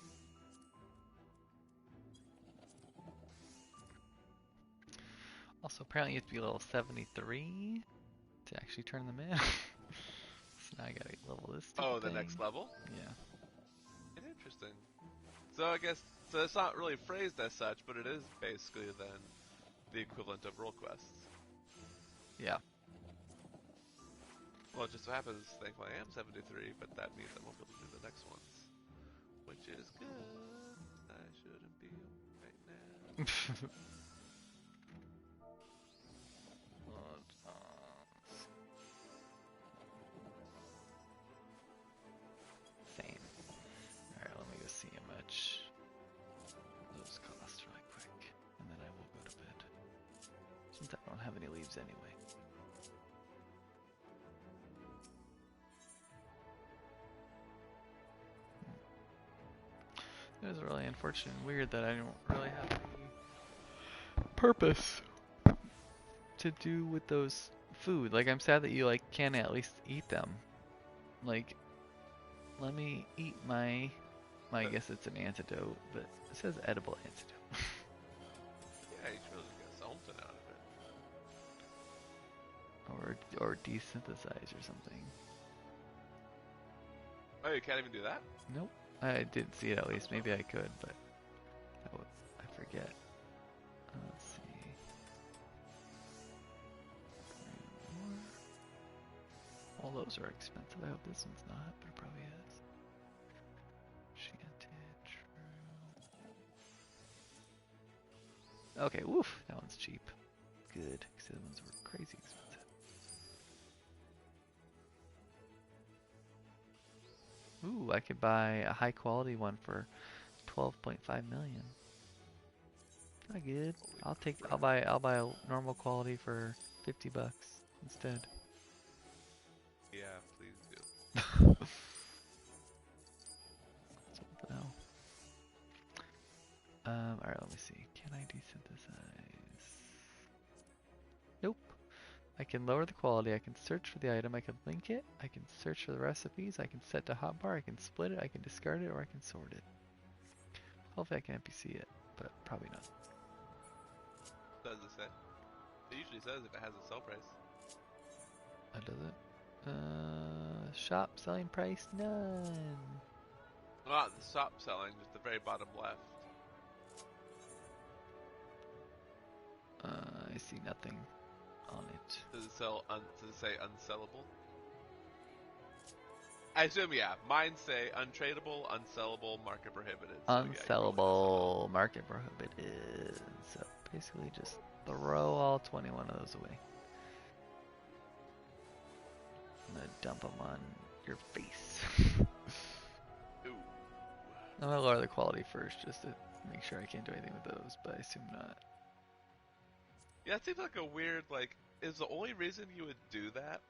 Also, apparently you have to be level 73 to actually turn them in. So now I gotta level this stupid the thing. next level? Yeah. Interesting. So I guess, so it's not really phrased as such, but it is basically then the equivalent of role quests. Yeah. Well, it just so happens, thankfully I am 73, but that means I won't be able to do the next ones. Which is good. I shouldn't be right now. Same. Alright, let me go see how much those cost really quick, and then I will go to bed. Since I don't have any leaves anyway. It is really unfortunate and weird that I don't really have any purpose to do with those food. Like, I'm sad that you, like, can at least eat them. Like, let me eat my... I guess it's an antidote, but it says edible antidote. Yeah, you should really get something out of it. Or desynthesize or something. Oh, you can't even do that? Nope. I didn't see it at least. Maybe I could, but I forget. Let's see. All those are expensive. I hope this one's not, but it probably is. Okay, woof. That one's cheap. Good, because the other ones were crazy expensive. Ooh, I could buy a high quality one for 12.5 million. Not good. I'll buy a normal quality for 50 bucks instead. Yeah, please do. Something else. Alright, let me see. Can I desynthesize? Nope. I can lower the quality, I can search for the item, I can link it, I can search for the recipes, I can set to hotbar, I can split it, I can discard it, or I can sort it. Hopefully I can NPC it, but probably not. Does it say? It usually says if it has a sell price. Oh, does it? Shop selling price none. Not the shop selling, just the very bottom left. I see nothing on it. Does it say unsellable? I assume, yeah. Mine say untradeable, unsellable, market prohibited. So, Unsellable, market prohibited. So basically just throw all 21 of those away. I'm gonna dump them on your face. Ooh. I'm gonna lower the quality first just to make sure I can't do anything with those, but I assume not. Yeah, it seems like a weird, is the only reason you would do that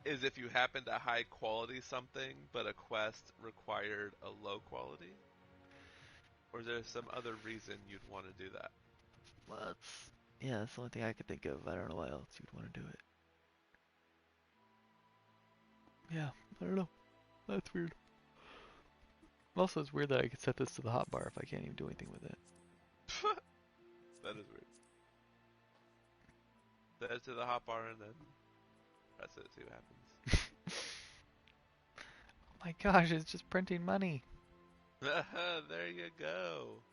is if you happen to high quality something, but a quest required a low quality? Or is there some other reason you'd want to do that? Well, that's the only thing I could think of. I don't know why else you'd want to do it. Yeah, I don't know. That's weird. Also, it's weird that I could set this to the hotbar if I can't even do anything with it. That is weird. Set it to the hotbar and then press it, see what happens. Oh my gosh, it's just printing money. There you go.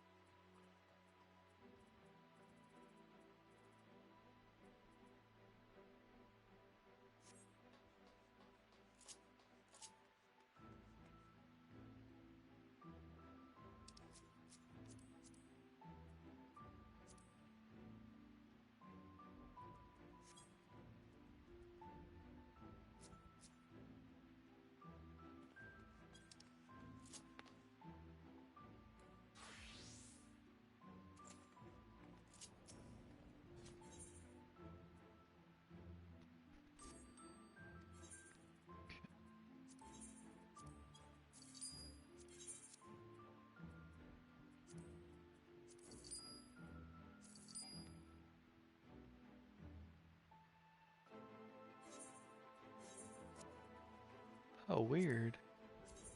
Oh, weird.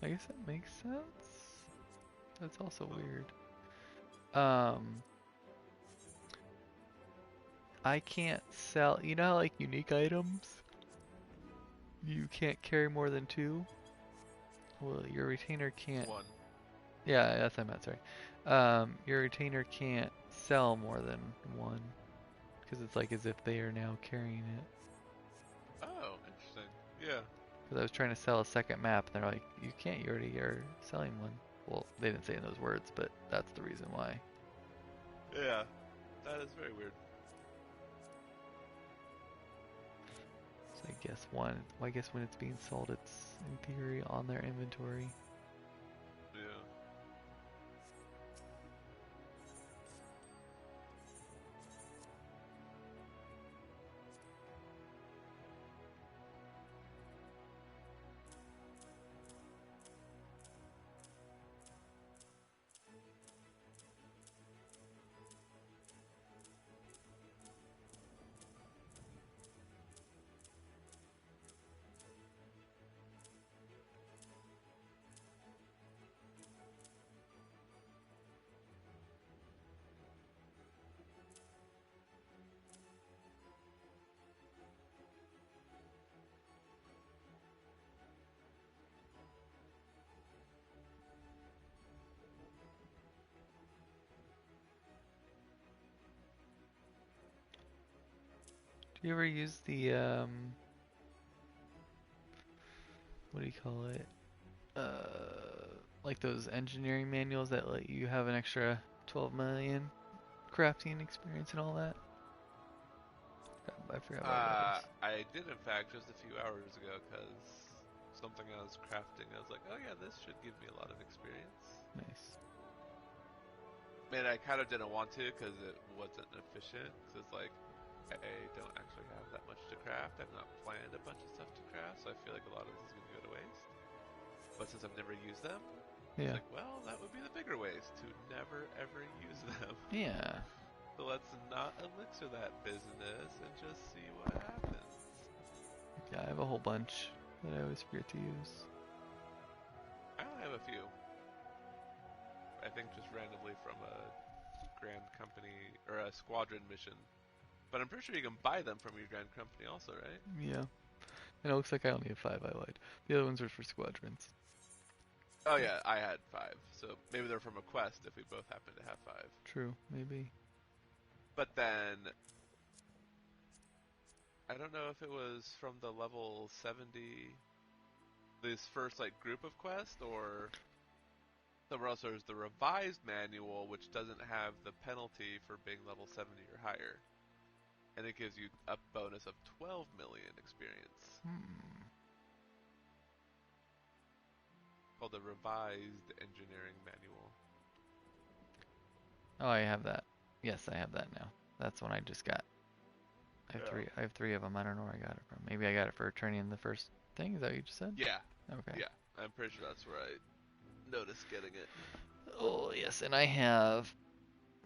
I guess that makes sense. That's also weird. I can't sell, you know how like unique items? You can't carry more than 2? Well, your retainer can't. 1. Yeah, that's what I meant, sorry. Your retainer can't sell more than 1. Because it's like as if they are now carrying it. Oh, interesting. Yeah. Because I was trying to sell a second map, and they're like, you can't, you already are selling one. Well, they didn't say in those words, but that's the reason why. Yeah. That is very weird. So I guess well, I guess when it's being sold, it's in theory on their inventory. Yeah. Do you ever use the, what do you call it? Like those engineering manuals that let you have an extra 12 million crafting experience and all that? I forgot what it was. I did, in fact, just a few hours ago, because something I was crafting. I was like, oh yeah, this should give me a lot of experience. Nice. Man, I kind of didn't want to because it wasn't efficient. Because it's like, I don't actually have that much to craft. I've not planned a bunch of stuff to craft, so I feel like a lot of this is going to go to waste. But since I've never used them, Yeah. it's like, well, that would be the bigger waste, to never ever use them. Yeah. So let's not elixir that business and just see what happens. Yeah, I have a whole bunch that I always forget to use. I only have a few. I think just randomly from a Grand Company, or a Squadron mission. But I'm pretty sure you can buy them from your Grand Company also, right? Yeah. And it looks like I only have 5, I lied. The other ones are for squadrons. Oh yeah, I had 5. So maybe they're from a quest if we both happen to have 5. True, maybe. But then, I don't know if it was from the level 70, this first like group of quests, or somewhere else there's the revised manual, which doesn't have the penalty for being level 70 or higher. And it gives you a bonus of 12 million experience. Called the Revised Engineering Manual. Oh, I have that. Yes, I have that now. That's one I just got. I have three. I have 3 of them. I don't know where I got it from. Maybe I got it for turning in the first thing. Is that what you just said? Yeah. Okay. Yeah, I'm pretty sure that's where I noticed getting it. Oh yes, and I have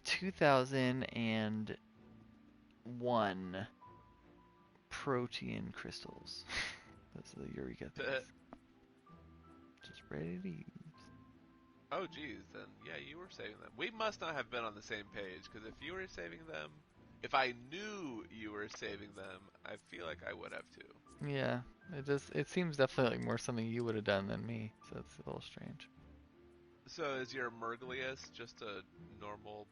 2001 protein crystals. Those are the Eureka things. Just ready to use. Oh geez, then yeah, you were saving them. We must not have been on the same page, because if you were saving them, if I knew you were saving them, I feel like I would have too. Yeah, it seems definitely like more something you would have done than me, so it's a little strange. So is your Merglius just a normal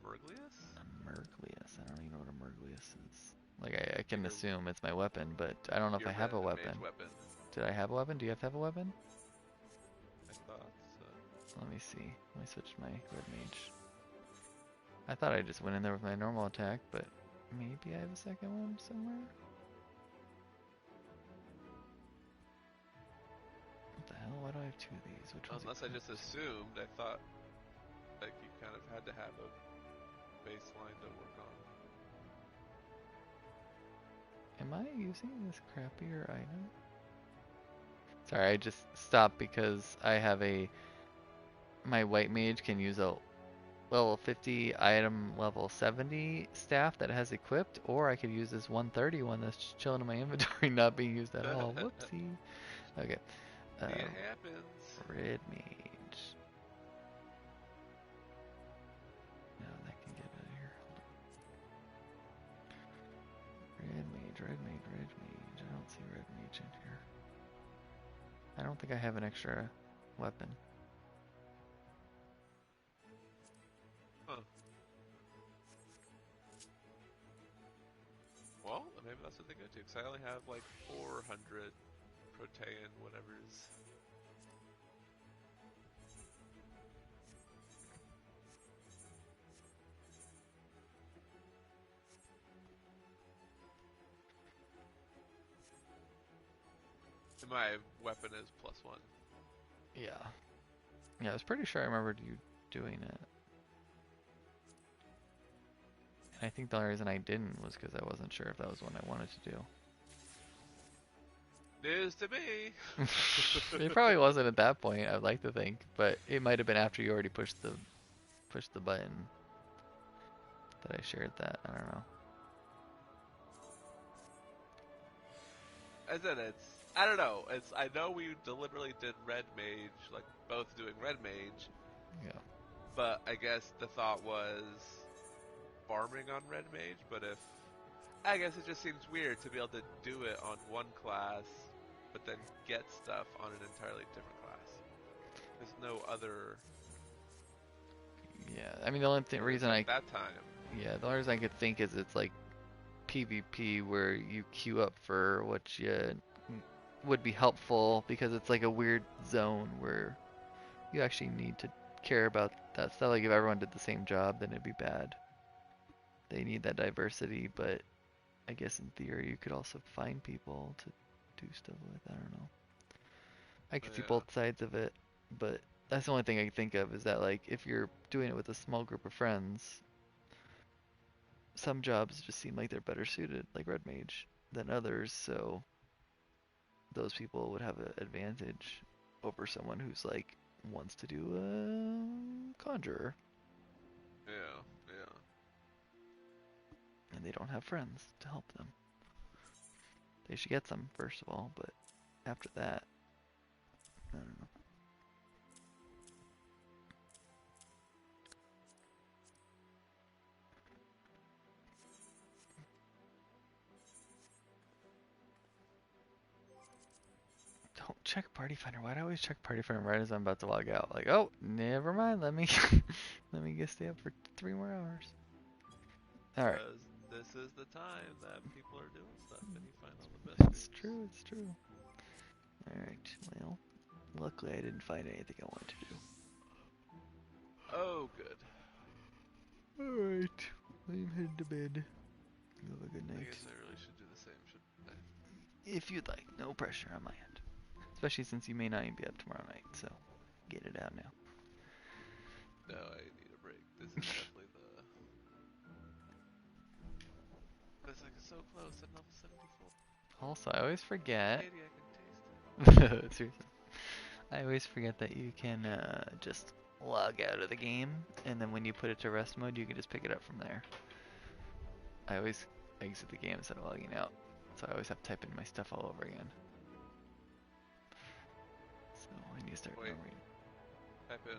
Merglius? A Merglius? I don't even know what a Merglius is. Like, I can assume it's my weapon, but I don't know if I have a weapon. Did I have a weapon? Do you have to have a weapon? I thought so. Let me see. Let me switch to my red mage. I thought I just went in there with my normal attack, but maybe I have a second one somewhere? What the hell? Why do I have 2 of these? Which one's Unless I just assumed, I thought like you kind of had to have a baseline to work on. Am I using this crappier item? Sorry, I just stopped because I have my white mage can use a level 50 item level 70 staff that has equipped, or I could use this 130 one that's just chilling in my inventory, not being used at all. Whoopsie. Okay. It happens. Red mage. No, that can get out of here. Red mage, red mage, red mage. I don't see red mage in here. I don't think I have an extra weapon. Huh. Well, maybe that's what they go to, because I only have like 400 protean whatever's. My weapon is +1. Yeah. Yeah, I was pretty sure I remembered you doing it. And I think the only reason I didn't was because I wasn't sure if that was what I wanted to do. News to me! It probably wasn't at that point, I'd like to think, but it might have been after you already pushed the button that I shared that. I don't know. I don't know. I know we deliberately did red mage, like both doing red mage. Yeah. But I guess the thought was farming on red mage, but I guess it just seems weird to be able to do it on one class, but then get stuff on an entirely different class. There's no other. Yeah, I mean the only reason at that time. Yeah, the only reason I could think is it's like PvP where you queue up for what you would be helpful, because it's like a weird zone where you actually need to care about that stuff. Like if everyone did the same job, then it'd be bad. They need that diversity, but I guess in theory you could also find people to do stuff with. I don't know. I could see Yeah. both sides of it, but that's the only thing I can think of is that like if you're doing it with a small group of friends, some jobs just seem like they're better suited, like Red Mage, than others, so those people would have an advantage over someone who's like wants to do a conjurer Yeah, yeah. and they don't have friends to help them. They should get some first of all, but after that, I don't know. Don't check Party Finder. Why do I always check Party Finder right as I'm about to log out? Like, oh, never mind. Let me let me get stay up for 3 more hours. All right. Because this is the time that people are doing stuff and you find all the best It's things. true. It's true. All right. Well, luckily I didn't find anything I wanted to do. Oh, good. All right. I'm headed to bed. You have a good I night. guess I really should do the same, shouldn't I? If you'd like. No pressure on my end. Especially since you may not even be up tomorrow night. So get it out now. No, I need a break. This is definitely the... It's like so close at level 74. Also, I always forget. Katie, I can taste it. Seriously. I always forget that you can just log out of the game, and then when you put it to rest mode, you can just pick it up from there. I always exit the game instead of logging out, so I always have to type in my stuff all over again. So I need to start remembering. Type in...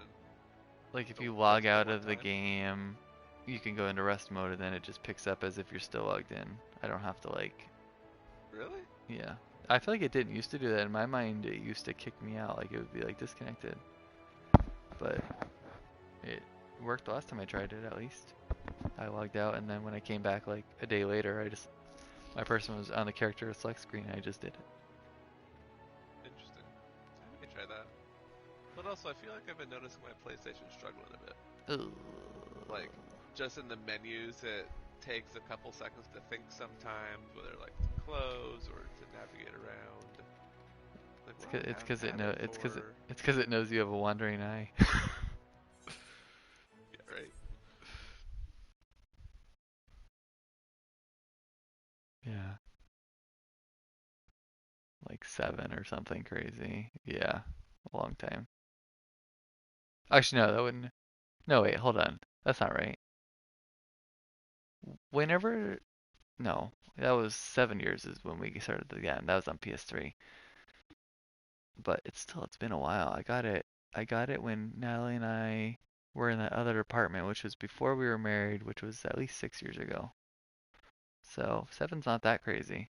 Like if you log out of the game, you can go into rest mode, and then it just picks up as if you're still logged in. I don't have to like... Really? Yeah. I feel like it didn't used to do that. In my mind, it used to kick me out. Like, it would be, like, disconnected. But it worked the last time I tried it, at least. I logged out, and then when I came back, like, a day later, my person was on the character select screen, I just did it. Interesting. I may try that. But also, I feel like I've been noticing my PlayStation struggling a bit. Ugh. Like, just in the menus, it takes a couple seconds to think sometimes, whether like to close or to navigate around. Like, it's because it knows you have a wandering eye. Yeah, right. Yeah. Like 7 or something crazy. Yeah, a long time. Actually, no, that wouldn't. No, wait, hold on. That's not right. Whenever. No, that was 7 years is when we started again. That was on PS3. But it's been a while. I got it when Natalie and I were in that other apartment, which was before we were married, which was at least 6 years ago. So 7's not that crazy.